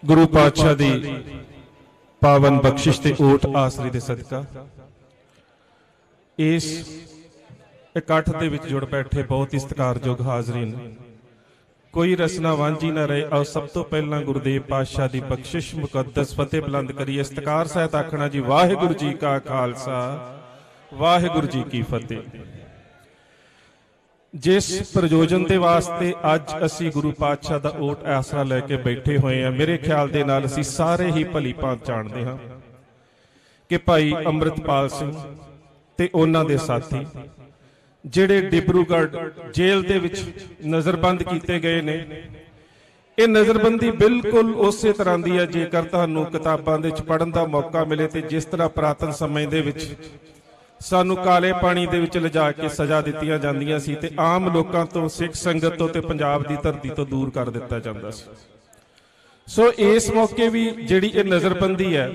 गुरु पातशाह दी पावन बख्शिश ते ओट आसरे दे सदका इस इकट्ठ दे विच जुड़ बैठे बहुत ही सत्कारयोग हाज़रीन, कोई रसना वांझी ना रहे। आओ सब तो पहला गुरुदेव पातशाह दी बख्शिश मुकद्दस फतेह बुलंद करिए। सत्कार सहित आखना जी वाहिगुरु जी का खालसा वाहिगुरु जी की फतेह। जिस प्रयोजन के वास्ते अज असी गुरु पातशाह का ओट आसरा लैके बैठे हुए हैं, मेरे ख्याल दे नाल असी सारे ही भली भांत जानते हाँ कि भाई अमृतपाल सिंह ते उन्हां दे साथी जिहड़े डिब्रूगढ़ जेल दे विच नज़रबंद किए गए ने, ये नज़रबंदी बिल्कुल उस तरह की है जेकर तुहानूं किताबां दे विच पढ़न का मौका मिले तो जिस तरह पुरातन समय दे विच सानू काले पानी दे विच लिजा के सजा दित्तियां जांदियां सी ते आम लोकां तो सिख संगत तो ते पंजाब दी धरती तो दूर कर दिता जांदा सी। सो इस मौके भी जिहड़ी ये नज़रबंदी है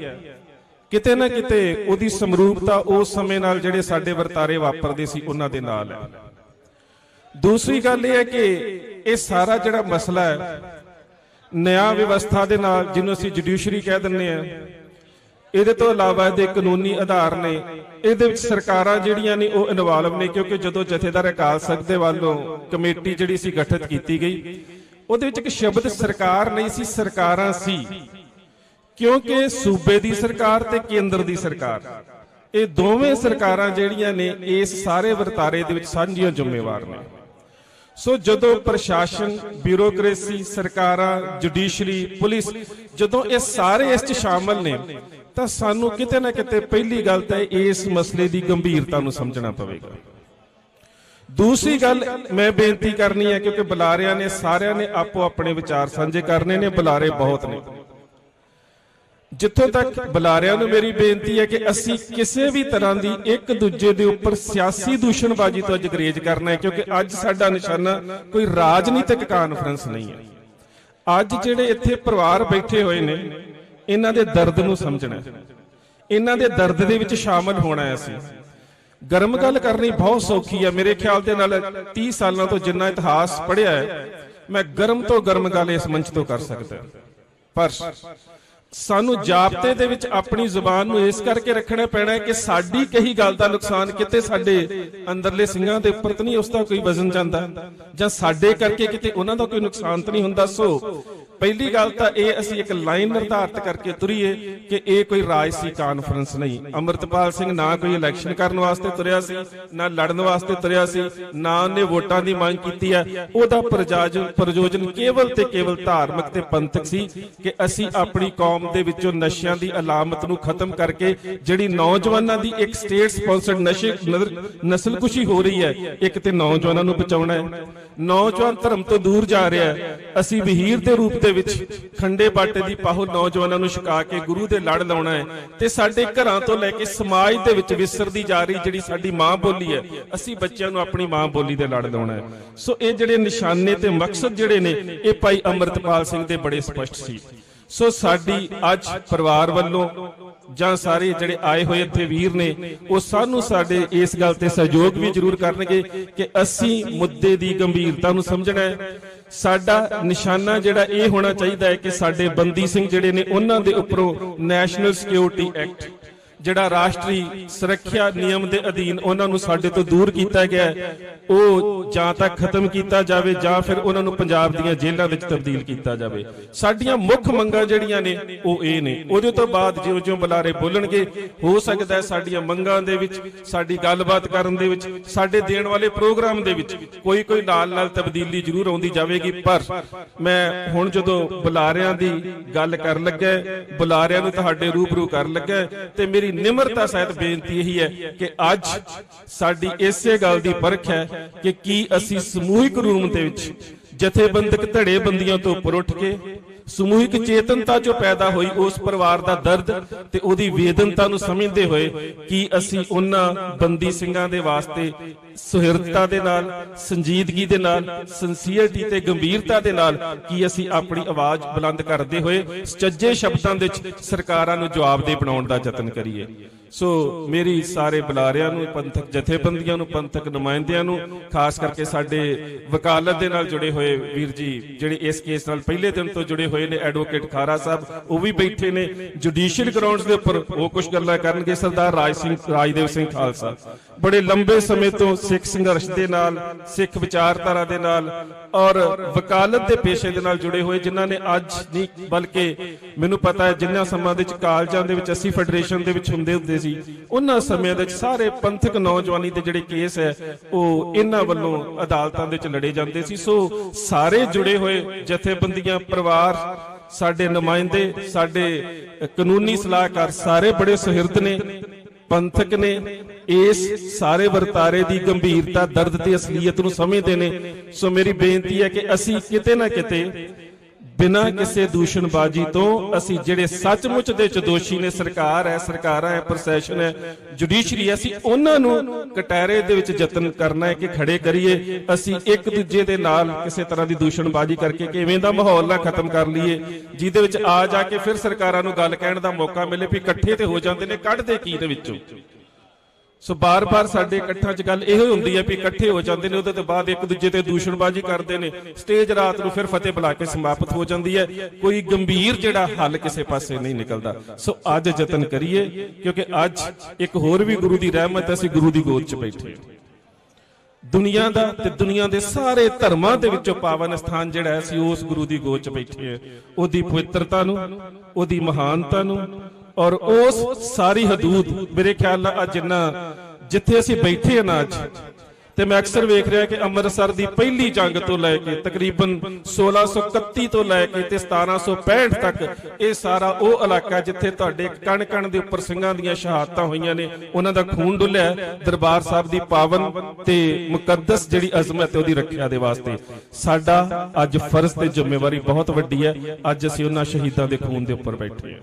किते ना किते उहदी समरूपता उस समय नाल जिहड़े साडे वरतारे वापरदे सी उन्हां दे नाल है। दूसरी गल यह है कि ये सारा जिहड़ा मसला है न्याय व्यवस्था दे नाल जिन्हों असीं जुडिशरी कह दिंदे आ, ਇਹਦੇ ਤੋਂ ਇਲਾਵਾ ਇਹਦੇ ਕਾਨੂੰਨੀ ਆਧਾਰ ਨੇ, ਇਹਦੇ ਵਿੱਚ ਸਰਕਾਰਾਂ ਜਿਹੜੀਆਂ ਨੇ ਉਹ ਇਨਵੋਲਵ ਨੇ, ਕਿਉਂਕਿ ਜਦੋਂ ਜਥੇਦਾਰ ਅਕਾਲ ਤਖਤ ਦੇ ਵੱਲੋਂ ਕਮੇਟੀ ਜਿਹੜੀ ਸੀ ਗਠਿਤ ਕੀਤੀ ਗਈ ਉਹਦੇ ਵਿੱਚ ਇੱਕ ਸ਼ਬਦ ਸਰਕਾਰ ਨਹੀਂ ਸੀ, ਸਰਕਾਰਾਂ ਸੀ, ਕਿਉਂਕਿ ਸੂਬੇ ਦੀ ਸਰਕਾਰ ਤੇ ਕੇਂਦਰ ਦੀ ਸਰਕਾਰ ਇਹ ਦੋਵੇਂ ਸਰਕਾਰਾਂ ਜਿਹੜੀਆਂ ਨੇ ਇਸ ਸਾਰੇ ਵਰਤਾਰੇ ਦੇ ਵਿੱਚ ਸਾਂਝੀਆਂ ਜ਼ਿੰਮੇਵਾਰ ਨੇ। ਸੋ ਜਦੋਂ ਪ੍ਰਸ਼ਾਸਨ ਬਿਊਰੋਕ੍ਰੇਸੀ ਸਰਕਾਰਾਂ ਜੁਡੀਸ਼ਰੀ ਪੁਲਿਸ ਜਦੋਂ ਇਹ ਸਾਰੇ ਇਸ 'ਚ ਸ਼ਾਮਲ ਨੇ ਤਾਂ ਸਾਨੂੰ ਕਿਤੇ ਨਾ ਕਿਤੇ ਪਹਿਲੀ ਗੱਲ ਤਾਂ ਇਸ ਮਸਲੇ ਦੀ ਗੰਭੀਰਤਾ ਨੂੰ ਸਮਝਣਾ ਪਵੇਗਾ। ਦੂਸਰੀ ਗੱਲ ਮੈਂ ਬੇਨਤੀ ਕਰਨੀ ਹੈ, ਕਿਉਂਕਿ ਬੁਲਾਰਿਆਂ ਨੇ ਸਾਰਿਆਂ ਨੇ ਆਪੋ ਆਪਣੇ ਵਿਚਾਰ ਸਾਂਝੇ ਕਰਨੇ ਨੇ, ਬੁਲਾਰੇ ਬਹੁਤ ਨੇ। ਜਿੱਥੋਂ ਤੱਕ ਬੁਲਾਰਿਆਂ ਨੂੰ ਮੇਰੀ ਬੇਨਤੀ ਹੈ ਕਿ ਅਸੀਂ ਕਿਸੇ ਵੀ ਤਰ੍ਹਾਂ ਦੀ ਇੱਕ ਦੂਜੇ ਦੇ ਉੱਪਰ ਸਿਆਸੀ ਦੂਸ਼ਣਬਾਜ਼ੀ ਤੋਂ ਅੱਜ ਗਰੇਜ ਕਰਨਾ ਹੈ, ਕਿਉਂਕਿ ਅੱਜ ਸਾਡਾ ਨਿਸ਼ਾਨਾ ਕੋਈ ਰਾਜਨੀਤਿਕ ਕਾਨਫਰੰਸ ਨਹੀਂ ਹੈ। ਅੱਜ ਜਿਹੜੇ ਇੱਥੇ ਪਰਿਵਾਰ ਬੈਠੇ ਹੋਏ ਨੇ ਇਹਨਾਂ ਦੇ ਦਰਦ ਨੂੰ ਸਮਝਣਾ, ਇਹਨਾਂ ਦੇ ਦਰਦ ਦੇ ਵਿੱਚ ਸ਼ਾਮਲ ਹੋਣਾ ਹੈ। ਅਸੀਂ ਗਰਮ ਗੱਲ ਕਰਨੀ ਬਹੁਤ ਸੌਖੀ ਹੈ, ਮੇਰੇ ਖਿਆਲ ਦੇ ਨਾਲ 30 ਸਾਲਾਂ ਤੋਂ ਜਿੰਨਾ ਇਤਿਹਾਸ ਪੜ੍ਹਿਆ ਹੈ ਮੈਂ ਗਰਮ ਤੋਂ ਗਰਮ ਗੱਲ ਇਸ ਮੰਚ ਤੋਂ ਕਰ ਸਕਦਾ, ਪਰ ਸਾਨੂੰ ਜਾਬਤੇ ਦੇ ਵਿੱਚ ਆਪਣੀ ਜ਼ੁਬਾਨ ਨੂੰ ਇਸ ਕਰਕੇ ਰੱਖਣਾ ਪੈਣਾ ਹੈ ਕਿ ਸਾਡੀ ਕਹੀ ਗੱਲ ਦਾ ਨੁਕਸਾਨ ਕਿਤੇ ਸਾਡੇ ਅੰਦਰਲੇ ਸਿੰਘਾਂ ਦੇ ਉੱਪਰ ਤਾਂ ਨਹੀਂ ਉਸ ਦਾ ਕੋਈ ਵਜ਼ਨ ਜਾਂਦਾ, ਜਾਂ ਸਾਡੇ ਕਰਕੇ ਕਿਤੇ ਉਹਨਾਂ ਦਾ ਕੋਈ ਨੁਕਸਾਨ ਤਾਂ ਨਹੀਂ ਹੁੰਦਾ। ਸੋ ਪਹਿਲੀ ਗੱਲ ਤਾਂ ਇਹ ਅਸੀਂ ਇੱਕ ਲਾਈਨ ਨਿਰਧਾਰਿਤ ਕਰਕੇ ਤੁਰੀਏ ਕਿ ਇਹ ਕੋਈ ਰਾਜਸੀ ਕਾਨਫਰੰਸ ਨਹੀਂ। ਅਮਰਤਪਾਲ ਸਿੰਘ ਨਾ ਕੋਈ ਇਲੈਕਸ਼ਨ ਕਰਨ ਵਾਸਤੇ ਤੁਰਿਆ ਸੀ, ਨਾ ਲੜਨ ਵਾਸਤੇ ਤੁਰਿਆ ਸੀ, ਨਾ ਉਹਨੇ ਵੋਟਾਂ ਦੀ ਮੰਗ ਕੀਤੀ ਹੈ। ਉਹਦਾ ਪ੍ਰਯੋਜਨ ਕੇਵਲ ਤੇ ਕੇਵਲ ਧਾਰਮਿਕ ਤੇ ਪੰਥਕ ਸੀ ਕਿ ਅਸੀਂ ਆਪਣੀ ਕੌਮ ਦੇ ਵਿੱਚੋਂ ਨਸ਼ਿਆਂ ਦੀ ਅਲਾਮਤ ਨੂੰ ਖਤਮ ਕਰਕੇ ਜਿਹੜੀ ਨੌਜਵਾਨਾਂ ਦੀ ਇੱਕ ਸਟੇਟ ਸਪਾਂਸਰਡ ਨਸ਼ੇ ਨਸਲਕੁਸ਼ੀ ਹੋ ਰਹੀ ਹੈ, ਇੱਕ ਤੇ ਨੌਜਵਾਨਾਂ ਨੂੰ ਬਚਾਉਣਾ ਹੈ। ਨੌਜਵਾਨ ਧਰਮ ਤੋਂ ਦੂਰ ਜਾ ਰਿਹਾ ਹੈ, ਅਸੀਂ ਵਹੀਰ ਦੇ ਰੂਪ ਦੇ ਵਿੱਚ ਖੰਡੇ ਬਾਟੇ ਦੀ ਪਾਹੋ ਨੌਜਵਾਨਾਂ ਨੂੰ ਛਕਾ ਕੇ ਗੁਰੂ ਦੇ ਲੜ ਲਾਉਣਾ ਹੈ, ਤੇ ਸਾਡੇ ਘਰਾਂ ਤੋਂ ਲੈ ਕੇ ਸਮਾਜ ਦੇ ਵਿੱਚ ਵਿਸਰਦੀ ਜਾ ਰਹੀ ਜਿਹੜੀ ਸਾਡੀ ਮਾਂ ਬੋਲੀ ਹੈ, ਅਸੀਂ ਬੱਚਿਆਂ ਨੂੰ ਆਪਣੀ ਮਾਂ ਬੋਲੀ ਦੇ ਲੜ ਲਾਉਣਾ ਹੈ। ਸੋ ਇਹ ਜਿਹੜੇ ਨਿਸ਼ਾਨੇ ਤੇ ਮਕਸਦ ਜਿਹੜੇ ਨੇ ਇਹ ਭਾਈ ਅਮਰਤਪਾਲ ਸਿੰਘ ਦੇ ਬੜੇ ਸਪਸ਼ਟ ਸੀ। ਸੋ ਸਾਡੀ ਅੱਜ ਪਰਿਵਾਰ ਵੱਲੋਂ ਜਾਂ ਸਾਰੇ ਜਿਹੜੇ ਆਏ ਹੋਏ ਇੱਥੇ ਵੀਰ ਨੇ ਉਹ ਸਾਨੂੰ ਸਾਡੇ ਇਸ ਗੱਲ ਤੇ ਸਹਿਯੋਗ ਵੀ ਜ਼ਰੂਰ ਕਰਨਗੇ ਕਿ ਅਸੀਂ ਮੁੱਦੇ ਦੀ ਗੰਭੀਰਤਾ ਨੂੰ ਸਮਝਣਾ ਹੈ। ਸਾਡਾ ਨਿਸ਼ਾਨਾ ਜਿਹੜਾ ਇਹ ਹੋਣਾ ਚਾਹੀਦਾ ਹੈ ਕਿ ਸਾਡੇ ਬੰਦੀ ਸਿੰਘ ਜਿਹੜੇ ਨੇ ਉਹਨਾਂ ਦੇ ਉੱਪਰੋਂ ਨੈਸ਼ਨਲ ਸਿਕਿਉਰਿਟੀ ਐਕਟ ਜਿਹੜਾ ਰਾਸ਼ਟਰੀ ਸੁਰੱਖਿਆ ਨਿਯਮ ਦੇ ਅਧੀਨ ਉਹਨਾਂ ਨੂੰ ਸਾਡੇ ਤੋਂ ਦੂਰ ਕੀਤਾ ਗਿਆ ਉਹ ਜਾਂ ਤਾਂ ਖਤਮ ਕੀਤਾ ਜਾਵੇ ਜਾਂ ਫਿਰ ਉਹਨਾਂ ਨੂੰ ਪੰਜਾਬ ਦੀਆਂ ਜੇਲ੍ਹਾਂ ਵਿੱਚ ਤਬਦੀਲ ਕੀਤਾ ਜਾਵੇ। ਸਾਡੀਆਂ ਮੁੱਖ ਮੰਗਾਂ ਜਿਹੜੀਆਂ ਨੇ ਉਹ ਇਹ ਨੇ। ਉਹਦੇ ਤੋਂ ਬਾਅਦ ਜਿਉਂ-ਜਿਉਂ ਬੁਲਾਰੇ ਬੋਲਣਗੇ ਹੋ ਸਕਦਾ ਹੈ ਸਾਡੀਆਂ ਮੰਗਾਂ ਦੇ ਵਿੱਚ, ਸਾਡੀ ਗੱਲਬਾਤ ਕਰਨ ਦੇ ਵਿੱਚ, ਸਾਡੇ ਦੇਣ ਵਾਲੇ ਪ੍ਰੋਗਰਾਮ ਦੇ ਵਿੱਚ ਕੋਈ ਨਾਲ ਤਬਦੀਲੀ ਜ਼ਰੂਰ ਆਉਂਦੀ ਜਾਵੇਗੀ। ਪਰ ਮੈਂ ਹੁਣ ਜਦੋਂ ਬੁਲਾਰਿਆਂ ਦੀ ਗੱਲ ਕਰਨ ਲੱਗਾ, ਬੁਲਾਰਿਆਂ ਨੂੰ ਤੁਹਾਡੇ ਰੂਬਰੂ ਕਰਨ ਲੱਗਾ, ਤੇ ਮੇਰੀ ਨਿਮਰਤਾ ਸਹਿਤ ਬੇਨਤੀ ਇਹੀ ਹੈ ਕਿ ਅੱਜ ਸਾਡੀ ਇਸੇ ਗੱਲ ਦੀ ਪਰਖ ਹੈ ਕਿ ਕੀ ਅਸੀਂ ਸਮੂਹਿਕ ਰੂਪ ਦੇ ਵਿੱਚ ਜਥੇਬੰਦਕ ਧੜੇਬੰਦੀਆਂ ਤੋਂ ਉੱਪਰ ਉੱਠ ਕੇ ਸਮੂਹਿਕ ਚੇਤਨਤਾ ਜੋ ਪੈਦਾ ਹੋਈ ਉਸ ਪਰਿਵਾਰ ਦਾ ਦਰਦ ਤੇ ਉਹਦੀ ਵੇਦਨਤਾ ਨੂੰ ਸਮਝਦੇ ਹੋਏ ਕੀ ਅਸੀਂ ਉਹਨਾਂ ਬੰਦੀ ਸਿੰਘਾਂ ਦੇ ਵਾਸਤੇ ਸੁਹਿਰਦਤਾ ਦੇ ਨਾਲ, ਸੰਜੀਦਗੀ ਦੇ ਨਾਲ, ਸਿੰਸੀਅਰਟੀ ਤੇ ਗੰਭੀਰਤਾ ਦੇ ਨਾਲ ਕੀ ਅਸੀਂ ਆਪਣੀ ਆਵਾਜ਼ ਬੁਲੰਦ ਕਰਦੇ ਹੋਏ ਸੱਚੇ ਸ਼ਬਦਾਂ ਵਿੱਚ ਸਰਕਾਰਾਂ ਨੂੰ ਜਵਾਬਦੇਹ ਬਣਾਉਣ ਦਾ ਯਤਨ ਕਰੀਏ। ਸੋ ਮੇਰੀ ਸਾਰੇ ਬੁਲਾਰਿਆਂ ਨੂੰ, ਪੰਥਕ ਜਥੇਬੰਦੀਆਂ ਨੂੰ, ਪੰਥਕ ਨੁਮਾਇੰਦਿਆਂ ਨੂੰ, ਖਾਸ ਕਰਕੇ ਸਾਡੇ ਵਕਾਲਤ ਦੇ ਨਾਲ ਜੁੜੇ ਹੋਏ ਵੀਰ ਜੀ ਜਿਹੜੇ ਇਸ ਕੇਸ ਨਾਲ ਪਹਿਲੇ ਦਿਨ ਤੋਂ ਜੁੜੇ ਹੋਏ ਨੇ, ਐਡਵੋਕੇਟ ਖਾਰਾ ਸਾਹਿਬ ਉਹ ਵੀ ਬੈਠੇ ਨੇ, ਜੁਡੀਸ਼ੀਅਲ ਗਰਾਊਂਡਸ ਦੇ ਉੱਪਰ ਉਹ ਕੁਝ ਗੱਲਾਂ ਕਰਨਗੇ, ਸਰਦਾਰ ਰਾਜਦੇਵ ਸਿੰਘ ਖਾਲਸਾ ਬੜੇ ਲੰਬੇ ਸਮੇਂ ਤੋਂ ਸਿੱਖ ਸੰਘਰਸ਼ ਦੇ ਨਾਲ, ਸਿੱਖ ਵਿਚਾਰਧਾਰਾ ਦੇ ਨਾਲ ਔਰ ਵਕਾਲਤ ਦੇ ਪੇਸ਼ੇ ਦੇ ਨਾਲ ਜੁੜੇ ਹੋਏ, ਜਿਨ੍ਹਾਂ ਨੇ ਅੱਜ ਨਹੀਂ ਬਲਕਿ ਮੈਨੂੰ ਪਤਾ ਹੈ ਜਿਨ੍ਹਾਂ ਸਮਾਂ ਦੇ ਵਿੱਚ ਕਾਲਜਾਂ ਦੇ ਵਿੱਚ ਅਸੀਂ ਫੈਡਰੇਸ਼ਨ ਦੇ ਵਿੱਚ ਹੁੰਦੇ ਸੀ, ਉਹਨਾਂ ਸਮਿਆਂ ਦੇ ਵਿੱਚ ਸਾਰੇ ਪੰਥਕ ਨੌਜਵਾਨੀ ਦੇ ਜਿਹੜੇ ਕੇਸ ਹੈ ਉਹ ਇਹਨਾਂ ਵੱਲੋਂ ਅਦਾਲਤਾਂ ਦੇ ਵਿੱਚ ਲੜੇ ਜਾਂਦੇ ਸੀ। ਸੋ ਸਾਰੇ ਜੁੜੇ ਹੋਏ ਜਥੇਬੰਦੀਆਂ, ਪਰਿਵਾਰ, ਸਾਡੇ ਨੁਮਾਇੰਦੇ, ਸਾਡੇ ਕਾਨੂੰਨੀ ਸਲਾਹਕਾਰ ਸਾਰੇ ਬੜੇ ਸੁਹਿਰਦ ਨੇ, ਪੰਥਕ ਨੇ, ਇਸ ਸਾਰੇ ਵਰਤਾਰੇ ਦੀ ਗੰਭੀਰਤਾ, ਦਰਦ ਤੇ ਅਸਲੀਅਤ ਨੂੰ ਸਮਝਦੇ ਨੇ। ਸੋ ਮੇਰੀ ਬੇਨਤੀ ਹੈ ਕਿ ਅਸੀਂ ਕਿਤੇ ਨਾ ਕਿਤੇ ਬਿਨਾਂ ਕਿਸੇ ਦੂਸ਼ਣਬਾਜ਼ੀ ਤੋਂ ਅਸੀਂ ਜਿਹੜੇ ਸੱਚਮੁੱਚ ਦੇ ਚ ਦੋਸ਼ੀ ਨੇ, ਸਰਕਾਰ ਹੈ, ਸਰਕਾਰਾਂ ਹੈ, ਪ੍ਰਸ਼ਾਸਨ ਹੈ, ਜੁਡੀਸ਼ਰੀ ਹੈ, ਅਸੀਂ ਉਹਨਾਂ ਨੂੰ ਕਟਹਿਰੇ ਦੇ ਵਿੱਚ ਯਤਨ ਕਰਨਾ ਹੈ ਕਿ ਖੜੇ ਕਰੀਏ। ਅਸੀਂ ਇੱਕ ਦੂਜੇ ਦੇ ਨਾਲ ਕਿਸੇ ਤਰ੍ਹਾਂ ਦੀ ਦੂਸ਼ਣਬਾਜ਼ੀ ਕਰਕੇ ਕਿਵੇਂ ਦਾ ਮਾਹੌਲ ਨਾ ਖਤਮ ਕਰ ਲਈਏ ਜਿਹਦੇ ਵਿੱਚ ਆ ਜਾ ਕੇ ਫਿਰ ਸਰਕਾਰਾਂ ਨੂੰ ਗੱਲ ਕਹਿਣ ਦਾ ਮੌਕਾ ਮਿਲੇ ਵੀ ਇਕੱਠੇ ਤੇ ਹੋ ਜਾਂਦੇ ਨੇ, ਕੱਢਦੇ ਕੀ ਦੇ ਵਿੱਚੋਂ। ਸੋ ਬਾਰ-ਬਾਰ ਸਾਡੇ ਇਕੱਠਾਂ 'ਚ ਗੱਲ ਇਹੋ ਹੁੰਦੀ ਹੈ ਵੀ ਇਕੱਠੇ ਹੋ ਜਾਂਦੇ ਨੇ, ਉਹਦੇ ਤੋਂ ਬਾਅਦ ਇੱਕ ਦੂਜੇ ਤੇ ਦੂਸ਼ਣਬਾਜ਼ੀ ਕਰਦੇ ਨੇ, ਸਟੇਜ ਰਾਤ ਨੂੰ ਫਿਰ ਫਤਿਹ ਬੁਲਾ ਕੇ ਸਮਾਪਤ ਹੋ ਜਾਂਦੀ ਹੈ, ਕੋਈ ਗੰਭੀਰ ਜਿਹੜਾ ਹੱਲ ਕਿਸੇ ਪਾਸੇ ਨਹੀਂ ਨਿਕਲਦਾ। ਸੋ ਅੱਜ ਯਤਨ ਕਰੀਏ ਕਿਉਂਕਿ ਅੱਜ ਇੱਕ ਹੋਰ ਵੀ ਗੁਰੂ ਦੀ ਰਹਿਮਤ, ਅਸੀਂ ਗੁਰੂ ਦੀ ਗੋਦ 'ਚ ਬੈਠੇ। ਦੁਨੀਆ ਦਾ ਤੇ ਦੁਨੀਆ ਦੇ ਸਾਰੇ ਧਰਮਾਂ ਦੇ ਵਿੱਚੋਂ ਪਾਵਨ ਸਥਾਨ ਜਿਹੜਾ ਅਸੀਂ ਉਸ ਗੁਰੂ ਦੀ ਗੋਦ 'ਚ ਬੈਠੇ ਹਾਂ, ਉਹਦੀ ਪਵਿੱਤਰਤਾ ਨੂੰ, ਉਹਦੀ ਮਹਾਨਤਾ ਨੂੰ ਔਰ ਉਸ ਸਾਰੀ ਹਦੂਦ, ਮੇਰੇ ਖਿਆਲ ਨਾਲ ਜਿੰਨਾ ਜਿੱਥੇ ਅਸੀਂ ਬੈਠੇ ਹਾਂ ਨਾ ਅੱਜ, ਤੇ ਮੈਂ ਅਕਸਰ ਵੇਖ ਰਿਹਾ ਕਿ ਅੰਮ੍ਰਿਤਸਰ ਦੀ ਪਹਿਲੀ ਜੰਗ ਤੋਂ ਲੈ ਕੇ ਤਕਰੀਬਨ 1631 ਤੋਂ ਲੈ ਕੇ ਤੇ 1765 ਤੱਕ ਇਹ ਸਾਰਾ ਉਹ ਇਲਾਕਾ ਜਿੱਥੇ ਤੁਹਾਡੇ ਕਣ ਕਣ ਦੇ ਉੱਪਰ ਸਿੰਘਾਂ ਦੀਆਂ ਸ਼ਹਾਦਤਾਂ ਹੋਈਆਂ ਨੇ, ਉਹਨਾਂ ਦਾ ਖੂਨ ਡੁੱਲਿਆ, ਦਰਬਾਰ ਸਾਹਿਬ ਦੀ ਪਾਵਨ ਤੇ ਮੁਕੱਦਸ ਜਿਹੜੀ ਅਜ਼ਮਤ ਹੈ ਉਹਦੀ ਰੱਖਿਆ ਦੇ ਵਾਸਤੇ ਸਾਡਾ ਅੱਜ ਫਰਜ਼ ਤੇ ਜ਼ਿੰਮੇਵਾਰੀ ਬਹੁਤ ਵੱਡੀ ਹੈ। ਅੱਜ ਅਸੀਂ ਉਹਨਾਂ ਸ਼ਹੀਦਾਂ ਦੇ ਖੂਨ ਦੇ ਉੱਪਰ ਬੈਠੇ ਹਾਂ।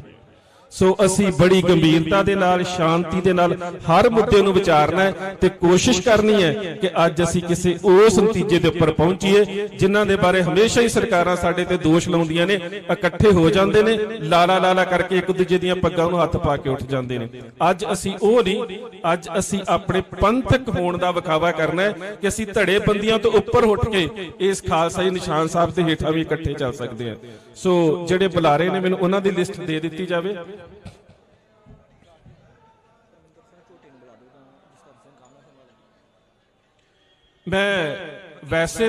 ਸੋ ਅਸੀਂ ਬੜੀ ਗੰਭੀਰਤਾ ਦੇ ਨਾਲ, ਸ਼ਾਂਤੀ ਦੇ ਨਾਲ ਹਰ ਮੁੱਦੇ ਨੂੰ ਵਿਚਾਰਨਾ ਹੈ ਤੇ ਕੋਸ਼ਿਸ਼ ਕਰਨੀ ਹੈ ਕਿ ਅੱਜ ਅਸੀਂ ਕਿਸੇ ਉਸ ਨਤੀਜੇ ਦੇ ਉੱਪਰ ਪਹੁੰਚੀਏ ਜਿਨ੍ਹਾਂ ਦੇ ਬਾਰੇ ਹਮੇਸ਼ਾ ਹੀ ਸਰਕਾਰਾਂ ਸਾਡੇ ਤੇ ਦੋਸ਼ ਲਾਉਂਦੀਆਂ ਨੇ, ਇਕੱਠੇ ਹੋ ਜਾਂਦੇ ਨੇ, ਲਾਲਾ ਲਾਲਾ ਕਰਕੇ ਇੱਕ ਦੂਜੇ ਦੀਆਂ ਪੱਗਾਂ ਨੂੰ ਹੱਥ ਪਾ ਕੇ ਉੱਠ ਜਾਂਦੇ ਨੇ। ਅੱਜ ਅਸੀਂ ਉਹ ਨਹੀਂ, ਅੱਜ ਅਸੀਂ ਆਪਣੇ ਪੰਥਕ ਹੋਣ ਦਾ ਵਿਖਾਵਾ ਕਰਨਾ ਹੈ ਕਿ ਅਸੀਂ ਧੜੇ ਬੰਦੀਆਂ ਤੋਂ ਉੱਪਰ ਉੱਠ ਕੇ ਇਸ ਖਾਲਸਾਈ ਨਿਸ਼ਾਨ ਸਾਹਿਬ ਦੇ ਹੇਠਾਂ ਵੀ ਇਕੱਠੇ ਚੱਲ ਸਕਦੇ ਹਾਂ। ਸੋ ਜਿਹੜੇ ਬੁਲਾਰੇ ਨੇ ਮੈਨੂੰ ਉਹਨਾਂ ਦੀ ਲਿਸਟ ਦੇ ਦਿੱਤੀ ਜਾਵੇ। ਮੈਂ ਵੈਸੇ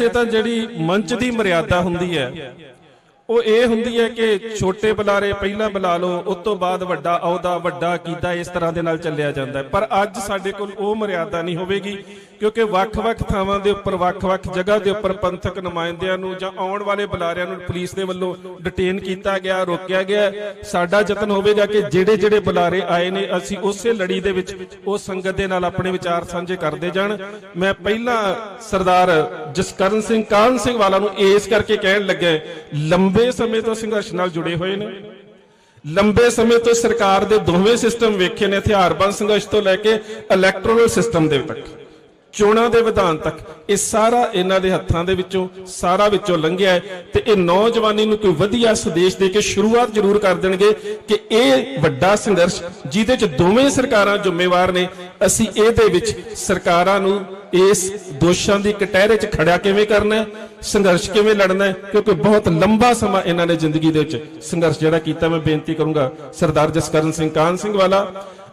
ਤਾਂ ਜਿਹੜੀ ਮੰਚ ਦੀ ਮਰਿਆਦਾ ਹੁੰਦੀ ਹੈ ਉਹ ਇਹ ਹੁੰਦੀ ਹੈ ਕਿ ਛੋਟੇ ਬੁਲਾਰੇ ਪਹਿਲਾਂ ਬੁਲਾ ਲਓ, ਉਸ ਤੋਂ ਬਾਅਦ ਵੱਡਾ ਅਹੁਦਾ, ਵੱਡਾ ਕੀਤਾ, ਇਸ ਤਰ੍ਹਾਂ ਦੇ ਨਾਲ ਚੱਲਿਆ ਜਾਂਦਾ ਹੈ। ਪਰ ਅੱਜ ਸਾਡੇ ਕੋਲ ਉਹ ਮਰਿਆਦਾ ਨਹੀਂ ਹੋਵੇਗੀ ਕਿਉਂਕਿ ਵੱਖ-ਵੱਖ ਥਾਵਾਂ ਦੇ ਉੱਪਰ, ਵੱਖ-ਵੱਖ ਜਗ੍ਹਾ ਦੇ ਉੱਪਰ ਪੰਥਕ ਨੁਮਾਇੰਦਿਆਂ ਨੂੰ ਜਾਂ ਆਉਣ ਵਾਲੇ ਬੁਲਾਰਿਆਂ ਨੂੰ ਪੁਲਿਸ ਦੇ ਵੱਲੋਂ ਡਿਟੇਨ ਕੀਤਾ ਗਿਆ, ਰੋਕਿਆ ਗਿਆ। ਸਾਡਾ ਯਤਨ ਹੋਵੇਗਾ ਕਿ ਜਿਹੜੇ ਬੁਲਾਰੇ ਆਏ ਨੇ ਅਸੀਂ ਉਸੇ ਲੜੀ ਦੇ ਵਿੱਚ ਉਹ ਸੰਗਤ ਦੇ ਨਾਲ ਆਪਣੇ ਵਿਚਾਰ ਸਾਂਝੇ ਕਰਦੇ ਜਾਣ। ਮੈਂ ਪਹਿਲਾਂ ਸਰਦਾਰ ਜਸਕਰਨ ਸਿੰਘ ਕਾਹਨ ਸਿੰਘ ਵਾਲਾ ਨੂੰ ਇਸ ਕਰਕੇ ਕਹਿਣ ਲੱਗਾ, ਲੰਬੇ ਸਮੇਂ ਤੋਂ ਸੰਘਰਸ਼ ਨਾਲ ਜੁੜੇ ਹੋਏ ਨੇ, ਲੰਬੇ ਸਮੇਂ ਤੋਂ ਸਰਕਾਰ ਦੇ ਦੋਵੇਂ ਸਿਸਟਮ ਵੇਖੇ ਨੇ, ਹਥਿਆਰਬੰਦ ਸੰਘਰਸ਼ ਤੋਂ ਲੈ ਕੇ ਇਲੈਕਟੋਰਲ ਸਿਸਟਮ ਦੇ ਤੱਕ, ਚੋਣਾਂ ਦੇ ਵਿਧਾਨ ਤੱਕ, ਇਹ ਸਾਰਾ ਇਹਨਾਂ ਦੇ ਹੱਥਾਂ ਦੇ ਵਿੱਚੋਂ ਸਾਰਾ ਵਿੱਚੋਂ ਲੰਘਿਆ ਹੈ। ਤੇ ਇਹ ਨੌਜਵਾਨੀ ਨੂੰ ਕੋਈ ਵਧੀਆ ਸੰਦੇਸ਼ ਦੇ ਕੇ ਸ਼ੁਰੂਆਤ ਜ਼ਰੂਰ ਕਰ ਦੇਣਗੇ ਕਿ ਇਹ ਵੱਡਾ ਸੰਘਰਸ਼ ਜਿਹਦੇ 'ਚ ਦੋਵੇਂ ਸਰਕਾਰਾਂ ਜ਼ਿੰਮੇਵਾਰ ਨੇ, ਅਸੀਂ ਇਹਦੇ ਵਿੱਚ ਸਰਕਾਰਾਂ ਨੂੰ ਇਸ ਦੋਸ਼ਾਂ ਦੀ ਕਟਹਿਰੇ 'ਚ ਖੜਿਆ ਕਿਵੇਂ ਕਰਨਾ ਹੈ, ਸੰਘਰਸ਼ ਕਿਵੇਂ ਲੜਨਾ ਹੈ, ਕਿਉਂਕਿ ਬਹੁਤ ਲੰਬਾ ਸਮਾਂ ਇਹਨਾਂ ਨੇ ਜ਼ਿੰਦਗੀ ਦੇ ਵਿੱਚ ਸੰਘਰਸ਼ ਜਿਹੜਾ ਕੀਤਾ। ਮੈਂ ਬੇਨਤੀ ਕਰੂੰਗਾ ਸਰਦਾਰ ਜਸਕਰਨ ਸਿੰਘ ਕਾਹਨ ਸਿੰਘ ਵਾਲਾ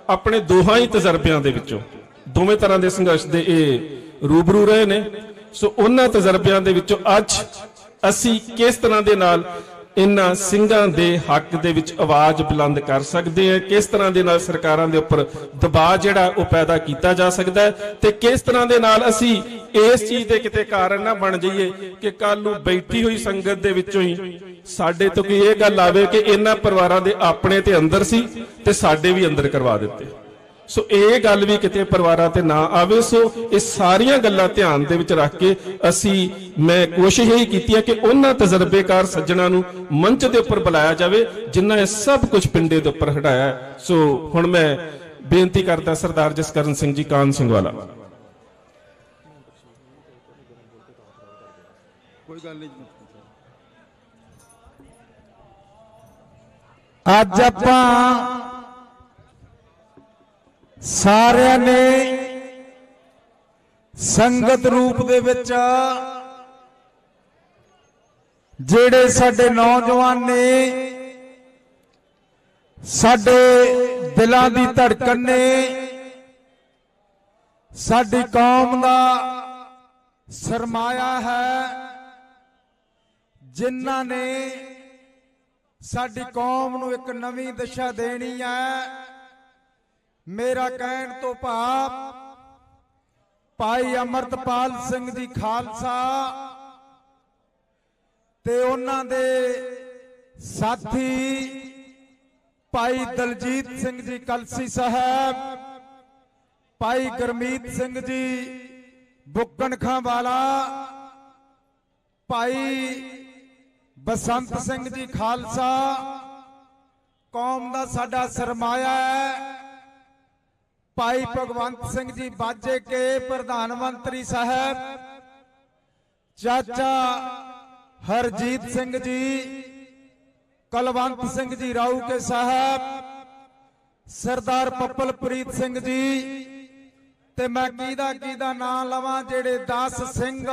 ਆਪਣੇ ਦੋਹਾਂ ਹੀ ਤਜਰਬਿਆਂ ਦੇ ਵਿੱਚੋਂ, ਦੋਵੇਂ ਤਰ੍ਹਾਂ ਦੇ ਸੰਘਰਸ਼ ਦੇ ਇਹ ਰੂਬਰੂ ਰਹੇ ਨੇ। ਸੋ ਉਹਨਾਂ ਤਜਰਬਿਆਂ ਦੇ ਵਿੱਚੋਂ ਅੱਜ ਅਸੀਂ ਕਿਸ ਤਰ੍ਹਾਂ ਦੇ ਨਾਲ ਇਹਨਾਂ ਸਿੰਘਾਂ ਦੇ ਹੱਕ ਦੇ ਵਿੱਚ ਆਵਾਜ਼ ਬੁਲੰਦ ਕਰ ਸਕਦੇ ਹਾਂ, ਕਿਸ ਤਰ੍ਹਾਂ ਦੇ ਨਾਲ ਸਰਕਾਰਾਂ ਦੇ ਉੱਪਰ ਦਬਾਅ ਜਿਹੜਾ ਉਹ ਪੈਦਾ ਕੀਤਾ ਜਾ ਸਕਦਾ ਹੈ, ਤੇ ਕਿਸ ਤਰ੍ਹਾਂ ਦੇ ਨਾਲ ਅਸੀਂ ਇਸ ਚੀਜ਼ ਦੇ ਕਿਤੇ ਕਾਰਨ ਨਾ ਬਣ ਜਾਈਏ ਕਿ ਕੱਲ ਨੂੰ ਬੈਠੀ ਹੋਈ ਸੰਗਤ ਦੇ ਵਿੱਚੋਂ ਹੀ ਸਾਡੇ ਤੋਂ ਕੋਈ ਇਹ ਗੱਲ ਆਵੇ ਕਿ ਇਹਨਾਂ ਪਰਿਵਾਰਾਂ ਦੇ ਆਪਣੇ ਤੇ ਅੰਦਰ ਸੀ ਤੇ ਸਾਡੇ ਵੀ ਅੰਦਰ ਕਰਵਾ ਦਿੱਤੇ। ਸੋ ਇਹ ਗੱਲ ਵੀ ਕਿਤੇ ਪਰਿਵਾਰਾਂ ਤੇ ਨਾ ਆਵੇ। ਸੋ ਇਹ ਸਾਰੀਆਂ ਗੱਲਾਂ ਧਿਆਨ ਦੇ ਵਿੱਚ ਰੱਖ ਕੇ ਮੈਂ ਕੋਸ਼ਿਸ਼ ਇਹ ਕੀਤੀ ਹੈ ਕਿ ਉਹਨਾਂ ਤਜਰਬੇਕਾਰ ਸੱਜਣਾ ਨੂੰ ਮੰਚ ਦੇ ਉੱਪਰ ਬੁਲਾਇਆ ਜਾਵੇ ਜਿਨ੍ਹਾਂ ਇਹ ਸਭ ਕੁਝ ਪਿੰਡੇ ਦੇ ਉੱਪਰ ਹਟਾਇਆ। ਸੋ ਹੁਣ ਮੈਂ ਬੇਨਤੀ ਕਰਦਾ ਸਰਦਾਰ ਜਸਕਰਨ ਸਿੰਘ ਜੀ ਕਾਨ ਸਿੰਘ ਵਾਲਾ। ਕੋਈ ਗੱਲ ਨਹੀਂ। ਅੱਜ ਆਪਾਂ ਸਾਰਿਆਂ ਨੇ ਸੰਗਤ ਰੂਪ ਦੇ ਵਿੱਚ ਜਿਹੜੇ ਸਾਡੇ ਨੌਜਵਾਨ ਨੇ, ਸਾਡੇ ਦਿਲਾਂ ਦੀ ਧੜਕਣ ਨੇ, ਸਾਡੀ ਕੌਮ ਦਾ ਸਰਮਾਇਆ ਹੈ, ਜਿਨ੍ਹਾਂ ਨੇ ਸਾਡੀ ਕੌਮ ਨੂੰ ਇੱਕ ਨਵੀਂ ਦਿਸ਼ਾ ਦੇਣੀ ਹੈ। ਮੇਰਾ ਕਹਿਣ ਤੋਂ ਭਾਵ ਭਾਈ ਅਮਰਤਪਾਲ ਸਿੰਘ ਜੀ ਖਾਲਸਾ ਤੇ ਉਹਨਾਂ ਦੇ ਸਾਥੀ ਭਾਈ ਦਲਜੀਤ ਸਿੰਘ ਜੀ ਕਲਸੀ ਸਾਹਿਬ, ਭਾਈ ਗੁਰਮੀਤ ਸਿੰਘ ਜੀ ਬੁੱਕਣ ਖਾਂ ਵਾਲਾ, ਭਾਈ ਬਸੰਤ ਸਿੰਘ ਜੀ ਖਾਲਸਾ ਕੌਮ ਦਾ ਸਾਡਾ ਸਰਮਾਇਆ ਹੈ। ਭਾਈ ਭਗਵੰਤ ਸਿੰਘ ਜੀ ਬਾਜੇ ਕੇ ਪ੍ਰਧਾਨ ਮੰਤਰੀ ਸਾਹਿਬ, ਚਾਚਾ ਹਰਜੀਤ ਸਿੰਘ ਜੀ, ਕੁਲਵੰਤ ਸਿੰਘ ਜੀ ਰਾਊ ਕੇ ਸਾਹਿਬ, ਸਰਦਾਰ ਪੱਪਲਪ੍ਰੀਤ ਸਿੰਘ ਜੀ, ਤੇ ਮੈਂ ਕਿਹਦਾ ਨਾਂ ਲਵਾਂ ਜਿਹੜੇ 10 ਸਿੰਘ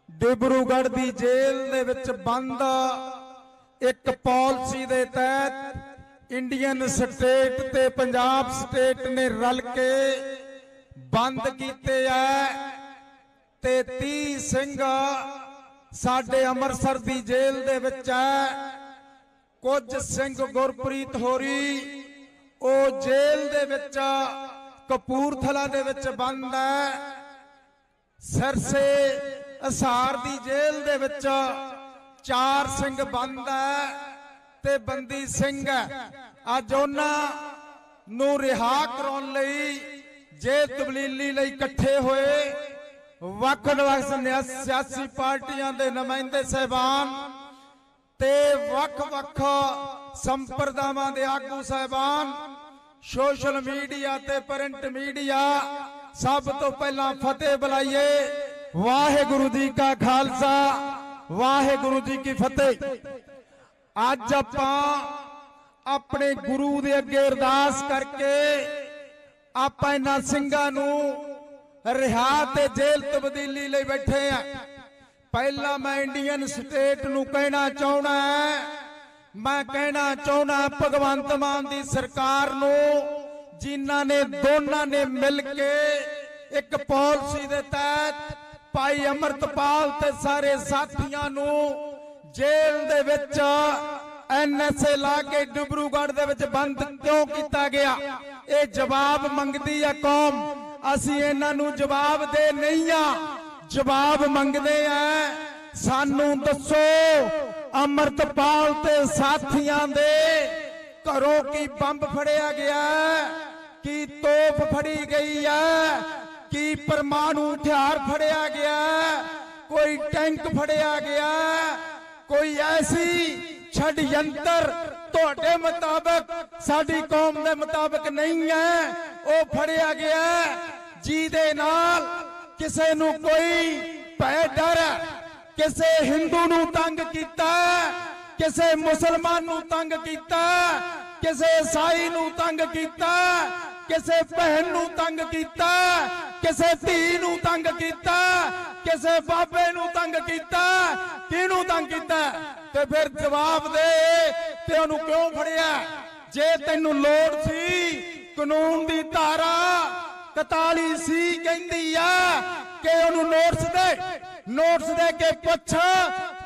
ਡਿਬਰੂਗੜ੍ਹ ਦੀ ਜੇਲ੍ਹ ਦੇ ਵਿੱਚ ਬੰਦ ਇੱਕ ਪਾਲਿਸੀ ਦੇ ਤਹਿਤ ਇੰਡੀਅਨ ਸਟੇਟ ਤੇ ਪੰਜਾਬ ਸਟੇਟ ਨੇ ਰਲ ਕੇ ਬੰਦ ਕੀਤੇ ਐ, ਤੇ 30 ਸਿੰਘ ਸਾਡੇ ਅੰਮ੍ਰਿਤਸਰ ਦੀ ਜੇਲ੍ਹ ਦੇ ਵਿੱਚ ਐ। ਕੁਝ ਸਿੰਘ ਗੁਰਪ੍ਰੀਤ ਹੋਰੀ ਉਹ ਜੇਲ੍ਹ ਦੇ ਵਿੱਚ ਕਪੂਰਥਲਾ ਦੇ ਵਿੱਚ ਬੰਦ ਹੈ। ਸਿਰਸੇ ਅਸਾਰ ਦੀ ਜੇਲ੍ਹ ਦੇ ਵਿੱਚ 4 ਸਿੰਘ ਬੰਦ ਹੈ ਤੇ ਬੰਦੀ ਸਿੰਘ ਹੈ। ਅੱਜ ਉਹਨਾਂ ਨੂੰ ਰਿਹਾ ਕਰਾਉਣ ਲਈ ਜੇ ਤਬਦੀਲੀ ਲਈ ਇਕੱਠੇ ਹੋਏ ਵੱਖ-ਵੱਖ ਸਿਆਸੀ ਪਾਰਟੀਆਂ ਦੇ ਨੁਮਾਇੰਦੇ ਸਹਿਬਾਨ ਤੇ ਵੱਖ-ਵੱਖ ਸੰਪਰਦਾਵਾਂ ਦੇ ਆਗੂ ਸਹਿਬਾਨ, ਸੋਸ਼ਲ ਮੀਡੀਆ ਤੇ ਪ੍ਰਿੰਟ ਮੀਡੀਆ, ਸਭ ਤੋਂ ਪਹਿਲਾਂ ਫਤਿਹ ਬੁਲਾਈਏ। ਵਾਹਿਗੁਰੂ ਜੀ ਕਾ ਖਾਲਸਾ, ਵਾਹਿਗੁਰੂ ਜੀ ਕੀ ਫਤਿਹ। ਅੱਜ ਆਪਾਂ ਆਪਣੇ ਗੁਰੂ ਦੇ ਅੱਗੇ ਅਰਦਾਸ ਕਰਕੇ ਆਪਾਂ ਇਹਨਾਂ ਸਿੰਘਾਂ ਨੂੰ ਰਿਹਾ ਤੇ ਜੇਲ੍ਹ ਤਬਦੀਲੀ ਲਈ ਬੈਠੇ ਆ। ਪਹਿਲਾਂ ਮੈਂ ਇੰਡੀਅਨ ਸਟੇਟ ਨੂੰ ਕਹਿਣਾ ਚਾਹੁੰਦਾ, ਮੈਂ ਕਹਿਣਾ ਚਾਹੁੰਦਾ ਭਗਵੰਤ ਮਾਨ ਦੀ ਸਰਕਾਰ ਨੂੰ, ਜਿਨ੍ਹਾਂ ਨੇ ਦੋਨਾਂ ਨੇ ਮਿਲ ਕੇ ਇੱਕ ਪਾਲਿਸੀ ਦੇ ਤਹਿਤ ਭਾਈ ਅਮਰਤਪਾਲ ਤੇ ਸਾਰੇ ਸਾਥੀਆਂ ਨੂੰ ਜੇਲ੍ਹ ਦੇ ਵਿੱਚ ਐਨਐਸਏ ਲਾ ਕੇ ਡਿਬਰੂਗੜ੍ਹ ਦੇ ਵਿੱਚ ਬੰਦ ਕਿਉਂ ਕੀਤਾ ਗਿਆ? ਇਹ ਜਵਾਬ ਮੰਗਦੀ ਹੈ ਕੌਮ। ਅਸੀਂ ਇਹਨਾਂ ਨੂੰ ਜਵਾਬ ਦੇ ਨਹੀਂ ਆ, ਜਵਾਬ ਮੰਗਦੇ ਆ। ਸਾਨੂੰ ਦੱਸੋ ਅਮਰਤਪਾਲ ਤੇ ਸਾਥੀਆਂ ਦੇ ਘਰੋਂ ਕੀ ਬੰਬ ਫੜਿਆ ਗਿਆ, ਕੀ ਤੋਪ ਫੜੀ ਗਈ ਹੈ, ਕੀ ਪਰਮਾਣੂ ਹਥਿਆਰ ਫੜਿਆ ਗਿਆ, ਕੋਈ ਟੈਂਕ ਫੜਿਆ ਗਿਆ, ਕੋਈ ਐਸੀ ਛੜਯੰਤਰ ਤੁਹਾਡੇ ਮੁਤਾਬਕ ਸਾਡੀ ਕੌਮ ਦੇ ਮੁਤਾਬਕ ਨਹੀਂ ਹੈ ਉਹ ਫੜਿਆ ਗਿਆ ਜਿਹਦੇ ਨਾਲ ਕਿਸੇ ਨੂੰ ਕੋਈ ਭੈ ਡਰ, ਕਿਸੇ ਹਿੰਦੂ ਨੂੰ ਤੰਗ ਕੀਤਾ, ਕਿਸੇ ਮੁਸਲਮਾਨ ਨੂੰ ਤੰਗ ਕੀਤਾ, ਕਿਸੇ ਈਸਾਈ ਨੂੰ ਤੰਗ ਕੀਤਾ, ਕਿਸੇ ਭੈਣ ਨੂੰ ਤੰਗ ਕੀਤਾ, ਕਿਸੇ ਧੀ ਨੂੰ ਤੰਗ ਕੀਤਾ, ਕਿਸੇ ਬਾਬੇ ਨੂੰ ਤੰਗ ਕੀਤਾ, ਕਿਹਨੂੰ ਤੰਗ ਕੀਤਾ? ਤੇ ਫਿਰ ਜਵਾਬ ਦੇ ਤੇ ਉਹਨੂੰ ਕਿਉਂ ਫੜਿਆ? ਜੇ ਤੈਨੂੰ ਲੋੜ ਸੀ ਕਾਨੂੰਨ ਦੀ ਧਾਰਾ 41 ਸੀ ਕਹਿੰਦੀ ਆ ਕਿ ਉਹਨੂੰ ਨੋਟਿਸ ਦੇ ਕੇ ਪੁੱਛ,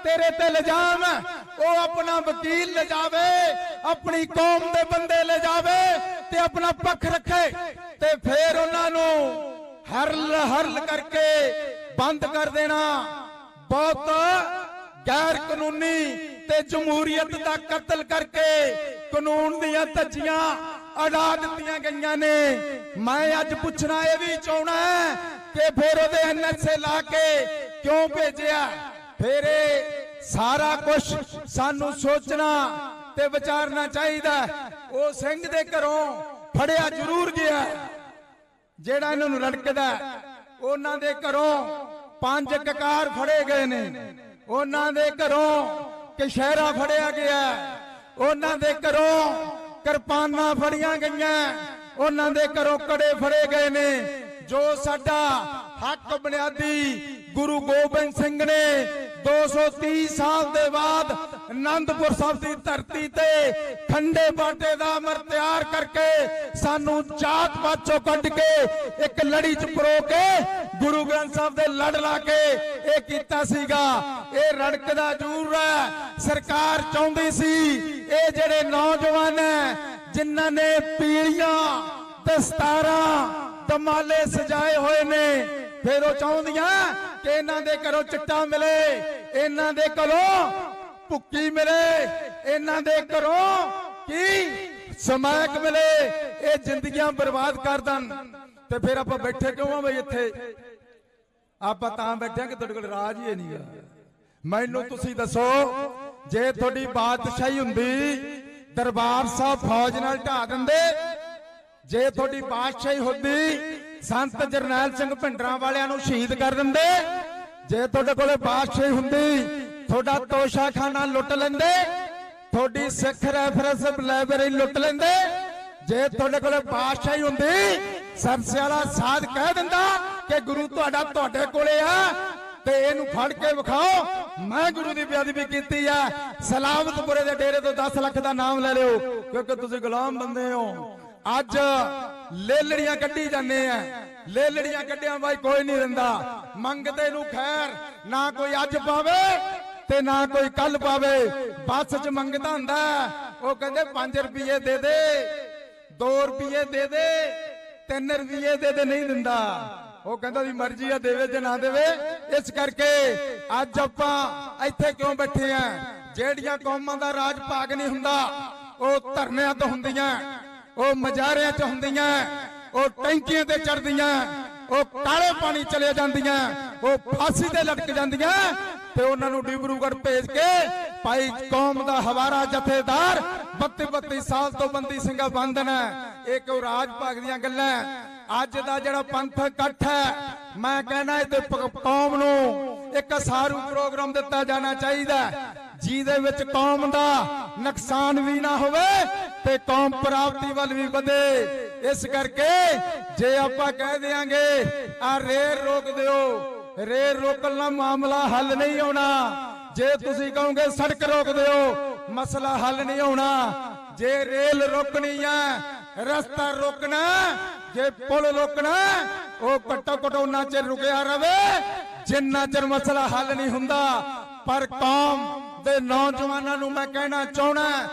ਤੇਰੇ ਤੇ ਇਲਜ਼ਾਮ ਉਹ ਆਪਣਾ ਵਕੀਲ ਲੈ ਜਾਵੇ, ਆਪਣੀ ਕੌਮ ਦੇ ਬੰਦੇ ਲੈ ਜਾਵੇ ਤੇ ਆਪਣਾ ਪੱਖ ਰੱਖੇ, ਤੇ ਫਿਰ ਉਹਨਾਂ ਨੂੰ ਹਰਲ ਕਰਕੇ ਬੰਦ ਕਰ ਦੇਣਾ ਬਹੁਤ ਗੈਰ ਕਾਨੂੰਨੀ ਤੇ ਜਮਹੂਰੀਅਤ ਦਾ ਕਤਲ ਕਰਕੇ ਕਾਨੂੰਨ ਦੀਆਂ ਧੱਜੀਆਂ ਅਡਾ ਦਿੱਤੀਆਂ ਗਈਆਂ ਨੇ। ਮੈਂ ਅੱਜ ਪੁੱਛਣਾ ਇਹ ਵੀ ਚਾਹਣਾ ਕਿ ਫਿਰ ਉਹਦੇ ਐਨਐਸਏ ਲਾ ਕੇ ਕਿਉਂ ਭੇਜਿਆ? ਫਿਰ ਇਹ ਸਾਰਾ ਕੁਝ ਸਾਨੂੰ ਸੋਚਣਾ ਤੇ ਵਿਚਾਰਨਾ ਚਾਹੀਦਾ। ਉਹ ਸਿੰਘ ਦੇ ਘਰੋਂ ਫੜਿਆ ਜ਼ਰੂਰ ਗਿਆ। ਜਿਹੜਾ ਇਹਨਾਂ ਨੂੰ ਰੜਕਦਾ ਉਹਨਾਂ ਦੇ ਘਰੋਂ 5 ਕਕਾਰ ਫੜੇ ਗਏ ਨੇ, ਉਹਨਾਂ ਦੇ ਘਰੋਂ ਕਸ਼ਹਿਰਾ ਫੜਿਆ ਗਿਆ, ਉਹਨਾਂ ਦੇ ਘਰੋਂ ਕਿਰਪਾਨਾਂ ਫੜੀਆਂ ਗਈਆਂ, ਉਹਨਾਂ ਦੇ ਘਰੋਂ ਕੜੇ ਫੜੇ ਗਏ ਨੇ। ਜੋ ਸਾਡਾ ਹੱਕ ਬੁਨਿਆਦੀ ਗੁਰੂ ਗੋਬਿੰਦ ਸਿੰਘ ਨੇ 230 ਸਾਲ ਦੇ ਬਾਅਦ ਆਨੰਦਪੁਰ ਸਾਹਿਬ ਦੀ ਧਰਤੀ ਤੇ ਖੰਡੇ ਬਾਟੇ ਦਾ ਅਮਰ ਤਿਆਰ ਕਰਕੇ ਸਾਨੂੰ ਜਾਤ ਪਾਤ ਚੋਂ ਕੱਢ ਕੇ ਇੱਕ ਲੜੀ ਚ ਪਰੋ ਕੇ ਗੁਰੂ ਗ੍ਰੰਥ ਸਾਹਿਬ ਦੇ ਲੜ ਲਾ ਕੇ ਇਹ ਕੀਤਾ ਸੀਗਾ। ਇਹ ਰੜਕਦਾ ਜ਼ਰੂਰ ਹੈ। ਸਰਕਾਰ ਚਾਹੁੰਦੀ ਸੀ ਇਹ ਜਿਹੜੇ ਨੌਜਵਾਨ ਹੈ ਜਿਨ੍ਹਾਂ ਨੇ ਪੀਲੀਆਂ ਦਸਤਾਰਾਂ ਦਮਾਲੇ ਸਜਾਏ ਹੋਏ ਨੇ, ਫਿਰ ਉਹ ਚਾਹੁੰਦੀਆਂ ਕਿ ਇਹਨਾਂ ਦੇ ਘਰੋਂ ਚਿੱਟਾ ਮਿਲੇ, ਇਹਨਾਂ ਦੇ ਘਰੋਂ ਭੁੱਕੀ ਮਿਲੇ, ਇਹਨਾਂ ਦੇ ਘਰੋਂ ਕੀ ਸਮੈਕ ਮਿਲੇ, ਇਹ ਜ਼ਿੰਦਗੀਆਂ ਬਰਬਾਦ ਕਰ ਦੇਣ। ਤੇ ਫਿਰ ਆਪਾਂ ਬੈਠੇ ਕਿਉਂ ਆ ਬਈ ਇੱਥੇ? ਆਪਾਂ ਤਾਂ ਬੈਠੇ ਕਿ ਤੁਹਾਡੇ ਕੋਲ ਰਾਜ ਹੀ ਨਹੀਂਗਾ। ਮੈਨੂੰ ਤੁਸੀਂ ਦੱਸੋ, ਜੇ ਤੁਹਾਡੀ ਬਾਦਸ਼ਾਹੀ ਹੁੰਦੀ ਦਰਬਾਰ ਸਾਹਿਬ ਫੌਜ ਨਾਲ ਢਾ ਦਿੰਦੇ, ਜੇ ਤੁਹਾਡੀ ਬਾਦਸ਼ਾਹੀ ਹੁੰਦੀ ਸੰਤ ਜਰਨੈਲ ਸਿੰਘ ਭਿੰਡਰਾਂ ਵਾਲਿਆਂ ਨੂੰ ਸ਼ਹੀਦ ਕਰ ਦਿੰਦੇ, ਜੇ ਤੁਹਾਡੇ ਕੋਲੇ ਬਾਦਸ਼ਾਹੀ ਹੁੰਦੀ ਤੁਹਾਡਾ ਤੋਸ਼ਾਖਾਨਾ ਲੁੱਟ ਲੈਂਦੇ, ਤੁਹਾਡੀ ਸਿੱਖ ਰੈਫਰੈਂਸ ਲਾਇਬ੍ਰੇਰੀ ਲੁੱਟ ਲੈਂਦੇ, ਜੇ ਤੁਹਾਡੇ ਕੋਲੇ ਬਾਦਸ਼ਾਹੀ ਹੁੰਦੀ ਸਰਸੇ ਵਾਲਾ ਸਾਧ ਕਹਿ ਦਿੰਦਾ ਕਿ ਗੁਰੂ ਤੁਹਾਡਾ ਤੁਹਾਡੇ ਕੋਲੇ ਆ ਤੇ ਇਹਨੂੰ ਫੜ ਕੇ ਵਿਖਾਓ, ਮੈਂ ਗੁਰੂ ਦੀ ਬੇਅਦਬੀ ਕੀਤੀ ਆ। ਸਲਾਮਤਪੁਰੇ ਦੇ ਡੇਰੇ ਤੋਂ 10 ਲੱਖ ਦਾ ਨਾਮ ਲੈ ਲਿਓ ਕਿਉਂਕਿ ਤੁਸੀਂ ਗੁਲਾਮ ਬੰਦੇ ਹੋ। ਅੱਜ ਲੇਲੜੀਆਂ ਕੱਢੀ ਜਾਂਦੇ ਆ, ਲੇਲੜੀਆਂ ਕੱਢਿਆ ਬਾਈ ਕੋਈ ਨਹੀਂ ਦਿੰਦਾ। ਮੰਗਤੇ ਨੂੰ ਖੈਰ ਨਾ ਕੋਈ ਅੱਜ ਪਾਵੇ ਤੇ ਨਾ ਕੋਈ ਕੱਲ ਪਾਵੇ। ਬੱਸ 'ਚ ਮੰਗਦਾ ਹੁੰਦਾ, ਉਹ ਕਹਿੰਦੇ 5 ਰੁਪਏ ਦੇ ਦੇ, 2 ਰੁਪਏ ਦੇ ਦੇ, 3 ਰੁਪਏ ਦੇ ਦੇ, ਨਹੀਂ ਦਿੰਦਾ। ਉਹ ਕਹਿੰਦਾ ਦੀ ਮਰਜ਼ੀ ਆ, ਦੇਵੇ ਜਾਂ ਨਾ ਦੇਵੇ। ਇਸ ਕਰਕੇ ਅੱਜ ਆਪਾਂ ਇੱਥੇ ਕਿਉਂ ਬੈਠੇ ਆ? ਜਿਹੜੀਆਂ ਕੌਮਾਂ ਦਾ ਰਾਜ ਭਾਗ ਨਹੀਂ ਹੁੰਦਾ ਉਹ ਧਰਨਿਆਂ ਤੋਂ ਹੁੰਦੀਆਂ, ਉਹ ਮਜਾਰਿਆਂ 'ਚ ਹੁੰਦੀਆਂ, ਉਹ ਟੈਂਕੀਆਂ ਤੇ ਚੜਦੀਆਂ, ਉਹ ਕਾਲੇ ਪਾਣੀ ਚਲੇ ਜਾਂਦੀਆਂ, ਉਹ ਫਾਂਸੀ ਤੇ ਲਟਕ ਜਾਂਦੀਆਂ ਤੇ ਉਹਨਾਂ ਨੂੰ ਡਿਬਰੂਗੜ੍ਹ ਭੇਜ ਕੇ ਭਾਈ ਕੌਮ ਦਾ ਹਵਾਰਾ ਜਥੇਦਾਰ 32 ਸਾਲ ਤੋਂ ਬੰਦੀ ਸਿੰਘਾ ਬੰਧਨ ਹੈ। ਇਹ ਕਿਉਂ ਰਾਜ ਭਾਗ ਦੀਆਂ ਗੱਲਾਂ? ਅੱਜ ਦਾ ਜਿਹੜਾ ਪੰਥਕ ਇਕੱਠ ਹੈ, ਮੈਂ ਕਹਿੰਦਾ ਇਹ ਕੌਮ ਨੂੰ ਇੱਕ ਸਾਰੂ ਪ੍ਰੋਗਰਾਮ ਦਿੱਤਾ ਜਾਣਾ ਚਾਹੀਦਾ ਜਿਹਦੇ ਵਿੱਚ ਕੌਮ ਦਾ ਨੁਕਸਾਨ ਵੀ ਨਾ ਹੋਵੇ ਤੇ ਕੌਮ ਪ੍ਰਾਪਤੀ ਵੱਲ ਵੀ ਵਧੇ। ਇਸ ਕਰਕੇ ਜੇ ਆਪਾਂ ਕਹਿ ਦਿਆਂਗੇ ਆ ਰੇਲ ਰੋਕ ਦਿਓ, ਰੇਲ ਰੋਕਣ ਨਾਲ ਮਾਮਲਾ ਹੱਲ ਨਹੀਂ ਹੋਣਾ। ਜੇ ਤੁਸੀਂ ਕਹੋਗੇ ਸੜਕ ਰੋਕ ਦਿਓ, ਮਸਲਾ ਹੱਲ ਨਹੀਂ ਹੋਣਾ। ਜੇ ਰੇਲ ਰੋਕਣੀ ਹੈ, ਰਸਤਾ ਰੋਕਣਾ, ਜੇ ਪੁਲ ਰੋਕਣਾ, ਉਹ ਘੱਟੋ ਘੱਟ ਉਹਨਾਂ ਚਿਰ ਰੁਕਿਆ ਰਵੇ ਜਿੰਨਾ ਚਿਰ ਮਸਲਾ ਹੱਲ ਨਹੀਂ ਹੁੰਦਾ। ਪਰ ਕੌਮ ਦੇ ਨੌਜਵਾਨਾਂ ਨੂੰ ਮੈਂ ਕਹਿਣਾ ਚਾਹਣਾ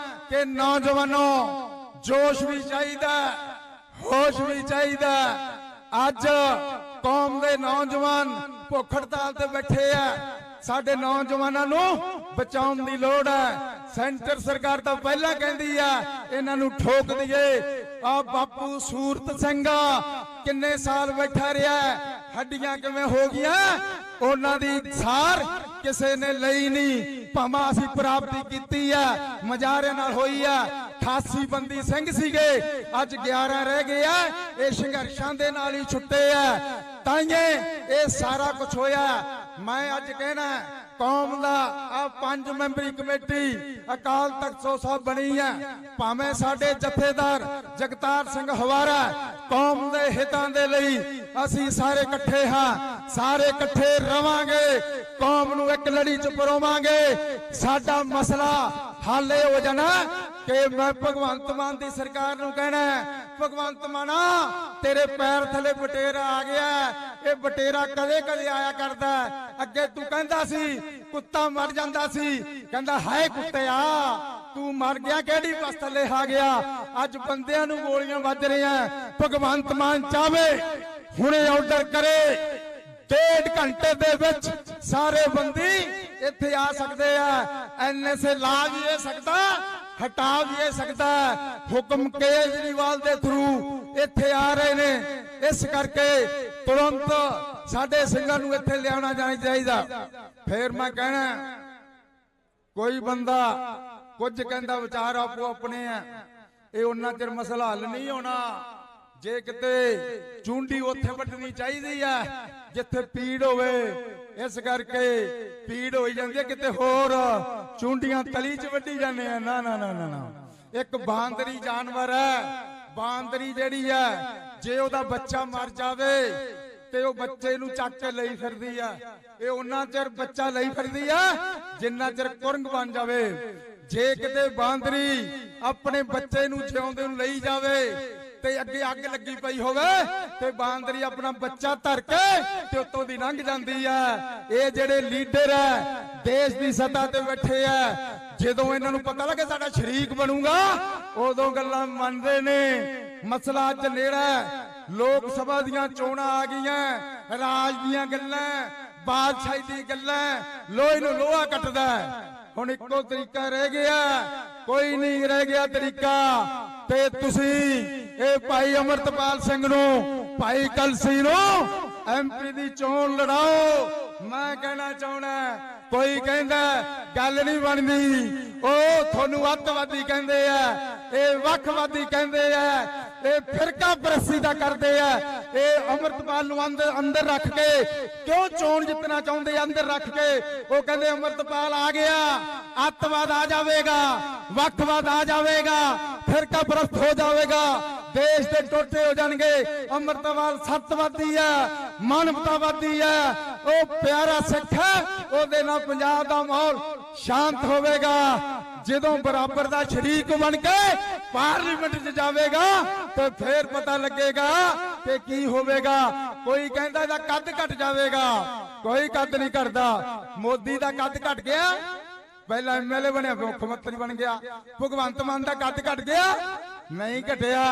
ਕਿ ਨੌਜਵਾਨੋ, ਜੋਸ਼ ਵੀ ਚਾਹੀਦਾ, ਹੋਸ਼ ਵੀ ਚਾਹੀਦਾ। ਅੱਜ ਕੌਮ ਦੇ ਨੌਜਵਾਨ ਭੁੱਖ ਹੜਤਾਲ ਤੇ ਬੈਠੇ ਆ। ਸਾਡੇ ਨੌਜਵਾਨਾਂ ਨੂੰ ਬਚਾਉਣ ਦੀ ਲੋੜ ਹੈ। ਸੈਂਟਰ ਸਰਕਾਰ ਤਾਂ ਪਹਿਲਾਂ ਕਹਿੰਦੀ ਆ ਇਹਨਾਂ ਨੂੰ ਠੋਕ ਦਈਏ। ਆ ਬਾਪੂ ਸੂਰਤ ਸਿੰਘ ਕਿੰਨੇ ਸਾਲ ਬੈਠਾ ਰਿਹਾ, ਹੱਡੀਆਂ ਕਿਵੇਂ ਹੋ ਗਈਆਂ, ਉਹਨਾਂ ਦੀ ਸਾਰ ਕਿਸੇ ਨੇ ਲਈ ਨਹੀਂ। ਭਾਵੇਂ ਅਸੀਂ ਪ੍ਰਾਪਤੀ ਕੀਤੀ ਆ, ਮਜਾਰਿਆਂ ਨਾਲ ਹੋਈ ਆ। 88 ਬੰਦੀ ਸਿੰਘ ਸੀਗੇ, ਅੱਜ 11 ਰਹਿ ਗਏ ਆ। ਇਹ ਸੰਘਰਸ਼ਾਂ ਦੇ ਨਾਲ ਹੀ ਛੁੱਟੇ ਆ, ਤਾਈਏ ਇਹ ਸਾਰਾ ਕੁਝ ਹੋਇਆ। ਮੈਂ ਅੱਜ ਕਹਿਣਾ ਕੌਮ ਦਾ ਆ 5 ਮੈਂਬਰੀ ਕਮੇਟੀ ਅਕਾਲ ਤਖਤ ਸਾਹਿਬ ਬਣੀ ਹੈ। ਭਾਵੇਂ ਸਾਡੇ ਜਥੇਦਾਰ ਜਗਤਾਰ ਸਿੰਘ ਹਵਾਰਾ, ਕੌਮ ਦੇ ਹਿੱਤਾਂ ਦੇ ਲਈ ਅਸੀਂ ਸਾਰੇ ਇਕੱਠੇ ਹਾਂ, ਸਾਰੇ ਇਕੱਠੇ ਰਵਾਂਗੇ, ਕੌਮ ਨੂੰ ਇੱਕ ਲੜੀ ਚ ਪਰੋਵਾਂਗੇ। ਸਾਡਾ ਮਸਲਾ ਹੱਲ ਇਹ ਹੋ ਜਾਣਾ ਕਿ ਮੈਂ ਭਗਵੰਤ ਮਾਨ ਦੀ ਸਰਕਾਰ ਨੂੰ ਕਹਿਣਾ, ਭਗਵੰਤ ਮਾਨਾ ਤੇਰੇ ਪੈਰ ਥੱਲੇ ਬਟੇਰਾ ਆ ਗਿਆ। ਇਹ ਬਟੇਰਾ ਕਦੇ ਕਦੇ ਆਇਆ ਕਰਦਾ। ਅੱਗੇ ਤੂੰ ਕਹਿੰਦਾ ਸੀ ਕੁੱਤਾ ਮਰ ਜਾਂਦਾ ਸੀ, ਕਹਿੰਦਾ ਹਾਏ ਕੁੱਤਿਆ ਤੂੰ ਮਰ ਗਿਆ, ਕਿਹੜੀ ਬਸ ਥੱਲੇ ਆ ਗਿਆ। ਅੱਜ ਬੰਦਿਆਂ ਨੂੰ ਗੋਲੀਆਂ ਵੱਜ ਰਹੀਆਂ। ਭਗਵੰਤ ਮਾਨ ਚਾਵੇ ਹੁਣੇ ਆਰਡਰ ਕਰੇ, 1.5 ਘੰਟੇ ਦੇ ਵਿੱਚ ਸਾਰੇ ਬੰਦੀ ਇੱਥੇ ਆ ਸਕਦੇ ਆ। ਐਨਐਸਏ ਲਾ ਵੀ ਇਹ ਸਕਦਾ, ਹਟਾ ਵੀ ਇਹ ਸਕਦਾ। ਹੁਕਮ ਕੇਜਰੀਵਾਲ ਦੇ ਥਰੂ ਇੱਥੇ ਆ ਰਹੇ ਨੇ। ਇਸ ਕਰਕੇ ਤੁਰੰਤ ਸਾਡੇ ਸਿੰਘਾਂ ਨੂੰ ਇੱਥੇ ਲਿਆਉਣਾ ਜਾਣਾ ਚਾਹੀਦਾ। ਫਿਰ ਮੈਂ ਕਹਿਣਾ ਕੋਈ ਬੰਦਾ ਕੁਝ ਕਹਿੰਦਾ ਵਿਚਾਰ ਆਪੋ ਆਪਣੇ ਆ, ਇਹ ਉਹਨਾਂ ਚਿਰ ਮਸਲਾ ਹੱਲ ਨਹੀਂ ਹੋਣਾ ਜੇ ਕਿਤੇ ਚੁੰਡੀ ਉੱਥੇ ਵੱਢਣੀ ਚਾਹੀਦੀ ਹੈ ਜਿੱਥੇ ਪੀੜ ਹੋਵੇ। ਇਸ ਕਰਕੇ ਪੀੜ ਹੋਈ ਜਾਂਦੀ ਹੈ, ਕਿਤੇ ਹੋਰ ਚੁੰਡੀਆਂ ਤਲੀ 'ਚ ਵੱਢੀ ਜਾਂਦੇ ਆ। ਨਾ ਨਾ ਨਾ ਨਾ ਨਾ, ਇੱਕ ਬਾਂਦਰੀ ਜਾਨਵਰ ਹੈ। ਬਾਂਦਰੀ ਜਿਹੜੀ ਹੈ ਜੇ ਉਹਦਾ ਬੱਚਾ ਮਰ ਜਾਵੇ ਤੇ ਉਹ ਬੱਚੇ ਨੂੰ ਚੱਕ ਕੇ ਲਈ ਫਿਰਦੀ ਆ। ਇਹ ਉਹਨਾਂ ਚਿਰ ਬੱਚਾ ਲਈ ਫਿਰਦੀ ਆ ਜਿੰਨਾ ਚਿਰ ਕੁਰੰਗ ਬਣ ਜਾਵੇ। ਜੇ ਕਿਤੇ ਬਾਂਦਰੀ ਆਪਣੇ ਬੱਚੇ ਨੂੰ ਜਿਉਂਦੇ ਨੂੰ ਲਈ ਜਾਵੇ ਤੇ ਅੱਗੇ ਅੱਗ ਲੱਗੀ ਪਈ ਹੋਵੇ ਤੇ ਬਾਂਦਰੀ ਆਪਣਾ ਬੱਚਾ ਧਰ ਕੇ ਤੇ ਉੱਤੋਂ ਦੀ ਲੰਘ ਜਾਂਦੀ ਆ। ਇਹ ਜਿਹੜੇ ਲੀਡਰ ਹੈ ਦੇਸ਼ ਦੀ ਸੱਤਾ ਤੇ ਬੈਠੇ ਆ, ਜਦੋਂ ਇਹਨਾਂ ਨੂੰ ਪਤਾ ਲੱਗੇ ਸਾਡਾ ਸ਼ਰੀਕ ਬਣੂਗਾ ਉਦੋਂ ਗੱਲਾਂ ਮੰਨਦੇ ਨੇ। ਮਸਲਾ ਅੱਜ ਨੇੜਾ, ਲੋਕ ਸਭਾ ਦੀਆਂ ਚੋਣਾਂ ਆ ਗਈਆਂ, ਰਾਜ ਦੀਆਂ ਗੱਲਾਂ, ਬਾਦਸ਼ਾਹੀ ਦੀ ਗੱਲਾਂ, ਲੋਹੇ ਨੂੰ ਲੋਹਾ ਕੱਟਦਾ। ਹੁਣ ਇੱਕੋ ਤਰੀਕਾ ਰਹਿ ਗਿਆ, ਕੋਈ ਨਹੀਂ ਰਹਿ ਗਿਆ ਤਰੀਕਾ। ਤੇ ਤੁਸੀਂ ਇਹ ਭਾਈ ਅਮਰਤਪਾਲ ਸਿੰਘ ਨੂੰ, ਭਾਈ ਕਲਸੀ ਨੂੰ ਐਮਪੀ ਦੀ ਚੋਣ ਲੜਾਓ। ਮੈਂ ਕਹਿਣਾ ਚਾਹੁੰਦਾ, ਕੋਈ ਕਹਿੰਦਾ ਗੱਲ ਨਹੀਂ ਬਣਦੀ, ਉਹ ਤੁਹਾਨੂੰ ਅੱਤਵਾਦੀ ਕਹਿੰਦੇ ਆ, ਇਹ ਵੱਖਵਾਦੀ ਕਹਿੰਦੇ ਆ, ਇਹ ਫਿਰਕਾ ਪ੍ਰਸਤੀ ਦਾ ਕਰਦੇ ਆ। ਇਹ ਅਮਰਤਪਾਲ ਨੂੰ ਅੰਦਰ ਰੱਖ ਕੇ ਕਿਉਂ ਚੋਣ ਜਿੱਤਣਾ ਚਾਹੁੰਦੇ? ਅੰਦਰ ਰੱਖ ਕੇ ਉਹ ਕਹਿੰਦੇ ਅਮਰਤਪਾਲ ਆ ਗਿਆ, ਅੱਤਵਾਦ ਆ ਜਾਵੇਗਾ, ਵੱਖਵਾਦ ਆ ਜਾਵੇਗਾ, ਫਿਰਕਾ ਪ੍ਰਸਤ ਹੋ ਜਾਵੇਗਾ, ਦੇਸ਼ ਦੇ ਟੋਟੇ ਹੋ ਜਾਣਗੇ। ਅਮਰਤਪਾਲ ਸੱਤਵਾਦੀ ਹੈ, ਮਾਨਵਤਾਵਾਦੀ ਹੈ, ਉਹ ਪਿਆਰਾ ਸਿੱਖ ਹੈ, ਉਹਦੇ ਨਾਲ ਪੰਜਾਬ ਦਾ ਮਾਹੌਲ ਸ਼ਾਂਤ ਹੋਵੇਗਾ। ਜਦੋਂ ਬਰਾਬਰ ਦਾ ਸ਼ਰੀਕ ਬਣ ਕੇ ਪਾਰਲੀਮੈਂਟ 'ਚ ਜਾਵੇਗਾ ਤੇ ਫੇਰ ਪਤਾ ਲੱਗੇਗਾ ਕਿ ਕੀ ਹੋਵੇਗਾ। ਕੋਈ ਕਹਿੰਦਾ ਇਹਦਾ ਕੱਦ ਘਟ ਜਾਵੇਗਾ, ਕੋਈ ਕੱਦ ਨਹੀਂ ਘਟਦਾ। ਮੋਦੀ ਦਾ ਕੱਦ ਘਟ ਗਿਆ, ਪਹਿਲਾਂ ਐਮਐਲਏ ਬਣਿਆ, ਮੁੱਖ ਮੰਤਰੀ ਬਣ ਗਿਆ। ਭਗਵੰਤ ਮਾਨ ਦਾ ਕੱਦ ਘਟ ਗਿਆ, ਨਹੀਂ ਘਟਿਆ।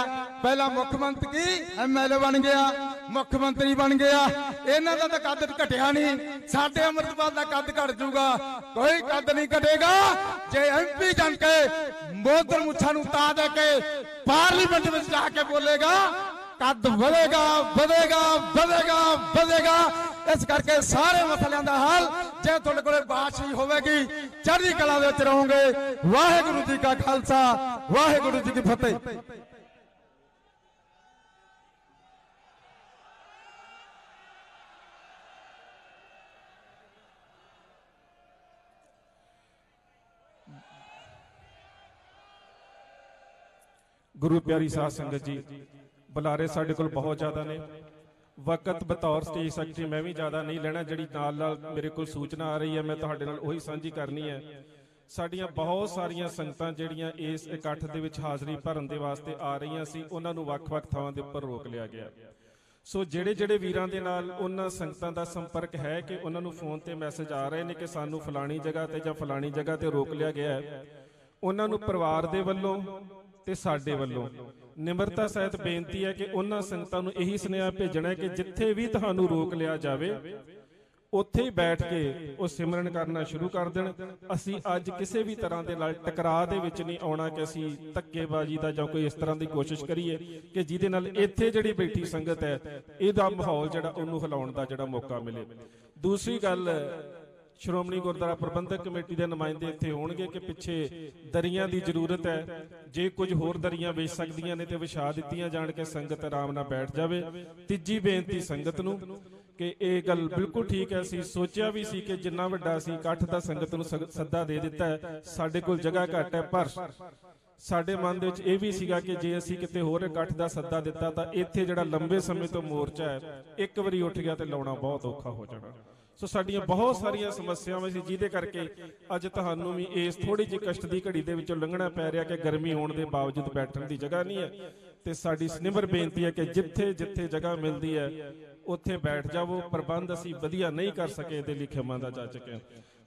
ਪਹਿਲਾਂ ਮੁੱਖ ਮੰਤਰੀ ਐਮਐਲਏ ਬਣ ਗਿਆ, ਮੁੱਖ ਮੰਤਰੀ ਬਣ ਗਿਆ। ਇਹਨਾਂ ਦਾ ਤਾਂ ਕੱਦ ਘਟਿਆ ਨਹੀਂ। ਸਾਡੇ ਅਮਰਤਪਾਲ ਦਾ ਕੱਦ ਘਟ ਜਾਊਗਾ, ਕੋਈ ਕੱਦ ਨਹੀਂ ਘਟੇਗਾ। ਜੇ ਐਮਪੀ ਜਨ ਕੇ ਮੋਦਰ ਮੁੱਛਾਂ ਨੂੰ ਤਾ ਦੇ ਕੇ ਪਾਰਲੀਮੈਂਟ ਵਿੱਚ ਜਾ ਕੇ ਬੋਲੇਗਾ, ਕੱਦ ਵਧੇਗਾ, ਵਧੇਗਾ, ਵਧੇਗਾ, ਵਧੇਗਾ। ਇਸ ਕਰਕੇ ਸਾਰੇ ਮਸਲਿਆਂ ਦਾ ਹੱਲ ਜੇ ਤੁਹਾਡੇ ਕੋਲੇ ਬਾਦਸ਼ਾਹੀ ਹੋਵੇਗੀ, ਚੜ੍ਹਦੀ ਕਲਾ ਵਿੱਚ ਰਹੋਗੇ। ਵਾਹਿਗੁਰੂ ਜੀ ਕਾ ਖਾਲਸਾ, ਵਾਹਿਗੁਰੂ ਜੀ ਕੀ ਫਤਿਹ। ਗੁਰੂ ਪਿਆਰੀ ਸਾਧ ਸੰਗਤ ਜੀ, ਬੁਲਾਰੇ ਸਾਡੇ ਕੋਲ ਬਹੁਤ ਜ਼ਿਆਦਾ ਨੇ। ਵਕਤ ਬਤੌਰ ਸਟੇਜ ਸੈਕਟਰੀ ਮੈਂ ਵੀ ਜ਼ਿਆਦਾ ਨਹੀਂ ਲੈਣਾ। ਜਿਹੜੀ ਨਾਲ ਮੇਰੇ ਕੋਲ ਸੂਚਨਾ ਆ ਰਹੀ ਹੈ ਮੈਂ ਤੁਹਾਡੇ ਨਾਲ ਉਹੀ ਸਾਂਝੀ ਕਰਨੀ ਹੈ। ਸਾਡੀਆਂ ਬਹੁਤ ਸਾਰੀਆਂ ਸੰਗਤਾਂ ਜਿਹੜੀਆਂ ਇਸ ਇਕੱਠ ਦੇ ਵਿੱਚ ਹਾਜ਼ਰੀ ਭਰਨ ਦੇ ਵਾਸਤੇ ਆ ਰਹੀਆਂ ਸੀ, ਉਹਨਾਂ ਨੂੰ ਵੱਖ-ਵੱਖ ਥਾਵਾਂ ਦੇ ਉੱਪਰ ਰੋਕ ਲਿਆ ਗਿਆ। ਸੋ ਜਿਹੜੇ ਵੀਰਾਂ ਦੇ ਨਾਲ ਉਹਨਾਂ ਸੰਗਤਾਂ ਦਾ ਸੰਪਰਕ ਹੈ ਕਿ ਉਹਨਾਂ ਨੂੰ ਫੋਨ ਤੇ ਮੈਸੇਜ ਆ ਰਹੇ ਨੇ ਕਿ ਸਾਨੂੰ ਫਲਾਣੀ ਜਗ੍ਹਾ ਤੇ ਜਾਂ ਫਲਾਣੀ ਜਗ੍ਹਾ ਤੇ ਰੋਕ ਲਿਆ ਗਿਆ ਹੈ, ਉਹਨਾਂ ਨੂੰ ਪਰਿਵਾਰ ਦੇ ਵੱਲੋਂ ਤੇ ਸਾਡੇ ਵੱਲੋਂ ਨਿਮਰਤਾ ਸਹਿਤ ਬੇਨਤੀ ਹੈ ਕਿ ਉਹਨਾਂ ਸੰਗਤਾਂ ਨੂੰ ਇਹੀ ਸੁਨੇਹਾ ਭੇਜਣਾ ਕਿ ਜਿੱਥੇ ਵੀ ਤੁਹਾਨੂੰ ਰੋਕ ਲਿਆ ਜਾਵੇ ਉੱਥੇ ਹੀ ਬੈਠ ਕੇ ਉਹ ਸਿਮਰਨ ਕਰਨਾ ਸ਼ੁਰੂ ਕਰ ਦੇਣ। ਅਸੀਂ ਅੱਜ ਕਿਸੇ ਵੀ ਤਰ੍ਹਾਂ ਦੇ ਨਾਲ ਟਕਰਾਅ ਦੇ ਵਿੱਚ ਨਹੀਂ ਆਉਣਾ ਕਿ ਅਸੀਂ ਧੱਕੇਬਾਜ਼ੀ ਦਾ ਜਾਂ ਕੋਈ ਇਸ ਤਰ੍ਹਾਂ ਦੀ ਕੋਸ਼ਿਸ਼ ਕਰੀਏ ਕਿ ਜਿਹਦੇ ਨਾਲ ਇੱਥੇ ਜਿਹੜੀ ਬੈਠੀ ਸੰਗਤ ਹੈ ਇਹਦਾ ਮਾਹੌਲ ਜਿਹੜਾ ਉਹਨੂੰ ਹਿਲਾਉਣ ਦਾ ਜਿਹੜਾ ਮੌਕਾ ਮਿਲੇ। ਦੂਸਰੀ ਗੱਲ, ਸ਼੍ਰੋਮਣੀ ਗੁਰਦੁਆਰਾ ਪ੍ਰਬੰਧਕ ਕਮੇਟੀ ਦੇ ਨੁਮਾਇੰਦੇ ਇੱਥੇ ਹੋਣਗੇ ਕਿ ਪਿੱਛੇ ਦਰੀਆਂ ਦੀ ਜ਼ਰੂਰਤ ਹੈ, ਜੇ ਕੁਝ ਹੋਰ ਦਰੀਆਂ ਵੇਚ ਸਕਦੀਆਂ ਨੇ ਤੇ ਵਿਛਾ ਦਿੱਤੀਆਂ ਜਾਣ ਕੇ ਸੰਗਤ ਆਰਾਮ ਨਾਲ ਬੈਠ ਜਾਵੇ। ਤੀਜੀ ਬੇਨਤੀ ਸੰਗਤ ਨੂੰ ਕਿ ਇਹ ਗੱਲ ਬਿਲਕੁਲ ਠੀਕ ਹੈ, ਅਸੀਂ ਸੋਚਿਆ ਵੀ ਸੀ ਕਿ ਜਿੰਨਾ ਵੱਡਾ ਅਸੀਂ ਇਕੱਠ ਦਾ ਸੰਗਤ ਨੂੰ ਸੱਦਾ ਦੇ ਦਿੱਤਾ ਹੈ, ਸਾਡੇ ਕੋਲ ਜਗ੍ਹਾ ਘੱਟ ਹੈ, ਪਰ ਸਾਡੇ ਮਨ ਦੇ ਵਿੱਚ ਇਹ ਵੀ ਸੀਗਾ ਕਿ ਜੇ ਅਸੀਂ ਕਿਤੇ ਹੋਰ ਇਕੱਠ ਦਾ ਸੱਦਾ ਦਿੱਤਾ ਤਾਂ ਇੱਥੇ ਜਿਹੜਾ ਲੰਬੇ ਸਮੇਂ ਤੋਂ ਮੋਰਚਾ ਹੈ ਇੱਕ ਵਾਰੀ ਉੱਠ ਗਿਆ ਤੇ ਲਾਉਣਾ ਬਹੁਤ ਔਖਾ ਹੋ ਜਾਣਾ। ਸੋ ਸਾਡੀਆਂ ਬਹੁਤ ਸਾਰੀਆਂ ਸਮੱਸਿਆਵਾਂ ਸੀ ਜਿਹਦੇ ਕਰਕੇ ਅੱਜ ਤੁਹਾਨੂੰ ਵੀ ਇਸ ਥੋੜੀ ਜਿਹੀ ਕਸ਼ਟ ਦੀ ਘੜੀ ਦੇ ਵਿੱਚੋਂ ਲੰਘਣਾ ਪੈ ਰਿਹਾ ਕਿ ਗਰਮੀ ਹੋਣ ਦੇ ਬਾਵਜੂਦ ਬੈਠਣ ਦੀ ਜਗ੍ਹਾ ਨਹੀਂ ਹੈ। ਤੇ ਸਾਡੀ ਸਨਿਮਰ ਬੇਨਤੀ ਹੈ ਕਿ ਜਿੱਥੇ ਜਿੱਥੇ ਜਗ੍ਹਾ ਮਿਲਦੀ ਹੈ ਉੱਥੇ ਬੈਠ ਜਾਵੋ। ਪ੍ਰਬੰਧ ਅਸੀਂ ਵਧੀਆ ਨਹੀਂ ਕਰ ਸਕੇ, ਇਹਦੇ ਲਈ ਖਿਮਾ ਦਾ ਜਾ ਚੁੱਕੇ ਹਾਂ।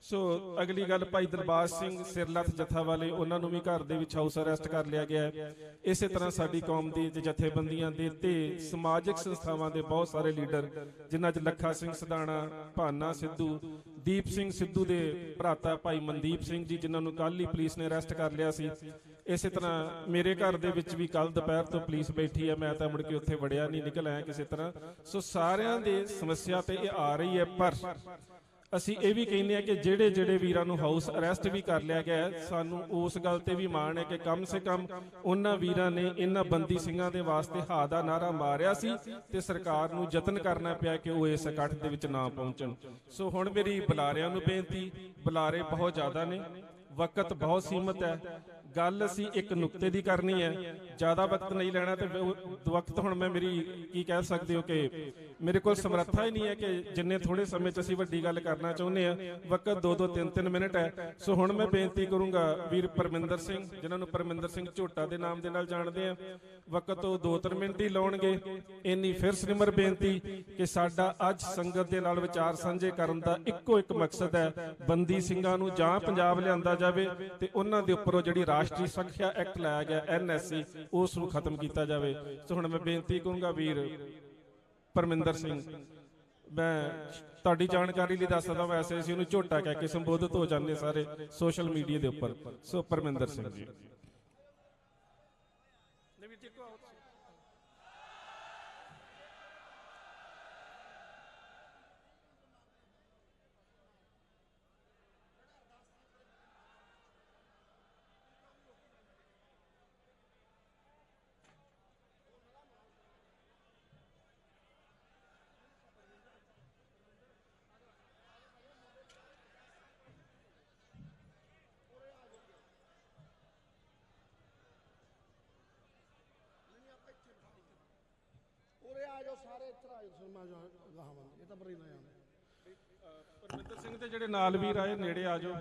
ਸੋ ਅਗਲੀ ਗੱਲ, ਭਾਈ ਦਰਬਾਰ ਸਿੰਘ ਸਿਰਲੱਥ ਜਥਾ ਵਾਲੇ, ਉਹਨਾਂ ਨੂੰ ਵੀ ਘਰ ਦੇ ਵਿੱਚ ਹਾਊਸ ਅਰੈਸਟ ਕਰ ਲਿਆ ਗਿਆ ਹੈ। ਇਸੇ ਤਰ੍ਹਾਂ ਸਾਡੀ ਕੌਮ ਦੀ ਜਥੇਬੰਦੀਆਂ ਦੇ ਤੇ ਸਮਾਜਿਕ ਸੰਸਥਾਵਾਂ ਦੇ ਬਹੁਤ ਸਾਰੇ ਲੀਡਰ, ਜਿਨ੍ਹਾਂ 'ਚ ਲੱਖਾ ਸਿੰਘ ਸਦਾਣਾ, ਭਾਨਾ ਸਿੱਧੂ, ਦੀਪ ਸਿੰਘ ਸਿੱਧੂ ਦੇ ਭਰਾਤਾ ਭਾਈ ਮਨਦੀਪ ਸਿੰਘ ਜੀ, ਜਿਨ੍ਹਾਂ ਨੂੰ ਕੱਲ ਹੀ ਪੁਲਿਸ ਨੇ ਅਰੈਸਟ ਕਰ ਲਿਆ ਸੀ। ਇਸੇ ਤਰ੍ਹਾਂ ਮੇਰੇ ਘਰ ਦੇ ਵਿੱਚ ਵੀ ਕੱਲ ਦੁਪਹਿਰ ਤੋਂ ਪੁਲਿਸ ਬੈਠੀ ਹੈ, ਮੈਂ ਤਾਂ ਮੁੜ ਕੇ ਉੱਥੇ ਵੜਿਆ ਨਹੀਂ, ਨਿਕਲ ਆਇਆ ਕਿਸੇ ਤਰ੍ਹਾਂ। ਸੋ ਸਾਰਿਆਂ ਦੇ ਸਮੱਸਿਆ ਤੇ ਇਹ ਆ ਰਹੀ ਹੈ, ਪਰ ਅਸੀਂ ਇਹ ਵੀ ਕਹਿੰਦੇ ਆ ਕਿ ਜਿਹੜੇ ਜਿਹੜੇ ਵੀਰਾਂ ਨੂੰ ਹਾਊਸ ਅਰੈਸਟ ਵੀ ਕਰ ਲਿਆ ਗਿਆ, ਸਾਨੂੰ ਉਸ ਗੱਲ ਤੇ ਵੀ ਮਾਣ ਹੈ ਕਿ ਕਮ ਸੇ ਕਮ ਉਹਨਾਂ ਵੀਰਾਂ ਨੇ ਇਹਨਾਂ ਬੰਦੀ ਸਿੰਘਾਂ ਦੇ ਵਾਸਤੇ ਹਾਂ ਦਾ ਨਾਰਾ ਮਾਰਿਆ ਸੀ ਤੇ ਸਰਕਾਰ ਨੂੰ ਯਤਨ ਕਰਨਾ ਪਿਆ ਕਿ ਉਹ ਇਸ ਇਕੱਠ ਦੇ ਵਿੱਚ ਨਾ ਪਹੁੰਚਣ। ਸੋ ਹੁਣ ਮੇਰੀ ਬੁਲਾਰਿਆਂ ਨੂੰ ਬੇਨਤੀ, ਬੁਲਾਰੇ ਬਹੁਤ ਜ਼ਿਆਦਾ ਨੇ, ਵਕਤ ਬਹੁਤ ਸੀਮਤ ਹੈ, ਗੱਲ ਅਸੀਂ ਇੱਕ ਨੁਕਤੇ ਦੀ ਕਰਨੀ ਹੈ, ਜ਼ਿਆਦਾ ਵਕਤ ਨਹੀਂ ਲੈਣਾ। ਤੇ ਵਕਤ ਹੁਣ ਮੈਂ ਮੇਰੀ ਕੀ ਕਹਿ ਸਕਦੇ ਹੋ ਕਿ ਮੇਰੇ ਕੋਲ ਸਮਰੱਥਾ ਹੀ ਨਹੀਂ ਹੈ ਕਿ ਜਿੰਨੇ ਥੋੜੇ ਸਮੇਂ 'ਚ ਅਸੀਂ ਵੱਡੀ ਗੱਲ ਕਰਨਾ ਚਾਹੁੰਦੇ ਆ। ਵਕਤ 2-2 3-3 ਮਿੰਟ ਹੈ। ਸੋ ਹੁਣ ਮੈਂ ਬੇਨਤੀ ਕਰੂੰਗਾ ਵੀਰ ਪਰਮਿੰਦਰ ਸਿੰਘ, ਜਿਨ੍ਹਾਂ ਨੂੰ ਪਰਮਿੰਦਰ ਸਿੰਘ ਝੋਟਾ ਦੇ ਨਾਮ ਦੇ ਨਾਲ ਜਾਣਦੇ ਆ, ਵਕਤ ਉਹ 2-3 ਮਿੰਟ ਹੀ ਲਾਉਣਗੇ। ਇੰਨੀ ਫਿਰ ਸਿਮਰ ਬੇਨਤੀ ਕਿ ਸਾਡਾ ਅੱਜ ਸੰਗਤ ਦੇ ਨਾਲ ਵਿਚਾਰ ਸਾਂਝੇ ਕਰਨ ਦਾ ਇੱਕੋ ਇੱਕ ਮਕਸਦ ਹੈ, ਬੰਦੀ ਸਿੰਘਾਂ ਨੂੰ ਜਾਂ ਪੰਜਾਬ ਲਿਆਂਦਾ ਜਾਵੇ ਤੇ ਉਹਨਾਂ ਦੇ ਉੱਪਰੋਂ ਜਿਹੜੀ ਰਾਸ਼ਟਰੀ ਸੁਰੱਖਿਆ ਐਕਟ ਲਾਇਆ ਗਿਆ NSC, ਉਸ ਨੂੰ ਖਤਮ ਕੀਤਾ ਜਾਵੇ। ਸੋ ਹੁਣ ਮੈਂ ਬੇਨਤੀ ਕਰੂੰਗਾ ਵੀਰ ਪਰਮਿੰਦਰ ਸਿੰਘ, ਮੈਂ ਤੁਹਾਡੀ ਜਾਣਕਾਰੀ ਲਈ ਦੱਸਦਾ, ਵੈਸੇ ਅਸੀਂ ਉਹਨੂੰ ਝੋਟਾ ਕਹਿ ਕੇ ਸੰਬੋਧਿਤ ਹੋ ਜਾਂਦੇ ਸਾਰੇ ਸੋਸ਼ਲ ਮੀਡੀਆ ਦੇ ਉੱਪਰ। ਸੋ ਪਰਮਿੰਦਰ ਸਿੰਘ ਜੀ। ਪਰਮਿੰਦਰ ਸਿੰਘ ਤੇ ਜਿਹੜੇ ਨਾਲ ਵੀਰ ਆਏ ਨੇੜੇ ਆ ਜਾਓ,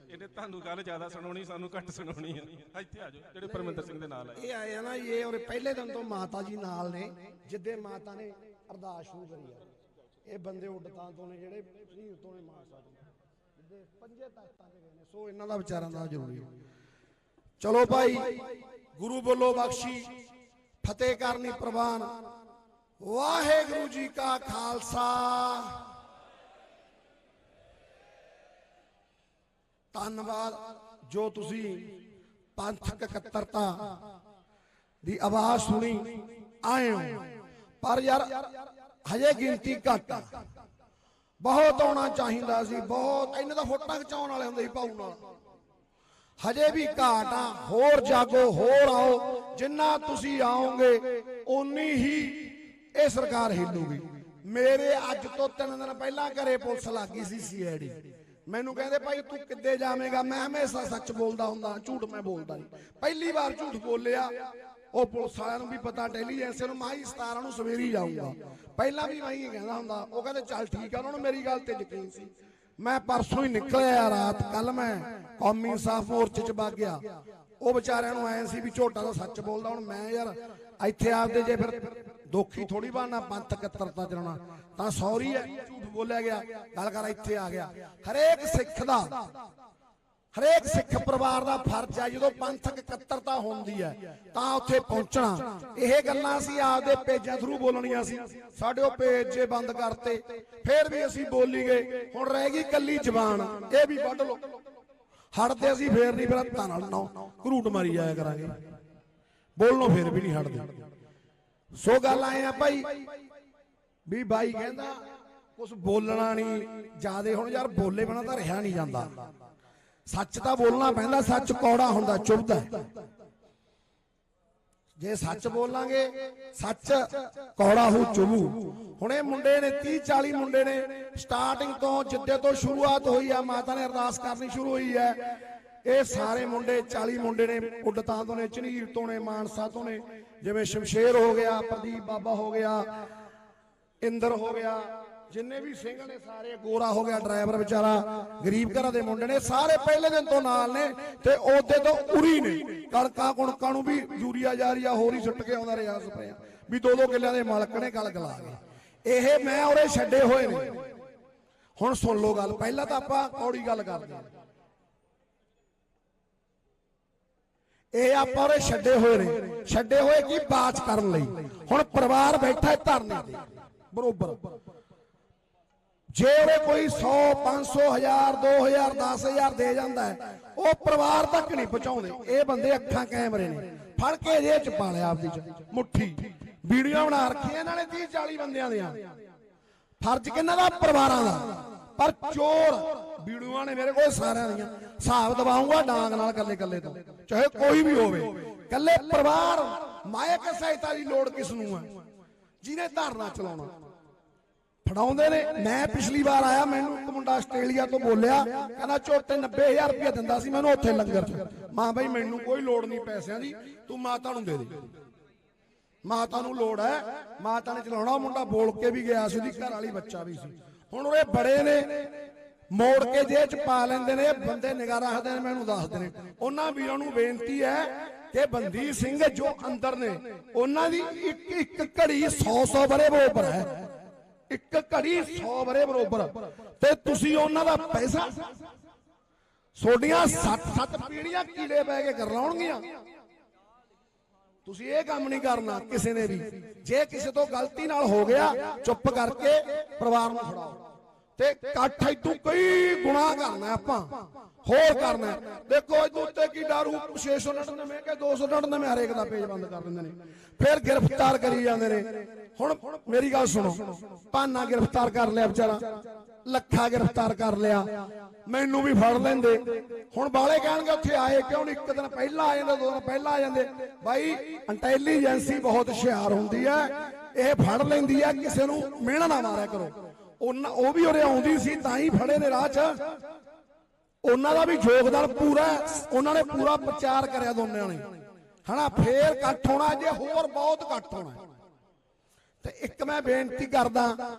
ਇਹਨੇ ਤੁਹਾਨੂੰ ਗੱਲ ਜ਼ਿਆਦਾ ਸੁਣਾਉਣੀ, ਸਾਨੂੰ ਘੱਟ ਸੁਣਾਉਣੀ ਹੈ। ਇੱਥੇ ਆ ਜਾਓ ਜਿਹੜੇ ਪਰਮਿੰਦਰ ਸਿੰਘ ਦੇ ਨਾਲ ਆਏ। ਇਹ ਆਏ ਆ ਨਾ, ਇਹ ਔਰ ਪਹਿਲੇ ਦਿਨ ਤੋਂ ਮਾਤਾ ਜੀ ਨਾਲ ਨੇ, ਜਿੱਦੇ ਮਾਤਾ ਨੇ ਅਰਦਾਸ ਸ਼ੁਰੂ ਕਰੀ ਆ। ਇਹ ਬੰਦੇ ਉੱਡਤਾਂ ਤੋਂ ਨੇ, ਜਿਹੜੇ ਸ਼ਹੀਦ ਤੋਂ ਨੇ, ਮਾਨਸਾ ਤੋਂ, ਜਿੱਦੇ 5 ਤਖਤਾਂ ਤੇ ਗਏ ਨੇ। ਸੋ ਇਹਨਾਂ ਦਾ ਵਿਚਾਰਾਂ ਦਾ ਜ਼ਰੂਰੀ ਹੈ। ਚਲੋ ਭਾਈ, ਗੁਰੂ ਬੋਲੋ ਬਖਸ਼ੀ, ਫਤਿਹ ਕਰਨੀ ਪ੍ਰਵਾਨ। ਵਾਹਿਗੁਰੂ ਜੀ ਕਾ ਖਾਲਸਾ, ਧੰਨਵਾਦ ਜੋ ਤੁਸੀਂ ਪੰਥਕ ਇਕੱਤਰਤਾ ਦੀ ਆਵਾਜ਼ ਸੁਣੀ ਆਏ ਹੋ। ਪਰ ਯਾਰ ਹਜੇ ਗਿਣਤੀ ਘੱਟ ਆ, ਬਹੁਤ ਆਉਣਾ ਚਾਹੀਦਾ ਸੀ, ਬਹੁਤ। ਇਹਨਾਂ ਦਾ ਫੋਟਾ ਖਿਚਾਉਣ ਵਾਲੇ ਹੁੰਦੇ ਸੀ ਭਾਊ ਨਾਲ, ਹਜੇ ਵੀ ਘਾਟ ਆ। ਹੋਰ ਜਾਗੋ, ਹੋਰ ਆਓ, ਜਿੰਨਾ ਤੁਸੀਂ ਆਓਗੇ ਓਨੀ ਹੀ ਇਹ ਸਰਕਾਰ ਹਿੱਲੂਗੀ। ਮੇਰੇ ਅੱਜ ਤੋਂ 3 ਦਿਨ ਪਹਿਲਾਂ ਘਰੇ ਪੁਲਿਸ ਲੱਗ ਗਈ ਸੀ, CID। ਮੈਨੂੰ ਕਹਿੰਦੇ ਭਾਈ ਤੂੰ ਕਿੱਦੇ ਜਾਵੇਂਗਾ? ਮੈਂ ਹਮੇਸ਼ਾ ਸੱਚ ਬੋਲਦਾ ਹੁੰਦਾ, ਝੂਠ ਮੈਂ ਬੋਲਦਾ ਨਹੀਂ। ਪਹਿਲੀ ਵਾਰ ਝੂਠ ਬੋਲਿਆ, ਉਹ ਪੁਲਿਸ ਵਾਲਿਆਂ ਨੂੰ ਵੀ ਪਤਾ, ਇੰਟੈਲੀਜੈਂਸ ਨੂੰ। ਮੈਂ 17 ਨੂੰ ਸਵੇਰੇ ਜਾਊਂਗਾ, ਪਹਿਲਾਂ ਵੀ ਮੈਂ ਹੀ ਕਹਿੰਦਾ ਹੁੰਦਾ। ਉਹ ਕਹਿੰਦੇ ਚੱਲ ਠੀਕ ਆ, ਉਹਨਾਂ ਨੂੰ ਮੇਰੀ ਗੱਲ ਤੇ ਯਕੀਨ ਸੀ। ਮੈਂ ਪਰਸੋਂ ਹੀ ਨਿਕਲਿਆ ਰਾਤ, ਕੱਲ ਮੈਂ ਕੌਮੀ ਇਨਸਾਫ ਮੋਰਚੇ 'ਚ ਵਗ ਗਿਆ। ਉਹ ਵਿਚਾਰਿਆਂ ਨੂੰ ਐਂ ਸੀ ਵੀ ਝੋਟਾ ਤਾਂ ਸੱਚ ਬੋਲਦਾ। ਹੁਣ ਮੈਂ ਯਾਰ ਇੱਥੇ ਆਪਦੇ ਜੇ ਫਿਰ ਦੋਖੀ ਥੋੜੀ ਬਾਨਾ ਪੰਥ ਇਕੱਤਰਤਾ ਚਲਾਉਣਾ, ਤਾਂ ਸੌਰੀ ਹੈ, ਝੂਠ ਬੋਲਿਆ ਗਿਆ, ਗੱਲ ਕਰ ਇੱਥੇ ਆ ਗਿਆ। ਹਰੇਕ ਸਿੱਖ ਦਾ, ਹਰੇਕ ਸਿੱਖ ਪਰਿਵਾਰ ਦਾ ਫਰਜ਼ ਹੈ, ਜਦੋਂ ਪੰਥਕ ਇਕੱਤਰਤਾ ਹੁੰਦੀ ਹੈ ਤਾਂ ਉੱਥੇ ਪਹੁੰਚਣਾ। ਇਹ ਗੱਲਾਂ ਅਸੀਂ ਆਪਦੇ ਪੇਜਾਂ ਥਰੂ ਬੋਲਣੀਆਂ ਸੀ, ਸਾਡੇ ਉਹ ਪੇਜ ਜੇ ਬੰਦ ਕਰਤੇ, ਫੇਰ ਵੀ ਅਸੀਂ ਬੋਲੀ ਗਏ। ਹੁਣ ਰਹਿ ਗਈ ਕੱਲੀ ਜ਼ਬਾਨ, ਇਹ ਵੀ ਵੱਢ ਲਓ। ਹਟਦੇ ਅਸੀਂ ਫੇਰ ਨਹੀਂ, ਫਿਰ ਹੱਥਾਂ ਨਾਲ ਘਰੂਟ ਮਾਰੀ ਜਾਇਆ ਕਰਾਂਗੇ, ਬੋਲਣੋਂ ਫੇਰ ਵੀ ਨਹੀਂ ਹਟਦੇ। ਸੋ ਗੱਲ ਆਏ ਆ ਭਾਈ, ਵੀ ਬਾਈ ਕਹਿੰਦਾ ਕੁਛ ਬੋਲਣਾ ਨਹੀਂ ਜਿਆਦੇ। ਹੁਣ ਯਾਰ ਬੋਲੇ ਬਿਨਾਂ ਤਾਂ ਰਿਹਾ ਨਹੀਂ ਜਾਂਦਾ, ਸੱਚ ਤਾਂ ਬੋਲਣਾ ਪੈਂਦਾ। ਸੱਚ ਕੌੜਾ ਹੁੰਦਾ, ਚੁਭਦਾ। ਜੇ ਸੱਚ ਬੋਲਾਂਗੇ, ਸੱਚ ਕੌੜਾ ਹੋ, ਚੁਭੂ। ਹੁਣ ਇਹ ਮੁੰਡੇ ਨੇ 30-40 ਮੁੰਡੇ ਨੇ, ਸਟਾਰਟਿੰਗ ਤੋਂ ਜਿੱਦੇ ਤੋਂ ਸ਼ੁਰੂਆਤ ਹੋਈ ਆ, ਮਾਤਾ ਨੇ ਅਰਦਾਸ ਕਰਨੀ ਸ਼ੁਰੂ ਹੋਈ ਹੈ। ਇਹ ਸਾਰੇ ਮੁੰਡੇ 40 ਮੁੰਡੇ ਨੇ, ਉੱਡਤਾਂ ਤੋਂ ਨੇ, ਝਨੀਰ ਤੋਂ ਨੇ, ਮਾਨਸਾ ਤੋਂ ਨੇ, ਜਿਵੇਂ ਸ਼ਮਸ਼ੇਰ ਹੋ ਗਿਆ, ਪ੍ਰਦੀਪ ਬਾਬਾ ਹੋ ਗਿਆ, ਇੰਦਰ ਹੋ ਗਿਆ, ਜਿੰਨੇ ਵੀ ਸਿੰਘ ਨੇ ਸਾਰੇ, ਗੋਰਾ ਹੋ ਗਿਆ ਡਰਾਈਵਰ ਵਿਚਾਰਾ, ਗਰੀਬ ਘਰਾਂ ਦੇ ਮੁੰਡੇ ਨੇ, ਸਾਰੇ ਪਹਿਲੇ ਦਿਨ ਤੋਂ ਨਾਲ ਨੇ। ਤੇ ਉਹਦੇ ਤੋਂ ਉਰੀ ਨੇ, ਕਣਕਾਂ ਕੁਣਕਾਂ ਨੂੰ ਵੀ ਯੂਰੀਆ ਜਾਰੀਆ ਹੋਰ ਹੀ ਸੁੱਟ ਕੇ ਆਉਂਦਾ ਰਿਹਾ ਸਪਰੇਆਂ, ਵੀ 2-2 ਕਿੱਲਿਆਂ ਦੇ ਮਾਲਕ ਨੇ, ਗੱਲ ਗਲਾ ਗਏ। ਇਹ ਮੈਂ ਉਹਦੇ ਛੱਡੇ ਹੋਏ ਨੇ। ਹੁਣ ਸੁਣ ਲਓ ਗੱਲ, ਪਹਿਲਾਂ ਤਾਂ ਆਪਾਂ ਕੌੜੀ ਗੱਲ ਕਰਦੇ ਹਾਂ, ਇਹ ਆਪਾਂ ਉਹਦੇ ਛੱਡੇ ਹੋਏ ਨੇ। ਛੱਡੇ ਹੋਏ ਕੀ? ਬਾਤ ਕਰਨ ਲਈ। ਹੁਣ ਪਰਿਵਾਰ ਬੈਠਾ ਧਰਨੇ ਤੇ ਬਰੋਬਰ, ਜੇ ਉਹਦੇ ਕੋਈ 100, 500, 1000, 2000, 10000 ਦੇ ਜਾਂਦਾ ਹੈ, ਉਹ ਪਰਿਵਾਰ ਤੱਕ ਨਹੀਂ ਪਹੁੰਚਾਉਂਦੇ। ਇਹ ਬੰਦੇ ਅੱਖਾਂ ਕੈਮਰੇ ਨੇ, ਫੜ ਕੇ ਜੇਬ 'ਚ ਪਾ ਲਿਆ ਆਪਦੀ 'ਚ ਮੁੱਠੀ, ਵੀਡੀਓ ਬਣਾ ਰੱਖੀਆਂ ਇਹਨਾਂ ਨੇ 30-40 ਬੰਦਿਆਂ ਦੀਆਂ। ਫਰਜ਼ ਕਿਹਨਾਂ ਦਾ? ਪਰਿਵਾਰਾਂ ਦਾ। ਪਰ ਚੋਰ ਵੀਡੀਓਆਂ ਨੇ ਮੇਰੇ ਕੋਲ ਸਾਰਿਆਂ ਦੀਆਂ, ਹਿਸਾਬ ਦਵਾਉਂਗਾ ਡਾਂਗ ਨਾਲ ਕੱਲੇ ਕੱਲੇ ਤੋਂ, ਚਾਹੇ ਕੋਈ ਵੀ ਹੋਵੇ। ਕੱਲੇ ਪਰਿਵਾਰ ਮਾਇਕ ਸਹਾਇਤਾ ਦੀ ਲੋੜ ਕਿਸ ਨੂੰ ਹੈ? ਜਿਹਨੇ ਧਰਨਾ ਚਲਾਉਣਾ। ਫੜਾਉਂਦੇ ਨੇ। ਮੈਂ ਪਿਛਲੀ ਵਾਰ ਆਇਆ, ਮੈਨੂੰ ਇੱਕ ਮੁੰਡਾ ਆਸਟ੍ਰੇਲੀਆ ਤੋਂ ਬੋਲਿਆ, ਕਹਿੰਦਾ ਝੋਟੇ 90,000 ਰੁਪਇਆ ਦਿੰਦਾ ਸੀ ਮੈਨੂੰ ਉੱਥੇ ਲੰਗਰ 'ਚ। ਮਾਂ ਬਈ ਮੈਨੂੰ ਕੋਈ ਲੋੜ ਨਹੀਂ ਪੈਸਿਆਂ ਦੀ, ਤੂੰ ਮਾਤਾ ਨੂੰ ਦੇ ਦੇ, ਮਾਤਾ ਨੂੰ ਲੋੜ ਹੈ, ਮਾਤਾ ਨੇ ਚਲਾਉਣਾ। ਮੁੰਡਾ ਬੋਲ ਕੇ ਵੀ ਗਿਆ ਸੀ, ਉਹਦੀ ਘਰ ਵਾਲੀ ਬੱਚਾ ਵੀ ਸੀ। ਹੁਣ ਉਹ ਬੜੇ ਨੇ, ਮੋੜ ਕੇ ਜੇਬ 'ਚ ਪਾ ਲੈਂਦੇ ਨੇ ਬੰਦੇ, ਨਿਗਾਹ ਰੱਖਦੇ ਨੇ, ਮੈਨੂੰ ਦੱਸਦੇ ਨੇ। ਉਹਨਾਂ ਵੀਰਾਂ ਨੂੰ ਬੇਨਤੀ ਹੈ ਕਿ ਬੰਦੀ ਸਿੰਘ ਜੋ ਅੰਦਰ ਨੇ, ਉਹਨਾਂ ਦੀ ਇੱਕ ਇੱਕ ਘੜੀ 100 ਵਰੇ ਬਰੋਬਰ ਹੈ, ਇੱਕ ਘੜੀ 100 ਵਰੇ ਬਰੋਬਰ। ਤੇ ਤੁਸੀਂ ਉਹਨਾਂ ਦਾ ਪੈਸਾ, ਤੁਹਾਡੀਆਂ 7 ਪੀੜੀਆਂ ਕੀੜੇ ਪੈ ਕੇ ਕਰ ਲਾਉਣਗੀਆਂ। ਤੁਸੀਂ ਇਹ ਕੰਮ ਨਹੀਂ ਕਰਨਾ ਕਿਸੇ ਨੇ ਵੀ। ਜੇ ਕਿਸੇ ਤੋਂ ਗਲਤੀ ਨਾਲ ਹੋ ਗਿਆ, ਚੁੱਪ ਕਰਕੇ ਪਰਿਵਾਰ ਨੂੰ ਫੜਾਓ। ਤੇ ਇਕੱਠ ਇਤੋਂ ਕਈ ਗੁਨਾਹ ਕਰਨਾ ਆਪਾਂ, ਹੋਰ ਕਰਨਾ। ਦੇਖੋ ਇਹਦੇ ਉੱਤੇ ਕੀ ਡਾਰੂ 699 ਕੇ 299 ਹਰੇਕ ਦਾ ਪੇਜ ਬੰਦ ਕਰ ਦਿੰਦੇ ਨੇ, ਫਿਰ ਗ੍ਰਿਫਤਾਰ ਕਰੀ ਜਾਂਦੇ ਨੇ। ਹੁਣ ਮੇਰੀ ਗੱਲ ਸੁਣੋ, ਭਾਨਾ ਗ੍ਰਿਫਤਾਰ ਕਰ ਲਿਆ ਵਿਚਾਰਾ, ਲੱਖਾ ਗ੍ਰਿਫਤਾਰ ਕਰ ਲਿਆ, ਮੈਨੂੰ ਵੀ ਫੜ ਲੈਂਦੇ। ਹੁਣ ਬਾਲੇ ਕਹਿਣਗੇ ਉੱਥੇ ਆਏ ਕਿਉਂ ਨਹੀਂ? ਇੱਕ ਦਿਨ ਪਹਿਲਾਂ ਆ ਜਾਂਦੇ, 2 ਦਿਨ ਪਹਿਲਾਂ ਆ ਜਾਂਦੇ। ਬਾਈ ਇੰਟੈਲੀਜੈਂਸੀ ਬਹੁਤ ਹੁਸ਼ਿਆਰ ਹੁੰਦੀ ਹੈ, ਇਹ ਫੜ ਲੈਂਦੀ ਹੈ। ਕਿਸੇ ਨੂੰ ਮਿਹਣਾ ਨਾ ਮਾਰਿਆ ਕਰੋ। ਉਹ ਵੀ ਉਰੇ ਆਉਂਦੀ ਸੀ ਤਾਂ ਹੀ ਫੜੇ ਨੇ ਰਾਹ 'ਚ। ਉਹਨਾਂ ਦਾ ਵੀ ਯੋਗਦਾਨ ਪੂਰਾ, ਉਹਨਾਂ ਨੇ ਪੂਰਾ ਪ੍ਰਚਾਰ ਕਰਿਆ ਦੋਨਿਆਂ ਨੇ, ਹਨਾ। ਫੇਰ ਇਕੱਠ ਹੋਣਾ, ਜੇ ਹੋਰ ਬਹੁਤ ਇਕੱਠ ਹੋਣਾ। ਤੇ ਇੱਕ ਮੈਂ ਬੇਨਤੀ ਕਰਦਾ,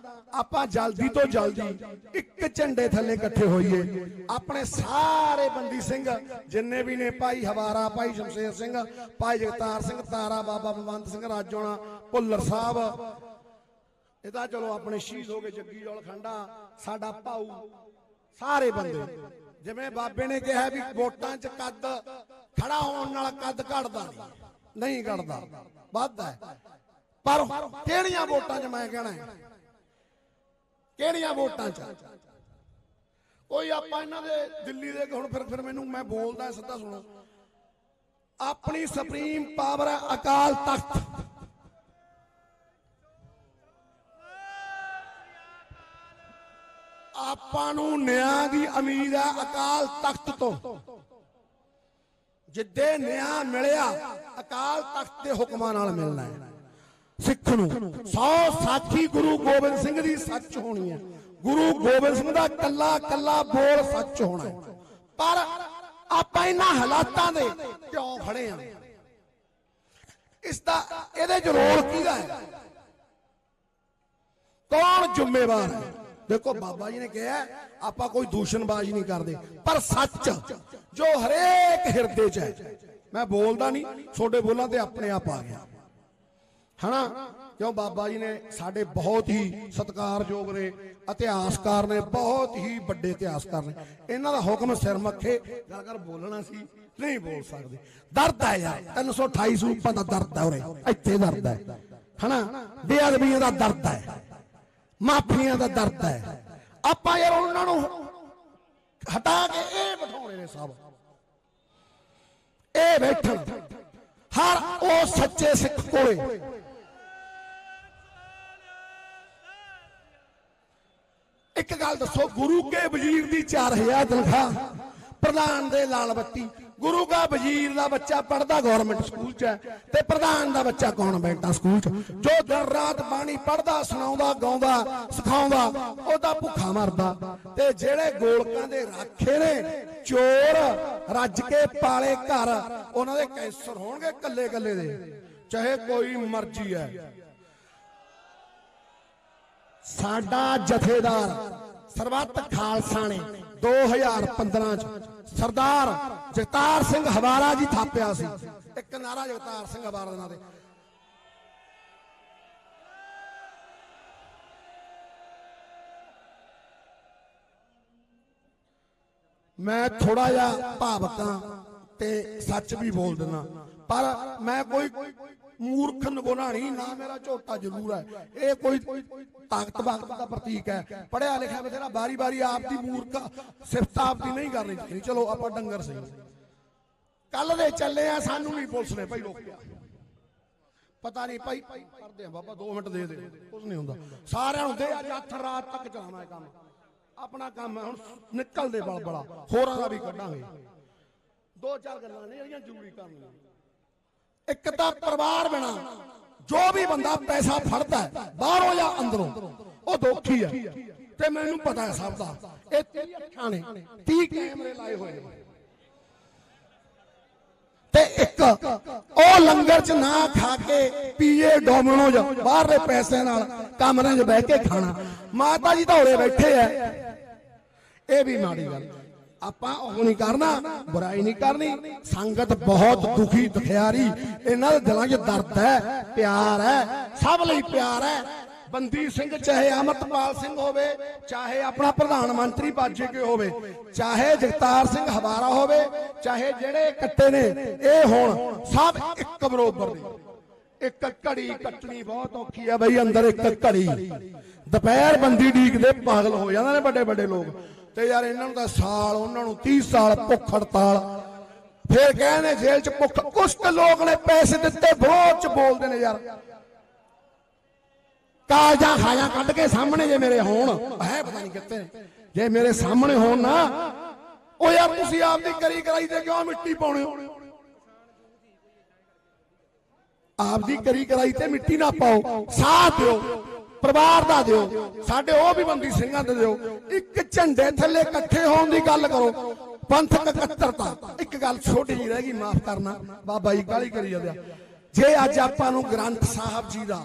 ਆਪਾਂ ਜਲਦੀ ਤੋਂ ਜਲਦੀ ਇੱਕ ਝੰਡੇ ਥੱਲੇ ਇਕੱਠੇ ਹੋਈਏ। ਆਪਣੇ ਸਾਰੇ ਬੰਦੀ ਸਿੰਘ ਜਿੰਨੇ ਵੀ ਨੇ, ਭਾਈ ਹਵਾਰਾ, ਭਾਈ ਸ਼ਮਸ਼ੇਰ ਸਿੰਘ, ਭਾਈ ਜਗਤਾਰ ਸਿੰਘ ਤਾਰਾ, ਬਾਬਾ ਬਲਵੰਤ ਸਿੰਘ ਰਾਜੋਣਾ, ਭੁੱਲਰ ਸਾਹਿਬ, ਇਹ ਤਾਂ ਚਲੋ ਆਪਣੇ ਸ਼ਹੀਦ ਹੋ ਗਏ, ਜੱਗੀ ਜੋਲ ਖੰਡਾ, ਸਾਡਾ ਭਾਊ, ਸਾਰੇ ਬੰਦੇ। ਜਿਵੇਂ ਬਾਬੇ ਨੇ ਕਿਹਾ ਵੀ ਵੋਟਾਂ 'ਚ ਕੱਦ ਖੜਾ ਹੋਣ ਨਾਲ ਕੱਦ ਘਟਦਾ ਨਹੀਂ, ਘਟਦਾ, ਵੱਧਦਾ ਹੈ। ਪਰ ਕਿਹੜੀਆਂ ਵੋਟਾਂ 'ਚ? ਮੈਂ ਕਹਿਣਾ ਕਿਹੜੀਆਂ ਵੋਟਾਂ 'ਚ? ਕੋਈ ਆਪਾਂ ਇਹਨਾਂ ਦੇ ਦਿੱਲੀ ਦੇ ਹੁਣ ਫਿਰ ਮੈਨੂੰ, ਮੈਂ ਬੋਲਦਾ ਸਿੱਧਾ ਸੁਣੋ। ਆਪਣੀ ਸੁਪਰੀਮ ਪਾਵਰ ਹੈ ਅਕਾਲ ਤਖਤ। ਆਪਾਂ ਨੂੰ ਨਿਆਂ ਦੀ ਉਮੀਦ ਹੈ ਅਕਾਲ ਤਖਤ ਤੋਂ। ਜਿੱਦੇ ਨਿਆਂ ਮਿਲਿਆ ਅਕਾਲ ਤਖਤ ਦੇ ਹੁਕਮਾਂ ਨਾਲ ਮਿਲਣਾ ਹੈ। ਸਿੱਖ ਨੂੰ 100 ਸਾਖੀ ਗੁਰੂ ਗੋਬਿੰਦ ਸਿੰਘ ਦੀ ਸੱਚ ਹੋਣੀ ਹੈ। ਗੁਰੂ ਗੋਬਿੰਦ ਸਿੰਘ ਦਾ ਕੱਲਾ ਕੱਲਾ ਬੋਲ ਸੱਚ ਹੋਣਾ ਹੈ। ਪਰ ਆਪਾਂ ਇਹਨਾਂ ਹਾਲਾਤਾਂ ਦੇ ਕਿਉਂ ਖੜੇ ਆ? ਇਸ ਦਾ ਇਹਦੇ ਚ ਰੋਲ ਕਿਹਦਾ ਹੈ? ਕੌਣ ਜ਼ਿੰਮੇਵਾਰ ਹੈ? ਦੇਖੋ ਬਾਬਾ ਜੀ ਨੇ ਕਿਹਾ ਆਪਾਂ ਕੋਈ ਦੂਸ਼ਣਬਾਜ਼ੀ ਨਹੀਂ ਕਰਦੇ, ਪਰ ਸੱਚ ਜੋ ਹਰੇਕ ਹਿਰਦੇ 'ਚ ਹੈ। ਮੈਂ ਬੋਲਦਾ ਨਹੀਂ, ਤੁਹਾਡੇ ਬੋਲਾਂ ਤੇ ਆਪਣੇ ਆਪ ਆ ਗਿਆ, ਹਨਾ। ਕਿਉਂ ਬਾਬਾ ਜੀ ਨੇ ਸਾਡੇ ਬਹੁਤ ਹੀ ਸਤਿਕਾਰਯੋਗ ਨੇ, ਇਤਿਹਾਸਕਾਰ ਨੇ, ਬਹੁਤ ਹੀ ਵੱਡੇ ਇਤਿਹਾਸਕਾਰ ਨੇ। ਇਹਨਾਂ ਦਾ ਹੁਕਮ ਸਿਰ ਮੱਥੇ ਗੱਲ ਕਰ, ਬੋਲਣਾ ਸੀ ਨਹੀਂ ਬੋਲ ਸਕਦੇ। ਦਰਦ ਹੈ ਯਾਰ, 328 ਸਰੂਪਾਂ ਦਾ ਦਰਦ ਹੈ ਉਰੇ, ਇੱਥੇ ਦਰਦ ਹੈ, ਹਨਾ। ਬੇਅਦਬੀਆਂ ਦਾ ਦਰਦ ਹੈ, ਮਾਫੀਆਂ ਦਾ ਦਰਦ ਹੈ। ਆਪਾਂ ਯਾਰ ਉਹਨਾਂ ਨੂੰ ਹਟਾ ਕੇ ਇਹ ਬਿਠਾਉਣੇ ਨੇ ਸਭ, ਇਹ ਬੈਠਣ ਹਰ ਉਹ ਸੱਚੇ ਸਿੱਖ ਕੋਲੇ। ਇੱਕ ਗੱਲ ਦੱਸੋ, ਗੁਰੂ ਕੇ ਵਜ਼ੀਰ ਦੀ 4000 ਤਨਖਾਹ, ਪ੍ਰਧਾਨ ਦੇ ਲਾਲ ਬੱਤੀ। ਗੁਰੂ ਦਾ ਵਜ਼ੀਰ ਦਾ ਬੱਚਾ ਪੜਦਾ ਗਵਰਨਮੈਂਟ ਸਕੂਲ 'ਚ ਹੈ ਤੇ ਪ੍ਰਧਾਨ ਦਾ ਬੱਚਾ ਕੌਨਵੈਂਟਾਂ ਸਕੂਲ 'ਚ। ਜੋ ਦਿਨ ਰਾਤ ਬਾਣੀ ਪੜਦਾ, ਸੁਣਾਉਂਦਾ, ਗਾਉਂਦਾ, ਸਿਖਾਉਂਦਾ, ਉਹਦਾ ਭੁੱਖਾ ਮਰਦਾ। ਤੇ ਜਿਹੜੇ ਗੋਲਕਾਂ ਦੇ ਰਾਖੇ ਨੇ, ਚੋਰ ਰੱਜ ਕੇ ਪਾਲੇ ਘਰ, ਉਹਨਾਂ ਦੇ ਕੈਂਸਰ ਹੋਣਗੇ ਕੱਲੇ ਕੱਲੇ ਦੇ, ਚਾਹੇ ਕੋਈ ਮਰਜ਼ੀ ਹੈ। ਸਾਡਾ ਜਥੇਦਾਰ ਸਰਬੱਤ ਖਾਲਸਾ ਨੇ 2015 ਚ ਸਰਦਾਰ ਜਗਤਾਰ ਸਿੰਘ ਹਵਾਰਾ ਜੀ ਥਾਪਿਆ ਸੀ। ਇੱਕ ਨਾਰਾ ਜਗਤਾਰ ਸਿੰਘ ਹਵਾਰਾ ਦੇ ਨਾਂ ਤੇ। ਮੈਂ ਥੋੜਾ ਜਿਹਾ ਭਾਵਕਾਂ ਤੇ ਸੱਚ ਵੀ ਬੋਲ ਦਿੰਦਾ, ਪਰ ਮੈਂ ਕੋਈ ਮੂਰਖ ਨਗੋਨਾਣੀ ਨਾ, ਮੇਰਾ ਝੋਟਾ ਜ਼ਰੂਰ ਹੈ। ਇਹ ਕੋਈ ਤਾਕਤ ਬਾਕਤ ਦਾ ਪ੍ਰਤੀਕ ਹੈ। ਪੜਿਆ ਲਿਖਿਆ ਬਥੇਰਾ, ਬਾਰੀ ਬਾਰੀ ਆਪ ਦੀ ਮੂਰਖ ਸਿਫਤ ਆਪ ਦੀ ਨਹੀਂ ਕਰਨੀ ਚਾਹੀਦੀ। ਚਲੋ ਆਪਾਂ ਡੰਗਰ ਸਹੀ, ਕੱਲ ਦੇ ਚੱਲੇ ਆ, ਸਾਨੂੰ ਨਹੀਂ ਪੁਲਿਸ ਨੇ ਭਾਈ ਰੋਕਿਆ। ਪਤਾ ਨਹੀਂ ਭਾਈ, ਕਰਦੇ ਆ ਬਾਬਾ 2 ਮਿੰਟ ਦੇ ਦੇ, ਕੁਝ ਨਹੀਂ ਹੁੰਦਾ। ਸਾਰਿਆਂ ਨੂੰ ਦੇ, ਅੱਜ 8 ਰਾਤ ਤੱਕ ਚਲਾਉਣਾ ਇਹ ਕੰਮ। अपना काम है हुण निकलदे बल बड़ा होरां दा भी कढांगे दो चार गल्लां ने ਜਿਹੜੀਆਂ ਜ਼ਰੂਰੀ ਕਰਨੀਆਂ ਇੱਕ ਤਾਂ ਪਰਿਵਾਰ ਬਿਨਾ जो भी बंदा पैसा फड़ता है बाहरों या अंदरों वो दोखी है ते मैनूं पता है सब दा ये 30 अखां ने 30 कैमरे लाए हुए ने ते एक ओ लंगर च ना खा के पीए डोमिनोज बाहरले पैसे नाल कमरे च बैठ के खाना माता जी धौले बैठे है ये भी माड़ी गल ਆਪਾਂ ਉਹ ਨਹੀਂ ਕਰਨਾ ਬੁਰਾਈ ਨਹੀਂ ਕਰਨੀ ਸੰਗਤ ਬਹੁਤ ਦੁਖੀ ਦੁਖਿਆਰੀ ਇਹਨਾਂ ਦੇ ਦਿਲਾਂ 'ਚ ਦਰਦ ਹੈ ਪਿਆਰ ਹੈ ਸਭ ਲਈ ਪਿਆਰ ਹੈ ਬੰਦੀ ਸਿੰਘ ਚਾਹੇ ਅਮਰਤਪਾਲ ਸਿੰਘ ਹੋਵੇ ਚਾਹੇ ਆਪਣਾ ਪ੍ਰਧਾਨ ਮੰਤਰੀ ਬਾਜੇ ਕੇ ਹੋਵੇ ਚਾਹੇ ਜਗਤਾਰ ਸਿੰਘ ਹਵਾਰਾ ਹੋਵੇ ਚਾਹੇ ਜਿਹੜੇ ਕੱਟੇ ਨੇ ਇਹ ਹੁਣ ਸਭ ਇੱਕ ਬਰੋਬਰ ਨੇ ਇੱਕ ਘੜੀ ਕੱਟਣੀ ਬਹੁਤ ਔਖੀ ਹੈ ਬਈ ਅੰਦਰ ਇੱਕ ਘੜੀ ਦੁਪਹਿਰ ਬੰਦੀ ਡੀਕਦੇ ਪਾਗਲ ਹੋ ਜਾਂਦੇ ਨੇ ਵੱਡੇ ਵੱਡੇ ਲੋਕ ਤੇ ਯਾਰ ਇਹਨਾਂ ਨੂੰ ਤਾਂ ਸਾਲ ਉਹਨਾਂ ਨੂੰ 30 ਸਾਲ ਭੁੱਖ ਹੜਤਾਲ ਫਿਰ ਕਹਿੰਦੇ ਜੇਲ੍ਹ 'ਚ ਭੁੱਖ ਕੁਛ ਲੋਕ ਨੇ ਪੈਸੇ ਦਿੱਤੇ ਵਿਰੋਧ 'ਚ ਬੋਲਦੇ ਨੇ ਯਾਰ ਕਾਲਜਾਂ ਖਾਇਆ ਕੱਢ ਕੇ ਸਾਹਮਣੇ ਜੇ ਮੇਰੇ ਹੋਣ ਹੈ ਪਤਾ ਨਹੀਂ ਕਿੱਥੇ ਜੇ ਮੇਰੇ ਸਾਹਮਣੇ ਹੋਣ ਨਾ ਉਹ ਯਾਰ ਤੁਸੀਂ ਆਪਦੀ ਕਰੀ ਕਰਾਈ ਤੇ ਕਿਉਂ ਮਿੱਟੀ ਪਾਉਣੇ ਹੋ ਆਪਦੀ ਕਰੀ ਕਰਾਈ ਤੇ ਮਿੱਟੀ ਨਾ ਪਾਓ ਸਾਥ ਦਿਓ ਪਰਿਵਾਰ ਦਾ ਦਿਓ ਸਾਡੇ ਉਹ ਵੀ ਬੰਦੀ ਸਿੰਘਾਂ ਦੇ ਦਿਓ ਇੱਕ ਝੰਡੇ ਥੱਲੇ ਇਕੱਠੇ ਹੋਣ ਦੀ ਗੱਲ ਕਰੋ ਪੰਥਕ ਇਕੱਤਰਤਾ ਇੱਕ ਗੱਲ ਛੋਟੀ ਜਿਹੀ ਰਹਿ ਗਈ ਮਾਫ ਕਰਨਾ ਬਾਬਾ ਜੀ ਗਾਲੀ ਕਰੀ ਜਾਂਦੇ ਜੇ ਅੱਜ ਆਪਾਂ ਨੂੰ ਗ੍ਰੰਥ ਸਾਹਿਬ ਜੀ ਦਾ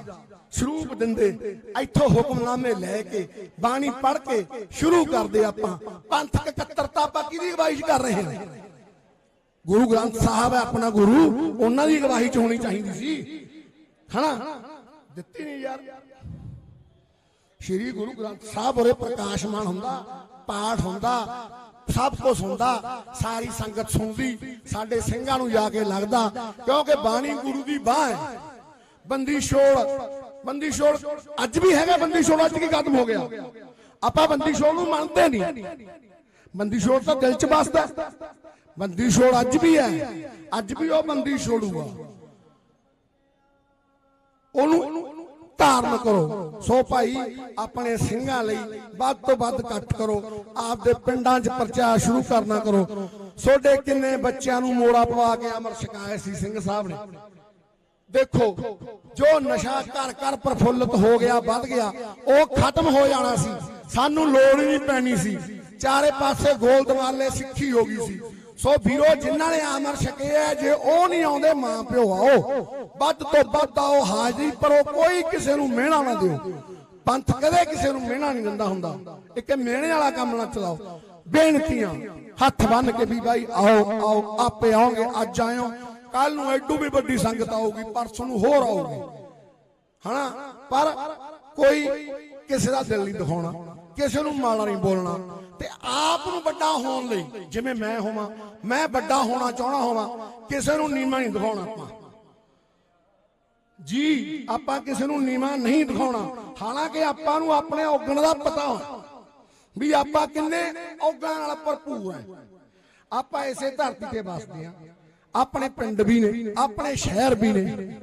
ਸਰੂਪ ਦਿੰਦੇ ਇੱਥੋਂ ਹੁਕਮਨਾਮੇ ਲੈ ਕੇ ਬਾਣੀ ਪੜ੍ਹ ਕੇ ਸ਼ੁਰੂ ਕਰਦੇ ਆਪਾਂ ਪੰਥਕ ਇਕੱਤਰਤਾ ਆਪਾਂ ਕਿਹਦੀ ਅਗਵਾਈ 'ਚ ਕਰ ਰਹੇ ਹਾਂ ਗੁਰੂ ਗ੍ਰੰਥ ਸਾਹਿਬ ਹੈ ਆਪਣਾ ਗੁਰੂ ਉਹਨਾਂ ਦੀ ਅਗਵਾਈ 'ਚ ਹੋਣੀ ਚਾਹੀਦੀ ਸੀ ਹਨਾ ਦਿੱਤੀ ਨਹੀਂ ਯਾਰ ਸ਼੍ਰੀ ਗੁਰੂ ਗ੍ਰੰਥ ਸਾਹਿਬ ਉਰੇ ਪ੍ਰਕਾਸ਼ਮਾਨ ਹੁੰਦਾ ਪਾਠ ਹੁੰਦਾ ਸਭ ਕੁਝ ਹੁੰਦਾ ਸਾਰੀ ਸੰਗਤ ਸੁਣਦੀ ਸਾਡੇ ਸਿੰਘਾਂ ਨੂੰ ਜਾ ਕੇ ਲੱਗਦਾ ਕਿਉਂਕਿ ਬਾਣੀ ਗੁਰੂ ਦੀ ਬਾਹ ਹੈ ਬੰਦੀ ਛੋੜ ਅੱਜ ਵੀ ਹੈਗਾ ਬੰਦੀ ਛੋੜ ਅੱਜ ਕੀ ਖਤਮ ਹੋ ਗਿਆ ਆਪਾਂ ਬੰਦੀ ਛੋੜ ਨੂੰ ਮੰਨਦੇ ਨਹੀਂ ਬੰਦੀ ਛੋੜ ਤਾਂ ਦਿਲ 'ਚ ਵੱਸਦਾ ਬੰਦੀ ਛੋੜ ਅੱਜ ਵੀ ਹੈ ਅੱਜ ਵੀ ਉਹ ਬੰਦੀ ਛੋੜੂਗਾ ਉਹਨੂੰ ਧਾਰਨ ਕਰੋ ਸੋ ਭਾਈ ਆਪਣੇ ਸਿੰਘਾਂ ਲਈ ਵੱਧ ਤੋਂ ਵੱਧ ਇਕੱਠ ਕਰੋ ਆਪਦੇ ਪਿੰਡਾਂ 'ਚ ਪ੍ਰਚਾਰ ਸ਼ੁਰੂ ਕਰਨਾ ਕਰੋ ਤੁਹਾਡੇ ਕਿੰਨੇ ਬੱਚਿਆਂ ਨੂੰ ਮੋੜਾ ਪਵਾ ਕੇ ਅਮਰ ਛਕਾਏ ਸੀ ਸਿੰਘ ਸਾਹਿਬ ਨੇ ਦੇਖੋ ਜੋ ਨਸ਼ਾ ਘਰ ਘਰ ਪ੍ਰਫੁੱਲਤ ਹੋ ਗਿਆ ਵੱਧ ਗਿਆ ਉਹ ਖਤਮ ਹੋ ਜਾਣਾ ਸੀ ਸਾਨੂੰ ਲੋੜ ਹੀ ਨਹੀਂ ਪੈਣੀ ਸੀ ਚਾਰੇ ਪਾਸੇ ਗੋਲ ਦਵਾਲੇ ਸਿੱਖੀ ਹੋ ਗਈ ਸੀ ਸੋ ਵੀਰੋ ਜਿਨ੍ਹਾਂ ਨੇ ਅਮਰ ਛਕੇ ਹੈ ਜੇ ਉਹ ਨਹੀਂ ਆਉਂਦੇ ਮਾਂ ਪਿਓ ਆਓ ਵੱਧ ਤੋਂ ਵੱਧ ਆਓ ਹਾਜ਼ਰੀ ਭਰੋ ਕੋਈ ਕਿਸੇ ਨੂੰ ਮਿਹਣਾ ਨਾ ਦਿਓ ਪੰਥ ਕਦੇ ਕਿਸੇ ਨੂੰ ਮਿਹਣਾ ਨਹੀਂ ਦਿੰਦਾ ਹੁੰਦਾ ਇੱਕ ਮਿਹਣੇ ਵਾਲਾ ਕੰਮ ਨਾ ਚਲਾਓ ਬੇਨਤੀਆਂ ਹੱਥ ਬੰਨ ਕੇ ਵੀ ਬਾਈ ਆਓ ਆਪੇ ਆਓਗੇ ਅੱਜ ਆਇਓ ਕੱਲ ਨੂੰ ਐਡੂ ਵੀ ਵੱਡੀ ਸੰਗਤ ਆਊਗੀ ਪਰਸੋਂ ਨੂੰ ਹੋਰ ਆਊਗੀ ਹਨਾ ਪਰ ਕੋਈ ਕਿਸੇ ਦਾ ਦਿਲ ਨਹੀਂ ਦਿਖਾਉਣਾ ਕਿਸੇ ਨੂੰ ਮਾੜਾ ਨਹੀਂ ਬੋਲਣਾ ਤੇ ਆਪ ਨੂੰ ਵੱਡਾ ਹੋਣ ਲਈ ਜਿਵੇਂ ਮੈਂ ਹੋਵਾਂ ਮੈਂ ਵੱਡਾ ਹੋਣਾ ਚਾਹਣਾ ਹੋਵਾਂ ਕਿਸੇ ਨੂੰ ਨੀਵਾਂ ਨਹੀਂ ਦਿਖਾਉਣਾ ਆਪਾਂ ਜੀ ਆਪਾਂ ਕਿਸੇ ਨੂੰ ਨੀਵਾਂ ਨਹੀਂ ਦਿਖਾਉਣਾ ਹਾਲਾਂਕਿ ਆਪਾਂ ਨੂੰ ਆਪਣੇ ਔਗਣ ਦਾ ਪਤਾ ਹੋਣਾ ਵੀ ਆਪਾਂ ਕਿੰਨੇ ਔਗਣਾਂ ਨਾਲ ਭਰਪੂਰ ਹੈ ਆਪਾਂ ਇਸੇ ਧਰਤੀ ਤੇ ਵੱਸਦੇ ਆ ਆਪਣੇ ਪਿੰਡ ਵੀ ਨੇ ਆਪਣੇ ਸ਼ਹਿਰ ਵੀ ਨੇ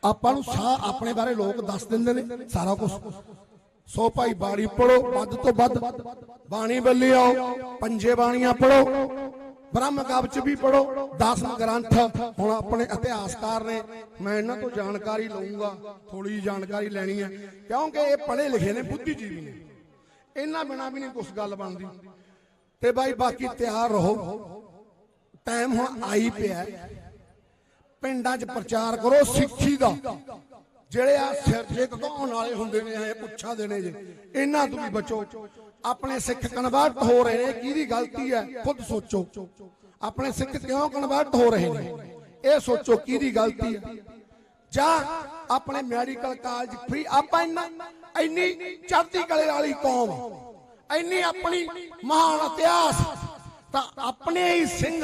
ਆਪਾਂ ਨੂੰ ਆਪਣੇ ਬਾਰੇ ਲੋਕ ਦੱਸ ਦਿੰਦੇ ਨੇ ਸਾਰਾ ਕੁਝ ਸੋ ਭਾਈ ਬਾਣੀ ਪੜੋ ਵੱਧ ਤੋਂ ਵੱਧ ਬਾਣੀ ਬੱਲੀ ਆਓ ਪੰਜੇ ਬਾਣੀਆਂ ਪੜੋ ਬ੍ਰਹਮ ਕਵਚ ਵੀ ਪੜੋ 10 ਗ੍ਰੰਥ ਹੁਣ ਆਪਣੇ ਇਤਿਹਾਸਕਾਰ ਨੇ ਮੈਂ ਇਹਨਾਂ ਤੋਂ ਜਾਣਕਾਰੀ ਲਵਾਂਗਾ ਥੋੜੀ ਜਾਣਕਾਰੀ ਲੈਣੀ ਹੈ ਕਿਉਂਕਿ ਇਹ ਪੜ੍ਹੇ ਲਿਖੇ ਨੇ ਬੁੱਧੀਜੀਵੀ ਨੇ ਇਹਨਾਂ ਬਿਨਾਂ ਵੀ ਨਹੀਂ ਕੁਝ ਗੱਲ ਬਣਦੀ ਤੇ ਭਾਈ ਬਾਕੀ ਤਿਆਰ ਰਹੋ ਟਾਈਮ ਹੁਣ ਆਈ ਪਿਆ ਪਿੰਡਾਂ 'ਚ ਪ੍ਰਚਾਰ ਕਰੋ ਸਿੱਖੀ ਦਾ ਜਿਹੜੇ ਆ ਸਿਰ ਜੇ ਘਕਾਉਣ ਵਾਲੇ ਹੁੰਦੇ ਨੇ ਇਹ ਪੁੱਛਾ ਦੇਣੇ ਜੇ ਇਹਨਾਂ ਤੋਂ ਵੀ ਬਚੋ ਆਪਣੇ ਸਿੱਖ ਕਨਵਰਟ ਹੋ ਰਹੇ ਨੇ ਕਿਹਦੀ ਗਲਤੀ ਹੈ ਖੁਦ ਸੋਚੋ ਆਪਣੇ ਸਿੱਖ ਕਿਉਂ ਕਨਵਰਟ ਹੋ ਰਹੇ ਨੇ ਇਹ ਸੋਚੋ ਕਿਹਦੀ ਗਲਤੀ ਹੈ ਜਾਂ ਆਪਣੇ ਮੈਡੀਕਲ ਕਾਲਜ ਫ੍ਰੀ ਆਪਾਂ ਇੰਨੀ ਚੜ੍ਹਦੀ ਕਲੇ ਵਾਲੀ ਕੌਮ ਇੰਨੀ ਆਪਣੀ ਮਹਾਨ ਇਤਿਹਾਸ ਤਾਂ ਆਪਣੇ ਹੀ ਸਿੰਘ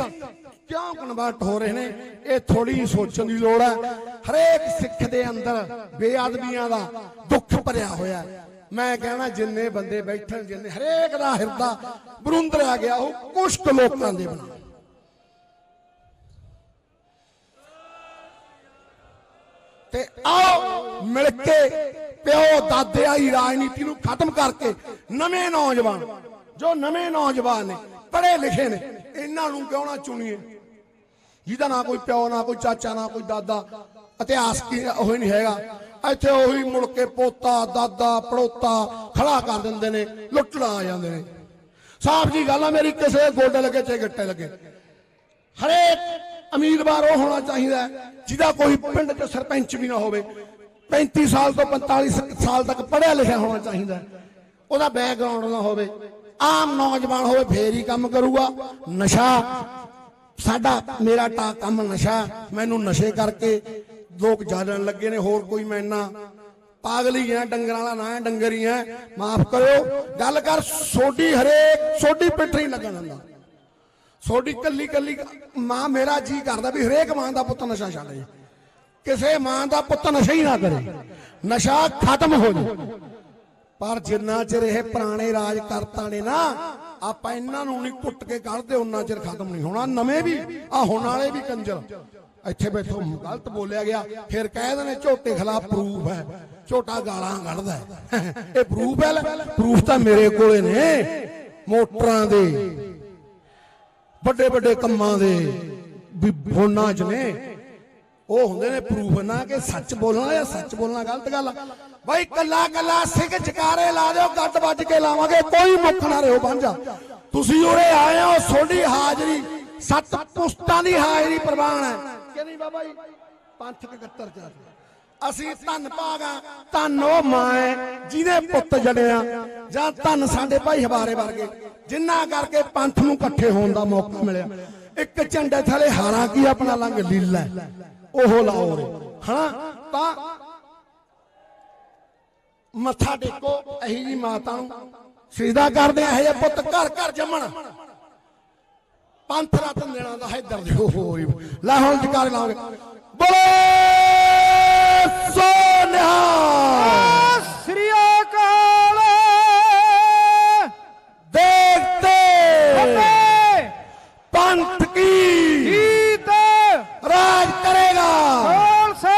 ਕਿਉਂ ਕਨਵਰਟ ਹੋ ਰਹੇ ਨੇ ਇਹ ਥੋੜੀ ਸੋਚਣ ਦੀ ਲੋੜ ਹੈ ਹਰੇਕ ਸਿੱਖ ਦੇ ਅੰਦਰ ਬੇਅਦਬੀਆਂ ਦਾ ਦੁੱਖ ਭਰਿਆ ਹੋਇਆ ਮੈਂ ਕਹਿਣਾ ਜਿੰਨੇ ਬੰਦੇ ਬੈਠਣ ਜਿੰਨੇ ਹਰੇਕ ਦਾ ਹਿਰਦਾ ਬਰੁੰਦਰਿਆ ਗਿਆ ਉਹ ਕੁਝ ਲੋਕਾਂ ਦੇ ਬਣਾ ਤੇ ਆਓ ਮਿਲ ਕੇ ਪਿਓ ਦਾਦੇ ਵਾਲੀ ਰਾਜਨੀਤੀ ਨੂੰ ਖਤਮ ਕਰਕੇ ਨਵੇਂ ਨੌਜਵਾਨ ਜੋ ਨਵੇਂ ਨੌਜਵਾਨ ਨੇ ਪੜ੍ਹੇ ਲਿਖੇ ਨੇ ਇਹਨਾਂ ਨੂੰ ਕਿਉਂ ਨਾ ਚੁਣੀਏ, ਜਿਹਦਾ ਨਾ ਕੋਈ ਪਿਓ ਨਾ ਕੋਈ ਚਾਚਾ ਨਾ ਕੋਈ ਦਾਦਾ, ਇਤਿਹਾਸ ਕੀ ਉਹ ਨਹੀਂ ਹੈਗਾ। ਇੱਥੇ ਉਹੀ ਮੁੜ ਕੇ ਪੋਤਾ ਦਾਦਾ ਪੜੋਤਾ ਖੜਾ ਕਰ ਦਿੰਦੇ ਨੇ, ਲੁੱਟਣਾ ਆ ਜਾਂਦੇ ਨੇ। ਸਾਫ ਜੀ ਗੱਲ ਆ ਮੇਰੀ, ਕਿਸੇ ਗੋਡੇ ਲੱਗੇ ਚਾਹੇ ਗੱਟੇ ਲੱਗੇ, ਹਰੇਕ ਉਮੀਦਵਾਰ ਉਹ ਹੋਣਾ ਚਾਹੀਦਾ ਜਿਹਦਾ ਕੋਈ ਪਿੰਡ 'ਚ ਸਰਪੰਚ ਵੀ ਨਾ ਹੋਵੇ, 35 ਸਾਲ ਤੋਂ 45 ਸਾਲ ਤੱਕ ਪੜ੍ਹਿਆ ਲਿਖਿਆ ਹੋਣਾ ਚਾਹੀਦਾ, ਉਹਦਾ ਬੈਕਗ੍ਰਾਉਂਡ ਨਾ ਹੋਵੇ, ਆਮ ਨੌਜਵਾਨ ਹੋਵੇ, ਫੇਰ ਹੀ ਕੰਮ ਕਰੂਗਾ। ਨਸ਼ਾ ਸਾਡਾ ਮੇਰਾ ਕੰਮ ਨਸ਼ਾ, ਮੈਨੂੰ ਨਸ਼ੇ ਕਰਕੇ ਲੋਕ ਜਾਣਨ ਲੱਗੇ ਨੇ, ਹੋਰ ਕੋਈ ਮੈਂ ਨਾ ਪਾਗਲ ਹੀ ਆ, ਡੰਗਰਾਂ ਵਾਲਾ ਨਾ ਡੰਗਰ ਹੀ ਆ, ਮਾਫ ਕਰਿਓ। ਗੱਲ ਕਰ ਸੋਡੀ, ਹਰੇਕ ਸੋਡੀ ਪਿੱਠ ਨਹੀਂ ਲੱਗਣ ਦਿੰਦਾ, ਸੋਡੀ ਕੱਲੀ ਕੱਲੀ ਮਾਂ। ਮੇਰਾ ਜੀ ਕਰਦਾ ਵੀ ਹਰੇਕ ਮਾਂ ਦਾ ਪੁੱਤ ਨਸ਼ਾ ਛੱਡ ਜੇ, ਕਿਸੇ ਮਾਂ ਦਾ ਪੁੱਤ ਨਸ਼ਾ ਹੀ ਨਾ ਕਰੇ, ਨਸ਼ਾ ਖਤਮ ਹੋ ਜਾਏ। ਪਰ ਜਿੰਨਾ ਚਿਰ ਇਹ ਪੁਰਾਣੇ ਰਾਜ ਕਰਤਾ ਨੇ ਨਾ, ਆਪਾਂ ਇਹਨਾਂ ਨੂੰ ਨਹੀਂ ਕੁੱਟ ਕੇ ਕੱਢਦੇ, ਉਹਨਾਂ ਚਿਰ ਖਤਮ ਨਹੀਂ ਹੋਣਾ। ਨਵੇਂ ਵੀ ਆ ਹੋਣ ਵਾਲੇ ਵੀ ਕੰਜਰ ਇੱਥੇ ਬੈਠੋ ਗਲਤ ਬੋਲਿਆ ਗਿਆ, ਫਿਰ ਕਹਿ ਦਿੰਦੇ ਝੋਟੇ ਖਿਲਾਫ ਪ੍ਰੂਫ ਹੈ, ਝੋਟਾ ਗਾਲਾਂ ਕੱਢਦਾ ਇਹ ਪ੍ਰੂਫ ਹੈ। ਪ੍ਰੂਫ ਤਾਂ ਮੇਰੇ ਕੋਲੇ ਨੇ, ਮੋਟਰਾਂ ਦੇ ਵੱਡੇ ਵੱਡੇ ਕੰਮਾਂ ਦੇ ਵੀ ਫੋਨਾਂ 'ਚ ਨੇ, ਉਹ ਹੁੰਦੇ ਨੇ ਪ੍ਰੂਫ। ਨਾ ਕਿ ਸੱਚ ਬੋਲਣਾ ਜਾਂ ਸੱਚ ਬੋਲਣਾ ਗਲਤ ਗੱਲ ਆ ਬਾਈ। ਕੱਲਾ ਕੱਲਾ ਸਿੰਘ ਚਕਾਰੇ ਲਾ ਦਿਓ, ਗੱਡ ਵੱਜ ਕੇ ਲਾਵਾਂਗੇ, ਕੋਈ ਮੁੱਖ ਨਾ ਰਿਓ ਬਾਂਝਾ। ਤੁਸੀਂ ਉਰੇ ਆਏ ਹੋ, ਤੁਹਾਡੀ ਹਾਜ਼ਰੀ 7 ਪੁਸਤਾਂ ਦੀ ਹਾਜ਼ਰੀ ਪ੍ਰਵਾਨ ਹੈ ਕਿ ਨਹੀਂ ਬਾਬਾ ਜੀ? ਪੰਥਕ 71 ਚ ਅਸੀਂ ਧੰਨ ਭਾਗਾ, ਧੰਨ ਉਹ ਮਾਂ ਹੈ ਜਿਹਨੇ ਪੁੱਤ ਜੜਿਆ, ਜਾਂ ਧੰਨ ਸਾਡੇ ਭਾਈ ਹਵਾਰੇ ਵਰਗੇ ਜਿੰਨਾ ਕਰਕੇ ਪੰਥ ਨੂੰ ਇਕੱਠੇ ਹੋਣ ਦਾ ਮੌਕਾ ਮਿਲਿਆ। ਇੱਕ ਝੰਡੇ ਥਲੇ ਹਾਰਾਂ ਕੀ ਆਪਣਾ ਲੰਗ ਲੀਲਾ ਉਹ ਲਾਓ ਰੇ, ਹਾਂ ਤਾਂ ਮੱਥਾ ਟੇਕੋ ਇਹੀ ਜੀ ਮਾਤਾ ਨੂੰ ਸਿਜਦਾ ਕਰਦੇ ਆ। ਇਹ ਪੁੱਤ ਘਰ ਘਰ ਜੰਮਣ, ਪੰਥ ਰਤਨ ਦੇਣਾ ਦਾ ਇੱਧਰ ਦੇਖੋ ਹੋਈ ਲੈ ਹੁਣ ਜਕਾਰੇ ਲਾਓਗੇ। ਬੋਲੇ ਸੋ ਨਿਹਾਲ ਸ੍ਰੀ ਅਕਾਲ। ਦੇਖਤੇ पंथ की जीत, राज करेगा, खालसा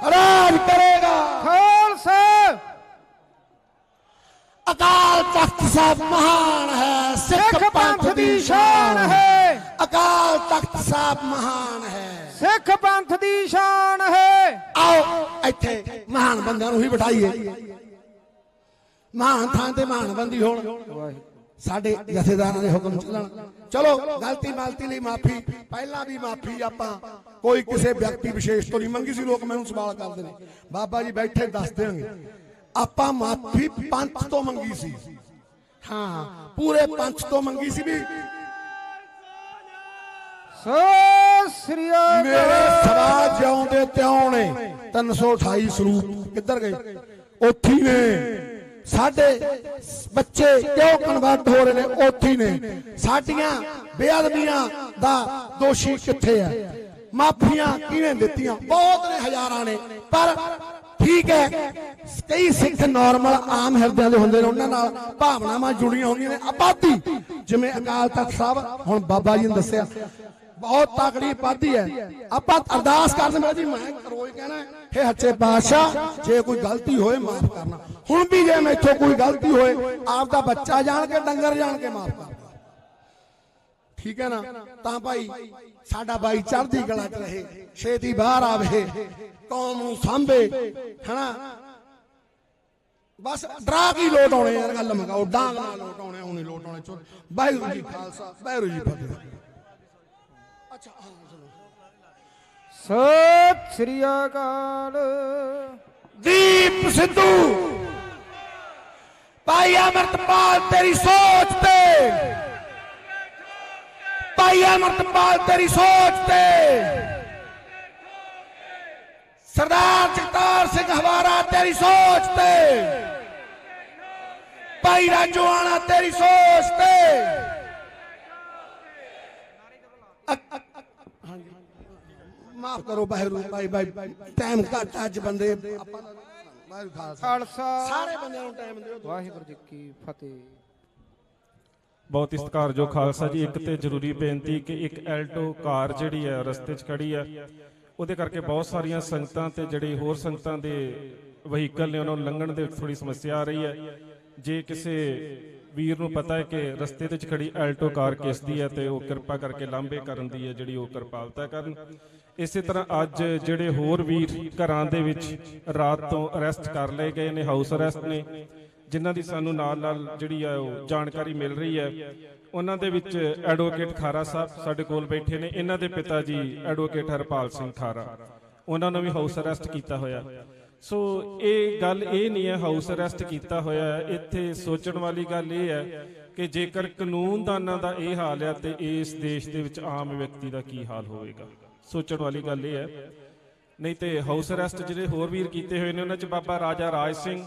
राज करेगा। खालसा। अकाल तख्त साहब महान है, सिख पंथ दी शान है। अकाल तख्त साहब महान है, सिख पंथ दी शान है। आओ इत्थे महान बंदियां नूं ही बिठाईए, महान थां ते महान बंदी होण, साडे जथेदारां दे हुकम चलण। चलो गलती मालती ਲਈ माफी, ਪਹਿਲਾਂ ਵੀ माफी ਆਪਾਂ ਕੋਈ ਕਿਸੇ ਵਿਅਕਤੀ ਵਿਸ਼ੇਸ਼ ਤੋਂ ਨਹੀਂ ਮੰਗੀ ਸੀ। ਲੋਕ ਮੈਨੂੰ ਸਵਾਲ ਕਰਦੇ ਨੇ, ਬਾਬਾ ਜੀ ਬੈਠੇ ਦੱਸ ਦੇਣਗੇ, ਆਪਾਂ ਮਾਫੀ ਪੰਥ ਤੋਂ ਮੰਗੀ ਸੀ। ਹਾਂ ਪੂਰੇ ਪੰਥ ਤੋਂ ਮੰਗੀ ਸੀ ਵੀ ਸਤਿ ਸ੍ਰੀ ਅਕਾਲ। ਮੇਰੇ ਸਵਾ ਜਿਉਂਦੇ ਤਿਉਂ ਨੇ 328 ਸਰੂਪ ਕਿੱਧਰ ਗਏ? ਉੱਥੇ ਨੇ। ਸਾਡੇ ਬੱਚੇ ਕਿਉਂ ਕਨਵਰਟ ਹੋ ਰਹੇ ਨੇ? ਉੱਥੇ ਨੇ। ਸਾਡੀਆਂ ਬੇਅਦਬੀਆਂ ਦਾ ਦੋਸ਼ੀ ਕਿੱਥੇ ਹੈ? ਮਾਫੀਆਂ ਕਿਹਨੇ ਦਿੱਤੀਆਂ? ਬਹੁਤ ਨੇ, ਹਜ਼ਾਰਾਂ ਨੇ। ਪਰ ਠੀਕ ਹੈ, ਕਈ ਸਿੱਖ ਨਾਰਮਲ ਆਮ ਹਿਰਦਿਆਂ ਦੇ ਹੁੰਦੇ ਨੇ, ਉਹਨਾਂ ਨਾਲ ਭਾਵਨਾਵਾਂ ਜੁੜੀਆਂ ਹੁੰਦੀਆਂ ਨੇ। ਆਬਾਦੀ ਜਿਵੇਂ ਅਕਾਲ ਤਖਤ ਸਾਹਿਬ ਹੁਣ ਬਾਬਾ ਜੀ ਨੇ ਦੱਸਿਆ ਬਹੁਤ ਤਕੜੀ ਆਬਾਦੀ ਹੈ। ਆਪਾਂ ਅਰਦਾਸ ਕਰਦੇ ਹਾਂ ਜੀ, ਮੈਂ ਰੋਜ਼ ਕਹਿਣਾ हे सच्चे पातशाह जे कोई गलती होए माफ करना। हुण भी जे मैथों कोई गलती होए आपदा बच्चा जान के डंगर जान के माफ कर, ठीक है ना? तां भाई साडा भाई चढ़दी कला च रहे, छेती बाहर आवे, कौम नूं सांभे, है ना? बस डरा की लोट आने यार, गल मकाओ, डांग ना लोट आने, हुण लोट आने। वाहिगुरू जी खालसा, वाहिगुरू जी फतेह। अच्छा सत श्री अकाल। दीप सिद्धू भाई अमृतपाल तेरी सोच ते, भाई अमृतपाल तेरी सोच ते, सरदार जगतार सिंह हवारा तेरी सोच ते, भाई राजूआना तेरी सोच ते। माफ करो वाहिगुरू भाई, टाइम घट अज बंदे खालसा। सारे बंदे नूं टाइम दिओ। वाहिगुरू जी की फतेह। ਬਹੁਤ ਹੀ ਸਤਿਕਾਰਯੋਗ ਖਾਲਸਾ ਜੀ, ਇੱਕ ਤੇ ਜ਼ਰੂਰੀ ਬੇਨਤੀ ਕਿ ਇੱਕ ਐਲਟੋ ਕਾਰ ਜਿਹੜੀ ਹੈ ਰਸਤੇ 'ਚ ਖੜੀ ਹੈ, ਉਹਦੇ ਕਰਕੇ ਬਹੁਤ ਸਾਰੀਆਂ ਸੰਗਤਾਂ ਤੇ ਜਿਹੜੀ ਹੋਰ ਸੰਗਤਾਂ ਦੇ ਵਹੀਕਲ ਨੇ ਉਹਨਾਂ ਨੂੰ ਲੰਘਣ ਦੇ ਵਿੱਚ ਥੋੜੀ ਸਮੱਸਿਆ ਆ ਰਹੀ ਹੈ। ਜੇ ਕਿਸੇ ਵੀਰ ਨੂੰ ਪਤਾ ਹੈ ਕਿ ਰਸਤੇ ਦੇ ਵਿੱਚ ਖੜੀ ਐਲਟੋ ਕਾਰ ਕਿਸ ਦੀ ਹੈ ਤੇ ਉਹ ਕਿਰਪਾ ਕਰਕੇ ਲਾਂਭੇ ਕਰਨ ਦੀ ਹੈ ਜਿਹੜੀ ਉਹ ਕਿਰਪਾਲਤਾ ਕਰਨ। ਇਸੇ ਤਰ੍ਹਾਂ ਅੱਜ ਜਿਹੜੇ ਹੋਰ ਵੀਰ ਘਰਾਂ ਦੇ ਵਿੱਚ ਰਾਤ ਤੋਂ ਅਰੈਸਟ ਕਰ ਲਏ ਗਏ ਨੇ, ਹਾਊਸ ਅਰੈਸਟ ਨੇ, ਜਿਨ੍ਹਾਂ ਦੀ ਸਾਨੂੰ ਨਾਲ ਜਿਹੜੀ ਆ ਉਹ ਜਾਣਕਾਰੀ ਮਿਲ ਰਹੀ ਹੈ। ਉਹਨਾਂ ਦੇ ਵਿੱਚ ਐਡਵੋਕੇਟ ਖਾਰਾ ਸਾਹਿਬ ਸਾਡੇ ਕੋਲ ਬੈਠੇ ਨੇ, ਇਹਨਾਂ ਦੇ ਪਿਤਾ ਜੀ ਐਡਵੋਕੇਟ ਹਰਪਾਲ ਸਿੰਘ ਖਾਰਾ, ਉਹਨਾਂ ਨੂੰ ਵੀ ਹਾਊਸ ਅਰੈਸਟ ਕੀਤਾ ਹੋਇਆ। ਸੋ ਇਹ ਗੱਲ ਇਹ ਨਹੀਂ ਹੈ ਹਾਊਸ ਅਰੈਸਟ ਕੀਤਾ ਹੋਇਆ, ਇੱਥੇ ਸੋਚਣ ਵਾਲੀ ਗੱਲ ਇਹ ਹੈ ਕਿ ਜੇਕਰ ਕਾਨੂੰਨਦਾਨਾਂ ਦਾ ਇਹ ਹਾਲ ਹੈ ਤੇ ਇਸ ਦੇਸ਼ ਦੇ ਵਿੱਚ ਆਮ ਵਿਅਕਤੀ ਦਾ ਕੀ ਹਾਲ ਹੋਵੇਗਾ। ਸੋਚਣ ਵਾਲੀ ਗੱਲ ਇਹ ਹੈ। ਨਹੀਂ ਤੇ ਹਾਊਸ ਅਰੈਸਟ ਜਿਹੜੇ ਹੋਰ ਵੀਰ ਕੀਤੇ ਹੋਏ ਨੇ ਉਹਨਾਂ 'ਚ ਬਾਬਾ ਰਾਜਾ ਰਾਜ ਸਿੰਘ,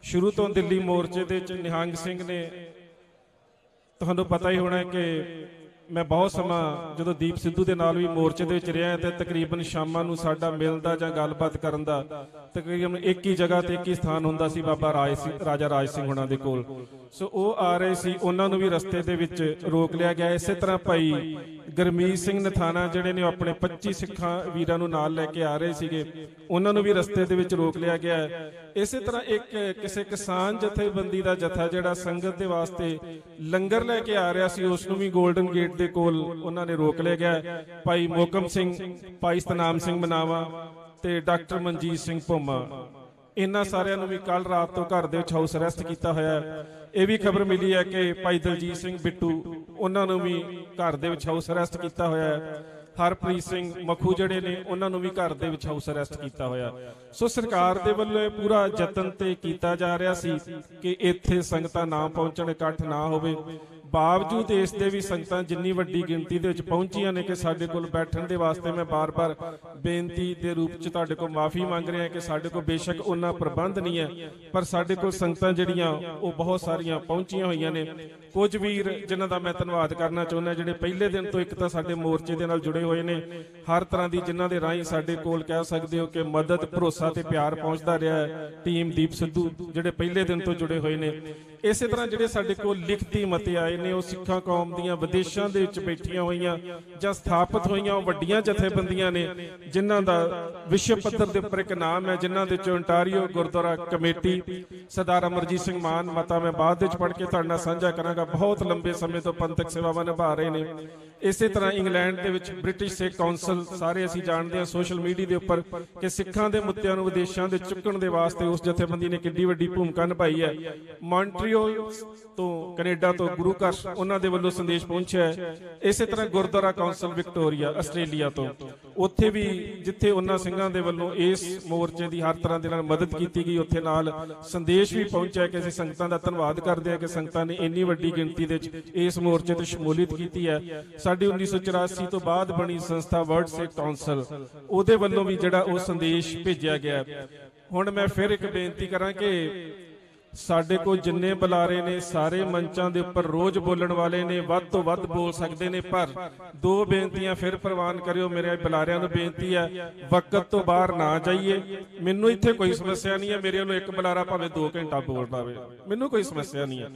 ਸ਼ੁਰੂ ਤੋਂ ਦਿੱਲੀ ਮੋਰਚੇ ਦੇ ਵਿੱਚ ਨਿਹੰਗ ਸਿੰਘ ਨੇ। ਤੁਹਾਨੂੰ ਪਤਾ ਹੀ ਹੋਣਾ ਕਿ ਮੈਂ ਬਹੁਤ ਸਮਾਂ ਜਦੋਂ ਦੀਪ ਸਿੱਧੂ ਦੇ ਨਾਲ ਵੀ ਮੋਰਚੇ ਦੇ ਵਿੱਚ ਰਿਹਾ ਤੇ ਤਕਰੀਬਨ ਸ਼ਾਮਾਂ ਨੂੰ ਸਾਡਾ ਮਿਲਦਾ ਜਾਂ ਗੱਲਬਾਤ ਕਰਨ ਦਾ ਤਕਰੀਬਨ ਇੱਕ ਹੀ ਜਗ੍ਹਾ ਤੇ ਇੱਕ ਹੀ ਸਥਾਨ ਹੁੰਦਾ ਸੀ, ਬਾਬਾ ਰਾਜਾ ਰਾਜ ਸਿੰਘ ਹੁਣਾਂ ਦੇ ਕੋਲ। ਸੋ ਉਹ ਆ ਰਹੇ ਸੀ, ਉਹਨਾਂ ਨੂੰ ਵੀ ਰਸਤੇ ਦੇ ਵਿੱਚ ਰੋਕ ਲਿਆ ਗਿਆ। ਇਸੇ ਤਰ੍ਹਾਂ ਭਾਈ ਗੁਰਮੀਤ ਸਿੰਘ ਨਥਾਣਾ ਜਿਹੜੇ ਨੇ ਆਪਣੇ 25 ਸਿੱਖਾਂ ਵੀਰਾਂ ਨੂੰ ਨਾਲ ਲੈ ਕੇ ਆ ਰਹੇ ਸੀਗੇ, ਉਹਨਾਂ ਨੂੰ ਵੀ ਰਸਤੇ ਦੇ ਵਿੱਚ ਰੋਕ ਲਿਆ ਗਿਆ। ਇਸੇ ਤਰ੍ਹਾਂ ਇੱਕ ਕਿਸੇ ਕਿਸਾਨ ਜਥੇਬੰਦੀ ਦਾ ਜਥਾ ਜਿਹੜਾ ਸੰਗਤ ਦੇ ਵਾਸਤੇ ਲੰਗਰ ਲੈ ਕੇ ਆ ਰਿਹਾ ਸੀ, ਉਸ ਨੂੰ ਵੀ ਗੋਲਡਨ ਗੇਟ ਦੇ ਕੋਲ ਉਹਨਾਂ ਨੇ ਰੋਕ ਲਿਆ ਗਿਆ। ਭਾਈ ਮੋਕਮ ਸਿੰਘ, ਭਾਈ ਸਤਨਾਮ ਸਿੰਘ ਮਨਾਵਾ ਤੇ ਡਾਕਟਰ ਮਨਜੀਤ ਸਿੰਘ ਭੋਮਾ, ਇਹਨਾਂ ਸਾਰਿਆਂ ਨੂੰ ਵੀ ਕੱਲ ਰਾਤ ਤੋਂ ਘਰ ਦੇ ਵਿੱਚ ਹਾਊਸ ਅਰੈਸਟ ਕੀਤਾ ਹੋਇਆ ਹੈ। ਇਹ ਵੀ ਖਬਰ ਮਿਲੀ ਹੈ ਕਿ ਭਾਈ ਦਲਜੀਤ ਸਿੰਘ ਬਿੱਟੂ, ਉਹਨਾਂ ਨੂੰ ਵੀ ਘਰ ਦੇ ਵਿੱਚ ਹਾਊਸ ਅਰੈਸਟ ਕੀਤਾ ਹੋਇਆ ਹੈ। ਹਰਪ੍ਰੀਤ ਸਿੰਘ ਮੱਖੂ ਜਿਹੜੇ ਨੇ ਉਹਨਾਂ ਨੂੰ ਵੀ ਘਰ ਦੇ ਵਿੱਚ ਹਾਊਸ ਅਰੈਸਟ ਕੀਤਾ ਹੋਇਆ। ਸੋ ਸਰਕਾਰ ਦੇ ਵੱਲੋਂ ਇਹ ਪੂਰਾ ਯਤਨ ਤੇ ਕੀਤਾ ਜਾ ਰਿਹਾ ਸੀ ਕਿ ਇੱਥੇ ਸੰਗਤਾਂ ਨਾ ਪਹੁੰਚਣ, ਇਕੱਠ ਨਾ ਹੋਵੇ। ਬਾਵਜੂਦ ਇਸ ਦੇ ਵੀ ਸੰਗਤਾਂ ਜਿੰਨੀ ਵੱਡੀ ਗਿਣਤੀ ਦੇ ਵਿੱਚ ਪਹੁੰਚੀਆਂ ਨੇ ਕਿ ਸਾਡੇ ਕੋਲ ਬੈਠਣ ਦੇ ਵਾਸਤੇ ਮੈਂ ਬਾਰ-ਬਾਰ ਬੇਨਤੀ ਦੇ ਰੂਪ 'ਚ ਤੁਹਾਡੇ ਕੋਲ ਮਾਫੀ ਮੰਗ ਰਿਹਾ ਕਿ ਸਾਡੇ ਕੋਲ ਬੇਸ਼ੱਕ ਉਹਨਾਂ ਪ੍ਰਬੰਧ ਨਹੀਂ ਹੈ, ਪਰ ਸਾਡੇ ਕੋਲ ਸੰਗਤਾਂ ਜਿਹੜੀਆਂ ਉਹ ਬਹੁਤ ਸਾਰੀਆਂ ਪਹੁੰਚੀਆਂ ਹੋਈਆਂ ਨੇ। ਕੁਝ ਵੀਰ ਜਿਨ੍ਹਾਂ ਦਾ ਮੈਂ ਧੰਨਵਾਦ ਕਰਨਾ ਚਾਹੁੰਦਾ, ਜਿਹੜੇ ਪਹਿਲੇ ਦਿਨ ਤੋਂ ਇੱਕ ਤਾਂ ਸਾਡੇ ਮੋਰਚੇ ਦੇ ਨਾਲ ਜੁੜੇ ਹੋਏ ਨੇ, ਹਰ ਤਰ੍ਹਾਂ ਦੀ ਜਿਨ੍ਹਾਂ ਦੇ ਰਾਹੀਂ ਸਾਡੇ ਕੋਲ ਕਹਿ ਸਕਦੇ ਹੋ ਕਿ ਮਦਦ, ਭਰੋਸਾ ਤੇ ਪਿਆਰ ਪਹੁੰਚਦਾ ਰਿਹਾ ਹੈ। ਟੀਮ ਦੀਪ ਸਿੱਧੂ ਜਿਹੜੇ ਪਹਿਲੇ ਦਿਨ ਤੋਂ ਜੁੜੇ ਹੋਏ ਨੇ। ਇਸੇ ਤਰ੍ਹਾਂ ਜਿਹੜੇ ਸਾਡੇ ਕੋਲ ਲਿਖਤੀ ਮਤੇ ਆਏ ਨੇ, ਉਹ ਸਿੱਖਾਂ ਕੌਮ ਦੀਆਂ ਵਿਦੇਸ਼ਾਂ ਦੇ ਵਿੱਚ ਬੈਠੀਆਂ ਹੋਈਆਂ ਜਾਂ ਸਥਾਪਿਤ ਹੋਈਆਂ ਉਹ ਵੱਡੀਆਂ ਜਥੇਬੰਦੀਆਂ ਨੇ, ਜਿਨ੍ਹਾਂ ਦਾ ਵਿਸ਼ਵ ਪੱਧਰ ਦੇ ਉੱਪਰ ਇੱਕ ਨਾਮ ਹੈ, ਜਿਨ੍ਹਾਂ ਦੇ ਚੋਂ ontario ਗੁਰਦੁਆਰਾ ਕਮੇਟੀ ਸਰਦਾਰ ਅਮਰਜੀਤ ਸਿੰਘ ਮਾਨ ਮਤਾ ਮੈਂ ਬਾਅਦ ਵਿੱਚ ਪੜ੍ਹ ਕੇ ਤੁਹਾਡੇ ਨਾਲ ਸਾਂਝਾ ਕਰਾਂਗਾ, ਬਹੁਤ ਲੰਬੇ ਸਮੇਂ ਤੋਂ ਪੰਥਕ ਸੇਵਾਵਾਂ ਨਿਭਾ ਰਹੇ ਨੇ। ਇਸੇ ਤਰ੍ਹਾਂ ਇੰਗਲੈਂਡ ਦੇ ਵਿੱਚ ਬ੍ਰਿਟਿਸ਼ ਸਿੱਖ ਕੌਂਸਲ, ਸਾਰੇ ਅਸੀਂ ਜਾਣਦੇ ਹਾਂ ਸੋਸ਼ਲ ਮੀਡੀਆ ਦੇ ਉੱਪਰ ਕਿ ਸਿੱਖਾਂ ਦੇ ਮੁੱਦਿਆਂ ਨੂੰ ਵਿਦੇਸ਼ਾਂ ਦੇ ਚੁੱਕਣ ਦੇ ਵਾਸਤੇ ਉਸ ਜਥੇਬੰਦੀ ਨੇ ਕਿੰਨੀ ਵੱਡੀ ਭੂਮਿਕਾ ਨਿਭਾਈ ਹੈ। ਮੌਂਟਰੀਅਲ ਤੋਂ, ਕੈਨੇਡਾ ਤੋਂ ਗੁਰੂ ਘਰ ਉਹਨਾਂ ਦੇ ਵੱਲੋਂ ਸੰਦੇਸ਼ ਪਹੁੰਚਿਆ ਹੈ। ਇਸੇ ਤਰ੍ਹਾਂ ਗੁਰਦੁਆਰਾ ਕੌਂਸਲ ਵਿਕਟੋਰੀਆ ਆਸਟ੍ਰੇਲੀਆ ਤੋਂ, ਉੱਥੇ ਵੀ ਜਿੱਥੇ ਉਹਨਾਂ ਸਿੰਘਾਂ ਦੇ ਵੱਲੋਂ ਇਸ ਮੋਰਚੇ ਦੀ ਹਰ ਤਰ੍ਹਾਂ ਦੇ ਨਾਲ ਮਦਦ ਕੀਤੀ ਗਈ, ਉੱਥੇ ਨਾਲ ਸੰਦੇਸ਼ ਵੀ ਪਹੁੰਚਿਆ ਕਿ ਅਸੀਂ ਸੰਗਤਾਂ ਦਾ ਧੰਨਵਾਦ ਕਰਦੇ ਹਾਂ ਕਿ ਸੰਗਤਾਂ ਨੇ ਇੰਨੀ ਵੱਡੀ ਗਿਣਤੀ ਦੇ ਵਿੱਚ ਇਸ ਮੋਰਚੇ ਤੇ ਸ਼ਮੂਲੀਅਤ ਕੀਤੀ ਹੈ। ਸਾਡੀ 1984 ਤੋਂ ਬਾਅਦ ਬਣੀ ਸੰਸਥਾ ਵਰਲਡ ਸਿੱਖ ਕੌਂਸਲ, ਉਹਦੇ ਵੱਲੋਂ ਵੀ ਜਿਹੜਾ ਉਹ ਸੰਦੇਸ਼ ਭੇਜਿਆ ਗਿਆ। ਹੁਣ ਮੈਂ ਫਿਰ ਇੱਕ ਬੇਨਤੀ ਕਰਾਂ ਕਿ ਸਾਡੇ ਕੋਲ ਜਿੰਨੇ ਬੁਲਾਰੇ ਨੇ ਸਾਰੇ ਮੰਚਾਂ ਦੇ ਉੱਪਰ ਰੋਜ਼ ਬੋਲਣ ਵਾਲੇ ਨੇ, ਵੱਧ ਤੋਂ ਵੱਧ ਬੋਲ ਸਕਦੇ ਨੇ, ਪਰ ਦੋ ਬੇਨਤੀਆਂ ਫਿਰ ਪ੍ਰਵਾਨ ਕਰਿਓ। ਮੇਰੇ ਬੁਲਾਰਿਆਂ ਨੂੰ ਬੇਨਤੀ ਹੈ, ਵਕਤ ਤੋਂ ਬਾਹਰ ਨਾ ਜਾਈਏ। ਮੈਨੂੰ ਇੱਥੇ ਕੋਈ ਸਮੱਸਿਆ ਨਹੀਂ ਹੈ, ਮੇਰੇ ਵੱਲੋਂ ਇੱਕ ਬੁਲਾਰਾ ਭਾਵੇਂ 2 ਘੰਟਾ ਬੋਲਦਾ ਹੋਵੇ, ਮੈਨੂੰ ਕੋਈ ਸਮੱਸਿਆ ਨਹੀਂ ਹੈ।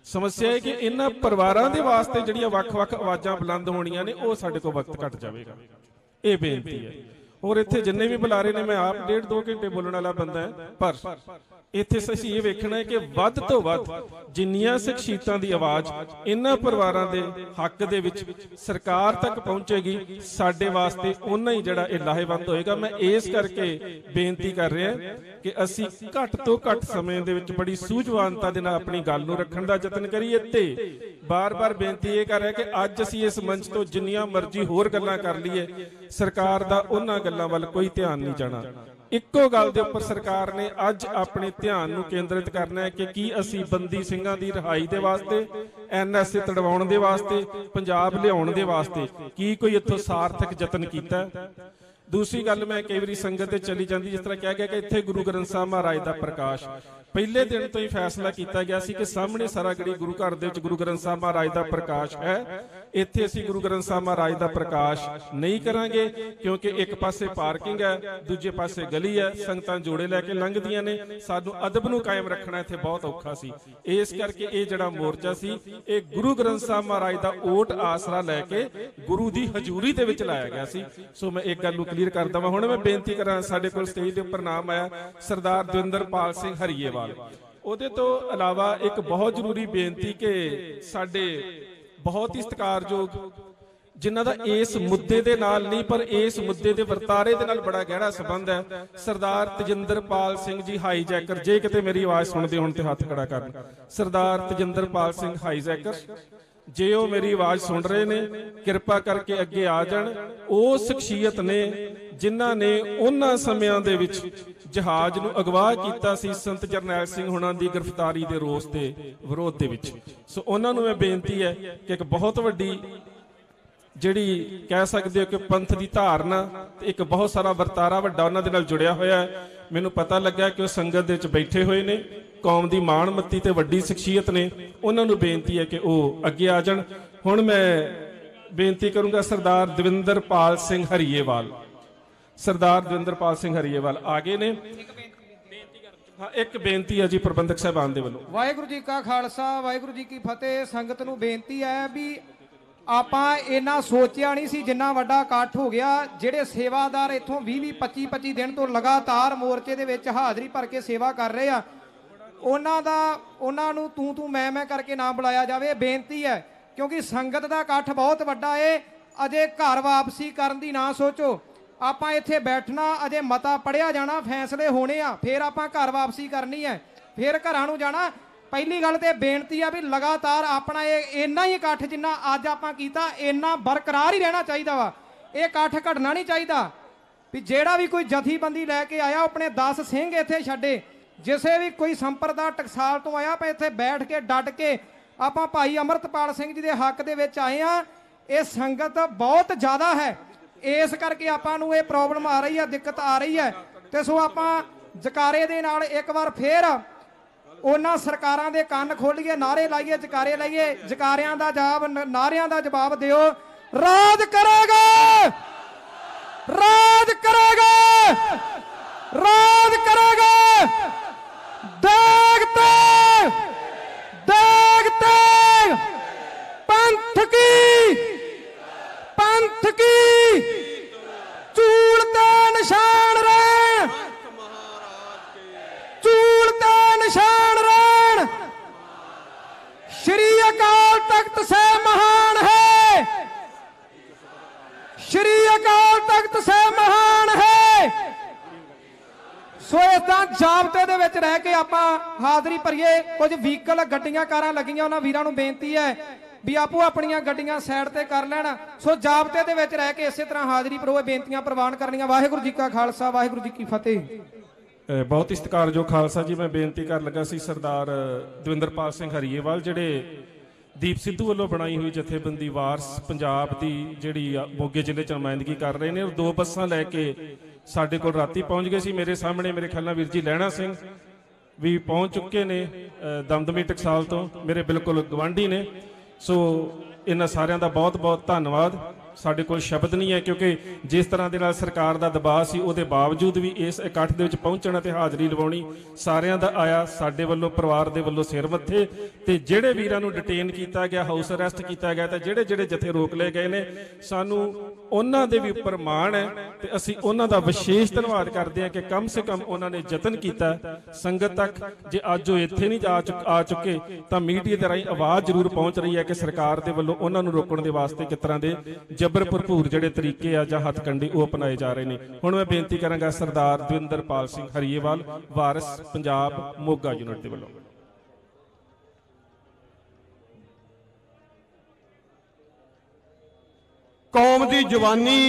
ਸਮੱਸਿਆ ਹੈ ਕਿ ਇਹਨਾਂ ਪਰਿਵਾਰਾਂ ਦੇ ਵਾਸਤੇ ਜਿਹੜੀਆਂ ਵੱਖ-ਵੱਖ ਆਵਾਜ਼ਾਂ ਬੁਲੰਦ ਹੋਣੀਆਂ ਨੇ, ਉਹ ਸਾਡੇ ਕੋਲ ਵਕਤ ਘੱਟ ਜਾਵੇਗਾ, ਇਹ ਬੇਨਤੀ ਹੈ। ਹੋਰ ਇੱਥੇ ਜਿੰਨੇ ਵੀ ਬੁਲਾਰੇ ਨੇ, ਮੈਂ ਆਪ 1.5-2 ਘੰਟੇ ਬੋਲਣ ਵਾਲਾ ਬੰਦਾ ਹੈ, ਪਰ ਇੱਥੇ ਅਸੀਂ ਇਹ ਵੇਖਣਾ ਹੈ ਕਿ ਵੱਧ ਤੋਂ ਵੱਧ ਜਿੰਨੀਆਂ ਸ਼ਖਸੀਅਤਾਂ ਦੀ ਆਵਾਜ਼ ਇਹਨਾਂ ਪਰਿਵਾਰਾਂ ਦੇ ਹੱਕ ਦੇ ਵਿੱਚ ਸਰਕਾਰ ਤੱਕ ਪਹੁੰਚੇਗੀ, ਸਾਡੇ ਵਾਸਤੇ ਉਹਨਾਂ ਹੀ ਜਿਹੜਾ ਇਹ ਲਾਹੇਵੰਦ ਹੋਏਗਾ। ਮੈਂ ਇਸ ਕਰਕੇ ਬੇਨਤੀ ਕਰ ਰਿਹਾ ਕਿ ਅਸੀਂ ਘੱਟ ਤੋਂ ਘੱਟ ਸਮੇਂ ਦੇ ਵਿੱਚ ਬੜੀ ਸੂਝਵਾਨਤਾ ਦੇ ਨਾਲ ਆਪਣੀ ਗੱਲ ਨੂੰ ਰੱਖਣ ਦਾ ਯਤਨ ਕਰੀਏ। ਤੇ ਬਾਰ-ਬਾਰ ਬੇਨਤੀ ਇਹ ਕਰ ਰਿਹਾ ਕਿ ਅੱਜ ਅਸੀਂ ਇਸ ਮੰਚ ਤੋਂ ਜਿੰਨੀਆਂ ਮਰਜ਼ੀ ਹੋਰ ਗੱਲਾਂ ਕਰ ਲਈਏ, ਸਰਕਾਰ ਦਾ ਉਹਨਾਂ ਗੱਲਾਂ ਵੱਲ ਕੋਈ ਧਿਆਨ ਨਹੀਂ ਜਾਣਾ। ਇੱਕੋ ਗੱਲ ਦੇ ਉੱਪਰ ਸਰਕਾਰ ਨੇ ਅੱਜ ਆਪਣੇ ਧਿਆਨ ਨੂੰ ਕੇਂਦਰਿਤ ਕਰਨਾ ਹੈ ਕਿ ਕੀ ਅਸੀਂ ਬੰਦੀ ਸਿੰਘਾਂ ਦੀ ਰਿਹਾਈ ਦੇ ਵਾਸਤੇ, NSA ਤੜਵਾਉਣ ਦੇ ਵਾਸਤੇ, ਪੰਜਾਬ ਲਿਆਉਣ ਦੇ ਵਾਸਤੇ ਕੀ ਕੋਈ ਇੱਥੋਂ ਸਾਰਥਕ ਯਤਨ ਕੀਤਾ। ਦੂਸਰੀ ਗੱਲ, ਮੈਂ ਕਈ ਵਾਰੀ ਸੰਗਤ ਤੇ ਚਲੀ ਜਾਂਦੀ, ਜਿਸ ਤਰ੍ਹਾਂ ਕਿਹਾ ਗਿਆ ਕਿ ਇੱਥੇ ਗੁਰੂ ਗ੍ਰੰਥ ਸਾਹਿਬ ਮਹਾਰਾਜ ਦਾ ਪ੍ਰਕਾਸ਼ ਪਹਿਲੇ ਦਿਨ ਤੋਂ ਹੀ ਫੈਸਲਾ ਕੀਤਾ ਗਿਆ ਸੀ ਕਿ ਸਾਹਮਣੇ ਸਰਾਗੜੀ ਗੁਰੂ ਘਰ ਦੇ ਵਿੱਚ ਗੁਰੂ ਗ੍ਰੰਥ ਸਾਹਿਬ ਮਹਾਰਾਜ ਦਾ ਪ੍ਰਕਾਸ਼ ਹੈ। ਇੱਥੇ ਅਸੀਂ ਗੁਰੂ ਗ੍ਰੰਥ ਸਾਹਿਬ ਮਹਾਰਾਜ ਦਾ ਪ੍ਰਕਾਸ਼ ਨਹੀਂ ਕਰਾਂਗੇ, ਕਿਉਂਕਿ ਇੱਕ ਪਾਸੇ ਪਾਰਕਿੰਗ ਹੈ, ਦੂਜੇ ਪਾਸੇ ਗਲੀ ਹੈ, ਸੰਗਤਾਂ ਜੋੜੇ ਲੈ ਕੇ ਲੰਘਦੀਆਂ ਨੇ, ਸਾਨੂੰ ਅਦਬ ਨੂੰ ਕਾਇਮ ਰੱਖਣਾ ਇੱਥੇ ਬਹੁਤ ਔਖਾ ਸੀ। ਇਸ ਕਰਕੇ ਇਹ ਜਿਹੜਾ ਮੋਰਚਾ ਸੀ, ਇਹ ਗੁਰੂ ਗ੍ਰੰਥ ਸਾਹਿਬ ਮਹਾਰਾਜ ਦਾ ਓਟ ਆਸਰਾ ਲੈ ਕੇ ਗੁਰੂ ਦੀ ਹਜ਼ੂਰੀ ਦੇ ਵਿੱਚ ਲਾਇਆ ਗਿਆ ਸੀ। ਸੋ ਮੈਂ ਇੱਕ ਗੱਲ ਨੂੰ ਕਲੀਅਰ ਕਰਦਾ ਵਾਂ। ਹੁਣ ਮੈਂ ਬੇਨਤੀ ਕਰਾਂ, ਸਾਡੇ ਕੋਲ ਸਟੇਜ ਦੇ ਉੱਪਰ ਨਾਮ ਆਇਆ ਸਰਦਾਰ ਦਵਿੰਦਰਪਾਲ ਸਿੰਘ ਹਰੀਏਵਾਲ। ਉਹਦੇ ਤੋਂ ਇਲਾਵਾ ਇੱਕ ਬਹੁਤ ਜ਼ਰੂਰੀ ਬੇਨਤੀ ਕਿ ਸਾਡੇ ਬਹੁਤ ਹੀ ਸਤਿਕਾਰਯੋਗ ਜਿਨ੍ਹਾਂ ਦਾ ਇਸ ਮੁੱਦੇ ਦੇ ਨਾਲ ਨਹੀਂ ਪਰ ਇਸ ਮੁੱਦੇ ਦੇ ਵਰਤਾਰੇ ਦੇ ਨਾਲ ਬੜਾ ਗਹਿਰਾ ਸੰਬੰਧ ਹੈ, ਸਰਦਾਰ ਤਜਿੰਦਰਪਾਲ ਸਿੰਘ ਜੀ ਹਾਈਜੈਕਰ। ਜੇ ਕਿਤੇ ਮੇਰੀ ਆਵਾਜ਼ ਸੁਣਦੇ ਹੋਣ ਤੇ ਹੱਥ ਖੜਾ ਕਰਨ। ਸਰਦਾਰ ਤਜਿੰਦਰਪਾਲ ਸਿੰਘ ਹਾਈਜੈਕਰ, ਜੇ ਉਹ ਮੇਰੀ ਆਵਾਜ਼ ਸੁਣ ਰਹੇ ਨੇ, ਕਿਰਪਾ ਕਰਕੇ ਅੱਗੇ ਆ ਜਾਣ। ਉਹ ਸ਼ਖਸੀਅਤ ਨੇ ਜਿਨ੍ਹਾਂ ਨੇ ਉਹਨਾਂ ਸਮਿਆਂ ਦੇ ਵਿੱਚ ਜਹਾਜ਼ ਨੂੰ ਅਗਵਾ ਕੀਤਾ ਸੀ ਸੰਤ ਜਰਨੈਲ ਸਿੰਘ ਹੁਣਾਂ ਦੀ ਗ੍ਰਿਫਤਾਰੀ ਦੇ ਰੋਸ ਦੇ ਵਿਰੋਧ ਦੇ ਵਿੱਚ। ਸੋ ਉਹਨਾਂ ਨੂੰ ਮੈਂ ਬੇਨਤੀ ਹੈ ਕਿ ਇੱਕ ਬਹੁਤ ਵੱਡੀ ਜਿਹੜੀ ਕਹਿ ਸਕਦੇ ਹੋ ਕਿ ਪੰਥ ਦੀ ਧਾਰਨਾ ਤੇ ਇੱਕ ਬਹੁਤ ਸਾਰਾ ਵਰਤਾਰਾ ਵੱਡਾ ਉਹਨਾਂ ਦੇ ਨਾਲ ਜੁੜਿਆ ਹੋਇਆ ਹੈ। ਮੈਨੂੰ ਪਤਾ ਲੱਗਾ ਕਿ ਉਹ ਸੰਗਤ ਦੇ ਵਿੱਚ ਬੈਠੇ ਹੋਏ ਨੇ, ਕੌਮ ਦੀ ਮਾਣਮੱਤੀ ਤੇ ਵੱਡੀ ਸ਼ਖਸੀਅਤ ਨੇ। ਉਹਨਾਂ ਨੂੰ ਬੇਨਤੀ ਹੈ ਕਿ ਉਹ ਅੱਗੇ ਆ ਜਾਣ। ਹੁਣ ਮੈਂ ਬੇਨਤੀ ਕਰੂੰਗਾ ਸਰਦਾਰ ਦਵਿੰਦਰਪਾਲ ਸਿੰਘ ਹਰੀਏਵਾਲ। ਸਰਦਾਰ ਦਵਿੰਦਰਪਾਲ ਸਿੰਘ ਹਰੀਏਵਾਲ ਆ ਗਏ ਨੇ। ਹਾਂ, ਇੱਕ ਬੇਨਤੀ ਹੈ ਜੀ ਪ੍ਰਬੰਧਕ ਸਾਹਿਬਾਨ ਦੇ ਵੱਲੋਂ। ਵਾਹਿਗੁਰੂ ਜੀ ਕਾ ਖਾਲਸਾ, ਵਾਹਿਗੁਰੂ ਜੀ ਕੀ ਫਤਿਹ। ਸੰਗਤ ਨੂੰ ਬੇਨਤੀ ਹੈ ਵੀ ਆਪਾਂ ਇੰਨਾ ਸੋਚਿਆ ਨਹੀਂ ਸੀ ਜਿੰਨਾ ਵੱਡਾ ਇਕੱਠ ਹੋ ਗਿਆ। ਜਿਹੜੇ ਸੇਵਾਦਾਰ ਇੱਥੋਂ 20 25 ਦਿਨ ਤੋਂ ਲਗਾਤਾਰ ਮੋਰਚੇ ਦੇ ਵਿੱਚ ਹਾਜ਼ਰੀ ਭਰ ਕੇ ਸੇਵਾ ਕਰ ਰਹੇ ਆ, ਉਹਨਾਂ ਨੂੰ ਤੂੰ ਮੈਂ ਕਰਕੇ ਨਾ ਬੁਲਾਇਆ ਜਾਵੇ, ਬੇਨਤੀ ਹੈ। ਕਿਉਂਕਿ ਸੰਗਤ ਦਾ ਇਕੱਠ ਬਹੁਤ ਵੱਡਾ ਏ। ਅਜੇ ਘਰ ਵਾਪਸੀ ਕਰਨ ਦੀ ਨਾ ਸੋਚੋ। ਆਪਾਂ ਇੱਥੇ ਬੈਠਣਾ, ਅਜੇ ਮਤਾ ਪੜਿਆ ਜਾਣਾ, ਫੈਸਲੇ ਹੋਣੇ ਆ, ਫਿਰ ਆਪਾਂ ਘਰ ਵਾਪਸੀ ਕਰਨੀ ਹੈ, ਫਿਰ ਘਰਾਂ ਨੂੰ ਜਾਣਾ। ਪਹਿਲੀ ਗੱਲ ਤੇ ਬੇਨਤੀ ਆ ਵੀ ਲਗਾਤਾਰ ਆਪਣਾ ਇਹ ਇੰਨਾ ਹੀ ਇਕੱਠ ਜਿੰਨਾ ਅੱਜ ਆਪਾਂ ਕੀਤਾ ਇੰਨਾ ਬਰਕਰਾਰ ਹੀ ਰਹਿਣਾ ਚਾਹੀਦਾ ਵਾ। ਇਹ ਇਕੱਠ ਘਟਣਾ ਨਹੀਂ ਚਾਹੀਦਾ। ਵੀ ਜਿਹੜਾ ਵੀ ਕੋਈ ਜਥੇਬੰਦੀ ਲੈ ਕੇ ਆਇਆ ਆਪਣੇ 10 ਸਿੰਘ ਇੱਥੇ ਛੱਡੇ। ਜਿਸੇ ਵੀ ਕੋਈ ਸੰਪਰਦਾ ਟਕਸਾਲ ਤੋਂ ਆਇਆ, ਆਪਾਂ ਇੱਥੇ ਬੈਠ ਕੇ ਡਟ ਕੇ ਆਪਾਂ ਭਾਈ ਅੰਮ੍ਰਿਤਪਾਲ ਸਿੰਘ ਜੀ ਦੇ ਹੱਕ ਦੇ ਵਿੱਚ ਆਏ ਆ। ਇਹ ਸੰਗਤ ਬਹੁਤ ਜ਼ਿਆਦਾ ਹੈ, ਇਸ ਕਰਕੇ ਆਪਾਂ ਨੂੰ ਇਹ ਪ੍ਰੋਬਲਮ ਆ ਰਹੀ ਹੈ, ਦਿੱਕਤ ਆ ਰਹੀ ਹੈ। ਤੇ ਸੋ ਆਪਾਂ ਜਕਾਰੇ ਦੇ ਨਾਲ ਇੱਕ ਵਾਰ ਫੇਰ ਉਹਨਾਂ ਸਰਕਾਰਾਂ ਦੇ ਕੰਨ ਖੋਲੀਏ, ਨਾਰੇ ਲਾਈਏ, ਜਕਾਰੇ ਲਾਈਏ। ਜਕਾਰਿਆਂ ਦਾ ਜਵਾਬ, ਨਾਰਿਆਂ ਦਾ ਜਵਾਬ ਦਿਓ। ਰਾਜ ਕਰੇਗਾ, ਰਾਜ ਕਰੇਗਾ, ਰਾਜ ਕਰੇਗਾ। ਦੇਗ ਤੇ, ਦੇਗ ਤੇ ਪੰਥ ਕੀ, ਪੰਥ ਕੀ ਚੂਲ ਤੇ ਨਿਸ਼ਾਨ ਰਹਿਣ, ਚੂਲ ਤੇ ਨਿਸ਼ਾਨ ਰਹਿਣ। श्री अकाल तख्त से महान है, श्री अकाल तख्त से महान है। सो इदां जाबते दे विच रह के आपां हाज़री भरीए। कुछ व्हीकल गड्डियां कारां लगियां, उन्हां वीरां नूं बेनती है भी आपो अपनियां गड्डियां साइड ते कर लैण। सो जाबते दे विच रह के इसे तरह हाज़री भरो, बेनतियां प्रवान करनियां। वाहिगुरू जी का खालसा, वाहिगुरू जी की फतेह। ਬਹੁਤ ਹੀ ਸਤਿਕਾਰਯੋਗ ਖਾਲਸਾ ਜੀ, ਮੈਂ ਬੇਨਤੀ ਕਰਨ ਲੱਗਾ ਸੀ ਸਰਦਾਰ ਦਵਿੰਦਰਪਾਲ ਸਿੰਘ ਹਰੀਏਵਾਲ, ਜਿਹੜੇ ਦੀਪ ਸਿੱਧੂ ਵੱਲੋਂ ਬਣਾਈ ਹੋਈ ਜਥੇਬੰਦੀ ਵਾਰਸ ਪੰਜਾਬ ਦੀ ਜਿਹੜੀ ਮੋਗੇ ਜ਼ਿਲ੍ਹੇ ਚ ਨੁਮਾਇੰਦਗੀ ਕਰ ਰਹੇ ਨੇ। ਔਰ 2 ਬੱਸਾਂ ਲੈ ਕੇ ਸਾਡੇ ਕੋਲ ਰਾਤੀ ਪਹੁੰਚ ਗਏ ਸੀ। ਮੇਰੇ ਸਾਹਮਣੇ ਮੇਰੇ ਖਿਆਲ ਨਾਲ ਵੀਰ ਜੀ ਲਹਿਣਾ ਸਿੰਘ ਵੀ ਪਹੁੰਚ ਚੁੱਕੇ ਨੇ ਦਮਦਮੀ ਟਕਸਾਲ ਤੋਂ, ਮੇਰੇ ਬਿਲਕੁਲ ਗਵਾਂਢੀ ਨੇ। ਸੋ ਇਹਨਾਂ ਸਾਰਿਆਂ ਦਾ ਬਹੁਤ ਬਹੁਤ ਧੰਨਵਾਦ। ਸਾਡੇ ਕੋਲ ਸ਼ਬਦ ਨਹੀਂ ਹੈ, ਕਿਉਂਕਿ ਜਿਸ ਤਰ੍ਹਾਂ ਦੇ ਨਾਲ ਸਰਕਾਰ ਦਾ ਦਬਾਅ ਸੀ ਉਹਦੇ ਬਾਵਜੂਦ ਵੀ ਇਸ ਇਕੱਠ ਦੇ ਵਿੱਚ ਪਹੁੰਚਣਾ ਤੇ ਹਾਜ਼ਰੀ ਲਵਾਉਣੀ ਸਾਰਿਆਂ ਦਾ ਆਇਆ। ਸਾਡੇ ਵੱਲੋਂ, ਪਰਿਵਾਰ ਦੇ ਵੱਲੋਂ ਸਿਰ ਮੱਥੇ। ਤੇ ਜਿਹੜੇ ਵੀਰਾਂ ਨੂੰ ਡਿਟੇਨ ਕੀਤਾ ਗਿਆ, ਹਾਊਸ ਅਰੈਸਟ ਕੀਤਾ ਗਿਆ, ਤੇ ਜਿਹੜੇ ਜਿਹੜੇ ਜਥੇ ਰੋਕ ਲਏ ਗਏ ਨੇ, ਸਾਨੂੰ ਉਹਨਾਂ ਦੇ ਵੀ ਉੱਪਰ ਮਾਣ ਹੈ ਤੇ ਅਸੀਂ ਉਹਨਾਂ ਦਾ ਵਿਸ਼ੇਸ਼ ਧੰਨਵਾਦ ਕਰਦੇ ਹਾਂ ਕਿ ਕਮ ਸੇ ਕਮ ਉਹਨਾਂ ਨੇ ਯਤਨ ਕੀਤਾ ਸੰਗਤ ਤੱਕ। ਜੇ ਅੱਜ ਉਹ ਇੱਥੇ ਨਹੀਂ ਆ ਚੁੱਕੇ ਤਾਂ ਮੀਡੀਆ ਦੇ ਰਾਹੀਂ ਆਵਾਜ਼ ਜ਼ਰੂਰ ਪਹੁੰਚ ਰਹੀ ਹੈ ਕਿ ਸਰਕਾਰ ਦੇ ਵੱਲੋਂ ਉਹਨਾਂ ਨੂੰ ਰੋਕਣ ਦੇ ਵਾਸਤੇ ਕਿਸ ਤਰ੍ਹਾਂ ਦੇ ਜਬਰ ਭਰਪੂਰ ਜਿਹੜੇ ਤਰੀਕੇ ਆ ਜਾਂ ਹੱਥਕੰਡੇ ਉਹ ਅਪਣਾਏ ਜਾ ਰਹੇ ਨੇ। ਹੁਣ ਮੈਂ ਬੇਨਤੀ ਕਰਾਂਗਾ ਸਰਦਾਰ ਦਵਿੰਦਰਪਾਲ ਸਿੰਘ ਹਰੀਏਵਾਲ, ਵਾਰਿਸ ਪੰਜਾਬ ਮੋਗਾ ਯੂਨਿਟ ਦੇ ਵੱਲੋਂ। ਕੌਮ ਦੀ ਜਵਾਨੀ,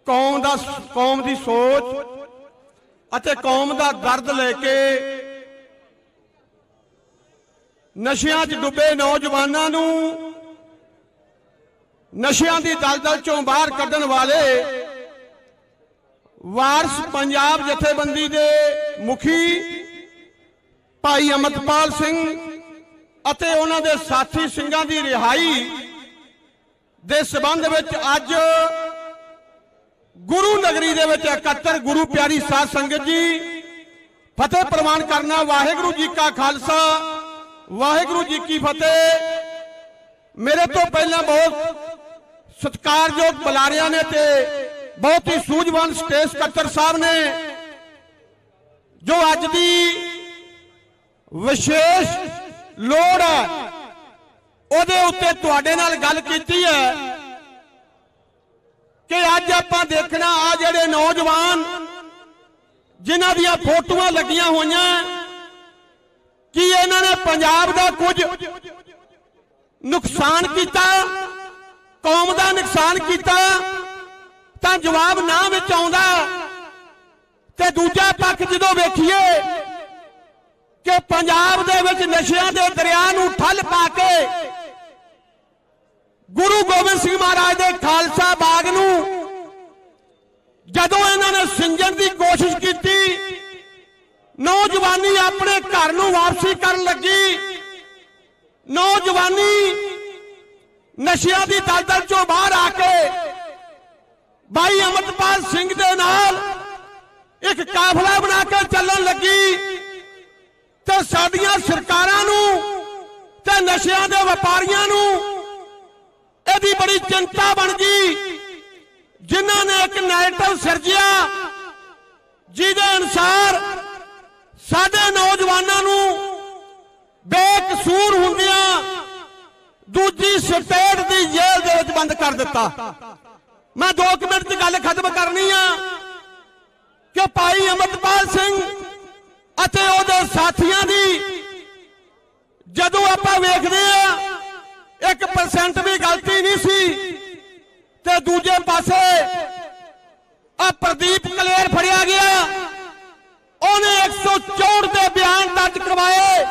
ਕੌਮ ਦੀ ਸੋਚ ਅਤੇ ਕੌਮ ਦਾ ਦਰਦ ਲੈ ਕੇ ਨਸ਼ਿਆਂ 'ਚ ਡੁੱਬੇ ਨੌਜਵਾਨਾਂ ਨੂੰ ਨਸ਼ਿਆਂ ਦੀ ਦਲਦਲ ਚੋਂ ਬਾਹਰ ਕੱਢਣ ਵਾਲੇ ਵਾਰਿਸ ਪੰਜਾਬ ਜਥੇਬੰਦੀ ਦੇ ਮੁਖੀ ਭਾਈ ਅੰਮ੍ਰਿਤਪਾਲ ਸਿੰਘ ਅਤੇ ਉਹਨਾਂ ਦੇ ਸਾਥੀ ਸਿੰਘਾਂ ਦੀ ਰਿਹਾਈ ਦੇ ਸਬੰਧ ਵਿੱਚ ਅੱਜ ਗੁਰੂ ਨਗਰੀ ਦੇ ਵਿੱਚ ਇਕੱਤਰ ਗੁਰੂ ਪਿਆਰੀ ਸਾਧ ਸੰਗਤ ਜੀ ਫਤਿਹ ਪ੍ਰਵਾਨ ਕਰਨਾ। ਵਾਹਿਗੁਰੂ ਜੀ ਕਾ ਖਾਲਸਾ, ਵਾਹਿਗੁਰੂ ਜੀ ਕੀ ਫਤਿਹ। ਮੇਰੇ ਤੋਂ ਪਹਿਲਾਂ ਬਹੁਤ ਸਤਿਕਾਰਯੋਗ ਬੁਲਾਰਿਆਂ ਨੇ ਤੇ ਬਹੁਤ ਹੀ ਸੂਝਵਾਨ ਸਟੇਜ ਸਕੱਤਰ ਸਾਹਿਬ ਨੇ ਜੋ ਅੱਜ ਦੀ ਵਿਸ਼ੇਸ਼ ਲੋੜ ਹੈ ਉਹਦੇ ਉੱਤੇ ਤੁਹਾਡੇ ਨਾਲ ਗੱਲ ਕੀਤੀ ਹੈ ਕਿ ਅੱਜ ਆਪਾਂ ਦੇਖਣਾ ਆ ਜਿਹੜੇ ਨੌਜਵਾਨ ਜਿਨ੍ਹਾਂ ਦੀਆਂ ਫੋਟੋਆਂ ਲੱਗੀਆਂ ਹੋਈਆਂ ਕੀ ਇਹਨਾਂ ਨੇ ਪੰਜਾਬ ਦਾ ਕੁਝ ਨੁਕਸਾਨ ਕੀਤਾ, ਕੌਮ ਦਾ ਨੁਕਸਾਨ ਕੀਤਾ, ਤਾਂ ਜਵਾਬ ਨਾ ਵਿੱਚ ਆਉਂਦਾ। ਤੇ ਦੂਜਾ ਪੱਖ ਜਦੋਂ ਵੇਖੀਏ ਕਿ ਪੰਜਾਬ ਦੇ ਵਿੱਚ ਨਸ਼ਿਆਂ ਦੇ ਦਰਿਆ ਨੂੰ ਠੱਲ ਪਾ ਕੇ ਗੁਰੂ ਗੋਬਿੰਦ ਸਿੰਘ ਮਹਾਰਾਜ ਦੇ ਖਾਲਸਾ ਬਾਗ ਨੂੰ ਜਦੋਂ ਇਹਨਾਂ ਨੇ ਸਿੰਜਣ ਦੀ ਕੋਸ਼ਿਸ਼ ਕੀਤੀ, ਨੌਜਵਾਨੀ ਆਪਣੇ ਘਰ ਨੂੰ ਵਾਪਸੀ ਕਰਨ ਲੱਗੀ, ਨੌਜਵਾਨੀ ਨਸ਼ਿਆਂ ਦੀ ਦਲਦਲ ਚੋਂ ਬਾਹਰ ਆ ਕੇ ਭਾਈ ਅਮਰਤਪਾਲ ਸਿੰਘ ਦੇ ਨਾਲ ਇੱਕ ਕਾਫਲਾ ਬਣਾ ਕੇ ਚੱਲਣ ਲੱਗੀ ਤੇ ਸਾਡੀਆਂ ਸਰਕਾਰਾਂ ਨੂੰ ਤੇ ਨਸ਼ਿਆਂ ਦੇ ਵਪਾਰੀਆਂ ਨੂੰ ਇਹਦੀ ਬੜੀ ਚਿੰਤਾ ਬਣ ਗਈ, ਜਿਨ੍ਹਾਂ ਨੇ ਇੱਕ ਨੈਰੇਟਿਵ ਸਿਰਜਿਆ ਜਿਹਦੇ ਅਨੁਸਾਰ ਸਾਡੇ ਨੌਜਵਾਨਾਂ ਨੂੰ ਬੇਕਸੂਰ ਹੁੰਦਿਆਂ ਦੂਜੀ ਸਟੇਟ ਦੀ ਜੇਲ੍ਹ ਦੇ ਵਿੱਚ ਬੰਦ ਕਰ ਦਿੱਤਾ। ਮੈਂ 2 ਮਿੰਟ 'ਚ ਗੱਲ ਖਤਮ ਕਰਨੀ ਆ ਕਿ ਭਾਈ ਅਮਰਤਪਾਲ ਸਿੰਘ ਅਤੇ ਉਹਦੇ ਸਾਥੀਆਂ ਦੀ ਜਦੋਂ ਆਪਾਂ ਵੇਖਦੇ ਆ 1% ਵੀ ਗਲਤੀ ਨਹੀਂ ਸੀ ਤੇ ਦੂਜੇ ਪਾਸੇ ਆ ਪ੍ਰਦੀਪ ਕਲੇਰ ਫੜਿਆ ਗਿਆ, ਉਹਨੇ 164 ਦੇ ਬਿਆਨ ਦਰਜ ਕਰਵਾਏ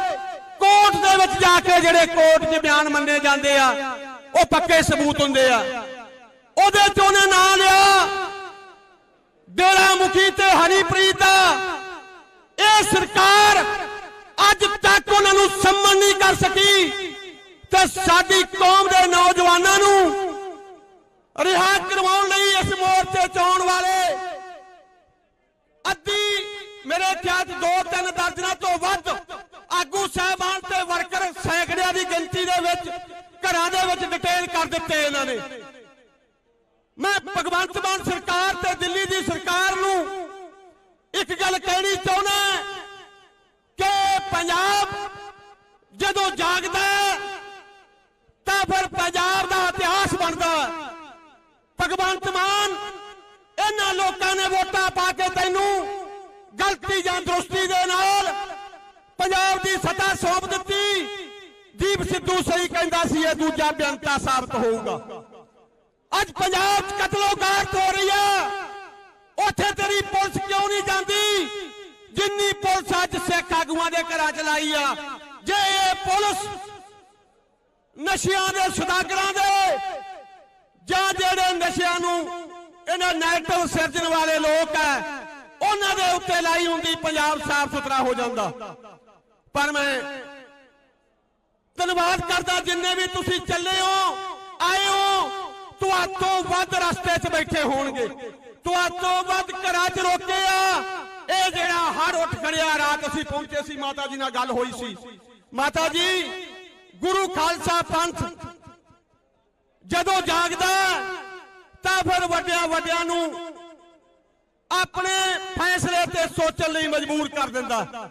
ਕੋਰਟ ਦੇ ਵਿੱਚ ਜਾ ਕੇ। ਜਿਹੜੇ ਕੋਰਟ 'ਚ ਬਿਆਨ ਮੰਨੇ ਜਾਂਦੇ ਆ ਉਹ ਪੱਕੇ ਸਬੂਤ ਹੁੰਦੇ ਆ। ਉਹਦੇ 'ਚ ਉਹਨੇ ਨਾਂ ਲਿਆ ਡੇਰਾ ਮੁਖੀ ਤੇ ਹਨੀਪ੍ਰੀਤ ਦਾ। ਇਹ ਸਰਕਾਰ ਅੱਜ ਤੱਕ ਉਹਨਾਂ ਨੂੰ ਸੰਮਨ ਨਹੀਂ ਕਰ ਸਕੀ ਤੇ ਸਾਡੀ ਕੌਮ ਦੇ ਨੌਜਵਾਨਾਂ ਨੂੰ ਰਿਹਾ ਕਰਵਾਉਣ ਲਈ ਇਸ ਮੋਰਚੇ 'ਚ ਆਉਣ ਵਾਲੇ ਅੱਧੀ ਮੇਰੇ ਖਿਆਲ 'ਚ 2-3 ਦਰਜਨਾਂ ਤੋਂ ਵੱਧ ਆਗੂ ਸਾਹਿਬਾਨ ਤੇ ਵਰਕਰ ਸੈਂਕੜਿਆਂ ਦੀ ਗਿਣਤੀ ਦੇ ਵਿੱਚ ਘਰਾਂ ਦੇ ਵਿੱਚ ਡਿਟੇਨ ਕਰ ਦਿੱਤੇ ਇਹਨਾਂ ਨੇ। ਮੈਂ ਭਗਵੰਤ ਮਾਨ ਸਰਕਾਰ ਤੇ ਦਿੱਲੀ ਦੀ ਸਰਕਾਰ ਨੂੰ ਇੱਕ ਗੱਲ ਕਹਿਣੀ ਚਾਹੁੰਦਾ ਕਿ ਪੰਜਾਬ ਜਦੋਂ ਜਾਗਦਾ ਤਾਂ ਫਿਰ ਪੰਜਾਬ ਦਾ ਇਤਿਹਾਸ ਬਣਦਾ। ਭਗਵੰਤ ਮਾਨ ਇਹਨਾਂ ਲੋਕਾਂ ਨੇ ਵੋਟਾਂ ਪਾ ਕੇ ਤੈਨੂੰ ਗਲਤੀ ਜਾਂ ਦਰੁਸਤੀ ਦੇ ਨਾਲ ਪੰਜਾਬ ਦੀ ਸੱਤਾ ਸੌਂਪ ਦਿੱਤੀ। ਦੀਪ ਸਿੱਧੂ ਸਹੀ ਕਹਿੰਦਾ ਸੀ ਇਹ ਦੂਜਾ ਬੇਅੰਤਾ ਸਾਬਤ ਹੋਊਗਾ। ਅੱਜ ਪੰਜਾਬ 'ਚ ਕਤਲੋਗਾਰਤ ਹੋ ਰਹੀ ਆ, ਉੱਥੇ ਤੇਰੀ ਪੁਲਿਸ ਕਿਉਂ ਨਹੀਂ ਜਾਂਦੀ ਜਿੰਨੀ ਪੁਲਿਸ ਅੱਜ ਸਿੱਖ ਆਗੂਆਂ ਦੇ ਘਰਾਂ 'ਚ ਲਾਈ ਆ। ਜੇ ਇਹ ਪੁਲਿਸ ਨਸ਼ਿਆਂ ਦੇ ਸੁਦਾਗਰਾਂ ਦੇ ਜਾਂ ਜਿਹੜੇ ਨਸ਼ਿਆਂ ਨੂੰ ਇਹਨਾਂ ਨੈਰੇਟਿਵ ਸਿਰਜਣ ਵਾਲੇ ਲੋਕ ਆ ਉਹਨਾਂ ਦੇ ਉੱਤੇ ਲਾਈ ਹੁੰਦੀ, ਪੰਜਾਬ ਸਾਫ਼ ਸੁਥਰਾ ਹੋ ਜਾਂਦਾ। ਪਰ ਮੈਂ ਧੰਨਵਾਦ ਕਰਦਾ ਜਿੰਨੇ ਵੀ ਤੁਸੀਂ ਚੱਲੇ ਹੋ, ਆਏ ਹੋ, ਤੁਹਾਤੋਂ ਵੱਧ ਰਸਤੇ 'ਚ ਬੈਠੇ ਹੋਣਗੇ, ਤੁਹਾਤੋਂ ਵੱਧ ਘਰਾਂ 'ਚ ਰੋਕੇ ਆ। ਇਹ ਜਿਹੜਾ ਹੜ ਉੱਠ ਖੜਿਆ, ਰਾਤ ਅਸੀਂ ਪਹੁੰਚੇ ਸੀ, ਮਾਤਾ ਜੀ ਨਾਲ ਗੱਲ ਹੋਈ ਸੀ। ਮਾਤਾ ਜੀ, ਗੁਰੂ ਖਾਲਸਾ ਪੰਥ ਜਦੋਂ ਜਾਗਦਾ ਤਾਂ ਫਿਰ ਵੱਡਿਆਂ ਨੂੰ ਆਪਣੇ ਫੈਸਲੇ ਤੇ ਸੋਚਣ ਲਈ ਮਜਬੂਰ ਕਰ ਦਿੰਦਾ।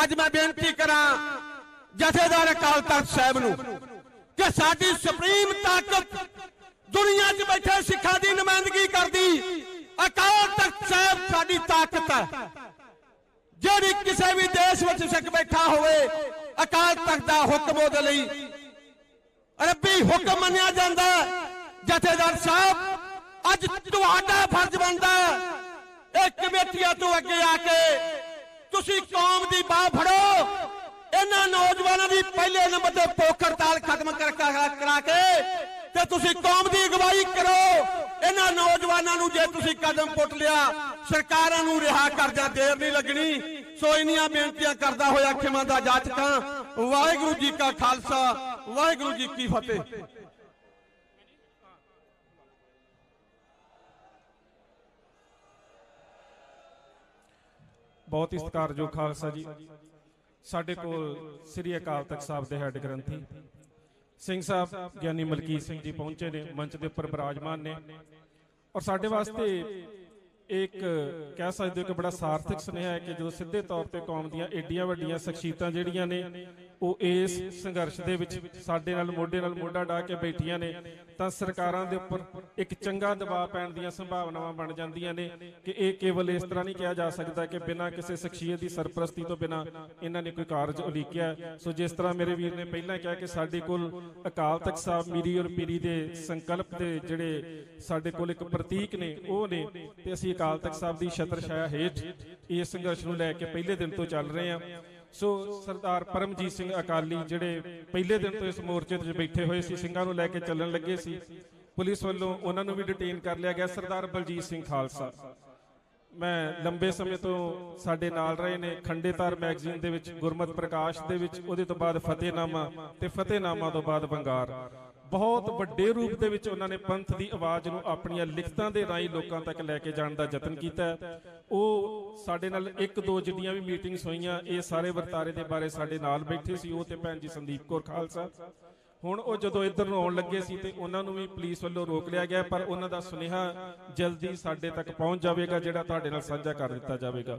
ਅੱਜ ਮੈਂ ਬੇਨਤੀ ਕਰਾਂ ਜਥੇਦਾਰ ਅਕਾਲ ਤਖਤ ਸਾਹਿਬ ਨੂੰ ਕਿ ਸਾਡੀ ਸੁਪਰੀਮ ਤਾਕਤ ਦੁਨੀਆ 'ਚ ਬੈਠੇ ਸਿੱਖਾਂ ਦੀ ਨੁਮਾਇੰਦਗੀ ਕਰਦੀ ਅਕਾਲ ਤਖਤ ਸਾਹਿਬ ਸਾਡੀ ਤਾਕਤ ਹੈ। ਜਿਹੜੀ ਕਿਸੇ ਵੀ ਦੇਸ਼ ਵਿੱਚ ਸਿੱਖ ਬੈਠਾ ਹੋਵੇ, ਅਕਾਲ ਤਖਤ ਦਾ ਹੁਕਮ ਉਹਦੇ ਲਈ ਰੱਬੀ ਹੁਕਮ ਮੰਨਿਆ ਜਾਂਦਾ। ਜਥੇਦਾਰ ਸਾਹਿਬ, ਅੱਜ ਤੁਹਾਡਾ ਫਰਜ਼ ਬਣਦਾ ਇਹ ਕਮੇਟੀਆਂ ਤੋਂ ਅੱਗੇ ਆ ਕੇ ਤੁਸੀਂ ਕੌਮ ਦੀ ਬਾਹ ਫੜੋ। ਇਹਨਾਂ ਨੌਜਵਾਨਾਂ ਦੀ ਪਹਿਲੇ ਨੰਬਰ ਤੇ ਭੁੱਖ ਹੜਤਾਲ ਖਤਮ ਕਰਾ ਕੇ ਤੇ ਤੁਸੀਂ ਕੌਮ ਦੀ ਅਗਵਾਈ ਕਰੋ। ਇਹਨਾਂ ਨੌਜਵਾਨਾਂ ਨੂੰ ਜੇ ਤੁਸੀਂ ਕਦਮ ਪੁੱਟ ਲਿਆ, ਸਰਕਾਰਾਂ ਨੂੰ ਰਿਹਾ ਕਰ ਜਾ, ਦੇਰ ਨਹੀਂ ਲੱਗਣੀ। ਸੋ ਇੰਨੀਆਂ ਬੇਨਤੀਆਂ ਕਰਦਾ ਹੋਇਆ ਖਿਮਾ ਦਾ ਜਾਚਕਾਂ। ਵਾਹਿਗੁਰੂ ਜੀ ਕਾ ਖਾਲਸਾ, ਵਾਹਿਗੁਰੂ ਜੀ ਕੀ ਫਤਿਹ। ਬਹੁਤ ਹੀ ਸਤਿਕਾਰਯੋਗ ਖਾਲਸਾ ਜੀ, ਸਾਡੇ ਕੋਲ ਸ੍ਰੀ ਅਕਾਲ ਤਖਤ ਸਾਹਿਬ ਦੇ ਹੈੱਡ ਗ੍ਰੰਥੀ ਸਿੰਘ ਸਾਹਿਬ ਗਿਆਨੀ ਮਲਕੀਤ ਸਿੰਘ ਜੀ ਪਹੁੰਚੇ ਨੇ, ਮੰਚ ਦੇ ਉੱਪਰ ਬਿਰਾਜਮਾਨ ਨੇ। ਔਰ ਸਾਡੇ ਵਾਸਤੇ ਇੱਕ ਕਹਿ ਸਕਦੇ ਹੋ ਕਿ ਬੜਾ ਸਾਰਥਕ ਸੁਨੇਹਾ ਹੈ ਕਿ ਜਦੋਂ ਸਿੱਧੇ ਤੌਰ ਤੇ ਕੌਮ ਦੀਆਂ ਏਡੀਆਂ ਵੱਡੀਆਂ ਸ਼ਖਸੀਅਤਾਂ ਜਿਹੜੀਆਂ ਨੇ ਉਹ ਇਸ ਸੰਘਰਸ਼ ਦੇ ਵਿੱਚ ਸਾਡੇ ਨਾਲ ਮੋਢਾ ਢਾ ਕੇ ਬੈਠੀਆਂ ਨੇ, ਤਾਂ ਸਰਕਾਰਾਂ ਦੇ ਉੱਪਰ ਇੱਕ ਚੰਗਾ ਦਬਾਅ ਪੈਣ ਦੀਆਂ ਸੰਭਾਵਨਾਵਾਂ ਬਣ ਜਾਂਦੀਆਂ ਨੇ ਕਿ ਇਹ ਕੇਵਲ ਇਸ ਤਰ੍ਹਾਂ ਨਹੀਂ ਕਿਹਾ ਜਾ ਸਕਦਾ ਕਿ ਬਿਨਾਂ ਕਿਸੇ ਸ਼ਖਸੀਅਤ ਦੀ ਸਰਪ੍ਰਸਤੀ ਤੋਂ ਬਿਨਾਂ ਇਹਨਾਂ ਨੇ ਕੋਈ ਕਾਰਜ ਉਲੀਕਿਆ। ਸੋ ਜਿਸ ਤਰ੍ਹਾਂ ਮੇਰੇ ਵੀਰ ਨੇ ਪਹਿਲਾਂ ਕਿਹਾ ਕਿ ਸਾਡੇ ਕੋਲ ਅਕਾਲ ਤਖਤ ਸਾਹਿਬ ਮੀਰੀ ਔਰ ਪੀਰੀ ਦੇ ਸੰਕਲਪ ਦੇ ਜਿਹੜੇ ਸਾਡੇ ਕੋਲ ਇੱਕ ਪ੍ਰਤੀਕ ਨੇ ਉਹ ਨੇ, ਤੇ ਅਸੀਂ ਅਕਾਲ ਤਖਤ ਸਾਹਿਬ ਦੀ ਛਤਰ ਛਾਇਆ ਹੇਠ ਇਸ ਸੰਘਰਸ਼ ਨੂੰ ਲੈ ਕੇ ਪਹਿਲੇ ਦਿਨ ਤੋਂ ਚੱਲ ਰਹੇ ਹਾਂ। ਸੋ ਸਰਦਾਰ ਪਰਮਜੀਤ ਸਿੰਘ ਅਕਾਲੀ ਜਿਹੜੇ ਪਹਿਲੇ ਦਿਨ ਤੋਂ ਇਸ ਮੋਰਚੇ ਤੇ ਬੈਠੇ ਹੋਏ ਸੀ, ਸਿੰਘਾਂ ਨੂੰ ਲੈ ਕੇ ਚੱਲਣ ਲੱਗੇ ਸੀ, ਪੁਲਿਸ ਵੱਲੋਂ ਉਹਨਾਂ ਨੂੰ ਵੀ ਡਿਟੇਨ ਕਰ ਲਿਆ ਗਿਆ। ਸਰਦਾਰ ਬਲਜੀਤ ਸਿੰਘ ਖਾਲਸਾ ਮੈਂ ਲੰਬੇ ਸਮੇਂ ਤੋਂ ਸਾਡੇ ਨਾਲ ਰਹੇ ਨੇ, ਖੰਡੇਤਾਰ ਮੈਗਜ਼ੀਨ ਦੇ ਵਿੱਚ, ਗੁਰਮਤ ਪ੍ਰਕਾਸ਼ ਦੇ ਵਿੱਚ, ਉਹਦੇ ਤੋਂ ਬਾਅਦ ਫਤਿਹਨਾਮਾ ਤੇ ਫਤਿਹਨਾਮਾ ਤੋਂ ਬਾਅਦ ਵੰਗਾਰ, ਬਹੁਤ ਵੱਡੇ ਰੂਪ ਦੇ ਵਿੱਚ ਉਹਨਾਂ ਨੇ ਪੰਥ ਦੀ ਆਵਾਜ਼ ਨੂੰ ਆਪਣੀਆਂ ਲਿਖਤਾਂ ਦੇ ਰਾਹੀਂ ਲੋਕਾਂ ਤੱਕ ਲੈ ਕੇ ਜਾਣ ਦਾ ਯਤਨ ਕੀਤਾ। ਉਹ ਸਾਡੇ ਨਾਲ ਇੱਕ ਦੋ ਜਿੰਨੀਆਂ ਵੀ ਮੀਟਿੰਗਸ ਹੋਈਆਂ ਇਹ ਸਾਰੇ ਵਰਤਾਰੇ ਦੇ ਬਾਰੇ ਸਾਡੇ ਨਾਲ ਬੈਠੇ ਸੀ, ਉਹ ਤੇ ਭੈਣ ਜੀ ਸੰਦੀਪ ਕੌਰ ਖਾਲਸਾ। ਹੁਣ ਉਹ ਜਦੋਂ ਇੱਧਰ ਨੂੰ ਆਉਣ ਲੱਗੇ ਸੀ ਤੇ ਉਹਨਾਂ ਨੂੰ ਵੀ ਪੁਲਿਸ ਵੱਲੋਂ ਰੋਕ ਲਿਆ ਗਿਆ, ਪਰ ਉਹਨਾਂ ਦਾ ਸੁਨੇਹਾ ਜਲਦੀ ਸਾਡੇ ਤੱਕ ਪਹੁੰਚ ਜਾਵੇਗਾ ਜਿਹੜਾ ਤੁਹਾਡੇ ਨਾਲ ਸਾਂਝਾ ਕਰ ਦਿੱਤਾ ਜਾਵੇਗਾ।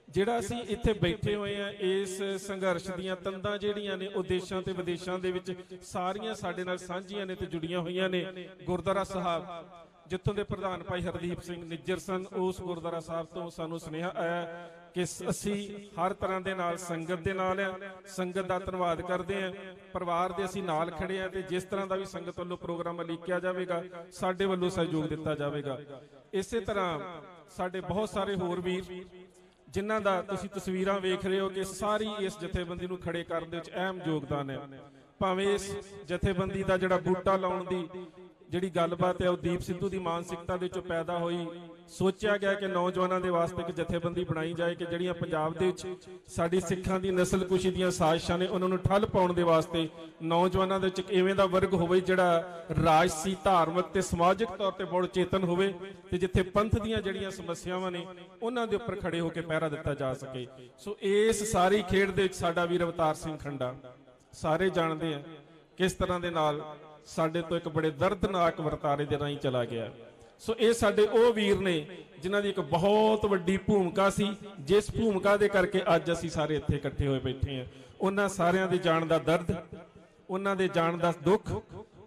ਜਿਹੜਾ ਅਸੀਂ ਇੱਥੇ ਬੈਠੇ ਹੋਏ ਆ, ਇਸ ਸੰਘਰਸ਼ ਦੀਆਂ ਤੰਦਾਂ ਜਿਹੜੀਆਂ ਨੇ ਉਹ ਦੇਸ਼ਾਂ ਤੇ ਵਿਦੇਸ਼ਾਂ ਦੇ ਵਿੱਚ ਸਾਰੀਆਂ ਸਾਡੇ ਨਾਲ ਸਾਂਝੀਆਂ ਨੇ ਤੇ ਜੁੜੀਆਂ ਹੋਈਆਂ ਨੇ। ਗੁਰਦੁਆਰਾ ਸਾਹਿਬ ਜਿੱਥੋਂ ਦੇ ਪ੍ਰਧਾਨ ਭਾਈ ਹਰਦੀਪ ਸਿੰਘ ਨਿੱਜਰ ਸਨ, ਉਸ ਗੁਰਦੁਆਰਾ ਸਾਹਿਬ ਤੋਂ ਸਾਨੂੰ ਸੁਨੇਹਾ ਆਇਆ ਕਿ ਅਸੀਂ ਹਰ ਤਰ੍ਹਾਂ ਦੇ ਨਾਲ ਸੰਗਤ ਦੇ ਨਾਲ ਆ, ਸੰਗਤ ਦਾ ਧੰਨਵਾਦ ਕਰਦੇ ਆ, ਪਰਿਵਾਰ ਦੇ ਅਸੀਂ ਨਾਲ ਖੜੇ ਆ, ਤੇ ਜਿਸ ਤਰ੍ਹਾਂ ਦਾ ਵੀ ਸੰਗਤ ਵੱਲੋਂ ਪ੍ਰੋਗਰਾਮ ਉਲੀਕਿਆ ਜਾਵੇਗਾ ਸਾਡੇ ਵੱਲੋਂ ਸਹਿਯੋਗ ਦਿੱਤਾ ਜਾਵੇਗਾ। ਇਸੇ ਤਰ੍ਹਾਂ ਸਾਡੇ ਬਹੁਤ ਸਾਰੇ ਹੋਰ ਵੀਰ ਜਿਨ੍ਹਾਂ ਦਾ ਤੁਸੀਂ ਤਸਵੀਰਾਂ ਵੇਖ ਰਹੇ ਹੋ ਕਿ ਸਾਰੀ ਇਸ ਜਥੇਬੰਦੀ ਨੂੰ ਖੜੇ ਕਰਨ ਦੇ ਵਿੱਚ ਅਹਿਮ ਯੋਗਦਾਨ ਹੈ। ਭਾਵੇਂ ਇਸ ਜਥੇਬੰਦੀ ਦਾ ਜਿਹੜਾ ਬੂਟਾ ਲਾਉਣ ਦੀ ਜਿਹੜੀ ਗੱਲਬਾਤ ਹੈ ਉਹ ਦੀਪ ਸਿੱਧੂ ਦੀ ਮਾਨਸਿਕਤਾ ਦੇ ਵਿੱਚੋਂ ਪੈਦਾ ਹੋਈ, ਸੋਚਿਆ ਗਿਆ ਕਿ ਨੌਜਵਾਨਾਂ ਦੇ ਵਾਸਤੇ ਇੱਕ ਜਥੇਬੰਦੀ ਬਣਾਈ ਜਾਏ ਕਿ ਜਿਹੜੀਆਂ ਪੰਜਾਬ ਦੇ ਵਿੱਚ ਸਾਡੀ ਸਿੱਖਾਂ ਦੀ ਨਸਲਕੁਸ਼ੀ ਦੀਆਂ ਸਾਜ਼ਿਸ਼ਾਂ ਨੇ ਉਹਨਾਂ ਨੂੰ ਠੱਲ ਪਾਉਣ ਦੇ ਵਾਸਤੇ ਨੌਜਵਾਨਾਂ ਦੇ ਵਿੱਚ ਇੱਕ ਐਵੇਂ ਦਾ ਵਰਗ ਹੋਵੇ ਜਿਹੜਾ ਰਾਜਸੀ, ਧਾਰਮਿਕ ਤੇ ਸਮਾਜਿਕ ਤੌਰ ਤੇ ਬਹੁਤ ਚੇਤਨ ਹੋਵੇ, ਤੇ ਜਿੱਥੇ ਪੰਥ ਦੀਆਂ ਜਿਹੜੀਆਂ ਸਮੱਸਿਆਵਾਂ ਨੇ ਉਹਨਾਂ ਦੇ ਉੱਪਰ ਖੜੇ ਹੋ ਕੇ ਪਹਿਰਾ ਦਿੱਤਾ ਜਾ ਸਕੇ। ਸੋ ਇਸ ਸਾਰੀ ਖੇਡ ਦੇ ਵਿੱਚ ਸਾਡਾ ਵੀਰ ਅਵਤਾਰ ਸਿੰਘ ਖੰਡਾ ਸਾਰੇ ਜਾਣਦੇ ਆ ਕਿਸ ਤਰ੍ਹਾਂ ਦੇ ਨਾਲ ਸਾਡੇ ਤੋਂ ਇੱਕ ਬੜੇ ਦਰਦਨਾਕ ਵਰਤਾਰੇ ਦੇ ਰਾਹੀਂ ਚਲਾ ਗਿਆ। ਸੋ ਇਹ ਸਾਡੇ ਉਹ ਵੀਰ ਨੇ ਜਿਨ੍ਹਾਂ ਦੀ ਇੱਕ ਬਹੁਤ ਵੱਡੀ ਭੂਮਿਕਾ ਸੀ, ਜਿਸ ਭੂਮਿਕਾ ਦੇ ਕਰਕੇ ਅੱਜ ਅਸੀਂ ਸਾਰੇ ਇੱਥੇ ਇਕੱਠੇ ਹੋਏ ਬੈਠੇ ਹਾਂ। ਉਹਨਾਂ ਸਾਰਿਆਂ ਦੇ ਜਾਣ ਦਾ ਦਰਦ, ਉਹਨਾਂ ਦੇ ਜਾਣ ਦਾ ਦੁੱਖ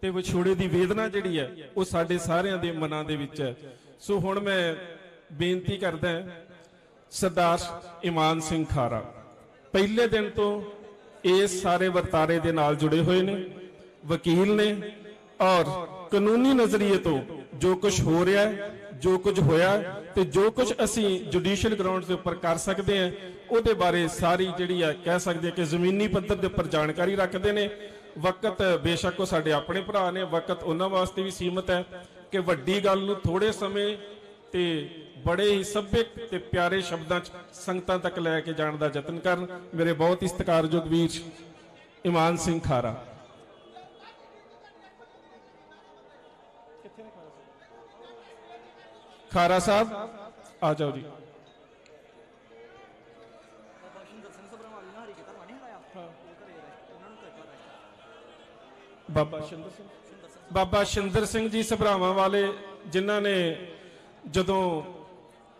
ਤੇ ਵਿਛੋੜੇ ਦੀ ਵੇਦਨਾ ਜਿਹੜੀ ਹੈ ਉਹ ਸਾਡੇ ਸਾਰਿਆਂ ਦੇ ਮਨਾਂ ਦੇ ਵਿੱਚ ਹੈ। ਸੋ ਹੁਣ ਮੈਂ ਬੇਨਤੀ ਕਰਦਾ ਸਰਦਾਰ ਇਮਾਨ ਸਿੰਘ ਖਾਰਾ ਪਹਿਲੇ ਦਿਨ ਤੋਂ ਇਸ ਸਾਰੇ ਵਰਤਾਰੇ ਦੇ ਨਾਲ ਜੁੜੇ ਹੋਏ ਨੇ, ਵਕੀਲ ਨੇ, ਔਰ ਕਾਨੂੰਨੀ ਨਜ਼ਰੀਏ ਤੋਂ ਜੋ ਕੁਝ ਹੋ ਰਿਹਾ ਹੈ, ਜੋ ਕੁਝ ਹੋਇਆ ਤੇ ਜੋ ਕੁਝ ਅਸੀਂ ਜੁਡੀਸ਼ੀਅਲ ਗਰਾਊਂਡਸ ਦੇ ਉੱਪਰ ਕਰ ਸਕਦੇ ਹਾਂ ਉਹਦੇ ਬਾਰੇ ਸਾਰੀ ਜਿਹੜੀ ਹੈ ਕਹਿ ਸਕਦੇ ਕਿ ਜ਼ਮੀਨੀ ਪੱਧਰ ਦੇ ਉੱਪਰ ਜਾਣਕਾਰੀ ਰੱਖਦੇ ਨੇ। ਵਕਤ ਬੇਸ਼ੱਕ ਉਹ ਸਾਡੇ ਆਪਣੇ ਭਰਾ ਨੇ, ਵਕਤ ਉਹਨਾਂ ਵਾਸਤੇ ਵੀ ਸੀਮਤ ਹੈ ਕਿ ਵੱਡੀ ਗੱਲ ਨੂੰ ਥੋੜੇ ਸਮੇਂ ਤੇ ਬੜੇ ਹੀ ਸੱਭਿਅਕ ਤੇ ਪਿਆਰੇ ਸ਼ਬਦਾਂ 'ਚ ਸੰਗਤਾਂ ਤੱਕ ਲੈ ਕੇ ਜਾਣ ਦਾ ਯਤਨ ਕਰਨ। ਮੇਰੇ ਬਹੁਤ ਹੀ ਸਤਿਕਾਰਯੋਗ ਵੀਰ ਇਮਾਨ ਸਿੰਘ ਖਾਰਾ। ਖਾਰਾ ਸਾਹਿਬ ਆ ਜਾਓ ਜੀ। ਬਾਬਾ ਸ਼ਿੰਦਰ ਸਿੰਘ ਜੀ ਸਭਰਾਵਾਂ ਵਾਲੇ, ਜਿਨ੍ਹਾਂ ਨੇ ਜਦੋਂ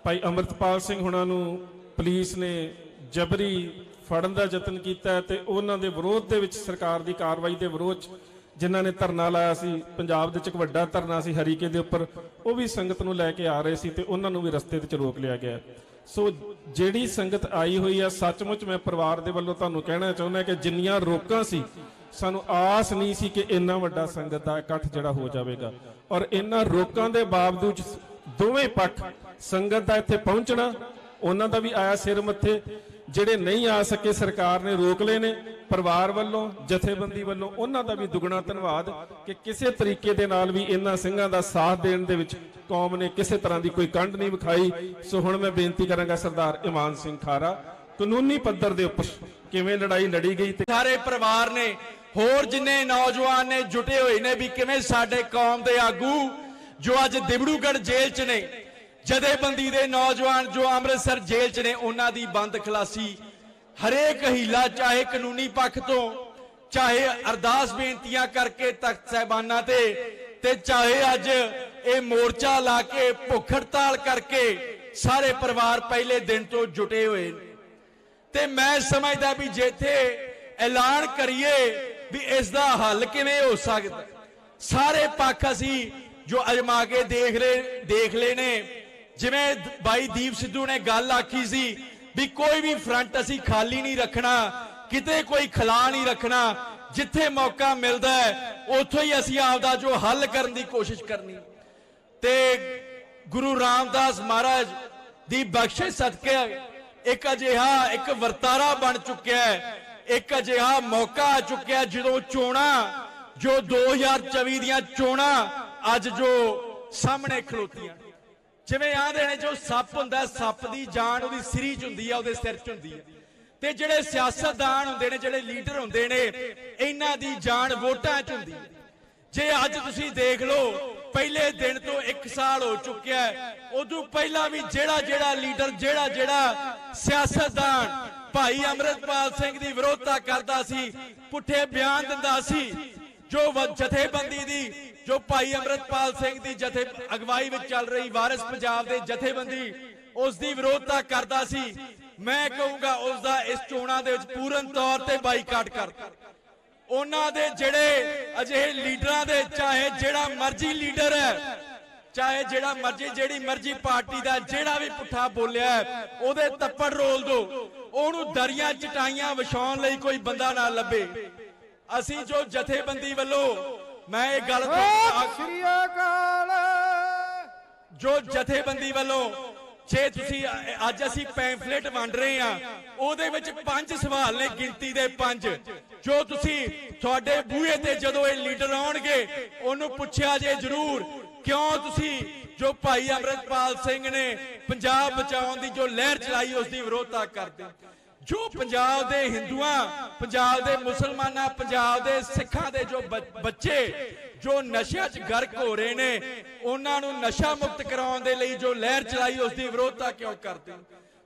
ਭਾਈ ਅੰਮ੍ਰਿਤਪਾਲ ਸਿੰਘ ਹੁਣਾਂ ਨੂੰ ਪੁਲਿਸ ਨੇ ਜਬਰੀ ਫੜਨ ਦਾ ਯਤਨ ਕੀਤਾ ਤੇ ਉਹਨਾਂ ਦੇ ਵਿਰੋਧ ਦੇ ਵਿੱਚ, ਸਰਕਾਰ ਦੀ ਕਾਰਵਾਈ ਦੇ ਵਿਰੋਧ 'ਚ ਜਿਨ੍ਹਾਂ ਨੇ ਧਰਨਾ ਲਾਇਆ ਸੀ, ਪੰਜਾਬ ਦੇ ਵਿੱਚ ਇੱਕ ਵੱਡਾ ਧਰਨਾ ਸੀ ਹਰੀਕੇ ਦੇ ਉੱਪਰ, ਉਹ ਵੀ ਸੰਗਤ ਨੂੰ ਲੈ ਕੇ ਆ ਰਹੇ ਸੀ ਤੇ ਉਹਨਾਂ ਨੂੰ ਵੀ ਰਸਤੇ ਤੇ ਰੋਕ ਲਿਆ ਗਿਆ। ਸੋ ਜਿਹੜੀ ਸੰਗਤ ਆਈ ਹੋਈ ਆ, ਸੱਚਮੁੱਚ ਮੈਂ ਪਰਿਵਾਰ ਦੇ ਵੱਲੋਂ ਤੁਹਾਨੂੰ ਕਹਿਣਾ ਚਾਹੁੰਦਾ ਕਿ ਜਿੰਨੀਆਂ ਰੋਕਾਂ ਸੀ, ਸਾਨੂੰ ਆਸ ਨਹੀਂ ਸੀ ਕਿ ਇੰਨਾ ਵੱਡਾ ਸੰਗਤ ਦਾ ਇਕੱਠ ਜਿਹੜਾ ਹੋ ਜਾਵੇਗਾ, ਔਰ ਇਹਨਾਂ ਰੋਕਾਂ ਦੇ ਬਾਵਜੂਦ ਦੋਵੇਂ ਪੱਖ, ਸੰਗਤ ਦਾ ਇੱਥੇ ਪਹੁੰਚਣਾ, ਉਹਨਾਂ ਦਾ ਵੀ ਆਇਆ ਸਿਰ ਮੱਥੇ, ਜਿਹੜੇ ਨਹੀਂ ਆ ਸਕੇ ਸਰਕਾਰ ਨੇ ਰੋਕ ਲਏ ਨੇ, ਪਰਿਵਾਰ ਵੱਲੋਂ, ਜਥੇਬੰਦੀ ਵੱਲੋਂ ਉਹਨਾਂ ਦਾ ਵੀ ਦੁੱਗਣਾ ਧੰਨਵਾਦ ਕਿ ਕਿਸੇ ਤਰੀਕੇ ਦੇ ਨਾਲ ਵੀ ਇਹਨਾਂ ਸਿੰਘਾਂ ਦਾ ਸਾਥ ਦੇਣ ਦੇ ਵਿੱਚ ਕੌਮ ਨੇ ਕਿਸੇ ਤਰ੍ਹਾਂ ਦੀ ਕੋਈ ਕੰਡ ਨਹੀਂ ਵਿਖਾਈ। ਸੋ ਹੁਣ ਮੈਂ ਬੇਨਤੀ ਕਰਾਂਗਾ ਸਰਦਾਰ ਇਮਾਨ ਸਿੰਘ ਖਾਰਾ, ਕਾਨੂੰਨੀ ਪੱਧਰ ਦੇ ਉੱਪਰ ਕਿਵੇਂ ਲੜਾਈ ਲੜੀ ਗਈ ਤੇ ਸਾਰੇ ਪਰਿਵਾਰ ਨੇ, ਹੋਰ ਜਿੰਨੇ ਨੌਜਵਾਨ ਨੇ ਜੁਟੇ ਹੋਏ ਨੇ ਵੀ ਕਿਵੇਂ ਸਾਡੇ ਕੌਮ ਦੇ ਆਗੂ ਜੋ ਅੱਜ ਦਿਬੜੂਗੜ੍ਹ ਜੇਲ੍ਹ 'ਚ ਨੇ, ਜਥੇਬੰਦੀ ਦੇ ਨੌਜਵਾਨ ਜੋ ਅੰਮ੍ਰਿਤਸਰ ਜੇਲ੍ਹ 'ਚ ਨੇ, ਉਹਨਾਂ ਦੀ ਬੰਦ ਖਲਾਸੀ, ਹਰੇਕ ਹੀਲਾ ਚਾਹੇ ਕਾਨੂੰਨੀ ਪੱਖ ਤੋਂ ਚਾਹੇ ਅਰਦਾਸ ਬੇਨਤੀਆਂ ਕਰਕੇ ਤਖਤ ਸਾਹਿਬਾਨਾਂ ਤੇ ਚਾਹੇ ਅੱਜ ਇਹ ਮੋਰਚਾ ਲਾ ਕੇ ਭੁੱਖ ਹੜਤਾਲ ਕਰਕੇ ਸਾਰੇ ਪਰਿਵਾਰ ਪਹਿਲੇ ਦਿਨ ਤੋਂ ਜੁਟੇ ਹੋਏ ਤੇ ਮੈਂ ਸਮਝਦਾ ਵੀ ਜਿੱਥੇ ਐਲਾਨ ਕਰੀਏ ਵੀ ਇਸ ਦਾ ਹੱਲ ਕਿਵੇਂ ਹੋ ਸਕਦਾ, ਸਾਰੇ ਪੱਖ ਅਸੀਂ ਜੋ ਅਜਮਾ ਕੇ ਦੇਖ ਲਏ ਨੇ। ਜਿਵੇਂ ਬਾਈ ਦੀਪ ਸਿੱਧੂ ਨੇ ਗੱਲ ਆਖੀ ਸੀ ਵੀ ਕੋਈ ਵੀ ਫਰੰਟ ਅਸੀਂ ਖਾਲੀ ਨਹੀਂ ਰੱਖਣਾ, ਕਿਤੇ ਕੋਈ ਖਲਾ ਨਹੀਂ ਰੱਖਣਾ, ਜਿੱਥੇ ਮੌਕਾ ਮਿਲਦਾ ਹੈ ਉੱਥੋਂ ਹੀ ਅਸੀਂ ਆਪਦਾ ਜੋ ਹੱਲ ਕਰਨ ਦੀ ਕੋਸ਼ਿਸ਼ ਕਰਨੀ। ਤੇ ਗੁਰੂ ਰਾਮਦਾਸ ਮਹਾਰਾਜ ਦੀ ਬਖਸ਼ਿਸ਼ ਸਦਕੇ ਇੱਕ ਅਜਿਹਾ ਇੱਕ ਵਰਤਾਰਾ ਬਣ ਚੁੱਕਿਆ ਹੈ, ਇੱਕ ਅਜਿਹਾ ਮੌਕਾ ਆ ਚੁੱਕਿਆ ਜਦੋਂ ਚੋਣਾਂ ਜੋ 2024 ਦੀਆਂ ਚੋਣਾਂ ਅੱਜ ਜੋ ਸਾਹਮਣੇ ਖਲੋਤੀਆਂ, ਜਿਵੇਂ ਆਂਦੇ ਨੇ ਜੋ ਸੱਪ ਹੁੰਦਾ, ਸੱਪ ਦੀ ਜਾਨ ਉਹਦੀ ਸਿਰੀ 'ਚ ਹੁੰਦੀ ਆ, ਉਹਦੇ ਸਿਰ 'ਚ ਹੁੰਦੀ ਹੈ, ਤੇ ਜਿਹੜੇ ਸਿਆਸਤਦਾਨ ਹੁੰਦੇ ਨੇ, ਜਿਹੜੇ ਲੀਡਰ ਹੁੰਦੇ ਨੇ, ਇਹਨਾਂ ਦੀ ਜਾਨ ਵੋਟਾਂ 'ਚ ਹੁੰਦੀ ਹੈ। ਜੇ ਅੱਜ ਤੁਸੀਂ ਦੇਖ ਲਓ ਪਹਿਲੇ ਦਿਨ ਤੋਂ 1 ਸਾਲ ਹੋ ਚੁੱਕਿਆ ਹੈ, ਉਦੋਂ ਪਹਿਲਾਂ ਵੀ ਜਿਹੜਾ ਲੀਡਰ ਜਿਹੜਾ ਸਿਆਸਤਦਾਨ ਭਾਈ ਅੰਮ੍ਰਿਤਪਾਲ ਸਿੰਘ ਦੀ ਵਿਰੋਧਤਾ ਕਰਦਾ ਸੀ, ਪੁੱਠੇ ਬਿਆਨ ਦਿੰਦਾ ਸੀ, ਜੋ ਜਥੇਬੰਦੀ ਦੀ ਜੋ ਭਾਈ ਅੰਮ੍ਰਿਤਪਾਲ ਸਿੰਘ ਦੀ ਅਗਵਾਈ ਵਿੱਚ ਚੱਲ ਰਹੀ ਵਾਰਿਸ ਪੰਜਾਬ ਦੇ ਜਥੇਬੰਦੀ ਉਸ ਦੀ ਵਿਰੋਧਤਾ ਕਰਦਾ ਸੀ, ਮੈਂ ਕਹੂੰਗਾ ਉਸ ਦਾ ਇਸ ਚੋਣਾਂ ਦੇ ਵਿੱਚ ਪੂਰਨ ਤੌਰ ਤੇ ਬਾਈਕਾਟ ਕਰ। ਉਹਨਾਂ ਦੇ ਜਿਹੜੇ ਅਜਿਹੇ ਲੀਡਰਾਂ ਦੇ, ਚਾਹੇ ਜਿਹੜਾ ਮਰਜ਼ੀ ਲੀਡਰ ਹੈ, ਚਾਹੇ ਜਿਹੜੀ ਮਰਜ਼ੀ ਪਾਰਟੀ ਦਾ ਜਿਹੜਾ ਵੀ ਪੁੱਠਾ ਬੋਲਿਆ ਉਹਦੇ ਤੱਪੜ ਰੋਲ ਦੋ, ਉਹਨੂੰ ਦਰੀਆਂ ਚਟਾਈਆਂ ਵਿਛਾਉਣ ਲਈ ਕੋਈ ਬੰਦਾ ਨਾ ਲੱਭੇ। ਅਸੀਂ ਜੋ ਜਥੇਬੰਦੀ ਵੱਲੋਂ ਮੈਂ ਇਹ ਗੱਲ ਸ੍ਰੀ ਅਕਾਲ ਜੋ ਜਥੇਬੰਦੀ ਵੱਲੋਂ ਜੇ ਤੁਸੀਂ ਅੱਜ ਅਸੀਂ ਪੈਂਫਲੇਟ ਵੰਡ ਰਹੇ ਆ, ਉਹਦੇ ਵਿੱਚ 5 ਸਵਾਲ ਨੇ, ਗਿਣਤੀ ਦੇ 5, ਜੋ ਤੁਸੀਂ ਤੁਹਾਡੇ ਬੂਹੇ ਤੇ ਜਦੋਂ ਇਹ ਲੀਡਰ ਆਉਣਗੇ ਉਹਨੂੰ ਪੁੱਛਿਆ ਜੇ ਜ਼ਰੂਰ, ਕਿਉਂ ਤੁਸੀਂ ਜੋ ਭਾਈ ਅੰਮ੍ਰਿਤਪਾਲ ਸਿੰਘ ਨੇ ਪੰਜਾਬ ਬਚਾਉਣ ਦੀ ਜੋ ਲਹਿਰ ਚਲਾਈ ਉਸ ਦੀ ਵਿਰੋਧਤਾ ਕਰਦੇ, ਜੋ ਪੰਜਾਬ ਦੇ ਹਿੰਦੂਆਂ, ਪੰਜਾਬ ਦੇ ਮੁਸਲਮਾਨਾਂ, ਪੰਜਾਬ ਦੇ ਸਿੱਖਾਂ ਦੇ ਜੋ ਬੱਚੇ ਜੋ ਨਸ਼ਿਆਂ 'ਚ ਗਰਕ ਹੋ ਰਹੇ ਨੇ, ਉਹਨਾਂ ਨੂੰ ਨਸ਼ਾ ਮੁਕਤ ਕਰਾਉਣ ਦੇ ਲਈ ਜੋ ਲਹਿਰ ਚਲਾਈ ਉਸ ਦੀ ਵਿਰੋਧਤਾ ਕਿਉਂ ਕਰਦੇ ਹੋ?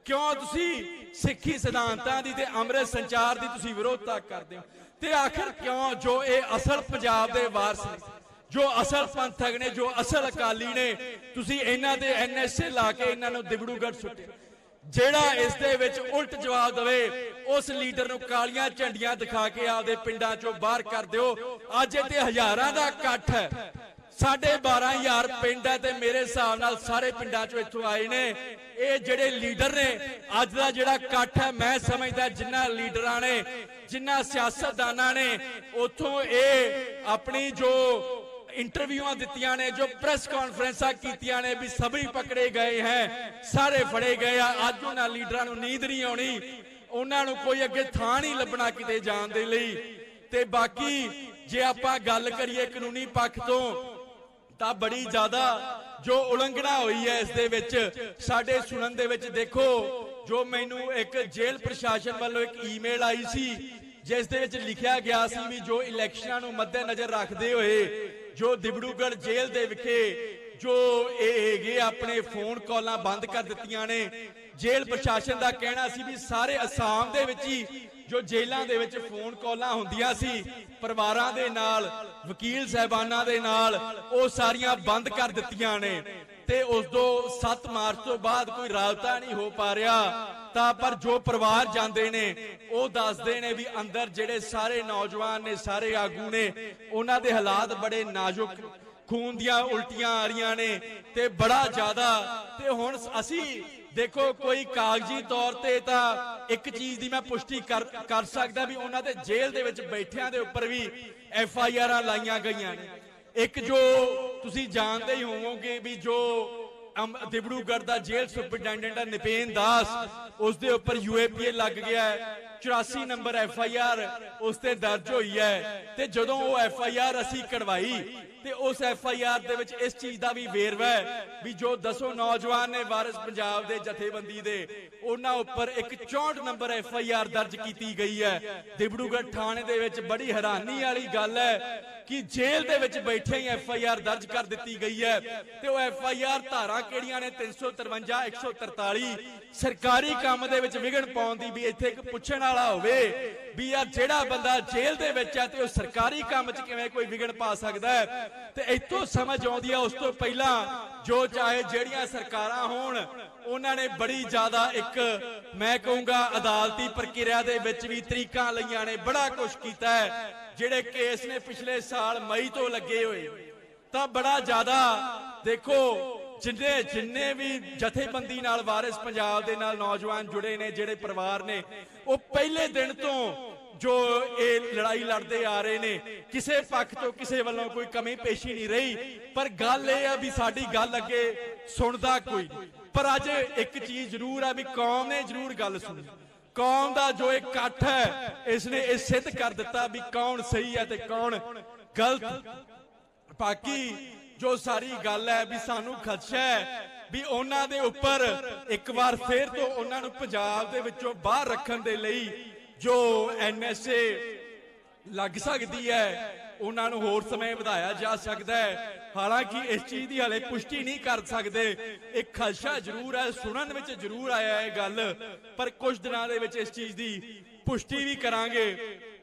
ਕਿਉਂ ਤੁਸੀਂ ਸਿੱਖੀ ਸਿਧਾਂਤਾਂ ਦੀ ਤੇ ਅੰਮ੍ਰਿਤ ਸੰਚਾਰ ਦੀ ਤੁਸੀਂ ਵਿਰੋਧਤਾ ਕਰਦੇ ਹੋ? ਤੇ ਆਖਰ ਕਿਉਂ ਜੋ ਇਹ ਅਸਲ ਪੰਜਾਬ ਦੇ ਵਾਰਸ ਨੇ, ਜੋ ਅਸਲ ਪੰਥਕ ਨੇ, ਜੋ ਅਸਲ ਅਕਾਲੀ ਨੇ, ਤੁਸੀਂ ਇਹਨਾਂ ਦੇ NSA ਲਾ ਕੇ ਇਹਨਾਂ ਨੂੰ ਦਿਬੜੂਗੜ੍ਹ ਸੁੱਟੇ? ਜਿਹੜਾ ਇਸ ਦੇ ਵਿੱਚ ਉਲਟ ਜਵਾਬ ਦੇਵੇ ਉਸ ਲੀਡਰ ਨੂੰ ਕਾਲੀਆਂ ਝੰਡੀਆਂ ਦਿਖਾ ਕੇ ਆਪਦੇ ਪਿੰਡਾਂ ਚੋਂ ਬਾਹਰ ਕਰ ਦਿਓ। ਅੱਜ ਇੱਥੇ ਹਜ਼ਾਰਾਂ ਦਾ ਇਕੱਠ ਹੈ, 12,500 ਪਿੰਡ ਹੈ ਤੇ ਮੇਰੇ ਹਿਸਾਬ ਨਾਲ ਸਾਰੇ ਪਿੰਡਾਂ ਚੋਂ ਇੱਥੋਂ ਆਏ ਨੇ। ਇਹ ਜਿਹੜੇ ਲੀਡਰ ਨੇ, ਅੱਜ ਦਾ ਜਿਹੜਾ ਇਕੱਠ ਹੈ, ਮੈਂ ਸਮਝਦਾ ਜਿਨ੍ਹਾਂ ਲੀਡਰਾਂ ਨੇ, ਜਿਨ੍ਹਾਂ ਸਿਆਸਤਦਾਨਾਂ ਨੇ ਉੱਥੋਂ ਇਹ ਆਪਣੀ ਜੋ ਇੰਟਰਵਿਊਆਂ ਦਿੱਤੀਆਂ ਨੇ, ਜੋ ਪ੍ਰੈਸ ਕਾਨਫਰੰਸਾਂ ਕੀਤੀਆਂ ਨੇ ਵੀ ਸਭੀ ਪਕੜੇ ਗਏ ਹੈ, ਸਾਰੇ ਫੜੇ ਗਏ ਆ, ਅੱਜ ਉਹਨਾਂ ਲੀਡਰਾਂ ਨੂੰ ਨੀਂਦ ਨਹੀਂ ਆਉਣੀ, ਉਹਨਾਂ ਨੂੰ ਕੋਈ ਅੱਗੇ ਥਾਂ ਨਹੀਂ ਲੱਭਣਾ ਕਿਤੇ ਜਾਣ ਦੇ ਲਈ। ਤੇ ਬਾਕੀ ਜੇ ਆਪਾਂ ਗੱਲ ਕਰੀਏ ਕਾਨੂੰਨੀ ਪੱਖ ਤੋਂ ਤਾਂ ਬੜੀ ਜ਼ਿਆਦਾ ਜੋ ਉਲੰਘਣਾ ਹੋਈ ਹੈ ਇਸ ਦੇ ਵਿੱਚ ਸਾਡੇ ਸੁਣਨ ਦੇ ਵਿੱਚ। ਦੇਖੋ ਜੋ ਮੈਨੂੰ ਇੱਕ ਜੇਲ੍ਹ ਪ੍ਰਸ਼ਾਸਨ ਵੱਲੋਂ ਇੱਕ ਈਮੇਲ ਆਈ ਸੀ ਜਿਸ ਦੇ ਵਿੱਚ ਲਿਖਿਆ ਗਿਆ ਸੀ ਵੀ ਜੋ ਇਲੈਕਸ਼ਨਾਂ ਨੂੰ ਮੱਦੇਨਜ਼ਰ ਰੱਖਦੇ ਹੋਏ ਜੋ ਦਿਬੜੂਗੜ੍ਹ ਜੇਲ੍ਹ ਦੇ ਵਿਖੇ ਜੋ ਇਹ ਹੈਗੇ ਆਪਣੇ ਫੋਨ ਕਾਲਾਂ ਬੰਦ ਕਰ ਦਿੱਤੀਆਂ ਨੇ। ਜੇਲ੍ਹ ਪ੍ਰਸ਼ਾਸਨ ਦਾ ਕਹਿਣਾ ਸੀ ਵੀ ਸਾਰੇ ਅਸਾਮ ਦੇ ਵਿੱਚ ਹੀ ਜੋ ਜੇਲ੍ਹਾਂ ਦੇ ਵਿੱਚ ਫੋਨ ਕਾਲਾਂ ਹੁੰਦੀਆਂ ਸੀ ਪਰਿਵਾਰਾਂ ਦੇ ਨਾਲ, ਵਕੀਲ ਸਾਹਿਬਾਨਾਂ ਦੇ ਨਾਲ, ਉਹ ਸਾਰੀਆਂ ਬੰਦ ਕਰ ਦਿੱਤੀਆਂ ਨੇ। ਤੇ ਉਸ ਤੋਂ 7 ਮਾਰਚ ਤੋਂ ਬਾਅਦ ਕੋਈ ਰਾਬਤਾ ਨਹੀਂ ਹੋ ਪਾ ਰਿਹਾ। ਤਾਂ ਪਰ ਜੋ ਪਰਿਵਾਰ ਜਾਂਦੇ ਨੇ ਉਹ ਦੱਸਦੇ ਨੇ ਵੀ ਅੰਦਰ ਜਿਹੜੇ ਸਾਰੇ ਨੌਜਵਾਨ ਨੇ, ਸਾਰੇ ਆਗੂ ਨੇ, ਉਹਨਾਂ ਦੇ ਹਾਲਾਤ ਬੜੇ ਨਾਜ਼ੁਕ, ਖੂਨ ਦੀਆਂ ਉਲਟੀਆਂ ਆ ਰਹੀਆਂ ਨੇ ਤੇ ਬੜਾ ਜ਼ਿਆਦਾ। ਤੇ ਹੁਣ ਅਸੀਂ ਦੇਖੋ ਕੋਈ ਕਾਗਜ਼ੀ ਤੌਰ ਤੇ ਤਾਂ ਇੱਕ ਚੀਜ਼ ਦੀ ਮੈਂ ਪੁਸ਼ਟੀ ਕਰ ਸਕਦਾ ਵੀ ਉਹਨਾਂ ਦੇ ਜੇਲ੍ਹ ਦੇ ਵਿੱਚ ਬੈਠਿਆਂ ਦੇ ਉੱਪਰ ਵੀ FIRਾਂ ਲਾਈਆਂ ਗਈਆਂ ਨੇ। ਇੱਕ ਜੋ ਤੁਸੀਂ ਜਾਣਦੇ ਹੀ ਹੋਵੋਗੇ ਵੀ ਜੋ ਦਿਬੜੂਗੜ੍ਹ ਦਾ ਜੇਲ੍ਹ ਸੁਪਰਡੈਂਟੈਂਟ ਹੈ ਨਿਪੇਨ ਦਾਸ, ਉਸ ਦੇ ਉੱਪਰ UAPA ਲੱਗ ਗਿਆ ਹੈ, 84 ਨੰਬਰ FIR ਉਸ ਤੇ ਦਰਜ ਹੋਈ ਹੈ। ਤੇ ਜਦੋਂ ਉਹ FIR ਅਸੀਂ ਕਢਵਾਈ ਤੇ ਉਸ FIR ਦੇ ਵਿੱਚ ਇਸ ਚੀਜ਼ ਦਾ ਵੀ ਵੇਰਵਾ ਹੈ ਵੀ ਜੋ 10 ਨੌਜਵਾਨ ਨੇ ਵਾਰਿਸ ਪੰਜਾਬ ਦੇ ਜਥੇਬੰਦੀ ਦੇ, ਉਹਨਾਂ ਉੱਪਰ ਇੱਕ 64 ਨੰਬਰ FIR ਦਰਜ ਕੀਤੀ ਗਈ ਹੈ ਦਿਬੜੂਗੜ੍ਹ ਥਾਣੇ ਦੇ ਵਿੱਚ। ਬੜੀ ਹੈਰਾਨੀ ਵਾਲੀ ਗੱਲ ਹੈ ਕਿ ਜੇਲ੍ਹ ਦੇ ਵਿੱਚ ਬੈਠੇ ਹੀ FIR ਦਰਜ ਕਰ ਦਿੱਤੀ ਗਈ ਹੈ ਤੇ ਉਹ FIR ਧਾਰਾ ਕਿਹੜੀਆਂ ਨੇ 353 143 ਸਰਕਾਰੀ ਕੰਮ ਦੇ ਵਿੱਚ ਵਿਘਨ ਪਾਉਣ ਦੀ ਵੀ ਇੱਥੇ ਇੱਕ ਪੁੱਛਣ ਵਾਲਾ ਹੋਵੇ ਵੀ ਯਾਰ ਜਿਹੜਾ ਬੰਦਾ ਜੇਲ੍ਹ ਦੇ ਵਿੱਚ ਹੈ ਤੇ ਉਹ ਸਰਕਾਰੀ ਕੰਮ 'ਚ ਕਿਵੇਂ ਕੋਈ ਵਿਘਨ ਪਾ ਸਕਦਾ ਹੈ। ਤੇ ਇੱਥੋਂ ਸਮਝ ਆਉਂਦੀ ਆ ਉਸ ਤੋਂ ਪਹਿਲਾਂ ਜੋ ਚਾਹੇ ਜਿਹੜੀਆਂ ਸਰਕਾਰਾਂ ਹੋਣ ਉਹਨਾਂ ਨੇ ਬੜੀ ਜ਼ਿਆਦਾ ਇੱਕ ਮੈਂ ਕਹੂੰਗਾ ਅਦਾਲਤੀ ਪ੍ਰਕਿਰਿਆ ਦੇ ਵਿੱਚ ਵੀ ਤਰੀਕਾਂ ਲਈਆਂ ਨੇ, ਬੜਾ ਕੁਝ ਕੀਤਾ ਹੈ। ਜਿਹੜੇ ਕੇਸ ਨੇ ਪਿਛਲੇ ਸਾਲ ਮਈ ਤੋਂ ਲੱਗੇ ਹੋਏ ਤਾਂ ਬੜਾ ਜ਼ਿਆਦਾ ਦੇਖੋ ਜਿੰਨੇ ਵੀ ਜਥੇਬੰਦੀ ਨਾਲ ਵਾਰਿਸ ਪੰਜਾਬ ਦੇ ਨਾਲ ਨੌਜਵਾਨ ਜੁੜੇ ਨੇ, ਜਿਹੜੇ ਪਰਿਵਾਰ ਨੇ, ਉਹ ਪਹਿਲੇ ਦਿਨ ਤੋਂ ਜੋ ਇਹ ਲੜਾਈ ਲੜਦੇ ਆ ਰਹੇ ਨੇ ਕਿਸੇ ਪੱਖ ਤੋਂ ਕਿਸੇ ਵੱਲੋਂ ਕੋਈ ਕਮੀ ਪੇਸ਼ੀ ਨਹੀਂ ਰਹੀ। ਪਰ ਗੱਲ ਇਹ ਆ ਵੀ ਸਾਡੀ ਗੱਲ ਅੱਗੇ ਸੁਣਦਾ ਕੋਈ ਨਹੀਂ। ਪਰ ਅੱਜ ਇੱਕ ਚੀਜ਼ ਜ਼ਰੂਰ ਆ ਵੀ ਕੌਮ ਨੇ ਜ਼ਰੂਰ ਗੱਲ ਸੁਣੀ। ਕੌਮ ਦਾ ਜੋ ਇਕੱਠ ਹੈ ਇਸ ਨੇ ਇਹ ਸਿੱਧ ਕਰ ਦਿੱਤਾ ਵੀ ਕੌਣ ਸਹੀ ਹੈ ਤੇ ਕੌਣ ਗਲਤ। ਬਾਕੀ ਜੋ ਸਾਰੀ ਗੱਲ ਹੈ ਵੀ ਸਾਨੂੰ ਖਦਸ਼ਾ ਹੈ ਵੀ ਉਹਨਾਂ ਦੇ ਉੱਪਰ ਇੱਕ ਵਾਰ ਫੇਰ ਤੋਂ ਉਹਨਾਂ ਨੂੰ ਪੰਜਾਬ ਦੇ ਵਿੱਚੋਂ ਬਾਹਰ ਰੱਖਣ ਦੇ ਲਈ ਜੋ NSA ਲੱਗ ਸਕਦੀ ਹੈ, ਉਹਨਾਂ ਨੂੰ ਹੋਰ ਸਮੇਂ ਵਧਾਇਆ ਜਾ ਸਕਦਾ ਹੈ। ਹਾਲਾਂਕਿ ਇਸ ਚੀਜ਼ ਦੀ ਹਾਲੇ ਪੁਸ਼ਟੀ ਨਹੀਂ ਕਰ ਸਕਦੇ। ਇੱਕ ਖਦਸ਼ਾ ਜ਼ਰੂਰ ਹੈ, ਸੁਣਨ ਵਿੱਚ ਜ਼ਰੂਰ ਆਇਆ ਇਹ ਗੱਲ, ਪਰ ਕੁਝ ਦਿਨਾਂ ਦੇ ਵਿੱਚ ਇਸ ਚੀਜ਼ ਦੀ ਪੁਸ਼ਟੀ ਵੀ ਕਰਾਂਗੇ।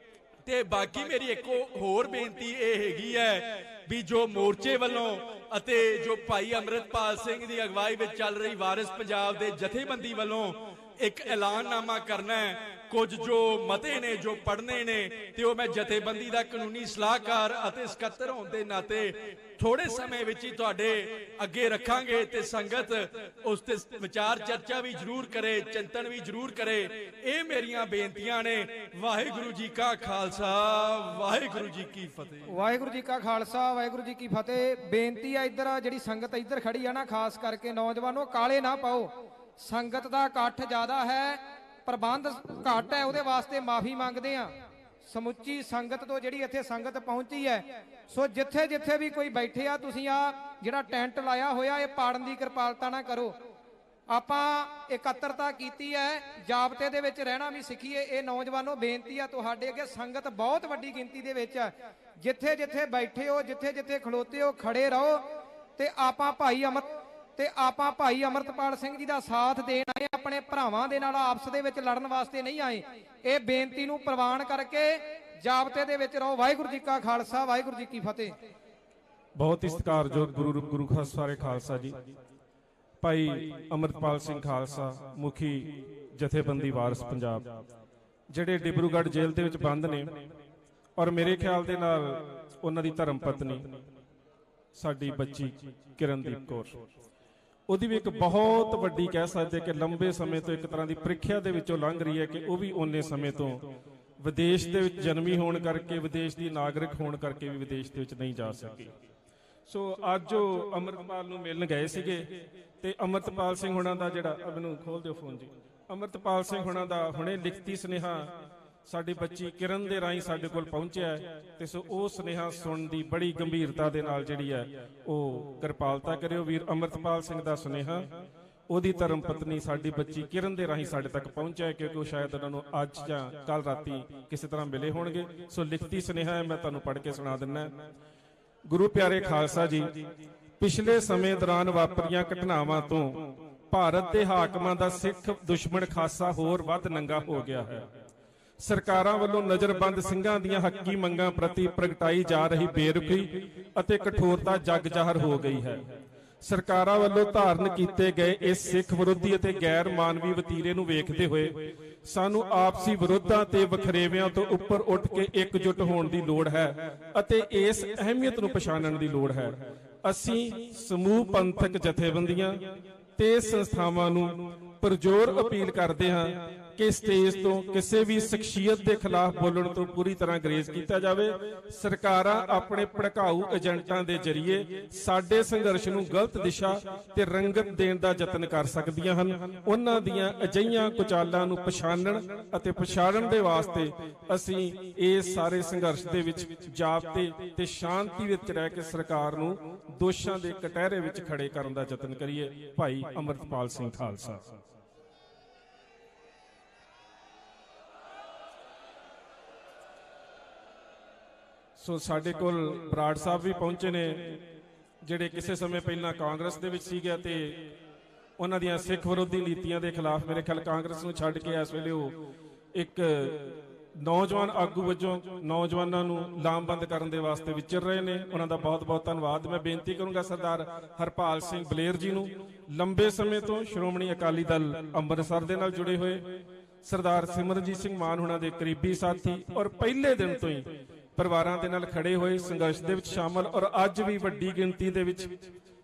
ਤੇ ਬਾਕੀ ਮੇਰੀ ਇੱਕ ਹੋਰ ਬੇਨਤੀ ਇਹ ਹੈਗੀ ਹੈ ਵੀ ਜੋ ਮੋਰਚੇ ਵੱਲੋਂ ਅਤੇ ਜੋ ਭਾਈ ਅੰਮ੍ਰਿਤਪਾਲ ਸਿੰਘ ਦੀ ਅਗਵਾਈ ਵਿੱਚ ਚੱਲ ਰਹੀ ਵਾਰਿਸ ਪੰਜਾਬ ਦੇ ਜਥੇਬੰਦੀ ਵੱਲੋਂ ਇੱਕ ਐਲਾਨਨਾਮਾ ਕਰਨਾ ਹੈ। ਕੁਝ ਜੋ ਮਤੇ ਨੇ ਜੋ ਪੜ੍ਹਨੇ ਨੇ ਤੇ ਉਹ ਮੈਂ ਜਥੇਬੰਦੀ ਦਾ ਕਾਨੂੰਨੀ ਸਲਾਹਕਾਰ ਅਤੇ ਸਕੱਤਰ ਹੋਣ ਦੇ ਨਾਤੇ ਥੋੜੇ ਸਮੇਂ ਵਿੱਚ ਹੀ ਤੁਹਾਡੇ ਅੱਗੇ ਰੱਖਾਂਗੇ ਤੇ ਸੰਗਤ ਉਸ ਤੇ ਵਿਚਾਰ ਚਰਚਾ ਵੀ ਜ਼ਰੂਰ ਕਰੇ, ਚਿੰਤਨ ਵੀ ਜ਼ਰੂਰ ਕਰੇ। ਇਹ ਮੇਰੀਆਂ ਬੇਨਤੀਆਂ ਨੇ। ਵਾਹਿਗੁਰੂ ਜੀ ਕਾ ਖਾਲਸਾ, ਵਾਹਿਗੁਰੂ ਜੀ ਕੀ ਫਤਿਹ। ਵਾਹਿਗੁਰੂ ਜੀ ਕਾ ਖਾਲਸਾ, ਵਾਹਿਗੁਰੂ ਜੀ ਕੀ ਫਤਿਹ। ਬੇਨਤੀ ਆ ਇੱਧਰ ਜਿਹੜੀ ਸੰਗਤ ਇੱਧਰ ਖੜੀ ਆ ਨਾ, ਖਾਸ ਕਰਕੇ ਨੌਜਵਾਨੋ ਕਾਲੇ ਨਾ ਪਾਓ। ਸੰਗਤ ਦਾ ਇਕੱਠ ਜ਼ਿਆਦਾ ਹੈ, ਪ੍ਰਬੰਧ ਘੱਟ ਹੈ, ਉਹਦੇ ਵਾਸਤੇ ਮਾਫੀ ਮੰਗਦੇ ਆ ਸਮੁੱਚੀ ਸੰਗਤ ਤੋਂ ਜਿਹੜੀ ਇੱਥੇ ਸੰਗਤ ਪਹੁੰਚੀ ਹੈ। ਸੋ ਜਿੱਥੇ ਜਿੱਥੇ ਵੀ ਕੋਈ ਬੈਠੇ ਆ, ਤੁਸੀਂ ਆ ਜਿਹੜਾ ਟੈਂਟ ਲਾਇਆ ਹੋਇਆ ਇਹ ਪਾੜਨ ਦੀ ਕਿਰਪਾਲਤਾ ਨਾ ਕਰੋ। ਆਪਾਂ ਇਕੱਤਰਤਾ ਕੀਤੀ ਹੈ, ਜਾਬਤੇ ਦੇ ਵਿੱਚ ਰਹਿਣਾ ਵੀ ਸਿੱਖੀਏ। ਇਹ ਨੌਜਵਾਨੋ ਬੇਨਤੀ ਆ ਤੁਹਾਡੇ ਅੱਗੇ, ਸੰਗਤ ਬਹੁਤ ਵੱਡੀ ਗਿਣਤੀ ਦੇ ਵਿੱਚ ਹੈ। ਜਿੱਥੇ ਜਿੱਥੇ ਬੈਠੇ ਹੋ, ਜਿੱਥੇ ਜਿੱਥੇ ਖਲੋਤੇ ਹੋ, ਖੜੇ ਰਹੋ ਤੇ ਆਪਾਂ ਭਾਈ ਅੰਮ੍ਰਿਤਪਾਲ ਸਿੰਘ ਜੀ ਦਾ ਸਾਥ ਦੇਣ ਆਏ, ਆਪਣੇ ਭਰਾਵਾਂ ਦੇ ਨਾਲ ਆਪਸ ਦੇ ਵਿੱਚ ਲੜਨ ਵਾਸਤੇ ਨਹੀਂ ਆਏ। ਇਹ ਬੇਨਤੀ ਨੂੰ ਪ੍ਰਵਾਨ ਕਰਕੇ ਜਾਬਤੇ ਦੇ ਵਿੱਚ ਰਹੋ। ਵਾਹਿਗੁਰੂ ਜੀ ਕਾ ਖਾਲਸਾ, ਵਾਹਿਗੁਰੂ ਜੀ ਕੀ ਫਤਿਹ। ਬਹੁਤ ਹੀ ਸਤਿਕਾਰਯੋਗ ਗੁਰੂ ਖਾਲਸਾ ਖਾਲਸਾ ਜੀ ਭਾਈ ਅੰਮ੍ਰਿਤਪਾਲ ਸਿੰਘ ਖਾਲਸਾ, ਮੁਖੀ ਜਥੇਬੰਦੀ ਵਾਰਿਸ ਪੰਜਾਬ, ਜਿਹੜੇ ਡਿਬਰੂਗੜ੍ਹ ਜੇਲ੍ਹ ਦੇ ਵਿੱਚ ਬੰਦ ਨੇ, ਔਰ ਮੇਰੇ ਖਿਆਲ ਦੇ ਨਾਲ ਉਹਨਾਂ ਦੀ ਧਰਮ ਪਤਨੀ ਸਾਡੀ ਬੱਚੀ ਕਿਰਨਦੀਪ ਕੌਰ, ਉਹਦੀ ਵੀ ਇੱਕ ਬਹੁਤ ਵੱਡੀ ਕਹਿ ਸਕਦੇ ਕਿ ਲੰਬੇ ਸਮੇਂ ਤੋਂ ਇੱਕ ਤਰ੍ਹਾਂ ਦੀ ਪ੍ਰੀਖਿਆ ਦੇ ਵਿੱਚੋਂ ਲੰਘ ਰਹੀ ਹੈ ਕਿ ਉਹ ਵੀ ਓਨੇ ਸਮੇਂ ਤੋਂ ਵਿਦੇਸ਼ ਦੇ ਵਿੱਚ ਜਨਮੀ ਹੋਣ ਕਰਕੇ, ਵਿਦੇਸ਼ ਦੀ ਨਾਗਰਿਕ ਹੋਣ ਕਰਕੇ ਵੀ ਵਿਦੇਸ਼ ਦੇ ਵਿੱਚ ਨਹੀਂ ਜਾ ਸਕੀ। ਸੋ ਅੱਜ ਉਹ ਅੰਮ੍ਰਿਤਪਾਲ ਨੂੰ ਮਿਲਣ ਗਏ ਸੀਗੇ ਤੇ ਅੰਮ੍ਰਿਤਪਾਲ ਸਿੰਘ ਹੁਣਾਂ ਦਾ ਜਿਹੜਾ, ਮੈਨੂੰ ਖੋਲ ਦਿਓ ਫੋਨ ਜੀ, ਅੰਮ੍ਰਿਤਪਾਲ ਸਿੰਘ ਹੁਣਾਂ ਦਾ ਹੁਣੇ ਲਿਖਤੀ ਸੁਨੇਹਾ ਸਾਡੀ ਬੱਚੀ ਕਿਰਨ ਦੇ ਰਾਹੀਂ ਸਾਡੇ ਕੋਲ ਪਹੁੰਚਿਆ ਹੈ ਤੇ ਸੋ ਉਹ ਸੁਨੇਹਾ ਸੁਣਨ ਦੀ ਬੜੀ ਗੰਭੀਰਤਾ ਦੇ ਨਾਲ ਜਿਹੜੀ ਹੈ ਉਹ ਕਿਰਪਾਲਤਾ ਕਰਿਓ। ਵੀਰ ਅੰਮ੍ਰਿਤਪਾਲ ਸਿੰਘ ਦਾ ਸੁਨੇਹਾ ਉਹਦੀ ਧਰਮ ਪਤਨੀ ਸਾਡੀ ਬੱਚੀ ਕਿਰਨ ਦੇ ਰਾਹੀਂ ਸਾਡੇ ਤੱਕ ਪਹੁੰਚਿਆ, ਕਿਉਂਕਿ ਉਹ ਸ਼ਾਇਦ ਉਹਨਾਂ ਨੂੰ ਅੱਜ ਜਾਂ ਕੱਲ ਰਾਤੀ ਕਿਸੇ ਤਰ੍ਹਾਂ ਮਿਲੇ ਹੋਣਗੇ। ਸੋ ਲਿਖਤੀ ਸੁਨੇਹਾ ਹੈ, ਮੈਂ ਤੁਹਾਨੂੰ ਪੜ੍ਹ ਕੇ ਸੁਣਾ ਦਿੰਦਾ। ਗੁਰੂ ਪਿਆਰੇ ਖਾਲਸਾ ਜੀ, ਪਿਛਲੇ ਸਮੇਂ ਦੌਰਾਨ ਵਾਪਰੀਆਂ ਘਟਨਾਵਾਂ ਤੋਂ ਭਾਰਤ ਦੇ ਹਾਕਮਾਂ ਦਾ ਸਿੱਖ ਦੁਸ਼ਮਣ ਖਾਸਾ ਹੋਰ ਵੱਧ ਨੰਗਾ ਹੋ ਗਿਆ ਹੈ। ਸਰਕਾਰਾਂ ਵੱਲੋਂ ਨਜ਼ਰਬੰਦ ਸਿੰਘਾਂ ਦੀਆਂ ਹੱਕੀ ਮੰਗਾਂ ਪ੍ਰਤੀ ਪ੍ਰਗਟਾਈ ਜਾ ਰਹੀ ਬੇਰੁਖੀ ਅਤੇ ਕਠੋਰਤਾ ਜਗ ਜ਼ਾਹਰ ਹੋ ਗਈ ਹੈ। ਸਰਕਾਰਾਂ ਵੱਲੋਂ ਧਾਰਨ ਕੀਤੇ ਗਏ ਇਸ ਸਿੱਖ ਵਿਰੋਧੀ ਅਤੇ ਗੈਰ ਮਾਨਵੀ ਵਤੀਰੇ ਨੂੰ ਵੇਖਦੇ ਹੋਏ ਸਾਨੂੰ ਆਪਸੀ ਵਿਰੋਧਾਂ ਤੇ ਵਖਰੇਵਿਆਂ ਤੋਂ ਉੱਪਰ ਉੱਠ ਕੇ ਇਕਜੁੱਟ ਹੋਣ ਦੀ ਲੋੜ ਹੈ ਅਤੇ ਇਸ ਅਹਿਮੀਅਤ ਨੂੰ ਪਛਾਣਨ ਦੀ ਲੋੜ ਹੈ। ਅਸੀਂ ਸਮੂਹ ਪੰਥਕ ਜਥੇਬੰਦੀਆਂ ਤੇ ਸੰਸਥਾਵਾਂ ਨੂੰ ਪੁਰਜ਼ੋਰ ਅਪੀਲ ਕਰਦੇ ਹਾਂ ਕਿ ਸਟੇਜ ਤੋਂ ਕਿਸੇ ਵੀ ਸ਼ਖਸੀਅਤ ਦੇ ਖਿਲਾਫ ਬੋਲਣ ਤੋਂ ਪੂਰੀ ਤਰ੍ਹਾਂ ਗਰੇਜ਼ ਕੀਤਾ ਜਾਵੇ। ਸਰਕਾਰਾਂ ਆਪਣੇ ਭੜਕਾਊ ਏਜੰਟਾਂ ਦੇ ਜ਼ਰੀਏ ਸਾਡੇ ਸੰਘਰਸ਼ ਨੂੰ ਗਲਤ ਦਿਸ਼ਾ ਤੇ ਰੰਗਤ ਦੇਣ ਦਾ ਯਤਨ ਕਰ ਸਕਦੀਆਂ ਹਨ। ਉਹਨਾਂ ਦੀਆਂ ਅਜਿਹੀਆਂ ਕੁਚਾਲਾਂ ਨੂੰ ਪਛਾਣਨ ਅਤੇ ਪਛਾੜਨ ਦੇ ਵਾਸਤੇ ਅਸੀਂ ਇਸ ਸਾਰੇ ਸੰਘਰਸ਼ ਦੇ ਵਿੱਚ ਜਾਬਤੇ ਤੇ ਸ਼ਾਂਤੀ ਵਿੱਚ ਰਹਿ ਕੇ ਸਰਕਾਰ ਨੂੰ ਦੋਸ਼ਾਂ ਦੇ ਕਟਹਿਰੇ ਵਿੱਚ ਖੜੇ ਕਰਨ ਦਾ ਯਤਨ ਕਰੀਏ। ਭਾਈ ਅੰਮ੍ਰਿਤਪਾਲ ਸਿੰਘ ਖਾਲਸਾ। ਸੋ ਸਾਡੇ ਕੋਲ ਬਰਾੜ ਸਾਹਿਬ ਵੀ ਪਹੁੰਚੇ ਨੇ, ਜਿਹੜੇ ਕਿਸੇ ਸਮੇਂ ਪਹਿਲਾਂ ਕਾਂਗਰਸ ਦੇ ਵਿੱਚ ਸੀਗੇ ਤੇ ਉਹਨਾਂ ਦੀਆਂ ਸਿੱਖ ਵਿਰੋਧੀ ਨੀਤੀਆਂ ਦੇ ਖਿਲਾਫ ਮੇਰੇ ਖਿਆਲ ਕਾਂਗਰਸ ਨੂੰ ਛੱਡ ਕੇ ਇਸ ਵੇਲੇ ਉਹ ਇੱਕ ਨੌਜਵਾਨ ਆਗੂ ਵਜੋਂ ਨੌਜਵਾਨਾਂ ਨੂੰ ਲਾਮਬੰਦ ਕਰਨ ਦੇ ਵਾਸਤੇ ਵਿਚਰ ਰਹੇ ਨੇ। ਉਹਨਾਂ ਦਾ ਬਹੁਤ ਬਹੁਤ ਧੰਨਵਾਦ। ਮੈਂ ਬੇਨਤੀ ਕਰੂੰਗਾ ਸਰਦਾਰ ਹਰਪਾਲ ਸਿੰਘ ਬਲੇਰ ਜੀ ਨੂੰ, ਲੰਬੇ ਸਮੇਂ ਤੋਂ ਸ਼੍ਰੋਮਣੀ ਅਕਾਲੀ ਦਲ ਅੰਮ੍ਰਿਤਸਰ ਦੇ ਨਾਲ ਜੁੜੇ ਹੋਏ, ਸਰਦਾਰ ਸਿਮਰਨਜੀਤ ਸਿੰਘ ਮਾਨ ਹੁਣਾਂ ਦੇ ਕਰੀਬੀ ਸਾਥੀ ਔਰ ਪਹਿਲੇ ਦਿਨ ਤੋਂ ਹੀ ਪਰਿਵਾਰਾਂ ਦੇ ਨਾਲ ਖੜੇ ਹੋਏ, ਸੰਘਰਸ਼ ਦੇ ਵਿੱਚ ਸ਼ਾਮਲ ਔਰ ਅੱਜ ਵੀ ਵੱਡੀ ਗਿਣਤੀ ਦੇ ਵਿੱਚ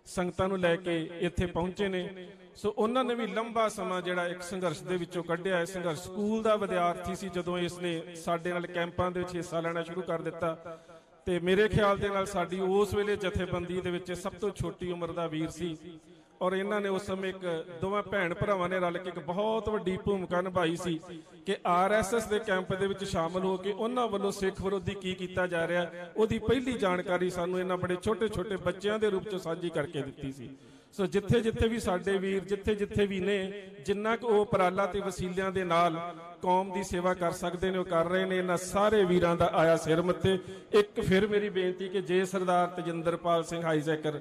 ਸੰਗਤਾਂ ਨੂੰ ਲੈ ਕੇ ਇੱਥੇ ਪਹੁੰਚੇ ਨੇ। ਸੋ ਉਹਨਾਂ ਨੇ ਵੀ ਲੰਬਾ ਸਮਾਂ ਜਿਹੜਾ ਇੱਕ ਸੰਘਰਸ਼ ਦੇ ਵਿੱਚੋਂ ਕੱਢਿਆ ਹੈ। ਸੰਘਰਸ਼ ਸਕੂਲ ਦਾ ਵਿਦਿਆਰਥੀ ਸੀ ਜਦੋਂ ਇਸ ਨੇ ਸਾਡੇ ਨਾਲ ਕੈਂਪਾਂ ਦੇ ਵਿੱਚ ਹਿੱਸਾ ਲੈਣਾ ਸ਼ੁਰੂ ਕਰ ਦਿੱਤਾ ਤੇ ਮੇਰੇ ਖਿਆਲ ਦੇ ਨਾਲ ਸਾਡੀ ਉਸ ਵੇਲੇ ਜਥੇਬੰਦੀ ਦੇ ਵਿੱਚ ਸਭ ਤੋਂ ਛੋਟੀ ਉਮਰ ਦਾ ਵੀਰ ਸੀ ਔਰ ਇਹਨਾਂ ਨੇ ਉਸ ਸਮੇਂ ਇੱਕ ਦੋਵਾਂ ਭੈਣ ਭਰਾਵਾਂ ਨੇ ਰਲ ਕੇ ਇੱਕ ਬਹੁਤ ਵੱਡੀ ਭੂਮਿਕਾ ਨਿਭਾਈ ਸੀ ਕਿ ਆਰਐਸਐਸ ਦੇ ਕੈਂਪ ਦੇ ਵਿੱਚ ਸ਼ਾਮਲ ਹੋ ਕੇ ਉਹਨਾਂ ਵੱਲੋਂ ਸਿੱਖ ਵਿਰੋਧੀ ਕੀ ਕੀਤਾ ਜਾ ਰਿਹਾ ਉਹਦੀ ਪਹਿਲੀ ਜਾਣਕਾਰੀ ਸਾਨੂੰ ਇਹਨਾਂ ਬੜੇ ਛੋਟੇ ਛੋਟੇ ਬੱਚਿਆਂ ਦੇ ਰੂਪ 'ਚ ਸਾਂਝੀ ਕਰਕੇ ਦਿੱਤੀ ਸੀ। ਸੋ ਜਿੱਥੇ ਜਿੱਥੇ ਵੀ ਸਾਡੇ ਵੀਰ ਜਿੱਥੇ ਜਿੱਥੇ ਵੀ ਨੇ, ਜਿੰਨਾ ਕੁ ਉਹ ਉਪਰਾਲਾ ਤੇ ਵਸੀਲਿਆਂ ਦੇ ਨਾਲ ਕੌਮ ਦੀ ਸੇਵਾ ਕਰ ਸਕਦੇ ਨੇ ਉਹ ਕਰ ਰਹੇ ਨੇ। ਇਹਨਾਂ ਸਾਰੇ ਵੀਰਾਂ ਦਾ ਆਇਆ ਸਿਰ ਮੱਥੇ। ਇੱਕ ਫਿਰ ਮੇਰੀ ਬੇਨਤੀ ਕਿ ਜੇ ਸਰਦਾਰ ਤਜਿੰਦਰਪਾਲ ਸਿੰਘ ਹਾਈਜੈਕਰ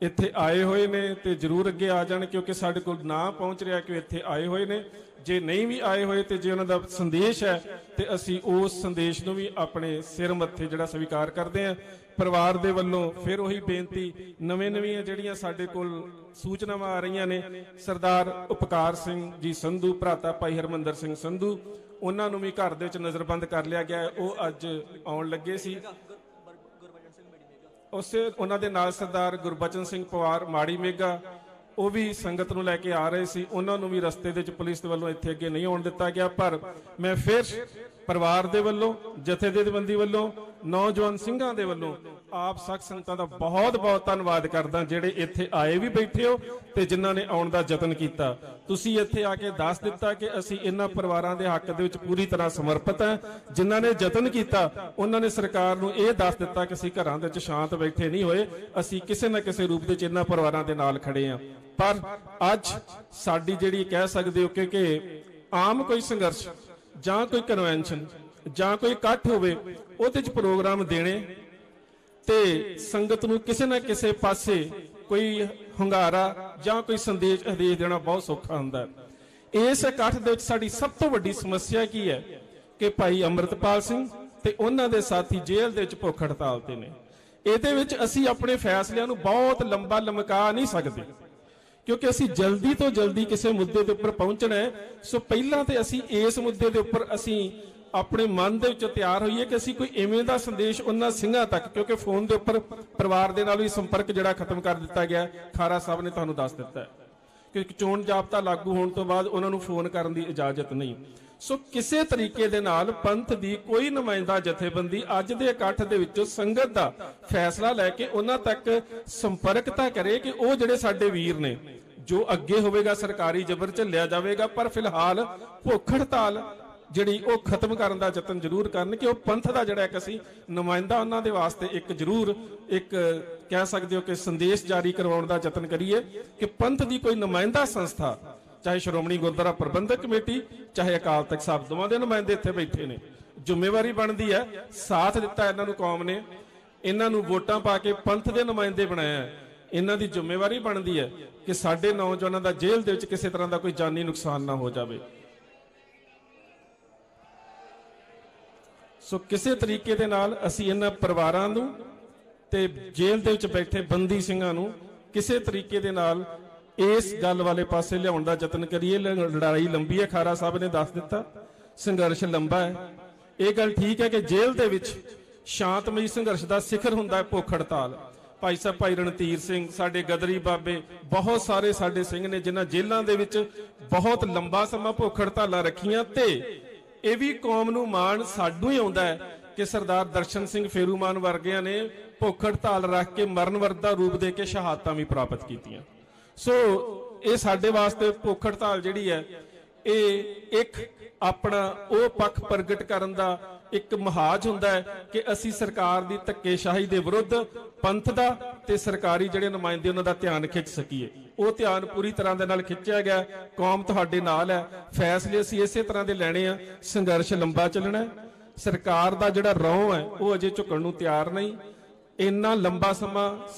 ਇੱਥੇ ਆਏ ਹੋਏ ਨੇ ਤੇ ਜਰੂਰ ਅੱਗੇ ਆ ਜਾਣ, ਕਿਉਂਕਿ ਸਾਡੇ ਕੋਲ ਨਾ ਪਹੁੰਚ ਰਿਹਾ ਕਿ ਇੱਥੇ ਆਏ ਹੋਏ ਨੇ। ਜੇ ਨਹੀਂ ਵੀ ਆਏ ਹੋਏ ਤੇ ਜੇ ਉਹਨਾਂ ਦਾ ਸੰਦੇਸ਼ ਹੈ ਤੇ ਅਸੀਂ ਉਸ ਸੰਦੇਸ਼ ਨੂੰ ਵੀ ਆਪਣੇ ਸਿਰ ਮੱਥੇ ਜਿਹੜਾ ਸਵੀਕਾਰ ਕਰਦੇ ਹਾਂ। ਪਰਿਵਾਰ ਦੇ ਵੱਲੋਂ ਫਿਰ ਉਹੀ ਬੇਨਤੀ, ਨਵੀਆਂ ਜਿਹੜੀਆਂ ਸਾਡੇ ਕੋਲ ਸੂਚਨਾਵਾਂ ਆ ਰਹੀਆਂ ਨੇ, ਸਰਦਾਰ ਉਪਕਾਰ ਸਿੰਘ ਜੀ ਸੰਧੂ, ਭਰਾਤਾ ਭਾਈ ਹਰਮੰਦਰ ਸਿੰਘ ਸੰਧੂ, ਉਹਨਾਂ ਨੂੰ ਵੀ ਘਰ ਦੇ ਵਿੱਚ ਨਜ਼ਰਬੰਦ ਕਰ ਲਿਆ ਗਿਆ। ਉਹ ਅੱਜ ਆਉਣ ਲੱਗੇ ਸੀ। ਉਸੇ ਉਹਨਾਂ ਦੇ ਨਾਲ ਸਰਦਾਰ ਗੁਰਬਚਨ ਸਿੰਘ ਪਵਾਰ ਮਾੜੀ ਮੇਗਾ, ਉਹ ਵੀ ਸੰਗਤ ਨੂੰ ਲੈ ਕੇ ਆ ਰਹੇ ਸੀ। ਉਹਨਾਂ ਨੂੰ ਵੀ ਰਸਤੇ ਦੇ ਵਿੱਚ ਪੁਲਿਸ ਦੇ ਵੱਲੋਂ ਇੱਥੇ ਅੱਗੇ ਨਹੀਂ ਆਉਣ ਦਿੱਤਾ ਗਿਆ। ਪਰ ਮੈਂ ਫਿਰ ਪਰਿਵਾਰ ਦੇ ਵੱਲੋਂ, ਜਥੇਬੰਦੀ ਵੱਲੋਂ, ਨੌਜਵਾਨ ਸਿੰਘਾਂ ਦੇ ਵੱਲੋਂ ਆਪ ਸਖਤ ਸੰਗਤਾਂ ਦਾ ਬਹੁਤ ਬਹੁਤ ਧੰਨਵਾਦ ਕਰਦਾ, ਜਿਹੜੇ ਇੱਥੇ ਆਏ ਵੀ ਬੈਠੇ ਹੋ ਤੇ ਜਿਨ੍ਹਾਂ ਨੇ ਆਉਣ ਦਾ ਯਤਨ ਕੀਤਾ। ਤੁਸੀਂ ਇੱਥੇ ਆ ਕੇ ਦੱਸ ਦਿੱਤਾ ਕਿ ਅਸੀਂ ਇਹਨਾਂ ਪਰਿਵਾਰਾਂ ਦੇ ਹੱਕ ਦੇ ਵਿੱਚ ਪੂਰੀ ਤਰ੍ਹਾਂ ਸਮਰਪਿਤ ਹਾਂ। ਜਿਨ੍ਹਾਂ ਨੇ ਯਤਨ ਕੀਤਾ ਉਹਨਾਂ ਨੇ ਸਰਕਾਰ ਨੂੰ ਇਹ ਦੱਸ ਦਿੱਤਾ ਕਿ ਅਸੀਂ ਘਰਾਂ ਦੇ ਵਿੱਚ ਸ਼ਾਂਤ ਬੈਠੇ ਨਹੀਂ ਹੋਏ, ਅਸੀਂ ਕਿਸੇ ਨਾ ਕਿਸੇ ਰੂਪ ਦੇ ਵਿੱਚ ਇਹਨਾਂ ਪਰਿਵਾਰਾਂ ਦੇ ਨਾਲ ਖੜੇ ਹਾਂ। ਪਰ ਅੱਜ ਸਾਡੀ ਜਿਹੜੀ ਕਹਿ ਸਕਦੇ ਹੋ ਕਿ ਆਮ ਕੋਈ ਸੰਘਰਸ਼ ਜਾਂ ਕੋਈ ਕਨਵੈਨਸ਼ਨ ਜਾਂ ਕੋਈ ਇਕੱਠ ਹੋਵੇ ਉਹਦੇ 'ਚ ਪ੍ਰੋਗਰਾਮ ਦੇਣੇ ਤੇ ਸੰਗਤ ਨੂੰ ਕਿਸੇ ਨਾ ਕਿਸੇ ਪਾਸੇ ਕੋਈ ਹੁੰਗਾਰਾ ਜਾਂ ਕੋਈ ਸੰਦੇਸ਼ ਆਦੇਸ਼ ਦੇਣਾ ਬਹੁਤ ਸੌਖਾ ਹੁੰਦਾ ਹੈ। ਇਸ ਇਕੱਠ ਦੇ ਵਿੱਚ ਸਾਡੀ ਸਭ ਤੋਂ ਵੱਡੀ ਸਮੱਸਿਆ ਕੀ ਹੈ ਕਿ ਭਾਈ ਅੰਮ੍ਰਿਤਪਾਲ ਸਿੰਘ ਤੇ ਉਹਨਾਂ ਦੇ ਸਾਥੀ ਜੇਲ੍ਹ ਦੇ ਵਿੱਚ ਭੁੱਖ ਹੜਤਾਲ ਤੇ ਨੇ। ਇਹਦੇ ਵਿੱਚ ਅਸੀਂ ਆਪਣੇ ਫੈਸਲਿਆਂ ਨੂੰ ਬਹੁਤ ਲੰਬਾ ਲਮਕਾ ਨਹੀਂ ਸਕਦੇ, ਕਿਉਂਕਿ ਅਸੀਂ ਜਲਦੀ ਤੋਂ ਜਲਦੀ ਕਿਸੇ ਮੁੱਦੇ ਦੇ ਉੱਪਰ ਪਹੁੰਚਣਾ ਹੈ। ਸੋ ਪਹਿਲਾਂ ਤੇ ਅਸੀਂ ਇਸ ਮੁੱਦੇ ਦੇ ਉੱਪਰ ਅਸੀਂ ਆਪਣੇ ਮਨ ਦੇ ਵਿੱਚ ਤਿਆਰ ਹੋਈਏ ਕਿ ਅਸੀਂ ਕੋਈ ਇਵੇਂ ਦਾ ਸੰਦੇਸ਼ ਉਹਨਾਂ ਸਿੰਘਾਂ ਤੱਕ, ਕਿਉਂਕਿ ਫੋਨ ਦੇ ਉੱਪਰ ਪਰਿਵਾਰ ਦੇ ਨਾਲ ਵੀ ਸੰਪਰਕ ਜਿਹੜਾ ਖਤਮ ਕਰ ਦਿੱਤਾ ਗਿਆ। ਖਾਰਾ ਸਾਹਿਬ ਨੇ ਤੁਹਾਨੂੰ ਦੱਸ ਦਿੱਤਾ ਹੈ ਕਿ ਚੋਣ ਜ਼ਾਬਤਾ ਲਾਗੂ ਹੋਣ ਤੋਂ ਬਾਅਦ ਉਹਨਾਂ ਨੂੰ ਫੋਨ ਕਰਨ ਦੀ ਇਜਾਜ਼ਤ ਨਹੀਂ। ਸੋ ਕਿਸੇ ਤਰੀਕੇ ਦੇ ਨਾਲ ਪੰਥ ਦੀ ਕੋਈ ਨੁਮਾਇੰਦਾ ਜਥੇਬੰਦੀ ਅੱਜ ਦੇ ਇਕੱਠ ਦੇ ਵਿੱਚੋਂ ਸੰਗਤ ਦਾ ਫੈਸਲਾ ਲੈ ਕੇ ਉਹਨਾਂ ਤੱਕ ਸੰਪਰਕ ਤਾਂ ਕਰੇ ਕਿ ਉਹ ਜਿਹੜੇ ਸਾਡੇ ਵੀਰ ਨੇ, ਜੋ ਅੱਗੇ ਹੋਵੇਗਾ ਸਰਕਾਰੀ ਜ਼ਬਰ ਝੱਲਿਆ ਜਾਵੇਗਾ, ਪਰ ਫਿਲਹਾਲ ਭੁੱਖ ਹੜਤਾਲ ਜਿਹੜੀ ਉਹ ਖਤਮ ਕਰਨ ਦਾ ਯਤਨ ਜ਼ਰੂਰ ਕਰਨ ਕਿ ਉਹ ਪੰਥ ਦਾ ਜਿਹੜਾ ਇੱਕ ਅਸੀਂ ਨੁਮਾਇੰਦਾ ਉਹਨਾਂ ਦੇ ਵਾਸਤੇ ਇੱਕ ਜ਼ਰੂਰ ਇੱਕ ਕਹਿ ਸਕਦੇ ਹੋ ਕਿ ਸੰਦੇਸ਼ ਜਾਰੀ ਕਰਵਾਉਣ ਦਾ ਯਤਨ ਕਰੀਏ ਕਿ ਪੰਥ ਦੀ ਕੋਈ ਨੁਮਾਇੰਦਾ ਸੰਸਥਾ, ਚਾਹੇ ਸ਼੍ਰੋਮਣੀ ਗੁਰਦੁਆਰਾ ਪ੍ਰਬੰਧਕ ਕਮੇਟੀ, ਚਾਹੇ ਅਕਾਲ ਤਖਤ ਸਾਹਿਬ, ਦੋਵਾਂ ਦੇ ਨੁਮਾਇੰਦੇ ਇੱਥੇ ਬੈਠੇ ਨੇ। ਜ਼ਿੰਮੇਵਾਰੀ ਬਣਦੀ ਹੈ, ਸਾਥ ਦਿੱਤਾ ਇਹਨਾਂ ਨੂੰ ਕੌਮ ਨੇ, ਇਹਨਾਂ ਨੂੰ ਵੋਟਾਂ ਪਾ ਕੇ ਪੰਥ ਦੇ ਨੁਮਾਇੰਦੇ ਬਣਾਇਆ। ਇਹਨਾਂ ਦੀ ਜ਼ਿੰਮੇਵਾਰੀ ਬਣਦੀ ਹੈ ਕਿ ਸਾਡੇ ਨੌਜਵਾਨਾਂ ਦਾ ਜੇਲ੍ਹ ਦੇ ਵਿੱਚ ਕਿਸੇ ਤਰ੍ਹਾਂ ਦਾ ਕੋਈ ਜਾਨੀ ਨੁਕਸਾਨ ਨਾ ਹੋ ਜਾਵੇ। ਸੋ ਕਿਸੇ ਤਰੀਕੇ ਦੇ ਨਾਲ ਅਸੀਂ ਇਹਨਾਂ ਪਰਿਵਾਰਾਂ ਨੂੰ ਤੇ ਜੇਲ੍ਹ ਦੇ ਵਿੱਚ ਬੈਠੇ ਬੰਦੀ ਸਿੰਘਾਂ ਨੂੰ ਕਿਸੇ ਤਰੀਕੇ ਦੇ ਨਾਲ ਇਸ ਗੱਲ ਵਾਲੇ ਪਾਸੇ ਲਿਆਉਣ ਦਾ ਯਤਨ ਕਰੀਏ। ਲੜਾਈ ਲੰਬੀ ਹੈ, ਖਾਰਾ ਸਾਹਿਬ ਨੇ ਦੱਸ ਦਿੱਤਾ, ਸੰਘਰਸ਼ ਲੰਬਾ ਹੈ। ਇਹ ਗੱਲ ਠੀਕ ਹੈ ਕਿ ਜੇਲ੍ਹ ਦੇ ਵਿੱਚ ਸ਼ਾਂਤਮਈ ਸੰਘਰਸ਼ ਦਾ ਸਿਖਰ ਹੁੰਦਾ ਹੈ ਭੁੱਖ ਹੜਤਾਲ। ਭਾਈ ਸਾਹਿਬ ਭਾਈ ਰਣਧੀਰ ਸਿੰਘ, ਸਾਡੇ ਗਦਰੀ ਬਾਬੇ, ਬਹੁਤ ਸਾਰੇ ਸਾਡੇ ਸਿੰਘ ਨੇ ਜਿਨ੍ਹਾਂ ਜੇਲ੍ਹਾਂ ਦੇ ਵਿੱਚ ਬਹੁਤ ਲੰਬਾ ਸਮਾਂ ਭੁੱਖ ਹੜਤਾਲਾਂ ਰੱਖੀਆਂ। ਤੇ ਇਹ ਵੀ ਕੌਮ ਨੂੰ ਮਾਣ ਸਾਨੂੰ ਹੀ ਆਉਂਦਾ ਹੈ ਕਿ ਸਰਦਾਰ ਦਰਸ਼ਨ ਸਿੰਘ ਫੇਰੂਮਾਨ ਵਰਗਿਆਂ ਨੇ ਭੁੱਖ ਹੜਤਾਲ ਰੱਖ ਕੇ ਮਰਨ ਵਰਤ ਦਾ ਰੂਪ ਦੇ ਕੇ ਸ਼ਹਾਦਤਾਂ ਵੀ ਪ੍ਰਾਪਤ ਕੀਤੀਆਂ। ਸੋ ਇਹ ਸਾਡੇ ਵਾਸਤੇ ਭੁੱਖ ਹੜਤਾਲ ਜਿਹੜੀ ਹੈ ਇਹ ਇੱਕ ਆਪਣਾ ਉਹ ਪੱਖ ਪ੍ਰਗਟ ਕਰਨ ਦਾ ਇੱਕ ਮਹਾਜ ਹੁੰਦਾ ਹੈ ਕਿ ਅਸੀਂ ਸਰਕਾਰ ਦੀ ਧੱਕੇਸ਼ਾਹੀ ਦੇ ਵਿਰੁੱਧ ਪੰਥ ਦਾ ਤੇ ਸਰਕਾਰੀ ਜਿਹੜੇ ਨੁਮਾਇੰਦੇ ਉਹਨਾਂ ਦਾ ਧਿਆਨ ਖਿੱਚ ਸਕੀਏ। ਉਹ ਧਿਆਨ ਪੂਰੀ ਤਰ੍ਹਾਂ ਦੇ ਨਾਲ ਖਿੱਚਿਆ ਗਿਆ। ਕੌਮ ਤੁਹਾਡੇ ਨਾਲ ਹੈ, ਫੈਸਲੇ ਅਸੀਂ ਇਸੇ ਤਰ੍ਹਾਂ ਦੇ ਲੈਣੇ ਆ। ਸੰਘਰਸ਼ ਲੰਬਾ ਚੱਲਣਾ ਹੈ। ਸਰਕਾਰ ਦਾ ਜਿਹੜਾ ਰੌਂ ਹੈ ਉਹ ਅਜੇ ਝੁਕਣ ਨੂੰ ਤਿਆਰ ਨਹੀਂ। ਇੰਨਾ ਲੰਬਾ ਸਮਾਂ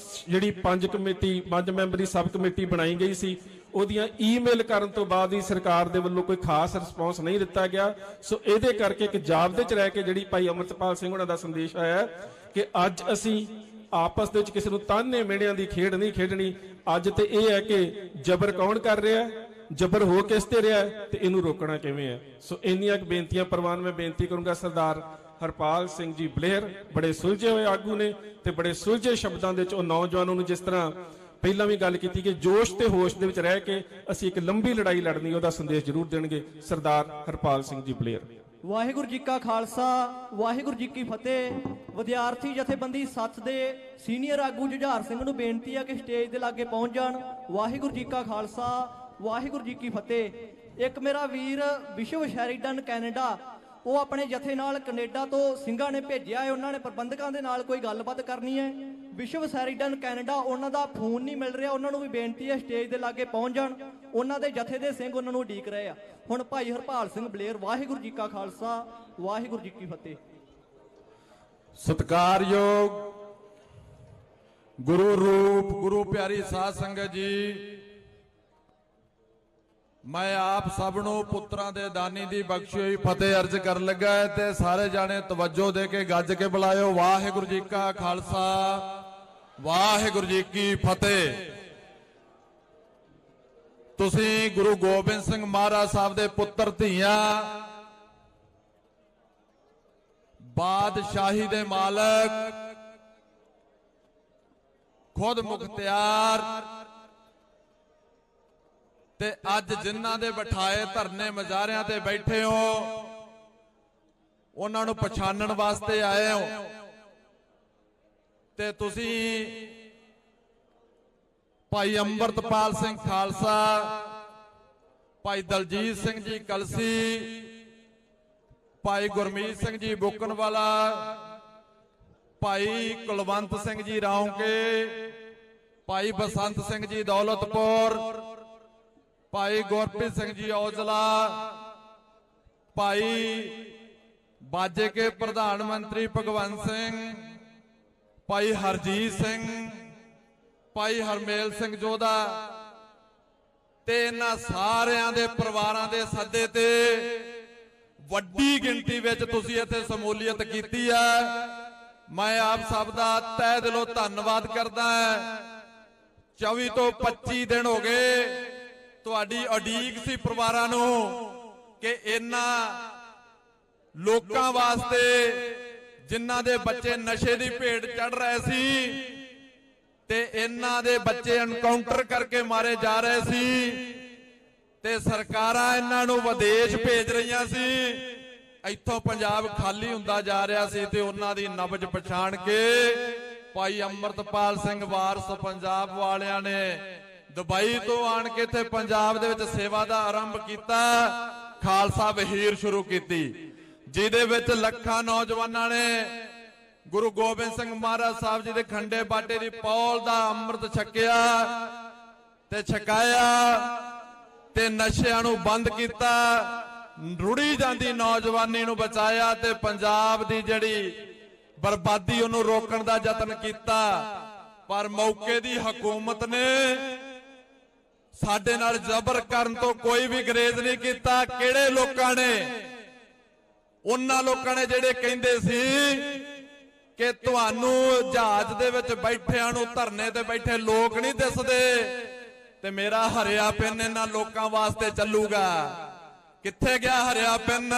ਜਿਹੜੀ 5 ਮੈਂਬਰੀ ਸਬ ਕਮੇਟੀ ਬਣਾਈ ਗਈ ਸੀ, ਉਹਦੀਆਂ ਈਮੇਲ ਕਰਨ ਤੋਂ ਬਾਅਦ ਹੀ ਸਰਕਾਰ ਦੇ ਵੱਲੋਂ ਕੋਈ ਖਾਸ ਰਿਸਪੌਂਸ ਨਹੀਂ ਦਿੱਤਾ ਗਿਆ। ਸੋ ਇਹਦੇ ਕਰਕੇ ਇੱਕ ਜਾਬਦੇ 'ਚ ਰਹਿ ਕੇ ਜਿਹੜੀ ਭਾਈ ਅੰਮ੍ਰਿਤਪਾਲ ਸਿੰਘ ਉਹਨਾਂ ਦਾ ਸੰਦੇਸ਼ ਆਇਆ ਕਿ ਅੱਜ ਅਸੀਂ ਆਪਸ ਦੇ ਵਿੱਚ ਕਿਸੇ ਨੂੰ ਤਾਨੇ ਮਿਹਣਿਆਂ ਦੀ ਖੇਡ ਨਹੀਂ ਖੇਡਣੀ। ਅੱਜ ਤੇ ਇਹ ਹੈ ਕਿ ਜ਼ਬਰ ਕੌਣ ਕਰ ਰਿਹਾ, ਜ਼ਬਰ ਹੋ ਕਿਸ ਤੇ ਰਿਹਾ ਤੇ ਇਹਨੂੰ ਰੋਕਣਾ ਕਿਵੇਂ ਹੈ। ਸੋ ਇੰਨੀਆਂ ਬੇਨਤੀਆਂ ਪ੍ਰਵਾਨ ਮੈਂ ਬੇਨਤੀ ਕਰੂੰਗਾ, ਸਰਦਾਰ ਹਰਪਾਲ ਸਿੰਘ ਜੀ ਬਲੇਅਰ ਬੜੇ ਸੁਲਝੇ ਹੋਏ ਆਗੂ ਨੇ ਤੇ ਬੜੇ ਸੁਲਝੇ ਸ਼ਬਦਾਂ ਦੇ ਵਿੱਚ ਉਹ ਨੌਜਵਾਨਾਂ ਨੂੰ, ਜਿਸ ਤਰ੍ਹਾਂ ਪਹਿਲਾਂ ਵੀ ਗੱਲ ਕੀਤੀ ਕਿ ਜੋਸ਼ ਤੇ ਹੋਸ਼ ਦੇ ਵਿੱਚ ਰਹਿ ਕੇ ਅਸੀਂ ਇੱਕ ਲੰਬੀ ਲੜਾਈ ਲੜਨੀ, ਉਹਦਾ ਸੰਦੇਸ਼ ਜ਼ਰੂਰ ਦੇਣਗੇ ਸਰਦਾਰ ਹਰਪਾਲ ਸਿੰਘ ਜੀ ਬਲੇਅਰ। ਵਾਹਿਗੁਰੂ ਜੀ ਕਾ ਖਾਲਸਾ, ਵਾਹਿਗੁਰੂ ਜੀ ਕੀ ਫਤਿਹ। ਵਿਦਿਆਰਥੀ ਜਥੇਬੰਦੀ ਸੱਤ ਦੇ ਸੀਨੀਅਰ ਆਗੂ ਜੁਝਾਰ ਸਿੰਘ ਨੂੰ ਬੇਨਤੀ ਹੈ ਕਿ ਸਟੇਜ ਦੇ ਲਾਗੇ ਪਹੁੰਚ ਜਾਣ। ਵਾਹਿਗੁਰੂ ਜੀ ਕਾ ਖਾਲਸਾ, ਵਾਹਿਗੁਰੂ ਜੀ ਕੀ ਫਤਿਹ। ਇੱਕ ਮੇਰਾ ਵੀਰ ਵਿਸ਼ਵ ਸ਼ੈਰੀਡਨ ਕੈਨੇਡਾ, ਉਹ ਆਪਣੇ ਜਥੇ ਨਾਲ ਕੈਨੇਡਾ ਤੋਂ ਸਿੰਘਾਂ ਨੇ ਭੇਜਿਆ ਹੈ। ਉਹਨਾਂ ਨੇ ਪ੍ਰਬੰਧਕਾਂ ਦੇ ਨਾਲ ਕੋਈ ਗੱਲਬਾਤ ਕਰਨੀ ਹੈ। ਵਿਸ਼ਵ ਸ਼ੈਰੀਡਨ ਕੈਨੇਡਾ, ਉਹਨਾਂ ਦਾ ਫੋਨ ਨਹੀਂ ਮਿਲ ਰਿਹਾ। ਉਹਨਾਂ ਨੂੰ ਵੀ ਬੇਨਤੀ ਹੈ ਸਟੇਜ ਦੇ ਲਾਗੇ ਪਹੁੰਚ ਜਾਣ। ਉਹਨਾਂ ਦੇ ਜਥੇ ਦੇ ਸਿੰਘ ਉਹਨਾਂ ਨੂੰ ਉਡੀਕ ਰਹੇ ਆ। ਹੁਣ ਭਾਈ ਹਰਪਾਲ ਸਿੰਘ ਬਲੇਅਰ। ਵਾਹਿਗੁਰੂ ਜੀ ਕਾ ਖਾਲਸਾ, ਵਾਹਿਗੁਰੂ ਜੀ ਕੀ ਫਤਿਹ। ਸਤਿਕਾਰਯੋਗ ਗੁਰੂ ਰੂਪ ਗੁਰੂ ਪਿਆਰੀ ਸਾਧ ਸੰਗਤ ਜੀ, ਮੈਂ ਆਪ ਸਭ ਨੂੰ ਪੁੱਤਰਾਂ ਦੇ ਦਾਨੀ ਦੀ ਬਖਸ਼ੀ ਹੋਈ ਫਤਿਹ ਅਰਜ਼ ਕਰਨ ਲੱਗਾ ਹੈ ਤੇ ਸਾਰੇ ਜਾਣੇ ਤਵੱਜੋ ਦੇ ਕੇ ਗੱਜ ਕੇ ਬੁਲਾਇਓ। ਵਾਹਿਗੁਰੂ ਜੀ ਕਾ ਖਾਲਸਾ, ਵਾਹਿਗੁਰੂ ਜੀ ਕੀ ਫਤਿਹ। ਤੁਸੀਂ ਗੁਰੂ ਗੋਬਿੰਦ ਸਿੰਘ ਮਹਾਰਾਜ ਸਾਹਿਬ ਦੇ ਪੁੱਤਰ ਧੀਆਂ, ਬਾਦਸ਼ਾਹੀ ਦੇ ਮਾਲਕ, ਖੁਦ ਮੁਖਤਿਆਰ, ਤੇ ਅੱਜ ਜਿਨ੍ਹਾਂ ਦੇ ਬਿਠਾਏ ਧਰਨੇ ਮਜ਼ਾਰਿਆਂ ਤੇ ਬੈਠੇ ਹੋ, ਉਹਨਾਂ ਨੂੰ ਪਛਾਣਨ ਵਾਸਤੇ ਆਏ ਹੋ। ਤੇ ਤੁਸੀਂ ਭਾਈ ਅੰਮ੍ਰਿਤਪਾਲ ਸਿੰਘ ਖਾਲਸਾ, ਭਾਈ ਦਲਜੀਤ ਸਿੰਘ ਜੀ ਕਲਸੀ, ਭਾਈ ਗੁਰਮੀਤ ਸਿੰਘ ਜੀ ਬੁੱਕਣਵਾਲਾ, ਭਾਈ ਕੁਲਵੰਤ ਸਿੰਘ ਜੀ ਰਾਉਂਕੇ, ਭਾਈ ਬਸੰਤ ਸਿੰਘ ਜੀ ਦੌਲਤਪੁਰ, ਭਾਈ ਗੁਰਪ੍ਰੀਤ ਸਿੰਘ ਜੀ ਔਜਲਾ, ਭਾਈ ਬਾਜੇ ਕੇ ਪ੍ਰਧਾਨ ਮੰਤਰੀ ਭਗਵੰਤ ਸਿੰਘ, ਭਾਈ ਹਰਜੀਤ ਸਿੰਘ, ਭਾਈ ਹਰਮੇਲ ਸਿੰਘ ਜੋਧਾ, ਤੇ ਇਹਨਾਂ ਸਾਰਿਆਂ ਦੇ ਪਰਿਵਾਰਾਂ ਦੇ ਸੱਦੇ ਤੇ ਵੱਡੀ ਗਿਣਤੀ ਵਿੱਚ ਤੁਸੀਂ ਇੱਥੇ ਸ਼ਮੂਲੀਅਤ ਕੀਤੀ ਹੈ। ਮੈਂ ਆਪ ਸਭ ਦਾ ਤਹਿ ਦਿਲੋਂ ਧੰਨਵਾਦ ਕਰਦਾ ਹਾਂ। 24 ਤੋਂ 25 ਦਿਨ ਹੋ ਗਏ ਤੁਹਾਡੀ ਉਡੀਕ ਸੀ ਪਰਿਵਾਰਾਂ ਨੂੰ ਕਿ ਇਹਨਾਂ ਲੋਕਾਂ ਵਾਸਤੇ ਜਿਨ੍ਹਾਂ ਦੇ ਬੱਚੇ ਨਸ਼ੇ ਦੀ ਭੇਟ ਚੜ ਰਹੇ ਸੀ ਤੇ ਇਹਨਾਂ ਦੇ ਬੱਚੇ ਐਨਕਾਊਂਟਰ ਕਰਕੇ ਮਾਰੇ ਜਾ ਰਹੇ ਸੀ ਤੇ ਸਰਕਾਰਾਂ ਇਹਨਾਂ ਨੂੰ ਵਿਦੇਸ਼ ਭੇਜ ਰਹੀਆਂ ਸੀ। ਇੱਥੋਂ ਪੰਜਾਬ ਖਾਲੀ ਹੁੰਦਾ ਜਾ ਰਿਹਾ ਸੀ ਤੇ ਉਹਨਾਂ ਦੀ ਨਬਜ਼ ਪਛਾਣ ਕੇ ਭਾਈ ਅੰਮ੍ਰਿਤਪਾਲ ਸਿੰਘ ਵਾਰਸ ਪੰਜਾਬ ਵਾਲਿਆਂ ਨੇ ਦੁਬਈ ਤੋਂ ਆਣ ਕੇ ਇੱਥੇ ਪੰਜਾਬ ਦੇ ਵਿੱਚ ਸੇਵਾ ਦਾ ਆਰੰਭ ਕੀਤਾ। ਖਾਲਸਾ ਵਹੀਰ ਸ਼ੁਰੂ ਕੀਤੀ, ਜਿਹਦੇ ਵਿੱਚ ਲੱਖਾਂ ਨੌਜਵਾਨਾਂ ਨੇ ਗੁਰੂ ਗੋਬਿੰਦ ਸਿੰਘ ਮਹਾਰਾਜ ਸਾਹਿਬ ਜੀ ਦੇ ਖੰਡੇ ਬਾਟੇ ਦੀ ਪੌਲ ਦਾ ਅੰਮ੍ਰਿਤ ਛਕਿਆ ਤੇ ਛਕਾਇਆ ਤੇ ਨਸ਼ਿਆਂ ਨੂੰ ਬੰਦ ਕੀਤਾ, ਰੁੜੀ ਜਾਂਦੀ ਨੌਜਵਾਨੀ ਨੂੰ ਬਚਾਇਆ ਤੇ ਪੰਜਾਬ ਦੀ ਜਿਹੜੀ ਬਰਬਾਦੀ ਉਹਨੂੰ ਰੋਕਣ ਦਾ ਯਤਨ ਕੀਤਾ। ਪਰ ਮੌਕੇ ਦੀ ਹਕੂਮਤ ਨੇ ਸਾਡੇ ਨਾਲ ਜ਼ਬਰ ਕਰਨ ਤੋਂ ਕੋਈ ਵੀ ਗਰੇਜ਼ ਨਹੀਂ ਕੀਤਾ। ਕਿਹੜੇ ਲੋਕਾਂ ਨੇ? ਉਹਨਾਂ ਲੋਕਾਂ ਨੇ ਜਿਹੜੇ ਕਹਿੰਦੇ ਸੀ ਕਿ ਤੁਹਾਨੂੰ ਜਹਾਜ਼ ਦੇ ਵਿੱਚ ਬੈਠਿਆਂ ਨੂੰ, ਧਰਨੇ ਤੇ ਬੈਠੇ ਲੋਕ ਨਹੀਂ ਦਿਸਦੇ ਤੇ ਮੇਰਾ ਹਰਿਆ ਪਿੰਨ ਇਹਨਾਂ ਲੋਕਾਂ ਵਾਸਤੇ ਚੱਲੂਗਾ। ਕਿੱਥੇ ਗਿਆ ਹਰਿਆ ਪਿੰਨ?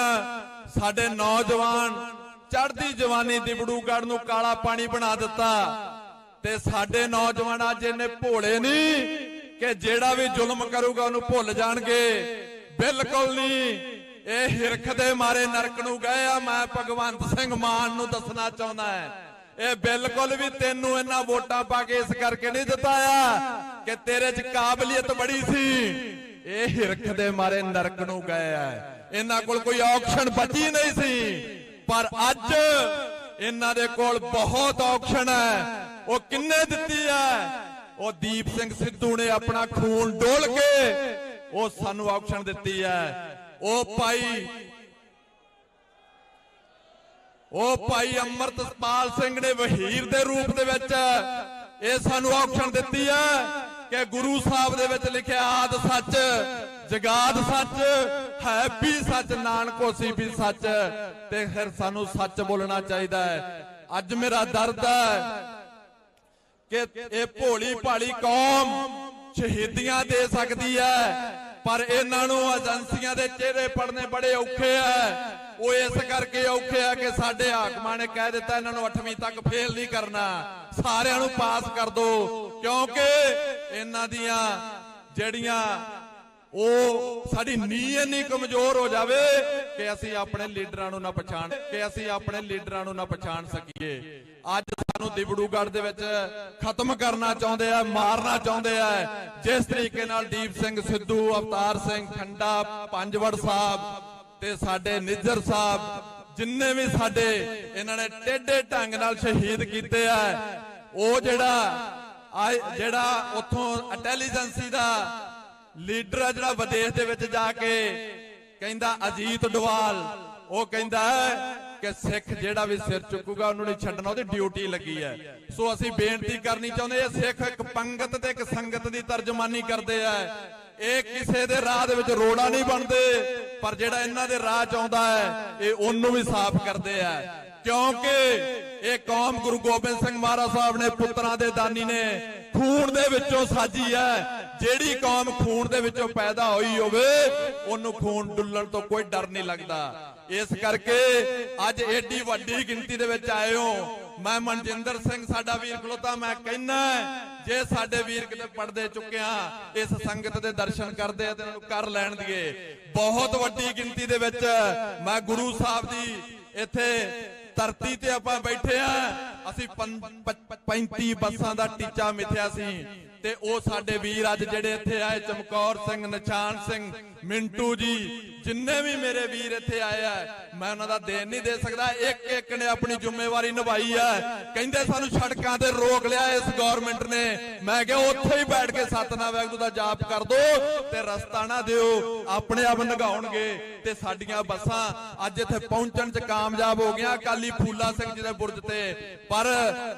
ਸਾਡੇ ਨੌਜਵਾਨ ਚੜ੍ਹਦੀ ਜਵਾਨੀ ਦਿਬੜੂਗੜ੍ਹ ਨੂੰ ਕਾਲਾ ਪਾਣੀ ਬਣਾ ਦਿੱਤਾ ਤੇ ਸਾਡੇ ਨੌਜਵਾਨ ਅੱਜ ਇਹਨੇ ਭੋਲੇ ਨਹੀਂ ਕਿ ਜਿਹੜਾ ਵੀ ਜ਼ੁਲਮ ਕਰੂਗਾ ਉਹਨੂੰ ਭੁੱਲ ਜਾਣਗੇ। ਬਿਲਕੁਲ ਨਹੀਂ, ਇਹ ਹਿਰਖ ਦੇ ਮਾਰੇ ਨਰਕ ਨੂੰ ਗਏ ਆ। ਮੈਂ ਭਗਵੰਤ ਸਿੰਘ ਮਾਨ ਨੂੰ ਦੱਸਣਾ ਚਾਹੁੰਦਾ ਹੈ, ਇਹ ਬਿਲਕੁਲ ਵੀ ਤੈਨੂੰ ਇਹਨਾਂ ਵੋਟਾਂ ਪਾ ਕੇ ਇਸ ਕਰਕੇ ਨਹੀਂ ਜਿਤਾਇਆ ਕਿ ਤੇਰੇ 'ਚ ਕਾਬਲੀਅਤ ਬੜੀ ਸੀ। ਇਹ ਹਿਰਖ ਦੇ ਮਾਰੇ ਨਰਕ ਨੂੰ ਗਏ ਆ। ਇਹਨਾਂ ਕੋਲ ਕੋਈ ਆਪਸ਼ਨ ਬਚੀ ਨਹੀਂ ਸੀ, ਪਰ ਅੱਜ ਇਹਨਾਂ ਦੇ ਕੋਲ ਬਹੁਤ ਆਪਸ਼ਨ ਹੈ। ਉਹ ਕਿੰਨੇ ਦਿੱਤੀ ਹੈ? ਉਹ ਦੀਪ ਸਿੰਘ ਸਿੱਧੂ ਨੇ ਆਪਣਾ ਖੂਨ ਡੋਲ ਕੇ ਉਹ ਸਾਨੂੰ ਆਪਸ਼ਨ ਦਿੱਤੀ ਹੈ। ਉਹ ਭਾਈ ਉਹ ਭਾਈ ਅੰਮ੍ਰਿਤਪਾਲ ਸਿੰਘ ਨੇ ਵਹੀਰ ਦੇ ਰੂਪ ਦੇ ਵਿੱਚ ਇਹ ਸਾਨੂੰ ਔਕਸ਼ਨ ਦਿੱਤੀ ਹੈ ਕਿ ਗੁਰੂ ਸਾਹਿਬ ਦੇ ਵਿੱਚ ਲਿਖਿਆ ਆਦ ਸੱਚ ਜਗਾਦ ਸੱਚ ਹੈ ਵੀ ਸੱਚ ਨਾਨਕ ਹੋਸੀ ਵੀ ਸੱਚ, ਤੇ ਫਿਰ ਸਾਨੂੰ ਸੱਚ ਬੋਲਣਾ ਚਾਹੀਦਾ ਹੈ। ਅੱਜ ਮੇਰਾ ਦਰਦ ਹੈ ਕਿ ਇਹ ਭੋਲੀ ਭਾਲੀ ਕੌਮ ਸ਼ਹੀਦੀਆਂ ਦੇ ਸਕਦੀ ਹੈ, ਪਰ ਇਹਨਾਂ ਨੂੰ ਏਜੰਸੀਆਂ ਦੇ ਚਿਹਰੇ ਪੜਨੇ ਬੜੇ ਔਖੇ ਆ। ਉਹ ਇਸ ਕਰਕੇ ਔਖੇ ਆ ਕਿ ਸਾਡੇ ਹਾਕਮਾਂ ਨੇ ਕਹਿ ਦਿੱਤਾ ਇਹਨਾਂ ਨੂੰ 8ਵੀਂ ਤੱਕ ਫੇਲ ਨਹੀਂ ਕਰਨਾ, ਸਾਰਿਆਂ ਨੂੰ ਪਾਸ ਕਰ ਦੋ, ਕਿਉਂਕਿ ਇਹਨਾਂ ਦੀਆਂ ਜਿਹੜੀਆਂ ਉਹ ਸਾਡੀ ਨੀਂਹ ਇੰਨੀ ਕਮਜ਼ੋਰ ਹੋ ਜਾਵੇ ਕਿ ਅਸੀਂ ਆਪਣੇ ਲੀਡਰਾਂ ਨੂੰ ਨਾ ਪਛਾਣ ਸਕੀਏ। ਅੱਜ ਸਾਨੂੰ ਦਿਬੜੂਗੜ੍ਹ ਦੇ ਵਿੱਚ ਖਤਮ ਕਰਨਾ ਚਾਹੁੰਦੇ ਆ, ਮਾਰਨਾ ਚਾਹੁੰਦੇ ਆ। ਜਿਸ ਤਰੀਕੇ ਨਾਲ ਦੀਪ ਸਿੰਘ ਸਿੱਧੂ, ਅਵਤਾਰ ਸਿੰਘ ਖੰਡਾ, ਪੰਜਵੜ ਸਾਹਿਬ ਤੇ ਸਾਡੇ ਨਿੱਜਰ ਸਾਹਿਬ, ਜਿੰਨੇ ਵੀ ਸਾਡੇ ਇਹਨਾਂ ਨੇ ਟੇਢੇ ਢੰਗ ਨਾਲ ਸ਼ਹੀਦ ਕੀਤੇ ਆ, ਉਹ ਜਿਹੜਾ ਉੱਥੋਂ ਇੰਟੈਲੀਜੈਂਸੀ ਦਾ ਲੀਡਰ ਆ ਜਿਹੜਾ ਵਿਦੇਸ਼ ਦੇ ਵਿੱਚ ਜਾ ਕੇ ਕਹਿੰਦਾ, ਅਜੀਤ ਡੋਵਾਲ, ਉਹ ਕਹਿੰਦਾ ਕਿ ਸਿੱਖ ਜਿਹੜਾ ਵੀ ਸਿਰ ਚੁੱਕੂਗਾ ਉਹਨੂੰ ਨਹੀਂ ਛੱਡਣਾ, ਉਹਦੀ ਡਿਊਟੀ ਲੱਗੀ ਹੈ। ਸੋ ਅਸੀਂ ਬੇਨਤੀ ਕਰਨੀ ਚਾਹੁੰਦੇ ਆ, ਸਿੱਖ ਇੱਕ ਪੰਗਤ ਤੇ ਇੱਕ ਸੰਗਤ ਦੀ ਤਰਜਮਾਨੀ ਕਰਦੇ ਆ। ਇਹ ਕਿਸੇ ਦੇ ਰਾਹ ਦੇ ਵਿੱਚ ਰੋੜਾ ਨਹੀਂ ਬਣਦੇ, ਪਰ ਜਿਹੜਾ ਇਹਨਾਂ ਦੇ ਰਾਹ ਚ ਆਉਂਦਾ ਹੈ ਇਹ ਉਹਨੂੰ ਵੀ ਸਾਫ਼ ਕਰਦੇ ਆ, ਕਿਉਂਕਿ ਇਹ ਕੌਮ ਗੁਰੂ ਗੋਬਿੰਦ ਸਿੰਘ ਮਹਾਰਾਜ ਸਾਹਿਬ ਨੇ ਪੁੱਤਰਾਂ ਦੇ ਦਾਨੀ ਨੇ ਖੂਨ ਦੇ ਵਿੱਚੋਂ ਸਾਜੀ ਹੈ। ਜਿਹੜੀ ਕੌਮ ਖੂਨ ਦੇ ਵਿੱਚੋਂ ਪੈਦਾ ਹੋਈ ਹੋਵੇ ਉਹਨੂੰ ਖੂਨ ਡੁੱਲਣ ਤੋਂ ਕੋਈ ਡਰ ਨਹੀਂ ਲੱਗਦਾ। ਇਸ ਕਰਕੇ ਅੱਜ ਏਡੀ ਵੱਡੀ ਗਿਣਤੀ ਦੇ ਵਿੱਚ ਆਏ ਹੋ। ਮੈਂ ਮਨਜਿੰਦਰ ਸਿੰਘ ਸਾਡਾ ਵੀਰ ਖਲੋਤਾ, ਮੈਂ ਕਹਿੰਦਾ ਜੇ ਸਾਡੇ ਵੀਰ ਕਿਤੇ ਪੜਦੇ ਚੁੱਕਿਆ ਇਸ ਸੰਗਤ ਦੇ ਦਰਸ਼ਨ ਕਰਦੇ ਆ ਤੇ ਇਹਨਾਂ ਨੂੰ ਕਰ ਲੈਣ ਦੀਏ। ਬਹੁਤ ਵੱਡੀ ਗਿਣਤੀ ਦੇ ਵਿੱਚ ਮੈਂ ਗੁਰੂ ਸਾਹਿਬ ਦੀ ਇੱਥੇ ਧਰਤੀ ਤੇ ਆਪਾਂ ਬੈਠੇ ਆ। ਅਸੀਂ 35 ਬੱਸਾਂ ਦਾ ਟੀਚਾ ਮਿਥਿਆ ਸੀ, ਤੇ ਉਹ ਸਾਡੇ ਵੀਰ ਅੱਜ ਜਿਹੜੇ ਇੱਥੇ ਆਏ, ਚਮਕੌਰ ਸਿੰਘ, ਨਿਸ਼ਾਨ ਸਿੰਘ, ਮਿੰਟੂ ਜੀ, ਜਿੰਨੇ ਵੀ ਮੇਰੇ ਵੀਰ ਇੱਥੇ ਆਏ ਆ, ਮੈਂ ਉਹਨਾਂ ਦਾ ਦੇਣ ਨਹੀਂ ਦੇ ਸਕਦਾ। ਇੱਕ ਇੱਕ ਨੇ ਆਪਣੀ ਜ਼ਿੰਮੇਵਾਰੀ ਨਿਭਾਈ ਹੈ। ਕਹਿੰਦੇ ਸਾਨੂੰ ਸੜਕਾਂ ਤੇ ਰੋਕ ਲਿਆ ਇਸ ਗਵਰਨਮੈਂਟ ਨੇ, ਮੈਂ ਕਿਹਾ ਉੱਥੇ ਹੀ ਬੈਠ ਕੇ ਸਤਨਾਮ ਵਾਹਿਗੁਰੂ ਦਾ ਜਾਪ ਕਰ ਦੋ ਤੇ ਰਸਤਾ ਨਾ ਦਿਓ, ਆਪਣੇ ਆਪ ਨਗਾਉਣਗੇ। ਤੇ ਸਾਡੀਆਂ ਬੱਸਾਂ ਅੱਜ ਇੱਥੇ ਪਹੁੰਚਣ 'ਚ ਕਾਮਯਾਬ ਹੋ ਗਈਆਂ, ਅਕਾਲੀ ਫੂਲਾ ਸਿੰਘ ਜੀ ਦੇ ਬੁਰਜ ਤੇ। ਪਰ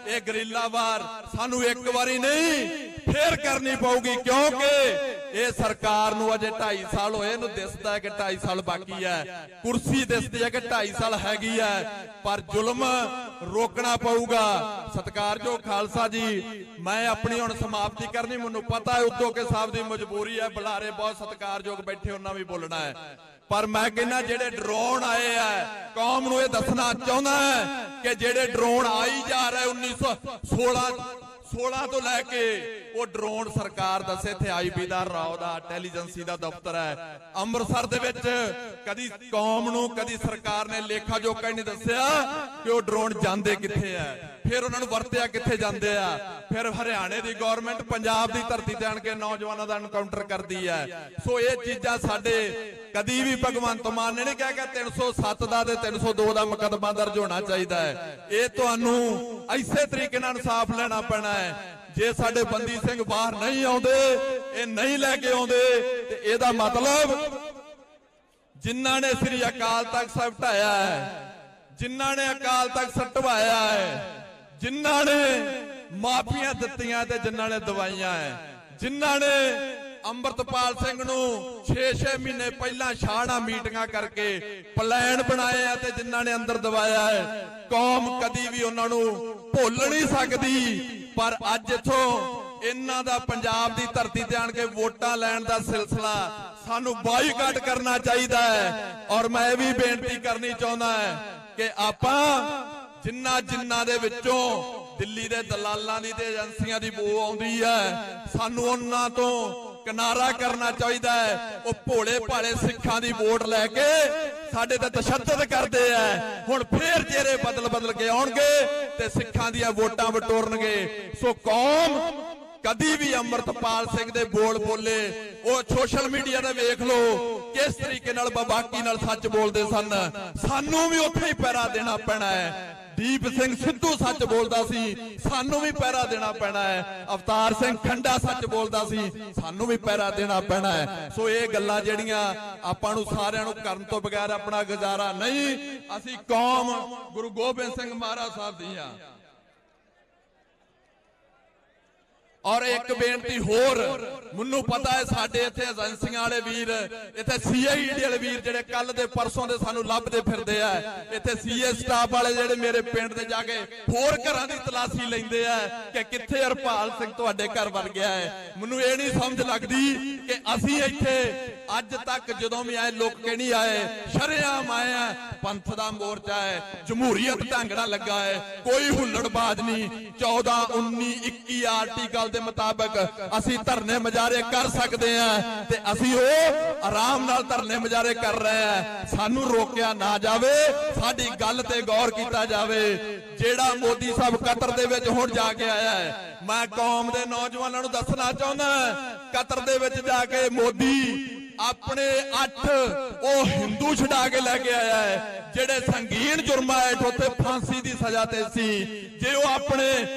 ਇਹ ਗਰੀਲਾ ਵਾਰ ਸਾਨੂੰ ਇੱਕ ਵਾਰੀ ਨਹੀਂ ਫੇਰ ਕਰਨੀ ਪਊਗੀ, ਕਿਉਂਕਿ ਇਹ ਸਰਕਾਰ ਨੂੰ ਅਜੇ 2.5 ਸਾਲ ਹੋਏ, ਇਹਨੂੰ ਦਿਸਦਾ ਹੈ ਕਿ 2.5 ਸਾਲ ਬਾਕੀ ਹੈ, ਕੁਰਸੀ ਦਿਸਦੀ ਹੈ ਕਿ 2.5 ਸਾਲ ਹੈਗੀ ਹੈ, ਪਰ ਜ਼ੁਲਮ ਰੋਕਣਾ ਪਊਗਾ। ਸਤਿਕਾਰਯੋਗ ਖਾਲਸਾ ਜੀ, ਮੈਂ ਆਪਣੀ ਹੁਣ ਸਮਾਪਤੀ ਕਰਨੀ, ਮੈਨੂੰ ਪਤਾ ਹੈ ਉਦੋਂ ਕੇ ਸਾਹਿਬ ਦੀ ਮਜਬੂਰੀ ਹੈ, ਬੁਲਾਰੇ ਬਹੁਤ ਸਤਿਕਾਰਯੋਗ ਬੈਠੇ, ਉਹਨਾਂ ਵੀ ਬੋਲਣਾ ਹੈ, ਪਰ ਮੈਂ ਕਹਿੰਦਾ ਜਿਹੜੇ ਡਰੋਨ ਆਏ ਆ, ਕੌਮ ਨੂੰ ਇਹ ਦੱਸਣਾ ਚਾਹੁੰਦਾ ਕਿ ਜਿਹੜੇ ਡਰੋਨ ਆਈ ਜਾ ਰਹੇ 1916 ਤੋਂ ਲੈ ਕੇ ਉਹ ਡਰੋਨ ਸਰਕਾਰ ਦੱਸੇ। ਇੱਥੇ ਆਈਬੀ ਦਾ ਰਾਓ ਦਾ ਇੰਟੈਲੀਜੈਂਸੀ ਦਾ ਦਫ਼ਤਰ ਹੈ ਅੰਮ੍ਰਿਤਸਰ ਦੇ ਵਿੱਚ, ਕਦੀ ਕੌਮ ਨੂੰ ਕਦੀ ਸਰਕਾਰ ਨੇ ਲੇਖਾ ਜੋਖਾ ਹੀ ਨਹੀਂ ਦੱਸਿਆ ਕਿ ਉਹ ਡਰੋਨ ਜਾਂਦੇ ਕਿੱਥੇ ਆ, ਫਿਰ ਉਹਨਾਂ ਨੂੰ ਵਰਤਿਆ ਕਿੱਥੇ ਜਾਂਦੇ ਆ। ਫਿਰ ਹਰਿਆਣੇ ਦੀ ਗਵਰਨਮੈਂਟ ਪੰਜਾਬ ਦੀ ਧਰਤੀ ਤੇ ਆਣ ਕੇ ਨੌਜਵਾਨਾਂ ਦਾ ਐਨਕਾਊਂਟਰ ਕਰਦੀ ਹੈ। ਸੋ ਇਹ ਚੀਜ਼ਾਂ ਸਾਡੇ ਕਦੀ ਵੀ ਭਗਵੰਤ ਮਾਨ ਨੇ ਨਹੀਂ ਕਿਹਾ ਕਿ 307 ਦਾ ਤੇ 302 ਦਾ ਮੁਕੱਦਮਾ ਦਰਜ ਹੋਣਾ ਚਾਹੀਦਾ ਹੈ। ਇਹ ਤੁਹਾਨੂੰ ਇਸੇ ਤਰੀਕੇ ਨਾਲ ਇਨਸਾਫ ਲੈਣਾ ਪੈਣਾ ਹੈ। ਜੇ ਸਾਡੇ ਬੰਦੀ ਸਿੰਘ ਬਾਹਰ ਨਹੀਂ ਆਉਂਦੇ, ਇਹ ਨਹੀਂ ਲੈ ਕੇ ਆਉਂਦੇ, ਤੇ ਇਹਦਾ ਮਤਲਬ ਜਿਨ੍ਹਾਂ ਨੇ ਸ੍ਰੀ ਅਕਾਲ ਤਖਤ ਸਾਹਿਬ ਢਾਇਆ ਹੈ, ਜਿਨ੍ਹਾਂ ਨੇ ਅਕਾਲ ਤਖਤ ਸਟਵਾਇਆ ਹੈ, ਜਿਨ੍ਹਾਂ ਨੇ ਮਾਫੀਆਂ ਦਿੱਤੀਆਂ ਤੇ ਜਿਨ੍ਹਾਂ ਨੇ ਦਵਾਈਆਂ ਹੈ, ਜਿਨ੍ਹਾਂ ਨੇ ਅੰਮ੍ਰਿਤਪਾਲ ਸਿੰਘ ਨੂੰ 6-6 ਮਹੀਨੇ ਪਹਿਲਾਂ ਸ਼ਾਹਣਾ ਮੀਟਿੰਗਾਂ ਕਰਕੇ ਪਲਾਨ ਬਣਾਏ ਆ ਤੇ ਜਿਨ੍ਹਾਂ ਨੇ ਅੰਦਰ ਦਵਾਇਆ ਹੈ, ਕੌਮ ਕਦੀ ਵੀ ਉਹਨਾਂ ਨੂੰ ਭੁੱਲ ਨਹੀਂ ਸਕਦੀ। ਪਰ ਅੱਜ ਇਥੋਂ ਇਹਨਾਂ ਦਾ ਪੰਜਾਬ ਦੀ ਧਰਤੀ ਤੇ ਆਣ ਕੇ ਵੋਟਾਂ ਲੈਣ ਦਾ ਸਿਲਸਿਲਾ ਸਾਨੂੰ ਬਾਈਕਾਟ ਕਰਨਾ ਚਾਹੀਦਾ ਹੈ। ਔਰ ਮੈਂ ਇਹ ਵੀ ਬੇਨਤੀ ਕਰਨੀ ਚਾਹੁੰਦਾ ਕਿ ਆਪਾਂ ਜਿਨ੍ਹਾਂ ਦੇ ਵਿੱਚੋਂ ਦਿੱਲੀ ਦੇ ਦਲਾਲਾਂ ਦੀ ਤੇ ਏਜੰਸੀਆਂ ਦੀ ਬੋ ਆਉਂਦੀ ਹੈ, ਸਾਨੂੰ ਉਹਨਾਂ ਤੋਂ ਕਿਨਾਰਾ ਕਰਨਾ ਚਾਹੀਦਾ ਹੈ। ਉਹ ਭੋਲੇ ਭਾਲੇ ਸਿੱਖਾਂ ਦੀ ਵੋਟ ਲੈ ਕੇ ਸਾਡੇ ਤੇ ਤਸ਼ੱਦਦ ਕਰਦੇ ਆ, ਹੁਣ ਫੇਰ ਚਿਹਰੇ ਬਦਲ ਕੇ ਆਉਣਗੇ ਤੇ ਸਿੱਖਾਂ ਦੀਆਂ ਵੋਟਾਂ ਵਟੋਰਨਗੇ। ਸੋ ਕੌਮ ਕਦੀ ਵੀ ਅੰਮ੍ਰਿਤਪਾਲ ਸਿੰਘ ਦੇ ਬੋਲ ਬੋਲੇ, ਉਹ ਸੋਸ਼ਲ ਮੀਡੀਆ ਤੇ ਵੇਖ ਲਓ ਕਿਸ ਤਰੀਕੇ ਨਾਲ ਬਾਕੀ ਨਾਲ ਸੱਚ ਬੋਲਦੇ ਸਨ, ਸਾਨੂੰ ਵੀ ਉੱਥੇ ਹੀ ਪੈਰਾ ਦੇਣਾ ਪੈਣਾ ਹੈ। ਦੀਪ ਸਿੰਘ ਸਿੱਧੂ ਸੱਚ ਬੋਲਦਾ ਸੀ, ਸਾਨੂੰ ਵੀ ਪਹਿਰਾ ਦੇਣਾ ਪੈਣਾ ਹੈ। ਅਵਤਾਰ ਸਿੰਘ ਖੰਡਾ ਸੱਚ ਬੋਲਦਾ ਸੀ, ਸਾਨੂੰ ਵੀ ਪਹਿਰਾ ਦੇਣਾ ਪੈਣਾ ਹੈ। ਸੋ ਇਹ ਗੱਲਾਂ ਜਿਹੜੀਆਂ ਆਪਾਂ ਨੂੰ ਸਾਰਿਆਂ ਨੂੰ ਕਰਨ ਤੋਂ ਬਗੈਰ ਆਪਣਾ ਗੁਜ਼ਾਰਾ ਨਹੀਂ। ਅਸੀਂ ਕੌਮ ਗੁਰੂ ਗੋਬਿੰਦ ਸਿੰਘ ਮਹਾਰਾਜ ਸਾਹਿਬ ਦੀ ਆ। ਔਰ ਇੱਕ ਬੇਨਤੀ ਹੋਰ, ਮੈਨੂੰ ਪਤਾ ਹੈ ਸਾਡੇ ਇੱਥੇ ਏਜੰਸੀਆਂ ਵਾਲੇ ਵੀਰ, ਇੱਥੇ ਸੀਆਈਡੀ ਵਾਲੇ ਵੀਰ ਜਿਹੜੇ ਕੱਲ ਦੇ ਪਰਸੋਂ ਦੇ ਸਾਨੂੰ ਲੱਭਦੇ ਫਿਰਦੇ ਆ, ਇੱਥੇ ਸੀਏ ਸਟਾਫ ਵਾਲੇ ਜਿਹੜੇ ਮੇਰੇ ਪਿੰਡ ਦੇ ਜਾ ਕੇ ਹੋਰ ਘਰਾਂ ਦੀ ਤਲਾਸ਼ੀ ਲੈਂਦੇ ਆ ਕਿ ਕਿੱਥੇ ਹਰਪਾਲ ਸਿੰਘ ਤੁਹਾਡੇ ਘਰ ਵੜ ਗਿਆ ਹੈ। ਮੈਨੂੰ ਇਹ ਨਹੀਂ ਸਮਝ ਲੱਗਦੀ ਕਿ ਅਸੀਂ ਇੱਥੇ ਅੱਜ ਤੱਕ ਜਦੋਂ ਵੀ ਆਏ ਲੋਕ ਕਿ ਨਹੀਂ ਆਏ, ਸ਼ਰੇਆਮ ਆਏ ਆ। ਪੰਥ ਦਾ ਮੋਰਚਾ ਹੈ, ਜਮਹੂਰੀਅਤ ਢਾਂਗੜਾ ਲੱਗਾ ਹੈ, ਕੋਈ ਹੁੱਲੜਬਾਜ਼ ਨਹੀਂ। 14, 19, 21 ਆਰਟੀਕਲ ਦੇ ਮੁਤਾਬਕ ਅਸੀਂ ਧਰਨੇ ਮੁਜ਼ਾਹਰੇ ਕਰ ਸਕਦੇ ਹਾਂ ਤੇ ਅਸੀਂ ਉਹ ਆਰਾਮ ਨਾਲ ਧਰਨੇ ਮੁਜ਼ਾਹਰੇ ਕਰ ਰਹੇ ਹਾਂ। ਸਾਨੂੰ ਰੋਕਿਆ ਨਾ ਜਾਵੇ, ਸਾਡੀ ਗੱਲ ਤੇ ਗੌਰ ਕੀਤਾ ਜਾਵੇ। ਜਿਹੜਾ ਮੋਦੀ ਸਾਹਿਬ ਕਤਰ ਦੇ ਵਿੱਚ ਹੁਣ ਜਾ ਕੇ ਆਇਆ ਹੈ, ਮੈਂ ਕੌਮ ਦੇ ਨੌਜਵਾਨਾਂ ਨੂੰ ਦੱਸਣਾ ਚਾਹੁੰਦਾ, ਕਤਰ ਦੇ ਵਿੱਚ ਜਾ ਕੇ ਮੋਦੀ ਆਪਣੇ 8 ਉਹ ਹਿੰਦੂ ਛਡਾ ਕੇ ਲੈ ਕੇ ਆਇਆ ਹੈ ਜਿਹੜੇ ਸੰਗੀਨ ਜੁਰਮਾਂ ਹੇਠ ਉੱਥੇ ਫਾਂਸੀ ਦੀ ਸਜ਼ਾ ਤੇ ਸੀ। ਜੇ ਉਹ ਆਪਣੇ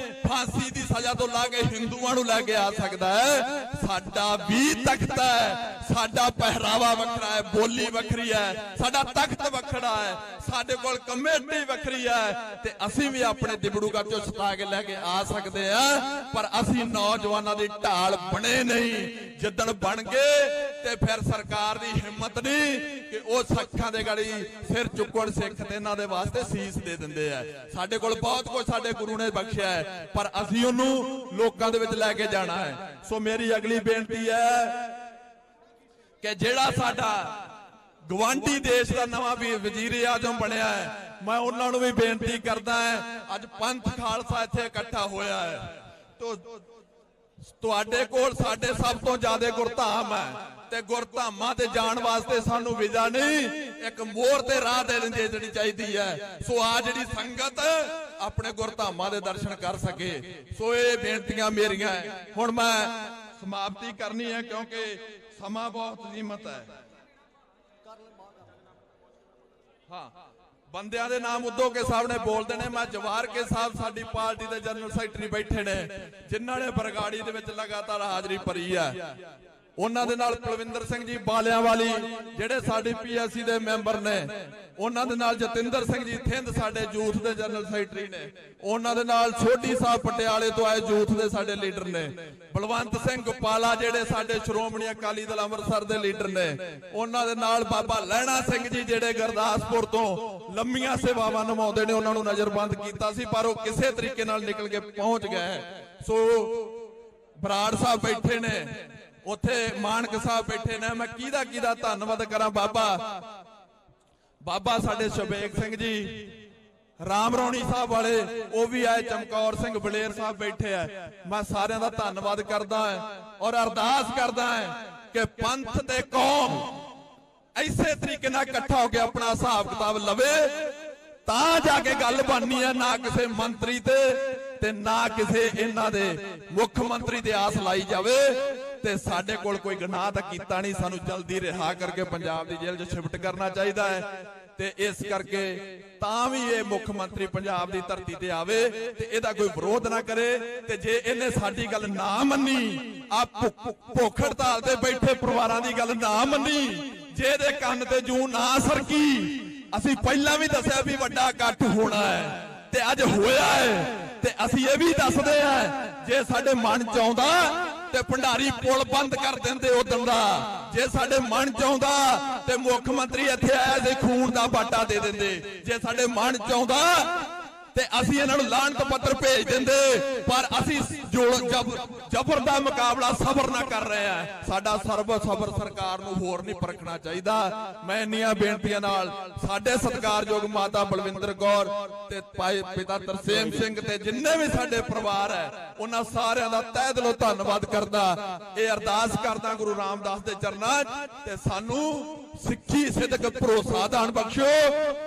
ਫਾਂਸੀ ਦੀ ਸਜ਼ਾ ਤੋਂ ਲਾ ਕੇ ਹਿੰਦੂਆਂ ਨੂੰ ਲੈ ਕੇ ਆ ਸਕਦਾ ਹੈ, ਸਾਡਾ ਵੀ ਤਖਤ ਹੈ, ਸਾਡਾ ਪਹਿਰਾਵਾ ਵੱਖਰਾ ਹੈ, ਬੋਲੀ ਵੱਖਰੀ ਹੈ, ਸਾਡਾ ਤਖਤ ਵੱਖਰਾ ਹੈ, ਸਾਡੇ ਕੋਲ ਕਮੇਟੀ ਵੱਖਰੀ ਹੈ ਤੇ ਅਸੀਂ ਵੀ ਆਪਣੇ ਦਿਬੜੂਗੜ੍ਹ ਚੋਂ ਛਡਾ ਕੇ ਲੈ ਕੇ ਆ ਸਕਦੇ ਆ। ਪਰ ਅਸੀਂ ਨੌਜਵਾਨਾਂ ਦੀ ਢਾਲ ਬਣੇ ਨਹੀਂ। ਜਿੱਦਣ ਬਣ ਗਏ ਤੇ ਫਿਰ ਸਰਕਾਰ ਦੀ ਹਿੰਮਤ ਨਹੀਂ ਕਿ ਉਹ ਸਿੱਖਾਂ ਦੇ ਗਾੜੀ ਸਿਰ ਚੁੱਕਣ, ਸਿੱਖ ਤੇ ਇਹਨਾਂ ਦੇ ਵਾਸਤੇ ਸੀਸ ਦੇ ਦਿੰਦੇ ਆ। ਸਾਡੇ ਕੋਲ ਬਹੁਤ ਕੁਝ ਸਾਡੇ ਗੁਰੂ ਨੇ ਬਖਸ਼ਿਆ ਹੈ, ਪਰ ਅਸੀਂ ਉਹਨੂੰ ਲੋਕਾਂ ਦੇ ਵਿੱਚ ਲੈ ਕੇ ਜਾਣਾ ਹੈ। ਸੋ ਮੇਰੀ ਅਗਲੀ ਬੇਨਤੀ ਹੈ ਕਿ ਜਿਹੜਾ ਸਾਡਾ ਗਵਾਂਢੀ ਦੇਸ਼ ਦਾ ਨਵਾਂ ਵਜ਼ੀਰ ਆਜ਼ਮ ਬਣਿਆ ਹੈ, ਮੈਂ ਉਹਨਾਂ ਨੂੰ ਵੀ ਬੇਨਤੀ ਕਰਦਾ ਹਾਂ, ਅੱਜ ਪੰਥ ਖਾਲਸਾ ਇੱਥੇ ਇਕੱਠਾ ਹੋਇਆ ਹੈ। ਤੁਹਾਡੇ ਕੋਲ ਸਾਡੇ ਸਭ ਤੋਂ ਜ਼ਿਆਦਾ ਗੁਰਧਾਮ ਹੈ ਤੇ ਗੁਰਧਾਮਾਂ ਤੇ ਜਾਣ ਵਾਸਤੇ ਸਾਨੂੰ ਵੀਜ਼ਾ ਨਹੀਂ, ਇੱਕ ਮੋਹਰ ਤੇ ਰਾਹ ਦੇ ਦੇਣੀ ਚਾਹੀਦੀ ਹੈ। ਸੋ ਆ ਜਿਹੜੀ ਸੰਗਤ ਆਪਣੇ ਗੁਰਧਾਮਾਂ ਦੇ ਦਰਸ਼ਨ ਕਰ ਸਕੇ। ਸੋ ਇਹ ਬੇਨਤੀਆਂ ਮੇਰੀਆਂ। ਹੁਣ ਮੈਂ ਸਮਾਪਤੀ ਕਰਨੀ ਹੈ ਕਿਉਂਕਿ ਸਮਾਂ ਬਹੁਤ ਸੀਮਤ ਹੈ। ਹਾਂ, ਬੰਦਿਆਂ ਦੇ ਨਾਮ ਉਦੋਂ ਕੇ ਸਾਹਿਬ ਨੇ ਬੋਲਦੇ ਨੇ। ਮੈਂ ਜਵਾਰ ਕੇ ਸਾਹਿਬ ਸਾਡੀ ਪਾਰਟੀ ਦੇ ਜਨਰਲ ਸੈਕਟਰੀ ਬੈਠੇ ਨੇ, ਜਿਨ੍ਹਾਂ ਨੇ ਬਰਗਾੜੀ ਦੇ ਵਿੱਚ ਲਗਾਤਾਰ ਹਾਜ਼ਰੀ ਭਰੀ ਹੈ। ਉਹਨਾਂ ਦੇ ਨਾਲ ਕੁਲਵਿੰਦਰ ਸਿੰਘ ਜੀ ਬਾਲਿਆਂ ਵਾਲੀ ਜਿਹੜੇ ਸਾਡੇ ਪੀਐਸਸੀ ਦੇ ਮੈਂਬਰ ਨੇ, ਉਹਨਾਂ ਦੇ ਨਾਲ ਜਤਿੰਦਰ ਸਿੰਘ ਜੀ ਥਿੰਦ ਸਾਡੇ ਯੂਥ ਦੇ ਜਨਰਲ ਸੈਕਟਰੀ ਨੇ, ਉਹਨਾਂ ਦੇ ਨਾਲ ਛੋਟੀ ਸਾਹਿਬ ਪਟਿਆਲੇ ਤੋਂ ਆਏ ਯੂਥ ਦੇ ਸਾਡੇ ਲੀਡਰ ਨੇ, ਬਲਵੰਤ ਸਿੰਘ ਗੋਪਾਲਾ ਜਿਹੜੇ ਸਾਡੇ ਸ਼੍ਰੋਮਣੀ ਅਕਾਲੀ ਦਲ ਅੰਮ੍ਰਿਤਸਰ ਦੇ ਲੀਡਰ ਨੇ, ਉਹਨਾਂ ਦੇ ਨਾਲ ਬਾਬਾ ਲਹਿਣਾ ਸਿੰਘ ਜੀ ਜਿਹੜੇ ਗੁਰਦਾਸਪੁਰ ਤੋਂ ਲੰਮੀਆਂ ਸੇਵਾਵਾਂ ਨਿਭਾਉਂਦੇ ਨੇ। ਉਹਨਾਂ ਨੂੰ ਨਜ਼ਰਬੰਦ ਕੀਤਾ ਸੀ ਪਰ ਉਹ ਕਿਸੇ ਤਰੀਕੇ ਨਾਲ ਨਿਕਲ ਕੇ ਪਹੁੰਚ ਗਏ। ਸੋ ਬਰਾੜ ਸਾਹਿਬ ਬੈਠੇ ਨੇ, ਉੱਥੇ ਮਾਨਕ ਸਾਹਿਬ ਬੈਠੇ ਨੇ। ਮੈਂ ਕਿਹਦਾ ਧੰਨਵਾਦ ਕਰਾਂ। ਬਾਬਾ ਸਾਡੇ ਸ਼ਬੇਗ ਸਿੰਘ ਜੀ, ਰਾਮ ਰੌਣੀ ਸਾਹਿਬ ਵਾਲੇ ਉਹ ਵੀ ਆਏ, ਚਮਕੌਰ ਸਿੰਘ ਬਲੇਰ ਸਾਹਿਬ ਬੈਠੇ ਆ। ਮੈਂ ਸਾਰਿਆਂ ਦਾ ਧੰਨਵਾਦ ਕਰਦਾ ਹਾਂ ਔਰ ਅਰਦਾਸ ਕਰਦਾ ਹਾਂ ਕਿ ਪੰਥ ਤੇ ਕੌਮ ਇਸੇ ਤਰੀਕੇ ਨਾਲ ਇਕੱਠਾ ਹੋ ਕੇ ਆਪਣਾ ਹਿਸਾਬ ਕਿਤਾਬ ਲਵੇ ਤਾਂ ਜਾ ਕੇ ਗੱਲ ਬਣਨੀ ਹੈ। ਨਾ ਕਿਸੇ ਮੰਤਰੀ ਤੇ ਨਾ ਕਿਸੇ ਇਹਨਾਂ ਦੇ ਮੁੱਖ ਮੰਤਰੀ ਤੇ ਆਸ ਲਾਈ ਜਾਵੇ। ਤੇ ਸਾਡੇ ਕੋਲ ਕੋਈ ਗੁਨਾਹ ਤਾਂ ਕੀਤਾ ਨਹੀਂ, ਸਾਨੂੰ ਜਲਦੀ ਰਿਹਾ ਕਰਕੇ ਪੰਜਾਬ ਦੀ ਜੇਲ੍ਹ 'ਚ ਸ਼ਿਫਟ ਕਰਨਾ ਚਾਹੀਦਾ ਹੈ। ਤੇ ਇਸ ਕਰਕੇ ਤਾਂ ਵੀ ਇਹ ਮੁੱਖ ਮੰਤਰੀ ਪੰਜਾਬ ਦੀ ਧਰਤੀ ਤੇ ਆਵੇ ਤੇ ਇਹਦਾ ਕੋਈ ਵਿਰੋਧ ਨਾ ਕਰੇ। ਤੇ ਜੇ ਇਹਨੇ ਸਾਡੀ ਗੱਲ ਨਾ ਮੰਨੀ, ਆ ਭੁੱਖ ਹੜਤਾਲ ਤੇ ਬੈਠੇ ਪਰਿਵਾਰਾਂ ਦੀ ਗੱਲ ਨਾ ਮੰਨੀ, ਜੇ ਇਹਦੇ ਕੰਨ ਤੇ ਜੂੰ ਨਾ ਸਰਕੀ, ਅਸੀਂ ਪਹਿਲਾਂ ਵੀ ਦੱਸਿਆ ਵੀ ਵੱਡਾ ਇਕੱਠ ਹੋਣਾ ਹੈ ਤੇ ਅੱਜ ਹੋਇਆ ਹੈ। ਤੇ ਅਸੀਂ ਇਹ ਵੀ ਦੱਸਦੇ ਆ, ਜੇ ਸਾਡੇ ਮਨ ਚ ਆਉਂਦਾ ਤੇ ਭੰਡਾਰੀ ਪੁਲ ਬੰਦ ਕਰ ਦਿੰਦੇ ਉਦੋਂ ਦਾ। ਜੇ ਸਾਡੇ ਮਨ ਚ ਆਉਂਦਾ ਤੇ ਮੁੱਖ ਮੰਤਰੀ ਇੱਥੇ ਆਇਆ ਤੇ ਖੂਨ ਦਾ ਬਾਟਾ ਦੇ ਦਿੰਦੇ। ਜੇ ਸਾਡੇ ਮਨ ਚ ਆਉਂਦਾ ਤੇ ਅਸੀਂ ਇਹਨਾਂ ਨੂੰ ਲਾਹਨਤ ਪੱਤਰ ਭੇਜ ਦਿੰਦੇ। ਪਰ ਅਸੀਂ ਜ਼ਬਰ ਦਾ ਮੁਕਾਬਲਾ ਸਬਰ ਨਾਲ ਕਰ ਰਹੇ ਆ। ਸਾਡਾ ਸਬਰ ਸਰਕਾਰ ਨੂੰ ਹੋਰ ਨਹੀਂ ਪਰਖਣਾ ਚਾਹੀਦਾ। ਮੈਂ ਇੰਨੀਆਂ ਬੇਨਤੀਆਂ ਨਾਲ ਸਾਡੇ ਸਤਿਕਾਰਯੋਗ ਮਾਤਾ ਬਲਵਿੰਦਰ ਕੌਰ ਤੇ ਪਿਤਾ ਤਰਸੇਮ ਸਿੰਘ ਤੇ ਜਿੰਨੇ ਵੀ ਸਾਡੇ ਪਰਿਵਾਰ ਹੈ, ਉਹਨਾਂ ਸਾਰਿਆਂ ਦਾ ਤਹਿ ਦਿਲੋਂ ਧੰਨਵਾਦ ਕਰਦਾ। ਇਹ ਅਰਦਾਸ ਕਰਦਾ ਗੁਰੂ ਰਾਮਦਾਸ ਦੇ ਚਰਨਾਂ 'ਚ ਤੇ ਸਾਨੂੰ ਸਿੱਖੀ ਸਿੱਧਕ ਭਰੋਸਾ ਦਾਨ ਬਖਸ਼ੋ।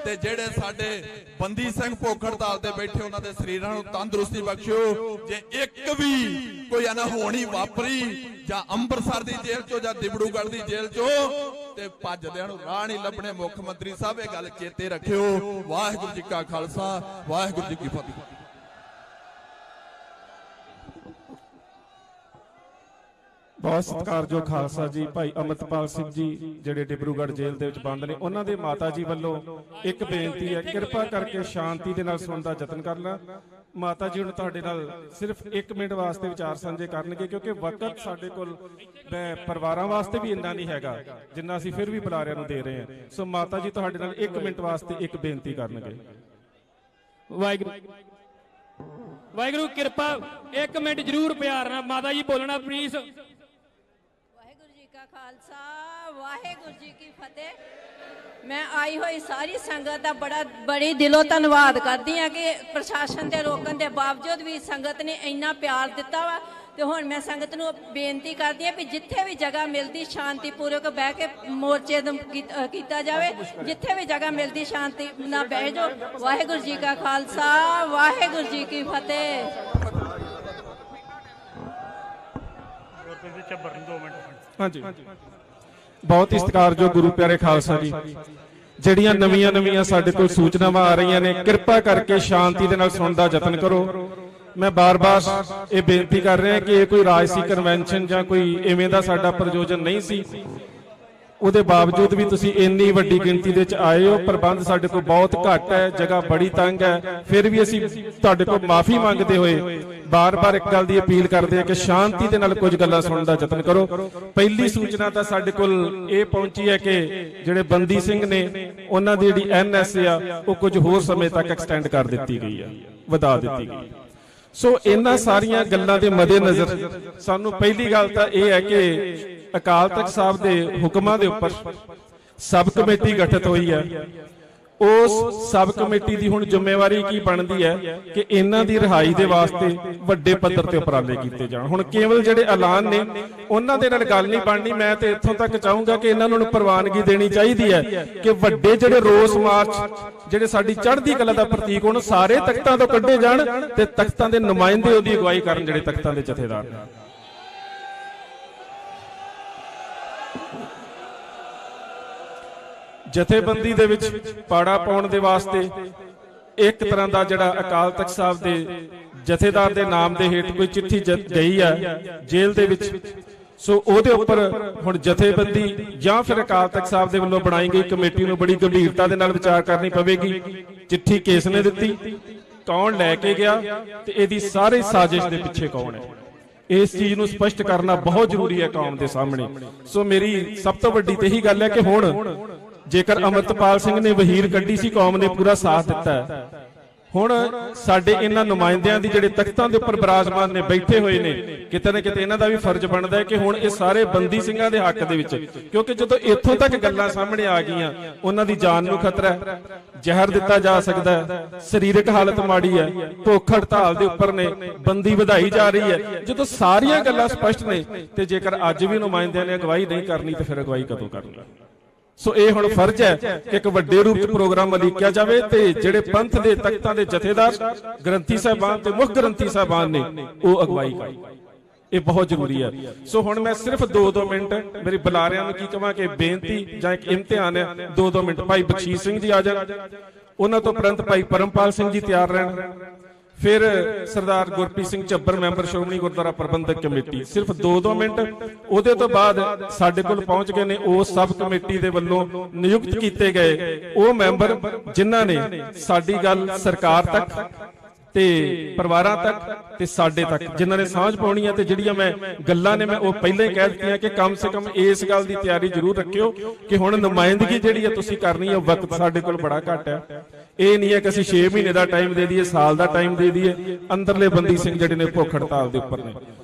ਤੇ ਜਿਹੜੇ ਸਾਡੇ ਬੰਦੀ ਸਿੰਘ ਭੁੱਖ ਹੜਤਾਲ ਤੇ ਬੈਠੇ, ਉਹਨਾਂ ਦੇ ਸਰੀਰਾਂ ਨੂੰ ਤੰਦਰੁਸਤੀ ਬਖਸ਼ੋ। ਜੇ ਇੱਕ ਵੀ ਕੋਈ ਅਨਹੋਣੀ ਵਾਪਰੀ ਜਾਂ ਅੰਮ੍ਰਿਤਸਰ ਦੀ ਜੇਲ੍ਹ ਚੋਂ ਜਾਂ ਦਿਬੜੂਗੜ੍ਹ ਦੀ ਜੇਲ੍ਹ ਚੋਂ ਤੇ ਭੱਜਦਿਆਂ ਨੂੰ ਰਾਹ ਨਹੀਂ ਲੱਭਣੇ। ਮੁੱਖ ਮੰਤਰੀ ਸਾਹਿਬ ਇਹ ਗੱਲ ਚੇਤੇ ਰੱਖਿਓ। ਵਾਹਿਗੁਰੂ ਜੀ ਕਾ ਖਾਲਸਾ, ਵਾਹਿਗੁਰੂ ਜੀ ਕੀ ਫਤਿਹ। ਬਹੁਤ ਸਤਿਕਾਰਯੋਗ ਖਾਲਸਾ ਜੀ ਭਾਈ ਅਮਰਤਪਾਲ ਸਿੰਘ ਜੀ ਜਿਹੜੇ ਡਿਬਰੂਗੜ੍ਹ ਜੇਲ੍ਹ ਦੇ ਵਿੱਚ ਬੰਦ ਨੇ, ਉਹਨਾਂ ਦੇ ਮਾਤਾ ਜੀ ਵੱਲੋਂ ਇੱਕ ਬੇਨਤੀ ਹੈ, ਕਿਰਪਾ ਕਰਕੇ ਸ਼ਾਂਤੀ ਦੇ ਨਾਲ ਸੁਣਨ ਦਾ ਯਤਨ ਕਰਨਾ। ਮਾਤਾ ਜੀ ਹੁਣ ਤੁਹਾਡੇ ਨਾਲ ਸਿਰਫ 1 ਮਿੰਟ ਵਾਸਤੇ ਵਿਚਾਰ ਸਾਂਝੇ ਕਰਨਗੇ, ਕਿਉਂਕਿ ਵਕਤ ਸਾਡੇ ਕੋਲ ਪਰਿਵਾਰਾਂ ਵਾਸਤੇ ਵੀ ਇੰਨਾ ਨਹੀਂ ਹੈਗਾ ਜਿੰਨਾ ਅਸੀਂ ਫਿਰ ਵੀ ਬੁਲਾਰਿਆਂ ਨੂੰ ਦੇ ਰਹੇ ਹਾਂ। ਸੋ ਮਾਤਾ ਜੀ ਤੁਹਾਡੇ ਨਾਲ 1 ਮਿੰਟ ਵਾਸਤੇ ਇੱਕ ਬੇਨਤੀ ਕਰਨਗੇ। ਵਾਹਿਗੁਰੂ ਕਿਰਪਾ 1 ਮਿੰਟ ਜਰੂਰ ਪਿਆਰ ਨਾਲ ਮਾਤਾ ਜੀ ਬੋਲਣਾ ਪਲੀਜ਼। ਵਾਹਿਗੁਰੂ ਜੀ ਕਾ ਖਾਲਸਾ, ਵਾਹਿਗੁਰੂ ਜੀ ਕੀ ਫਤਿਹ। ਮੈਂ ਆਈ ਹੋਈ ਸਾਰੀ ਸੰਗਤ ਦਾ ਬੜੀ ਦਿਲੋਂ ਧੰਨਵਾਦ ਕਰਦੀ ਹਾਂ ਕਿ ਪ੍ਰਸ਼ਾਸਨ ਦੇ ਰੋਕਣ ਦੇ ਬਾਵਜੂਦ ਵੀ ਸੰਗਤ ਨੇ ਇੰਨਾ ਪਿਆਰ ਦਿੱਤਾ ਵਾ। ਤੇ ਹੁਣ ਮੈਂ ਸੰਗਤ ਨੂੰ ਬੇਨਤੀ ਕਰਦੀ ਹਾਂ ਵੀ ਜਿੱਥੇ ਵੀ ਜਗ੍ਹਾ ਮਿਲਦੀ ਸ਼ਾਂਤੀਪੂਰਵਕ ਬਹਿ ਕੇ ਮੋਰਚੇ ਕੀਤਾ ਜਾਵੇ। ਜਿੱਥੇ ਵੀ ਜਗ੍ਹਾ ਮਿਲਦੀ ਸ਼ਾਂਤੀ ਨਾਲ ਬਹਿ ਜਾਓ। ਵਾਹਿਗੁਰੂ ਜੀ ਕਾ ਖਾਲਸਾ, ਵਾਹਿਗੁਰੂ ਜੀ ਕੀ ਫਤਿਹ। ਹਾਂਜੀ, ਬਹੁਤ ਹੀ ਸਤਿਕਾਰਯੋਗ ਗੁਰੂ ਪਿਆਰੇ ਖਾਲਸਾ ਜੀ, ਜਿਹੜੀਆਂ ਨਵੀਆਂ ਸਾਡੇ ਕੋਲ ਸੂਚਨਾਵਾਂ ਆ ਰਹੀਆਂ ਨੇ, ਕਿਰਪਾ ਕਰਕੇ ਸ਼ਾਂਤੀ ਦੇ ਨਾਲ ਸੁਣਨ ਦਾ ਯਤਨ ਕਰੋ। ਮੈਂ ਬਾਰ-ਬਾਰ ਇਹ ਬੇਨਤੀ ਕਰ ਰਿਹਾ ਕਿ ਇਹ ਕੋਈ ਰਾਜਸੀ ਕਨਵੈਨਸ਼ਨ ਜਾਂ ਕੋਈ ਇਵੇਂ ਦਾ ਸਾਡਾ ਪ੍ਰਯੋਜਨ ਨਹੀਂ ਸੀ। ਉਹਦੇ ਬਾਵਜੂਦ ਵੀ ਤੁਸੀਂ ਇੰਨੀ ਵੱਡੀ ਗਿਣਤੀ ਦੇ ਵਿੱਚ ਆਏ ਹੋ। ਪ੍ਰਬੰਧ ਸਾਡੇ ਕੋਲ ਬਹੁਤ ਘੱਟ ਹੈ, ਜਗ੍ਹਾ ਬੜੀ ਤੰਗ ਹੈ, ਫਿਰ ਵੀ ਅਸੀਂ ਤੁਹਾਡੇ ਕੋਲ ਮਾਫੀ ਮੰਗਦੇ ਹੋਏ ਬਾਰ-ਬਾਰ ਇੱਕ ਗੱਲ ਦੀ ਅਪੀਲ ਕਰਦੇ ਹਾਂ ਕਿ ਸ਼ਾਂਤੀ ਦੇ ਨਾਲ ਕੁਝ ਗੱਲਾਂ ਸੁਣਨ ਦਾ ਯਤਨ ਕਰੋ। ਪਹਿਲੀ ਸੂਚਨਾ ਤਾਂ ਸਾਡੇ ਕੋਲ ਇਹ ਪਹੁੰਚੀ ਹੈ ਕਿ ਜਿਹੜੇ ਬੰਦੀ ਸਿੰਘ ਨੇ ਉਹਨਾਂ ਦੀ ਜਿਹੜੀ NSA ਆ ਉਹ ਕੁਝ ਹੋਰ ਸਮੇਂ ਤੱਕ ਐਕਸਟੈਂਡ ਕਰ ਦਿੱਤੀ ਗਈ ਹੈ, ਵਧਾ ਦਿੱਤੀ ਗਈ। ਸੋ ਇਹਨਾਂ ਸਾਰੀਆਂ ਗੱਲਾਂ ਦੇ ਮੱਦੇਨਜ਼ਰ ਸਾਨੂੰ ਪਹਿਲੀ ਗੱਲ ਤਾਂ ਇਹ ਹੈ ਕਿ ਅਕਾਲ ਤਖਤ ਸਾਹਿਬ ਦੇ ਹੁਕਮਾਂ ਦੇ ਉੱਪਰ ਸਬ ਕਮੇਟੀ ਗਠਿਤ ਹੋਈ ਹੈ। ਉਸ ਸਬ ਕਮੇਟੀ ਦੀ ਹੁਣ ਜ਼ਿੰਮੇਵਾਰੀ ਕੀ ਬਣਦੀ ਹੈ ਕਿ ਇਹਨਾਂ ਦੀ ਰਿਹਾਈ ਦੇ ਵਾਸਤੇ ਵੱਡੇ ਪੱਧਰ ਤੇ ਉਪਰਾਲੇ ਕੀਤੇ ਜਾਣ। ਹੁਣ ਕੇਵਲ ਜਿਹੜੇ ਐਲਾਨ ਨੇ ਉਹਨਾਂ ਦੇ ਨਾਲ ਗੱਲ ਨਹੀਂ ਬਣਨੀ। ਮੈਂ ਤੇ ਇੱਥੋਂ ਤੱਕ ਚਾਹੂੰਗਾ ਕਿ ਇਹਨਾਂ ਨੂੰ ਪ੍ਰਵਾਨਗੀ ਦੇਣੀ ਚਾਹੀਦੀ ਹੈ ਕਿ ਵੱਡੇ ਜਿਹੜੇ ਰੋਸ ਮਾਰਚ ਜਿਹੜੇ ਸਾਡੀ ਚੜ੍ਹਦੀ ਕਲਾ ਦਾ ਪ੍ਰਤੀਕ ਹੋਣ, ਸਾਰੇ ਤਖਤਾਂ ਤੋਂ ਕੱਢੇ ਜਾਣ ਤੇ ਤਖਤਾਂ ਦੇ ਨੁਮਾਇੰਦੇ ਉਹਦੀ ਅਗਵਾਈ ਕਰਨ, ਜਿਹੜੇ ਤਖਤਾਂ ਦੇ ਜਥੇਦਾਰ ਨੇ। ਜਥੇਬੰਦੀ ਦੇ ਵਿੱਚ ਪਾੜਾ ਪਾਉਣ ਦੇ ਵਾਸਤੇ ਇੱਕ ਤਰ੍ਹਾਂ ਦਾ ਜਿਹੜਾ ਅਕਾਲ ਤਖਤ ਸਾਹਿਬ ਦੇ ਜਥੇਦਾਰ ਦੇ ਨਾਮ ਦੇ ਹੇਠ ਕੋਈ ਚਿੱਠੀ ਗਈ ਹੈ ਜੇਲ੍ਹ ਦੇ ਵਿੱਚ। ਸੋ ਉਹਦੇ ਉੱਪਰ ਹੁਣ ਜਥੇਬੰਦੀ ਜਾਂ ਫਿਰ ਅਕਾਲ ਤਖਤ ਸਾਹਿਬ ਦੇ ਵੱਲੋਂ ਬਣਾਈ ਗਈ ਕਮੇਟੀ ਨੂੰ ਬੜੀ ਗੰਭੀਰਤਾ ਦੇ ਨਾਲ ਵਿਚਾਰ ਕਰਨੀ ਪਵੇਗੀ। ਚਿੱਠੀ ਕਿਸ ਨੇ ਦਿੱਤੀ, ਕੌਣ ਲੈ ਕੇ ਗਿਆ ਤੇ ਇਹਦੀ ਸਾਰੀ ਸਾਜ਼ਿਸ਼ ਦੇ ਪਿੱਛੇ ਕੌਣ ਹੈ, ਇਸ ਚੀਜ਼ ਨੂੰ ਸਪਸ਼ਟ ਕਰਨਾ ਬਹੁਤ ਜ਼ਰੂਰੀ ਹੈ ਕੌਮ ਦੇ ਸਾਹਮਣੇ। ਸੋ ਮੇਰੀ ਸਭ ਤੋਂ ਵੱਡੀ ਤੇ ਇਹੀ ਗੱਲ ਹੈ ਕਿ ਹੁਣ ਜੇਕਰ ਅਮਰਤਪਾਲ ਸਿੰਘ ਨੇ ਵਹੀਰ ਕੱਢੀ ਸੀ, ਕੌਮ ਨੇ ਪੂਰਾ ਸਾਥ ਦਿੱਤਾ ਹੈ। ਹੁਣ ਸਾਡੇ ਇਹਨਾਂ ਨੁਮਾਇੰਦਿਆਂ ਦੀ ਜਿਹੜੇ ਤਖਤਾਂ ਦੇ ਉੱਪਰ ਬਿਰਾਜਮਾਨ ਨੇ, ਬੈਠੇ ਹੋਏ ਨੇ, ਕਿਤੇ ਨਾ ਕਿਤੇ ਇਹਨਾਂ ਦਾ ਵੀ ਫਰਜ਼ ਬਣਦਾ ਹੈ ਕਿ ਹੁਣ ਇਹ ਸਾਰੇ ਬੰਦੀ ਸਿੰਘਾਂ ਦੇ ਹੱਕ ਦੇ ਵਿੱਚ, ਕਿਉਂਕਿ ਜਦੋਂ ਇੱਥੋਂ ਤੱਕ ਗੱਲਾਂ ਸਾਹਮਣੇ ਆ ਗਈਆਂ, ਉਹਨਾਂ ਦੀ ਜਾਨ ਨੂੰ ਖਤਰਾ ਹੈ, ਜ਼ਹਿਰ ਦਿੱਤਾ ਜਾ ਸਕਦਾ ਹੈ, ਸਰੀਰਕ ਹਾਲਤ ਮਾੜੀ ਹੈ, ਭੁੱਖ ਹੜਤਾਲ ਦੇ ਉੱਪਰ ਨੇ, ਬੰਦੀ ਵਧਾਈ ਜਾ ਰਹੀ ਹੈ। ਜਦੋਂ ਸਾਰੀਆਂ ਗੱਲਾਂ ਸਪਸ਼ਟ ਨੇ ਤੇ ਜੇਕਰ ਅੱਜ ਵੀ ਨੁਮਾਇੰਦਿਆਂ ਨੇ ਅਗਵਾਈ ਨਹੀਂ ਕਰਨੀ ਤੇ ਫਿਰ ਅਗਵਾਈ ਕਦੋਂ ਕਰਨੀ। ਸੋ ਇਹ ਹੁਣ ਫਰਜ਼ ਹੈ ਕਿ ਇੱਕ ਵੱਡੇ ਰੂਪ 'ਚ ਪ੍ਰੋਗਰਾਮ ਉਲੀਕਿਆ ਜਾਵੇ ਤੇ ਜਿਹੜੇ ਪੰਥ ਦੇ ਤਖਤਾਂ ਦੇ ਜਥੇਦਾਰ, ਗ੍ਰੰਥੀ ਸਾਹਿਬਾਨ ਤੇ ਮੁੱਖ ਗ੍ਰੰਥੀ ਸਾਹਿਬਾਨ ਨੇ, ਉਹ ਅਗਵਾਈ ਕਰਨ। ਇਹ ਬਹੁਤ ਜ਼ਰੂਰੀ ਹੈ। ਸੋ ਹੁਣ ਮੈਂ ਸਿਰਫ 2-2 ਮਿੰਟ ਮੇਰੀ ਬੁਲਾਰਿਆਂ ਨੂੰ ਕੀ ਕਹਾਂ ਕਿ ਬੇਨਤੀ ਜਾਂ ਇੱਕ ਇਮਤਿਹਾਨ ਹੈ, 2-2 ਮਿੰਟ ਭਾਈ ਬਖਸ਼ੀਸ਼ ਸਿੰਘ ਜੀ ਆ ਜਾਣ, ਉਹਨਾਂ ਤੋਂ ਉਪਰੰਤ ਭਾਈ ਪਰਮਪਾਲ ਸਿੰਘ ਜੀ ਤਿਆਰ ਰਹਿਣ, ਫਿਰ ਸਰਦਾਰ ਗੁਰਪ੍ਰੀਤ ਸਿੰਘ ਝੱਬਰ ਮੈਂਬਰ ਸ਼੍ਰੋਮਣੀ ਗੁਰਦੁਆਰਾ ਪ੍ਰਬੰਧਕ ਕਮੇਟੀ। ਸਿਰਫ 2-2 ਮਿੰਟ। ਉਹਦੇ ਤੋਂ ਬਾਅਦ ਸਾਡੇ ਕੋਲ ਪਹੁੰਚ ਗਏ ਨੇ ਉਸ ਸਬ ਕਮੇਟੀ ਦੇ ਵੱਲੋਂ ਨਿਯੁਕਤ ਕੀਤੇ ਗਏ ਉਹ ਮੈਂਬਰ ਜਿਨ੍ਹਾਂ ਨੇ ਸਾਡੀ ਗੱਲ ਸਰਕਾਰ ਤੱਕ ਤੇ ਪਰਿਵਾਰਾਂ ਤੱਕ ਤੇ ਸਾਡੇ ਤੱਕ ਜਿਨ੍ਹਾਂ ਨੇ ਸਾਂਝ ਪਾਉਣੀ ਹੈ। ਤੇ ਜਿਹੜੀਆਂ ਮੈਂ ਗੱਲਾਂ ਨੇ ਮੈਂ ਉਹ ਪਹਿਲਾਂ ਹੀ ਕਹਿ ਦਿੱਤੀਆਂ ਕਿ ਕਮ ਸੇ ਕਮ ਇਸ ਗੱਲ ਦੀ ਤਿਆਰੀ ਜ਼ਰੂਰ ਰੱਖਿਓ ਕਿ ਹੁਣ ਨੁਮਾਇੰਦਗੀ ਜਿਹੜੀ ਹੈ ਤੁਸੀਂ ਕਰਨੀ ਹੈ। ਵਕਤ ਸਾਡੇ ਕੋਲ ਬੜਾ ਘੱਟ ਹੈ। ਇਹ ਨਹੀਂ ਹੈ ਕਿ ਅਸੀਂ 6 ਮਹੀਨੇ ਦਾ ਟਾਈਮ ਦੇ ਦਈਏ, ਸਾਲ ਦਾ ਟਾਈਮ ਦੇ ਦਈਏ। ਅੰਦਰਲੇ ਬੰਦੀ ਸਿੰਘ ਜਿਹੜੇ ਨੇ ਭੁੱਖ ਹੜਤਾਲ ਦੇ ਉੱਪਰ ਨੇ।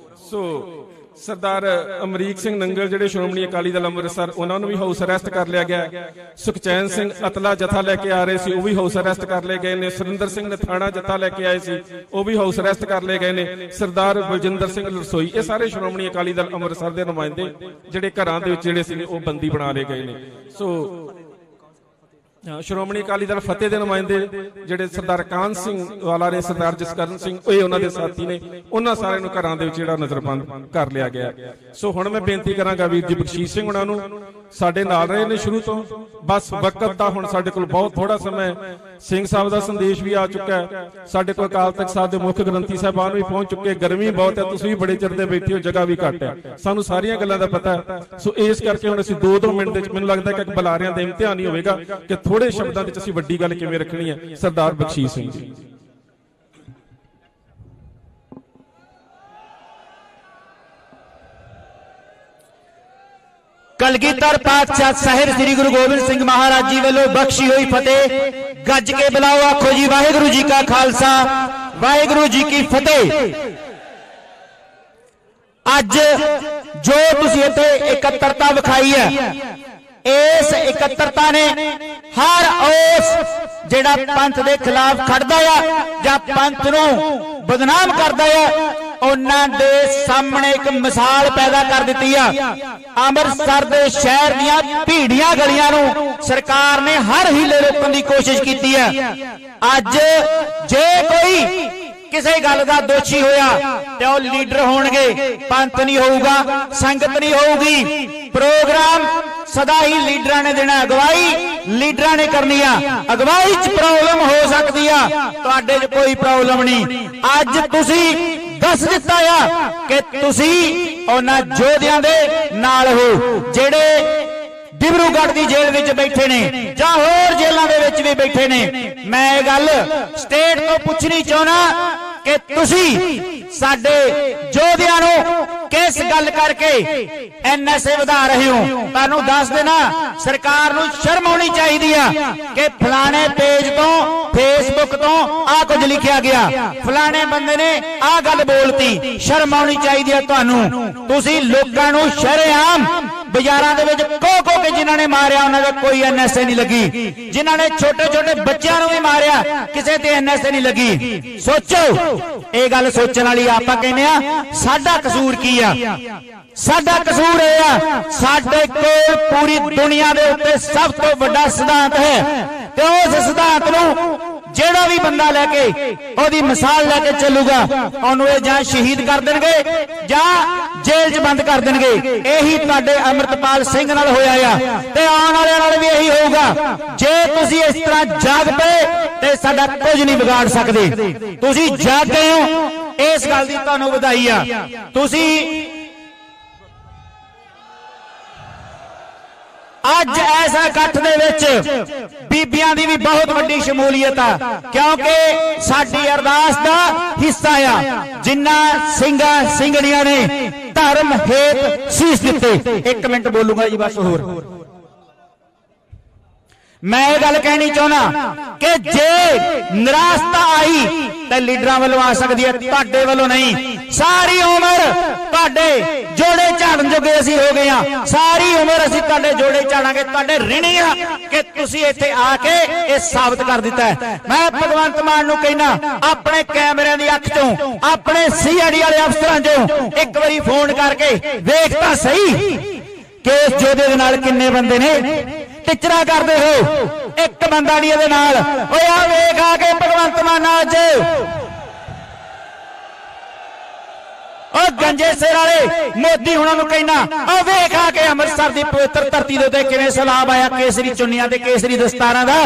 ਸੋ ਸਰਦਾਰ ਅਮਰੀਕ ਸਿੰਘ ਨੰਗਲ ਜਿਹੜੇ ਸ਼੍ਰੋਮਣੀ ਅਕਾਲੀ ਦਲ ਅੰਮ੍ਰਿਤਸਰ, ਉਹਨਾਂ ਨੂੰ ਵੀ ਹਾਊਸ ਅਰੈਸਟ ਕਰ ਲਿਆ ਗਿਆ। ਸੁਖਚੈਨ ਸਿੰਘ ਅਤਲਾ ਜਥਾ ਲੈ ਕੇ ਆ ਰਹੇ ਸੀ, ਉਹ ਵੀ ਹਾਊਸ ਅਰੈਸਟ ਕਰ ਲਏ ਗਏ ਨੇ। ਸੁਰਿੰਦਰ ਸਿੰਘ ਨੇ ਥਾਣਾ ਜਥਾ ਲੈ ਕੇ ਆਏ ਸੀ, ਉਹ ਵੀ ਹਾਊਸ ਅਰੈਸਟ ਕਰ ਲਏ ਗਏ ਨੇ। ਸਰਦਾਰ ਬਲਜਿੰਦਰ ਸਿੰਘ ਰਸੋਈ, ਇਹ ਸਾਰੇ ਸ਼੍ਰੋਮਣੀ ਅਕਾਲੀ ਦਲ ਅੰਮ੍ਰਿਤਸਰ ਦੇ ਨੁਮਾਇੰਦੇ ਜਿਹੜੇ ਘਰਾਂ ਦੇ ਵਿੱਚ ਜਿਹੜੇ ਸੀ ਉਹ ਬੰਦੀ ਬਣਾ ਲਏ ਗਏ ਨੇ। ਸੋ ਸ਼੍ਰੋਮਣੀ ਅਕਾਲੀ ਦਲ ਫਤਿਹ ਦੇ ਨੁਮਾਇੰਦੇ ਜਿਹੜੇ ਸਰਦਾਰ ਕਾਨ ਸਿੰਘ ਵਾਲਾ ਨੇ, ਸਰਦਾਰ ਜਸਕਰਨ ਸਿੰਘ, ਇਹ ਉਹਨਾਂ ਦੇ ਸਾਥੀ ਨੇ, ਉਹਨਾਂ ਸਾਰਿਆਂ ਨੂੰ ਘਰਾਂ ਦੇ ਵਿੱਚ ਜਿਹੜਾ ਨਜ਼ਰਬੰਦ ਕਰ ਲਿਆ ਗਿਆ। ਸੋ ਹੁਣ ਮੈਂ ਬੇਨਤੀ ਕਰਾਂਗਾ ਵੀਰ ਜੀ ਬਖਸ਼ੀਸ਼ ਸਿੰਘ ਉਹਨਾਂ ਨੂੰ ਸਾਡੇ ਨਾਲ ਰਹੇ ਨੇ ਸ਼ੁਰੂ ਤੋਂ। ਬਸ ਵਕਤ ਦਾ ਹੁਣ ਸਾਡੇ ਕੋਲ ਬਹੁਤ ਥੋੜਾ ਸਮਾਂ ਹੈ। ਸਿੰਘ ਸਾਹਿਬ ਦਾ ਸੰਦੇਸ਼ ਵੀ ਆ ਚੁੱਕਾ ਹੈ, ਸਾਡੇ ਕੋਲ ਅਕਾਲ ਤਖਤ ਸਾਹਿਬ ਦੇ ਮੁੱਖ ਗ੍ਰੰਥੀ ਸਾਹਿਬਾਨ ਵੀ ਪਹੁੰਚ ਚੁੱਕੇ। ਗਰਮੀ ਬਹੁਤ ਹੈ, ਤੁਸੀਂ ਵੀ ਬੜੇ ਚਿਰ ਦੇ ਬੈਠੇ ਹੋ, ਜਗ੍ਹਾ ਵੀ ਘੱਟ ਹੈ, ਸਾਨੂੰ ਸਾਰੀਆਂ ਗੱਲਾਂ ਦਾ ਪਤਾ ਹੈ। ਸੋ ਇਸ ਕਰਕੇ ਹੁਣ ਅਸੀਂ 2-2 ਮਿੰਟ ਦੇ ਵਿੱਚ, ਮੈਨੂੰ ਲੱਗਦਾ ਕਿ ਬੁਲਾਰਿਆਂ ਦਾ ਇਮਤਿਹਾਨ ਹੀ ਹੋਵੇਗਾ ਕਿ ਥੋੜੇ ਸ਼ਬਦਾਂ ਵਿੱਚ ਅਸੀਂ ਵੱਡੀ ਗੱਲ ਕਿਵੇਂ ਰੱਖਣੀ ਹੈ। ਸਰਦਾਰ ਬਖਸ਼ੀਸ਼ ਸਿੰਘ ਜੀ। कलगीधर पातशाह साहिब श्री गुरु गोबिंद सिंह महाराज जी वालों बख्शी हुई फतेह। गज के बुलाओ, आखो जी वाहिगुरु जी का खालसा वाहिगुरु जी की फतेह। अज जो तुसीं इत्थे इकत्तरता विखाई है, इस इकत्तरता ने हर उस जिहड़ा पंथ दे खिलाफ खड़दा है जां पंथ नूं बदनाम करदा है, उन्हां दे सामने एक मिसाल पैदा कर दित्ती है। अमृतसर दे शहर दियां भीड़ियां गलियां नूं सरकार ने हर हीले रोकण दी कोशिश कीती है। अज जे कोई किसी गल का दोषी होया ते ओह लीडर होणगे, पंथ नहीं होऊगा, संगत नहीं होऊगी। प्रोग्राम सदा ही लीडरां ने देना, अगवाई लीडरां ने करनी है। अगवाई च प्रॉब्लम हो सकती है, तुहाडे च कोई प्रॉब्लम नहीं। अज तुसीं दस दिता है कि तुसीं उन्हां योद्धियां दे नाल हो जिहड़े डिब्रूगढ़ की जेल विच बैठे ने जां होर जेलों दे विच भी बैठे ने। मैं ये गल स्टेट तो पूछनी चाहना कि तुसीं साडे योद्धियां नूं किस गल करके NSA वधा रहे हो। तुहानूं दस देना, सरकार नूं शर्म होनी चाहिदी है कि फलाने पेज तो फेसबुक तो आ कुछ लिखिया गया, फलाने बंदे ने आ गल बोलती। शर्म होनी चाहिदी है तुहानूं। तुसीं लोकां नूं शरेआम बाजारां दे विच को के जिन्हां ने मारिया उन्हां दे कोई NSA नहीं लगी, जिन्हां ने छोटे छोटे बच्चों नूं भी मारिया किसे ते NSA नहीं लगी। सोचो, ये गल सोचण वाली। आपां कहने आ साडा कसूर की आ, साडा कसूर ये आ साडे कोल पूरी दुनिया दे उत्ते सब तो वड्डा सिद्धांत है ते उस सिद्धांत नूं जेड़ा भी बंदा लेके ओदी मिसाल लेके चलूगा, ओनू जां शहीद कर देंगे जां जेल च बंद कर देंगे। यही तुहाडे अमृतपाल सिंह नाल होया आ ते आउण वालियां नाल भी यही होऊगा। जे तुसीं इस तरह जाग पे ते साडा कुछ नहीं बिगाड़ सकदे। तुसीं जाग गए हो, इस गल दी तुहानूं वधाई आ। तुसीं अज ऐसा इकट्ठ दे विच बीबियां दी भी बहुत वड्डी शमूलीयत आ, क्योंकि साडी अरदास दा हिस्सा आ। जिन्ना सिंगा सिंगड़ियां ने धर्म हेत शीश दिते। 1 मिनट बोलूंगा जी बस। होर मैं ये गल कहनी चाहना कि जे निराशता आई तो लीडरां वालों आ सकती है, तुहाडे वालों नहीं। सारी उम्र तुहाडे जोड़े झाड़न जोगे असीं हो गए हां, सारी उम्र असीं तुहाडे जोड़े झाड़ांगे, तुहाडे ऋणी आ कि तुसीं इत्थे आके ये साबित कर दिता है। मैं भगवंत मान नूं कहना, अपने कैमरे दी अख चों, अपने CID वाले अफसरां चों एक बारी फोन करके वेख तां सही कि इस जोधे दे नाल किन्ने बंदे ने टिचरा करते हो। एक बंदा नहीं ये नाल। ओए आ वेख आके भगवंत मान अज और गंजे सिर वाले मोदी हुणां नूं कहना, ओ वेख आके अमृतसर की पवित्र धरती दे उत्ते किवें सैलाब आया केसरी चुन्नियां ते केसरी दस्तारां दा।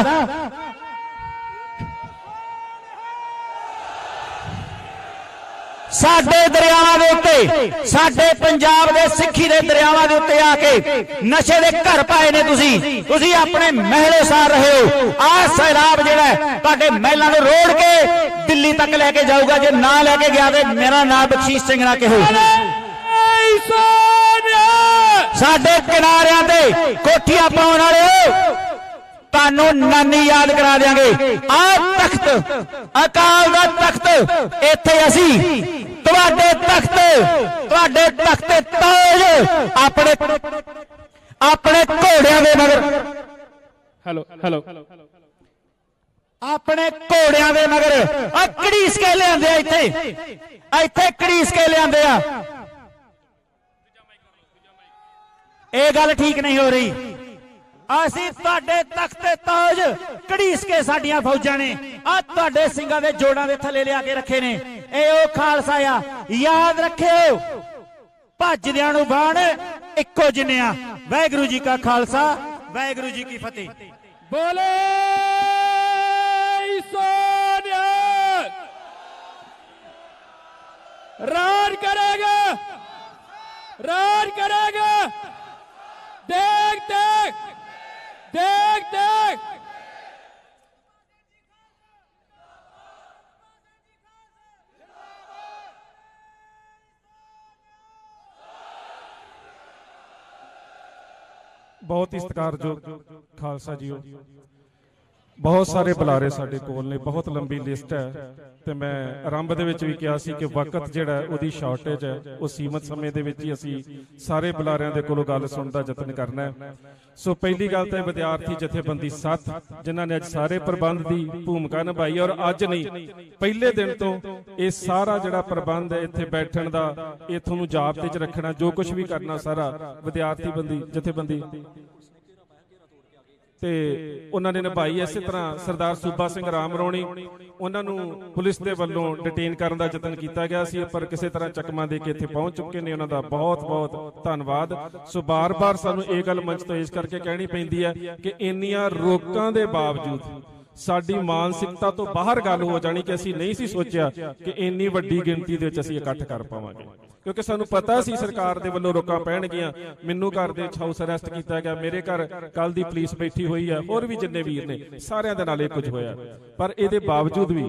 साडे दरियावां दे उत्ते, साडे पंजाब दे सिੱਖੀ दे दरियावां दे उत्ते आके नशे दे घर पाए ने। तुसीं अपने महले सार रहे हो। आ सैलाब जिहड़ा तुहाडे महलां नूं रोड़ के दिल्ली तक लेके जाऊगा। जे ना लेके गया तो मेरा नाम बख्शीश सिंह ना कहो। साडे किनारियां ते कोठियां पाउण वाले हो, तानू नानी याद करा देंगे। आ तख्त अकाल दा तख्त, इत्थे असीं तुहाडे तख्त ताज अपने अपने घोड़ियां दे मगर अपने घोड़ियां दे मगर घड़ीस के लिआंदे इत्थे घड़ीस के लिआंदे आ। ये गल ठीक नहीं हो रही। असीं तुहाडे तख्त ताज घड़ीस के साडियां फौजां ने आ तुहाडे सिंगां दे जोड़ां दे थल्ले लिया के रखे ने। ए ओ खालसा आ, याद रखिओ भजदिआं नूं बाण ਇੱਕੋ ਜਿੰਨਿਆ। ਵਾਹਿਗੁਰੂ ਜੀ ਕਾ ਖਾਲਸਾ, ਵਾਹਿਗੁਰੂ ਜੀ ਕੀ ਫਤਿਹ। ਬੋਲੇ ਸੋਨਿਆ ਰਾਜ ਕਰੇਗਾ, ਰਾਜ ਕਰੇਗਾ। ਦੇਖ ਦੇਖ ਦੇਖ ਦੇਖ ਬਹੁਤ ਹੀ ਸਤਿਕਾਰਯੋਗ ਖਾਲਸਾ ਜੀਓ, ਬਹੁਤ ਸਾਰੇ ਬੁਲਾਰੇ ਸਾਡੇ ਕੋਲ ਨੇ, ਬਹੁਤ ਲੰਬੀ ਲਿਸਟ ਹੈ ਤੇ ਮੈਂ ਆਰੰਭ ਦੇ ਵਿੱਚ ਵੀ ਕਿਹਾ ਸੀ ਕਿ ਵਕਤ ਜਿਹੜਾ ਉਹਦੀ ਸ਼ਾਰਟੇਜ ਹੈ, ਉਹ ਸੀਮਤ ਸਮੇਂ ਦੇ ਵਿੱਚ ਹੀ ਅਸੀਂ ਸਾਰੇ ਬੁਲਾਰਿਆਂ ਦੇ ਕੋਲੋਂ ਗੱਲ ਸੁਣਨ ਦਾ ਯਤਨ ਕਰਨਾ ਹੈ। ਸੋ ਪਹਿਲੀ ਗੱਲ ਤਾਂ ਵਿਦਿਆਰਥੀ ਜਥੇਬੰਦੀ 7 ਜਿਨ੍ਹਾਂ ਨੇ ਅੱਜ ਸਾਰੇ ਪ੍ਰਬੰਧ ਦੀ ਭੂਮਿਕਾ ਨਿਭਾਈ, ਔਰ ਅੱਜ ਨਹੀਂ ਪਹਿਲੇ ਦਿਨ ਤੋਂ ਇਹ ਸਾਰਾ ਜਿਹੜਾ ਪ੍ਰਬੰਧ ਹੈ ਇੱਥੇ ਬੈਠਣ ਦਾ, ਇਹ ਤੁਹਾਨੂੰ ਜਾਬਤੇ 'ਚ ਰੱਖਣਾ, ਜੋ ਕੁਝ ਵੀ ਕਰਨਾ ਸਾਰਾ ਵਿਦਿਆਰਥੀ ਬੰਦੀ ਜਥੇਬੰਦੀ ਤੇ ਉਹਨਾਂ ਨੇ ਨਿਭਾਈ। ਇਸੇ ਤਰ੍ਹਾਂ ਸਰਦਾਰ ਸੂਬਾ ਸਿੰਘ ਰਾਮ ਰੌਣੀ, ਉਹਨਾਂ ਨੂੰ ਪੁਲਿਸ ਦੇ ਵੱਲੋਂ ਡਿਟੇਨ ਕਰਨ ਦਾ ਯਤਨ ਕੀਤਾ ਗਿਆ ਸੀ, ਪਰ ਕਿਸੇ ਤਰ੍ਹਾਂ ਚੱਕਮਾ ਦੇ ਕੇ ਇੱਥੇ ਪਹੁੰਚ ਚੁੱਕੇ ਨੇ, ਉਹਨਾਂ ਦਾ ਬਹੁਤ ਬਹੁਤ ਧੰਨਵਾਦ। ਸੋ ਬਾਰ-ਬਾਰ ਸਾਨੂੰ ਇਹ ਗੱਲ ਮੰਚ ਤੋਂ ਇਸ ਕਰਕੇ ਕਹਿਣੀ ਪੈਂਦੀ ਹੈ ਕਿ ਇੰਨੀਆਂ ਰੋਕਾਂ ਦੇ ਬਾਵਜੂਦ ਸਾਡੀ ਮਾਨਸਿਕਤਾ ਤੋਂ ਬਾਹਰ ਗੱਲ ਹੋ ਜਾਣੀ ਕਿ ਅਸੀਂ ਨਹੀਂ ਸੀ ਸੋਚਿਆ ਕਿ ਇੰਨੀ ਵੱਡੀ ਗਿਣਤੀ ਦੇ ਵਿੱਚ ਅਸੀਂ ਇਕੱਠ ਕਰ ਪਾਵਾਂਗੇ, ਕਿਉਂਕਿ ਸਾਨੂੰ ਪਤਾ ਸੀ ਸਰਕਾਰ ਦੇ ਵੱਲੋਂ ਰੋਕਾਂ ਪੈਣਗੀਆਂ। ਮੈਨੂੰ ਘਰ ਦੇ ਵਿੱਚ ਹਾਊਸ ਅਰੈਸਟ ਕੀਤਾ ਗਿਆ, ਮੇਰੇ ਘਰ ਕੱਲ ਦੀ ਪੁਲਿਸ ਬੈਠੀ ਹੋਈ ਹੈ, ਹੋਰ ਵੀ ਜਿੰਨੇ ਵੀਰ ਨੇ ਸਾਰਿਆਂ ਦੇ ਨਾਲ ਇਹ ਕੁਝ ਹੋਇਆ, ਪਰ ਇਹਦੇ ਬਾਵਜੂਦ ਵੀ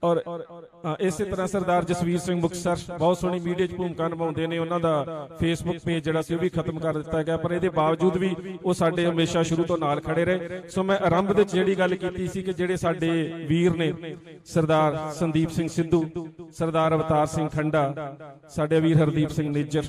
ਔਰ ਇਸੇ ਤਰ੍ਹਾਂ ਸਰਦਾਰ ਜਸਵੀਰ ਸਿੰਘ ਮੁਕਤਸਰ ਬਹੁਤ ਸੋਹਣੀ ਮੀਡੀਆ 'ਚ ਭੂਮਿਕਾ ਨਿਭਾਉਂਦੇ ਨੇ, ਉਹਨਾਂ ਦਾ ਫੇਸਬੁੱਕ ਪੇਜ ਜਿਹੜਾ ਸੀ ਉਹ ਵੀ ਖਤਮ ਕਰ ਦਿੱਤਾ ਗਿਆ, ਪਰ ਇਹਦੇ ਬਾਵਜੂਦ ਵੀ ਉਹ ਸਾਡੇ ਹਮੇਸ਼ਾ ਸ਼ੁਰੂ ਤੋਂ ਨਾਲ ਖੜੇ ਰਹੇ। ਸੋ ਮੈਂ ਆਰੰਭ ਵਿੱਚ ਜਿਹੜੀ ਗੱਲ ਕੀਤੀ ਸੀ ਕਿ ਜਿਹੜੇ ਸਾਡੇ ਵੀਰ ਨੇ ਸਰਦਾਰ ਸੰਦੀਪ ਸਿੰਘ ਸਿੱਧੂ, ਸਰਦਾਰ ਅਵਤਾਰ ਸਿੰਘ ਖੰਡਾ, ਸਾਡੇ ਵੀਰ ਹਰਦੀਪ ਸਿੰਘ ਨਿੱਜਰ,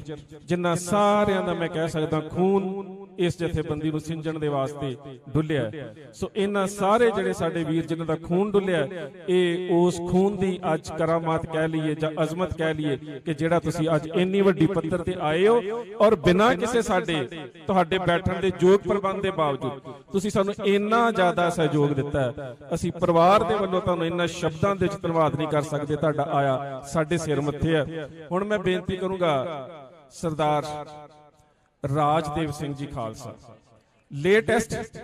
ਜਿਨ੍ਹਾਂ ਸਾਰਿਆਂ ਦਾ ਮੈਂ ਕਹਿ ਸਕਦਾ ਖੂਨ ਇਸ ਜਥੇਬੰਦੀ ਨੂੰ ਸਿੰਜਣ ਦੇ ਵਾਸਤੇ ਡੁੱਲਿਆ। ਸੋ ਇਹਨਾਂ ਸਾਰੇ ਜਿਹੜੇ ਸਾਡੇ ਵੀਰ ਜਿਨ੍ਹਾਂ ਦਾ ਖੂਨ ਡੁੱਲਿਆ, ਇਹ ਉਸ ਖੂਨ ਦੀ ਅੱਜ ਕਰਾਮਾਤ ਕਹਿ ਲਈਏ ਜਾਂ ਅਜ਼ਮਤ ਕਹਿ ਲਈਏ ਕਿ ਜਿਹੜਾ ਤੁਸੀਂ ਅੱਜ ਇੰਨੀ ਵੱਡੀ ਪੱਧਰ ਤੇ ਆਏ ਹੋ, ਔਰ ਬਿਨਾਂ ਕਿਸੇ ਸਾਡੇ ਤੁਹਾਡੇ ਬੈਠਣ ਦੇ ਯੋਗ ਪ੍ਰਬੰਧ ਦੇ ਬਾਵਜੂਦ ਤੁਸੀਂ ਸਾਨੂੰ ਇੰਨਾ ਜ਼ਿਆਦਾ ਸਹਿਯੋਗ ਦਿੱਤਾ। ਅਸੀਂ ਪਰਿਵਾਰ ਦੇ ਵੱਲੋਂ ਤੁਹਾਨੂੰ ਇੰਨਾ ਸ਼ਬਦਾਂ ਦੇ ਵਿੱਚ ਧੰਨਵਾਦ ਨਹੀਂ ਕਰ ਸਕਦੇ, ਤੁਹਾਡਾ ਆਇਆ ਸਾਡੇ ਸਿਰ ਮੱਥੇ ਹੈ। ਹੁਣ ਮੈਂ ਬੇਨਤੀ ਕਰੂੰਗਾ ਸਰਦਾਰ ਰਾਜਦੇਵ ਸਿੰਘ ਜੀ ਖਾਲਸਾ, ਲੇਟੈਸਟ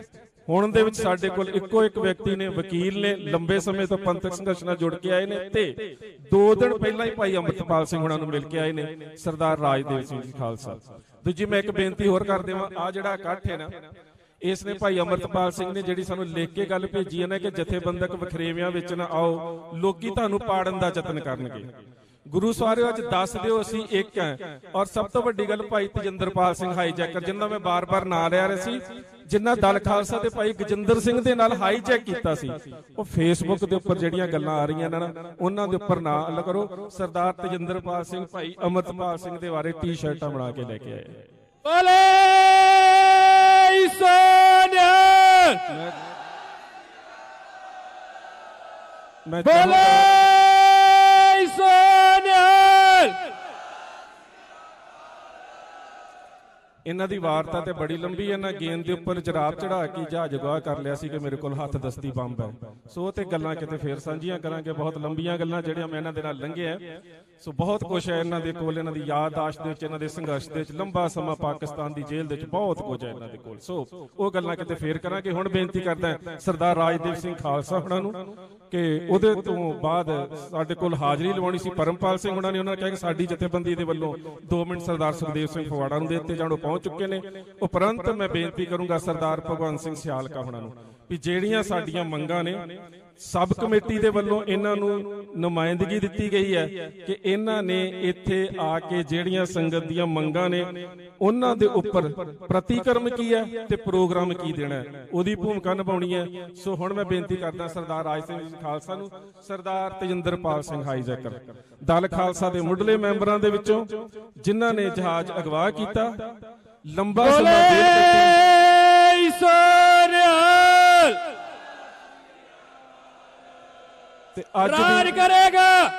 ਹੁਣ ਦੇ ਵਿੱਚ ਸਾਡੇ ਕੋਲ ਇੱਕੋ ਇੱਕ ਵਿਅਕਤੀ ਨੇ, ਵਕੀਲ ਨੇ, ਲੰਬੇ ਸਮੇਂ ਤੋਂ ਪੰਥਕ ਸੰਘਰਸ਼ ਨਾਲ ਜੁੜ ਕੇ ਆਏ ਨੇ ਤੇ 2 ਦਿਨ ਪਹਿਲਾਂ ਹੀ ਭਾਈ ਅੰਮ੍ਰਿਤਪਾਲ ਸਿੰਘ ਹੁਣਾਂ ਨੂੰ ਮਿਲ ਕੇ ਆਏ ਨੇ, ਸਰਦਾਰ ਰਾਜਦੇਵ ਸਿੰਘ ਜੀ ਖਾਲਸਾ। ਦੂਜੀ ਮੈਂ ਇੱਕ ਬੇਨਤੀ ਹੋਰ ਕਰ ਦੇਵਾਂ, ਆ ਜਿਹੜਾ ਇਕੱਠ ਹੈ ਨਾ, ਇਸ ਨੇ ਭਾਈ ਅੰਮ੍ਰਿਤਪਾਲ ਸਿੰਘ ਨੇ ਜਿਹੜੀ ਸਾਨੂੰ ਲਿਖ ਕੇ ਗੱਲ ਭੇਜੀ ਹੈ ਨਾ ਕਿ ਜਥੇਬੰਦਕ ਵਖਰੇਵਿਆਂ ਵਿੱਚ ਨਾ ਆਓ, ਲੋਕੀ ਤੁਹਾਨੂੰ ਪਾੜਨ ਦਾ ਯਤਨ ਕਰਨਗੇ। ਗੁਰੂ ਸਵਾਰਿਓ ਅੱਜ ਦੱਸ ਦਿਓ ਅਸੀਂ ਇੱਕ ਹੈ। ਔਰ ਸਭ ਤੋਂ ਵੱਡੀ ਗੱਲ ਭਾਈ ਤੇਜਿੰਦਰਪਾਲ ਸਿੰਘ ਹਾਈਜੈਕਰ, ਜਿਨ੍ਹਾਂ ਮੈਂ ਬਾਰ-ਬਾਰ ਨਾਂ ਲਿਆ ਰਿਹਾ ਸੀ, ਜਿਨ੍ਹਾਂ ਦਲ ਖਾਲਸਾ ਤੇ ਭਾਈ ਗਜਿੰਦਰ ਸਿੰਘ ਦੇ ਨਾਲ ਹਾਈਜੈਕ ਕੀਤਾ ਸੀ, ਉਹ ਫੇਸਬੁੱਕ ਦੇ ਉੱਪਰ ਜਿਹੜੀਆਂ ਗੱਲਾਂ ਆ ਰਹੀਆਂ ਨੇ ਨਾ, ਉਹਨਾਂ ਦੇ ਉੱਪਰ ਨਾ ਅੱਲ ਕਰੋ। ਸਰਦਾਰ ਤੇਜਿੰਦਰਪਾਲ ਸਿੰਘ ਭਾਈ ਅੰਮ੍ਰਿਤਪਾਲ ਸਿੰਘ ਦੇ ਬਾਰੇ ਟੀ-ਸ਼ਰਟਾਂ ਬਣਾ ਕੇ ਲੈ ਕੇ ਆਏ। ਬੋਲੇ ਸੋਨਿਆ, ਮੈਂ ਬੋਲੇ ਸੋਨਿਆ। ਇਹਨਾਂ ਦੀ ਵਾਰਤਾ ਤੇ ਬੜੀ ਲੰਬੀ ਹੈ। ਇਹਨਾਂ ਗੇਂਦ ਦੇ ਉੱਪਰ ਜਰਾਬ ਚੜਾ ਕੇ ਜਹਾਜ਼ ਅਗਵਾ ਕਰ ਲਿਆ ਸੀ ਕਿ ਮੇਰੇ ਕੋਲ ਹੱਥ ਦਸਤੀ ਬੰਬ ਹੈ। ਸੋ ਉਹ ਤੇ ਗੱਲਾਂ ਕਿਤੇ ਫੇਰ ਸਾਂਝੀਆਂ ਕਰਾਂਗੇ, ਬਹੁਤ ਲੰਬੀਆਂ ਗੱਲਾਂ ਜਿਹੜੀਆਂ ਮੈਂ ਇਹਨਾਂ ਦੇ ਨਾਲ ਲੰਘਿਆ। ਸੋ ਬਹੁਤ ਕੁਝ ਹੈ ਇਹਨਾਂ ਦੇ ਕੋਲ, ਇਹਨਾਂ ਦੀ ਯਾਦਦਾਸ਼ਤ ਦੇ ਵਿੱਚ, ਇਹਨਾਂ ਦੇ ਸੰਘਰਸ਼ ਦੇ ਵਿੱਚ, ਲੰਬਾ ਸਮਾਂ ਪਾਕਿਸਤਾਨ ਦੀ ਜੇਲ੍ਹ ਦੇ ਵਿੱਚ ਬਹੁਤ ਕੁਝ ਹੈ ਇਹਨਾਂ ਦੇ ਕੋਲ। ਸੋ ਉਹ ਗੱਲਾਂ ਕਿਤੇ ਫੇਰ ਕਰਾਂਗੇ। ਹੁਣ ਬੇਨਤੀ ਕਰਦਾ ਸਰਦਾਰ ਰਾਜਦੇਵ ਸਿੰਘ ਖਾਲਸਾ ਹੁਣਾਂ ਨੂੰ ਕਿ ਉਹਦੇ ਤੋਂ ਬਾਅਦ ਸਾਡੇ ਕੋਲ ਹਾਜ਼ਰੀ ਲਵਾਉਣੀ ਸੀ ਪਰਮਪਾਲ ਸਿੰਘ ਹੁਣਾਂ ਨੇ, ਉਹਨਾਂ ਨੇ ਕਿਹਾ ਕਿ ਸਾਡੀ ਜਥੇਬੰਦੀ ਦੇ ਵੱਲੋਂ 2 ਮਿੰਟ ਸਰਦਾਰ ਸੁਖਦੇਵ ਸਿੰਘ ਫਗਵਾੜਾ ਨੂੰ ਦੇ ਦਿੱਤੇ ਜਾਣ, ਉਹ ਪਹੁੰਚ ਚੁੱਕੇ ਨੇ। ਉਪਰੰਤ ਮੈਂ ਬੇਨਤੀ ਕਰੂੰਗਾ ਸਰਦਾਰ ਭਗਵੰਤ ਸਿੰਘ ਸਿਆਲਕਾ ਹੁਣਾਂ ਨੂੰ ਵੀ ਜਿਹੜੀਆਂ ਸਾਡੀਆਂ ਮੰਗਾਂ ਨੇ, ਸਬ ਕਮੇਟੀ ਦੇ ਵੱਲੋਂ ਇਹਨਾਂ ਨੂੰ ਨੁਮਾਇੰਦਗੀ ਦਿੱਤੀ ਗਈ ਹੈ ਕਿ ਇਹਨਾਂ ਨੇ ਇੱਥੇ ਆ ਕੇ ਜਿਹੜੀਆਂ ਸੰਗਤ ਦੀਆਂ ਮੰਗਾਂ ਨੇ ਉਹਨਾਂ ਦੇ ਉੱਪਰ ਪ੍ਰਤੀਕਰਮ ਕੀ ਹੈ ਤੇ ਪ੍ਰੋਗਰਾਮ ਕੀ ਦੇਣਾ ਹੈ, ਉਹਦੀ ਭੂਮਿਕਾ ਨਿਭਾਉਣੀ ਹੈ। ਸੋ ਹੁਣ ਮੈਂ ਬੇਨਤੀ ਕਰਦਾ ਸਰਦਾਰ ਰਾਜ ਸਿੰਘ ਜੀ ਖਾਲਸਾ ਨੂੰ, ਸਰਦਾਰ ਤੇਜਿੰਦਰਪਾਲ ਸਿੰਘ ਹਾਈਜੈਕਰ, ਦਲ ਖਾਲਸਾ ਦੇ ਮੁੱਢਲੇ ਮੈਂਬਰਾਂ ਦੇ ਵਿੱਚੋਂ ਜਿਨ੍ਹਾਂ ਨੇ ਜਹਾਜ਼ ਅਗਵਾ ਕੀਤਾ, ਲੰਬਾ ਸਮਾਂ ਤੇ ਅੱਜ ਰਾਜ ਕਰੇਗਾ।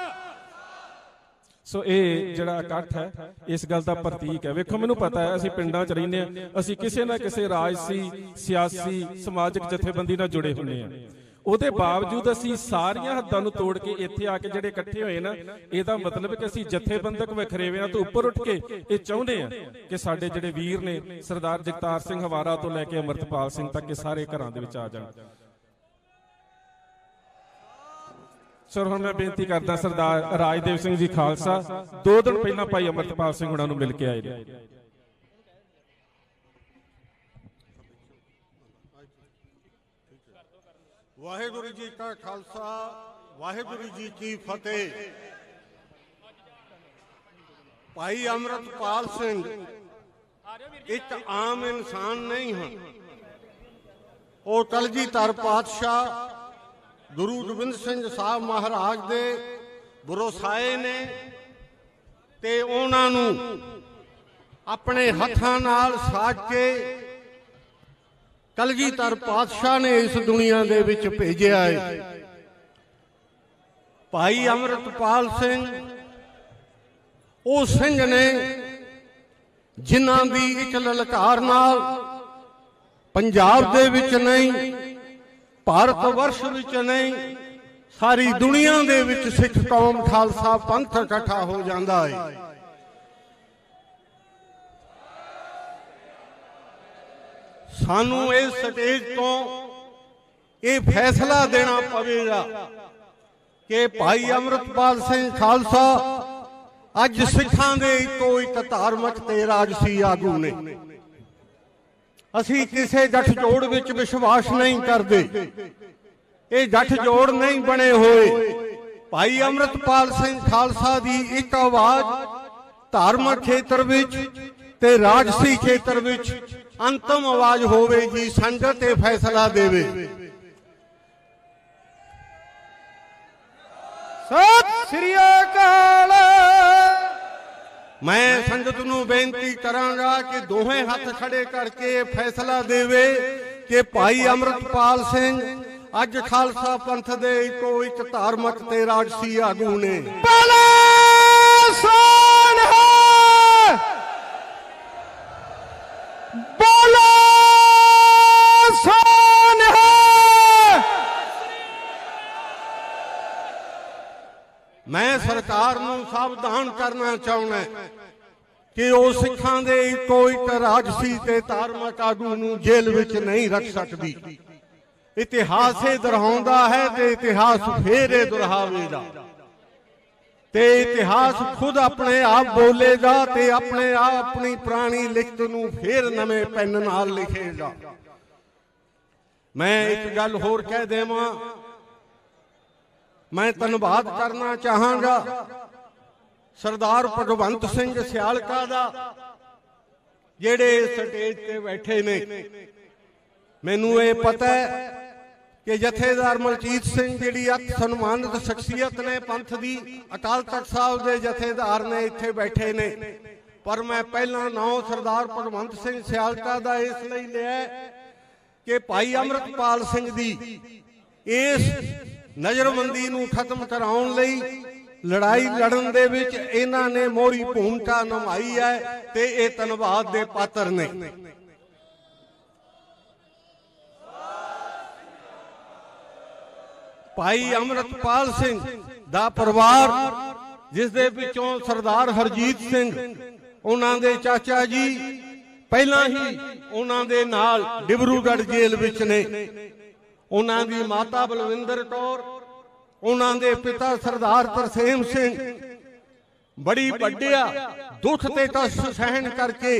ਸੋ ਇਹ ਜਿਹੜਾ ਇਕੱਠ ਹੈ ਇਸ ਗੱਲ ਦਾ ਪ੍ਰਤੀਕ ਹੈ। ਵੇਖੋ ਮੈਨੂੰ ਪਤਾ ਹੈ ਅਸੀਂ ਪਿੰਡਾਂ 'ਚ ਰਹਿੰਦੇ ਹਾਂ, ਅਸੀਂ ਕਿਸੇ ਨਾ ਕਿਸੇ ਰਾਜਸੀ, ਸਿਆਸੀ, ਸਮਾਜਿਕ ਜਥੇਬੰਦੀ ਨਾਲ ਜੁੜੇ ਹੁੰਦੇ ਹਾਂ। ਉਹਦੇ ਬਾਵਜੂਦ ਅਸੀਂ ਸਾਰੀਆਂ ਹੱਦਾਂ ਨੂੰ ਤੋੜ ਕੇ ਇੱਥੇ ਆ ਕੇ ਜਿਹੜੇ ਇਕੱਠੇ ਹੋਏ ਨਾ, ਇਹਦਾ ਮਤਲਬ ਕਿ ਅਸੀਂ ਜਥੇਬੰਦਕ ਵਖਰੇਵਿਆਂ ਤੋਂ ਉੱਪਰ ਉੱਠ ਕੇ ਇਹ ਚਾਹੁੰਦੇ ਆ ਕਿ ਸਾਡੇ ਜਿਹੜੇ ਵੀਰ ਨੇ ਸਰਦਾਰ ਜਗਤਾਰ ਸਿੰਘ ਹਵਾਰਾ ਤੋਂ ਲੈ ਕੇ ਅੰਮ੍ਰਿਤਪਾਲ ਸਿੰਘ ਤੱਕ ਇਹ ਸਾਰੇ ਘਰਾਂ ਦੇ ਵਿੱਚ ਆ ਜਾਣ। ਸਰ ਹੁਣ ਮੈਂ ਬੇਨਤੀ ਕਰਦਾ ਸਰਦਾਰ ਰਾਜਦੇਵ ਸਿੰਘ ਜੀ ਖਾਲਸਾ 2 ਦਿਨ ਪਹਿਲਾਂ ਭਾਈ ਅੰਮ੍ਰਿਤਪਾਲ ਸਿੰਘ ਹੁਣਾਂ ਨੂੰ ਮਿਲ ਕੇ ਆਏ ਨੇ। ਵਾਹਿਗੁਰੂ ਜੀ ਕਾ ਖਾਲਸਾ ਵਾਹਿਗੁਰੂ ਜੀ ਕੀ ਫਤਿਹ। ਭਾਈ ਅੰਮ੍ਰਿਤਪਾਲ ਸਿੰਘ ਇੱਕ ਆਮ ਇਨਸਾਨ ਨਹੀਂ ਹਨ। ਉਹ ਕਲਗੀਧਰ ਪਾਤਸ਼ਾਹ ਗੁਰੂ ਗੋਬਿੰਦ ਸਿੰਘ ਸਾਹਿਬ ਮਹਾਰਾਜ ਦੇ ਬਰੋਸਾਏ ਨੇ ਤੇ ਉਹਨਾਂ ਨੂੰ ਆਪਣੇ ਹੱਥਾਂ ਨਾਲ ਸਾਜ ਕੇ ਕਲਗੀਧਰ ਪਾਤਸ਼ਾਹ ਨੇ ਇਸ ਦੁਨੀਆ ਦੇ ਵਿੱਚ ਭੇਜਿਆ ਹੈ। ਭਾਈ ਅੰਮ੍ਰਿਤਪਾਲ ਸਿੰਘ ਉਹ ਸਿੰਘ ਨੇ ਜਿਨ੍ਹਾਂ ਦੀ ਇੱਕ ਲਲਕਾਰ ਨਾਲ ਪੰਜਾਬ ਦੇ ਵਿੱਚ ਨਹੀਂ, ਭਾਰਤ ਵਰਸ਼ ਵਿੱਚ ਨਹੀਂ, ਸਾਰੀ ਦੁਨੀਆ ਦੇ ਵਿੱਚ ਸਿੱਖ ਕੌਮ ਖਾਲਸਾ ਪੰਥ ਇਕੱਠਾ ਹੋ ਜਾਂਦਾ ਹੈ। ਸਾਨੂੰ ਇਸ ਸਟੇਜ ਤੋਂ ਇਹ ਫੈਸਲਾ ਦੇਣਾ ਪਵੇਗਾ ਕਿ ਭਾਈ ਅੰਮ੍ਰਿਤਪਾਲ ਸਿੰਘ ਖਾਲਸਾ ਅੱਜ ਸਿੱਖਾਂ ਦੇ ਇੱਕੋ ਇੱਕ ਧਾਰਮਿਕ ਤੇ ਰਾਜਸੀ ਆਗੂ ਨੇ। ਅਸੀਂ ਕਿਸੇ ਗੱਠਜੋੜ ਵਿੱਚ ਵਿਸ਼ਵਾਸ ਨਹੀਂ ਕਰਦੇ, ਇਹ ਗੱਠਜੋੜ ਨਹੀਂ ਬਣੇ ਹੋਏ। ਭਾਈ ਅੰਮ੍ਰਿਤਪਾਲ ਸਿੰਘ ਖਾਲਸਾ ਦੀ ਇੱਕ ਆਵਾਜ਼ ਧਾਰਮਿਕ ਖੇਤਰ ਵਿੱਚ ਤੇ ਰਾਜਸੀ ਖੇਤਰ ਵਿੱਚ ਅੰਤਮ ਆਵਾਜ਼ ਹੋਵੇਗੀ। ਸੰਗਤ ਇਹ ਫੈਸਲਾ ਦੇਵੇ। ਸਤਿ ਸ੍ਰੀ ਅਕਾਲ। ਮੈਂ ਸੰਗਤ ਨੂੰ ਬੇਨਤੀ ਕਰਾਂਗਾ ਕਿ ਦੋਵੇਂ ਹੱਥ ਖੜੇ ਕਰਕੇ ਫੈਸਲਾ ਦੇਵੇ ਕਿ ਭਾਈ ਅੰਮ੍ਰਿਤਪਾਲ ਸਿੰਘ ਅੱਜ ਖਾਲਸਾ ਪੰਥ ਦੇ ਇੱਕੋ ਇੱਕ ਧਾਰਮਿਕ ਤੇ ਰਾਜਸੀ ਆਗੂ ਨੇ। ਮੈਂ ਸਰਕਾਰ ਨੂੰ ਸਾਵਧਾਨ ਕਰਨਾ ਚਾਹੁੰਦਾ ਕਿ ਉਹ ਸਿੱਖਾਂ ਦੇ ਇੱਕੋ ਇੱਕ ਰਾਜਸੀ ਤੇ ਧਾਰਮਿਕ ਆਗੂ ਨੂੰ ਜੇਲ੍ਹ ਵਿੱਚ ਨਹੀਂ ਰੱਖ ਸਕਦੀ। ਇਤਿਹਾਸ ਇਹ ਦੁਹਰਾਉਂਦਾ ਹੈ ਤੇ ਇਤਿਹਾਸ ਫੇਰ ਇਹ ਦੁਹਰਾਵੇਗਾ ਤੇ ਇਤਿਹਾਸ ਖੁਦ ਆਪਣੇ ਆਪ ਬੋਲੇਗਾ ਤੇ ਆਪਣੇ ਆਪ ਆਪਣੀ ਪੁਰਾਣੀ ਲਿਖਤ ਨੂੰ ਫੇਰ ਨਵੇਂ ਪੈਨ ਨਾਲ ਲਿਖੇਗਾ। ਮੈਂ ਇੱਕ ਗੱਲ ਹੋਰ ਕਹਿ ਦੇਵਾਂ, ਮੈਂ ਧੰਨਵਾਦ ਕਰਨਾ ਚਾਹਾਂਗਾ ਸਰਦਾਰ ਭਗਵੰਤ ਸਿੰਘ ਸਿਆਲਕਾ ਦਾ, ਜਿਹੜੇ ਸਟੇਜ ਤੇ ਬੈਠੇ ਨੇ। ਮੈਨੂੰ ਇਹ ਪਤਾ ਹੈ ਕਿ ਜਥੇਦਾਰ ਮਲਕੀਤ ਸਿੰਘ ਜਿਹੜੀ ਅਤ ਸਨਮਾਨਿਤ ਸ਼ਖਸੀਅਤ ਨੇ ਪੰਥ ਦੀ, ਅਕਾਲ ਤਖਤ ਸਾਹਿਬ ਦੇ ਜਥੇਦਾਰ ਨੇ, ਇੱਥੇ ਬੈਠੇ ਨੇ। ਪਰ ਮੈਂ ਪਹਿਲਾਂ ਨਾਮ ਸਰਦਾਰ ਭਗਵੰਤ ਸਿੰਘ ਸਿਆਲਕਾ ਦਾ ਇਸ ਲਈ ਲਿਆ ਕਿ ਭਾਈ ਅੰਮ੍ਰਿਤਪਾਲ ਸਿੰਘ ਦੀ ਇਸ ਨਜ਼ਰਬੰਦੀ ਨੂੰ ਖਤਮ ਕਰਾਉਣ ਲਈ ਲੜਾਈ ਲੜਨ ਦੇ ਵਿੱਚ ਇਹਨਾਂ ਨੇ ਮੋਹਰੀ ਭੂਮਿਕਾ ਨਿਭਾਈ ਹੈ ਤੇ ਇਹ ਧੰਨਵਾਦ ਦੇ ਪਾਤਰ ਨੇ। ਭਾਈ ਅੰਮ੍ਰਿਤਪਾਲ ਸਿੰਘ ਦਾ ਪਰਿਵਾਰ, ਜਿਸ ਦੇ ਵਿੱਚੋਂ ਸਰਦਾਰ ਹਰਜੀਤ ਸਿੰਘ ਉਹਨਾਂ ਦੇ ਚਾਚਾ ਜੀ ਪਹਿਲਾਂ ਹੀ ਉਹਨਾਂ ਦੇ ਨਾਲ ਡਿਬਰੂਗੜ੍ਹ ਜੇਲ੍ਹ ਵਿੱਚ ਨੇ। ਉਹਨਾਂ ਦੀ ਮਾਤਾ ਬਲਵਿੰਦਰ ਕੌਰ, ਉਹਨਾਂ ਦੇ ਪਿਤਾ ਸਰਦਾਰ ਤਰਸੇਮ ਸਿੰਘ ਬੜੀ ਵੱਡਿਆ ਦੁੱਖ ਤੇ ਕਸ਼ਟ ਸਹਿਣ ਕਰਕੇ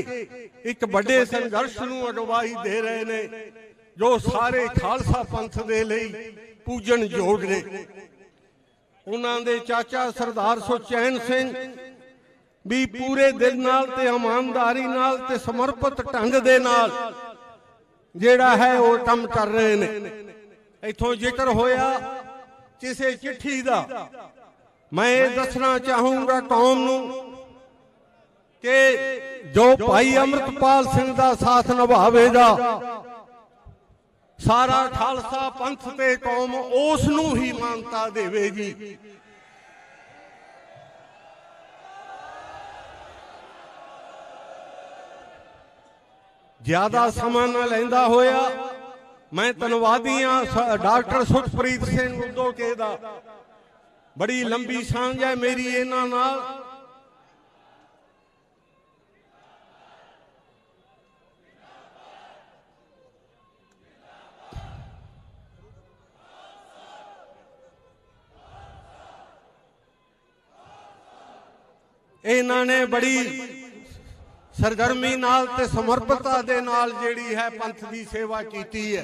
ਇੱਕ ਵੱਡੇ ਸੰਘਰਸ਼ ਨੂੰ ਅਗਵਾਈ ਦੇ ਰਹੇ ਨੇ, ਜੋ ਸਾਰੇ ਖਾਲਸਾ ਪੰਥ ਦੇ ਲਈ ਪੂਜਣ ਯੋਗ ਨੇ। ਉਹਨਾਂ ਦੇ ਚਾਚਾ ਸਰਦਾਰ ਸੁਚੈਨ ਸਿੰਘ ਵੀ ਪੂਰੇ ਦਿਲ ਨਾਲ ਤੇ ਇਮਾਨਦਾਰੀ ਨਾਲ ਤੇ ਸਮਰਪਿਤ ਢੰਗ ਦੇ ਨਾਲ ਜਿਹੜਾ ਹੈ ਉਹ ਕੰਮ ਕਰ ਰਹੇ ਨੇ। ਇੱਥੋਂ ਜ਼ਿਕਰ ਹੋਇਆ ਕਿਸੇ ਚਿੱਠੀ ਦਾ, ਮੈਂ ਇਹ ਦੱਸਣਾ ਚਾਹੂੰਗਾ ਕੌਮ ਨੂੰ ਕਿ ਜੋ ਭਾਈ ਅੰਮ੍ਰਿਤਪਾਲ ਸਿੰਘ ਦਾ ਸਾਥ ਨਿਭਾਵੇਗਾ, ਸਾਰਾ ਖਾਲਸਾ ਪੰਥ ਤੇ ਕੌਮ ਉਸ ਨੂੰ ਹੀ ਮਾਨਤਾ ਦੇਵੇਗੀ। ਜ਼ਿਆਦਾ ਸਮਾਂ ਨਾ ਲੈਂਦਾ ਹੋਇਆ ਮੈਂ ਧੰਨਵਾਦੀ ਹਾਂ ਡਾਕਟਰ ਸੁਖਪ੍ਰੀਤ ਸਿੰਘ ਉਦੋਕੇ ਦਾ। ਬੜੀ ਲੰਬੀ ਸਾਂਝ ਹੈ ਮੇਰੀ ਇਹਨਾਂ ਨਾਲ। ਇਹਨਾਂ ਨੇ ਬੜੀ ਸਰਗਰਮੀ ਨਾਲ ਤੇ ਸਮਰਪਿਤਤਾ ਦੇ ਨਾਲ ਜਿਹੜੀ ਹੈ ਪੰਥ ਦੀ ਸੇਵਾ ਕੀਤੀ ਹੈ।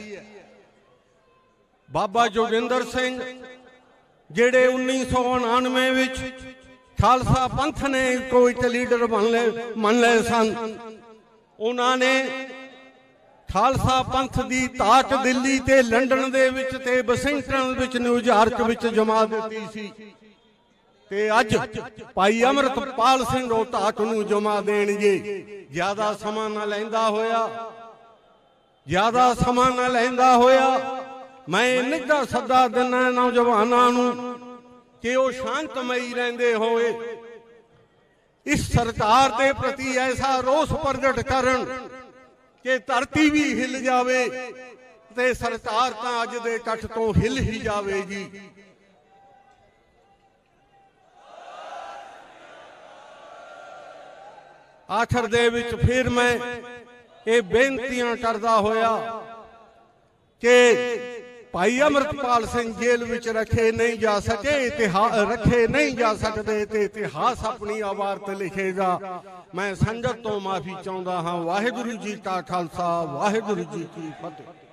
ਬਾਬਾ ਜੋਗਿੰਦਰ ਸਿੰਘ ਜਿਹੜੇ 1999 ਵਿੱਚ ਖਾਲਸਾ ਪੰਥ ਨੇ ਕੋਈ ਤੇ ਲੀਡਰ ਮੰਨ ਲਏ ਸਨ, ਉਹਨਾਂ ਨੇ ਖਾਲਸਾ ਪੰਥ ਦੀ ਤਾਕ ਦਿੱਲੀ ਤੇ ਲੰਡਨ ਦੇ ਵਿੱਚ ਤੇ ਵਾਸ਼ਿੰਗਟਨ ਵਿੱਚ ਨਿਊਯਾਰਕ ਵਿੱਚ ਜਮਾ ਦਿੱਤੀ ਸੀ ਤੇ ਅੱਜ ਭਾਈ ਅੰਮ੍ਰਿਤਪਾਲ ਸਿੰਘ ਉਹ ਤਾਕ ਨੂੰ ਜਮਾ ਦੇਣਗੇ। ਜ਼ਿਆਦਾ ਸਮਾਂ ਨਾ ਲੈਂਦਾ ਹੋਇਆ ਮੈਂ ਨਿੱਘਾ ਸੱਦਾ ਦਿੰਦਾ ਨੌਜਵਾਨਾਂ ਨੂੰ ਕਿ ਉਹ ਸ਼ਾਂਤਮਈ ਰਹਿੰਦੇ ਹੋਏ ਇਸ ਸਰਕਾਰ ਦੇ ਪ੍ਰਤੀ ਐਸਾ ਰੋਸ ਪ੍ਰਗਟ ਕਰਨ ਕਿ ਧਰਤੀ ਵੀ ਹਿੱਲ ਜਾਵੇ ਤੇ ਸਰਕਾਰ ਤਾਂ ਅੱਜ ਦੇ ਇਕੱਠ ਤੋਂ ਹਿੱਲ ਹੀ ਜਾਵੇਗੀ। ਆਖਰ ਦੇ ਵਿੱਚ ਫਿਰ ਮੈਂ ਇਹ ਬੇਨਤੀਆਂ ਕਰਦਾ ਹੋਇਆ ਕਿ ਭਾਈ ਅੰਮ੍ਰਿਤਪਾਲ ਸਿੰਘ ਜੇਲ੍ਹ ਵਿੱਚ ਰੱਖੇ ਨਹੀਂ ਜਾ ਸਕਦੇ ਤੇ ਇਤਿਹਾਸ ਆਪਣੀ ਆਵਾਜ਼ ਤੇ ਲਿਖੇਗਾ। ਮੈਂ ਸੰਗਤ ਤੋਂ ਮਾਫੀ ਚਾਹੁੰਦਾ ਹਾਂ। ਵਾਹਿਗੁਰੂ ਜੀ ਕਾ ਖਾਲਸਾ, ਵਾਹਿਗੁਰੂ ਜੀ ਕੀ ਫਤਿਹ।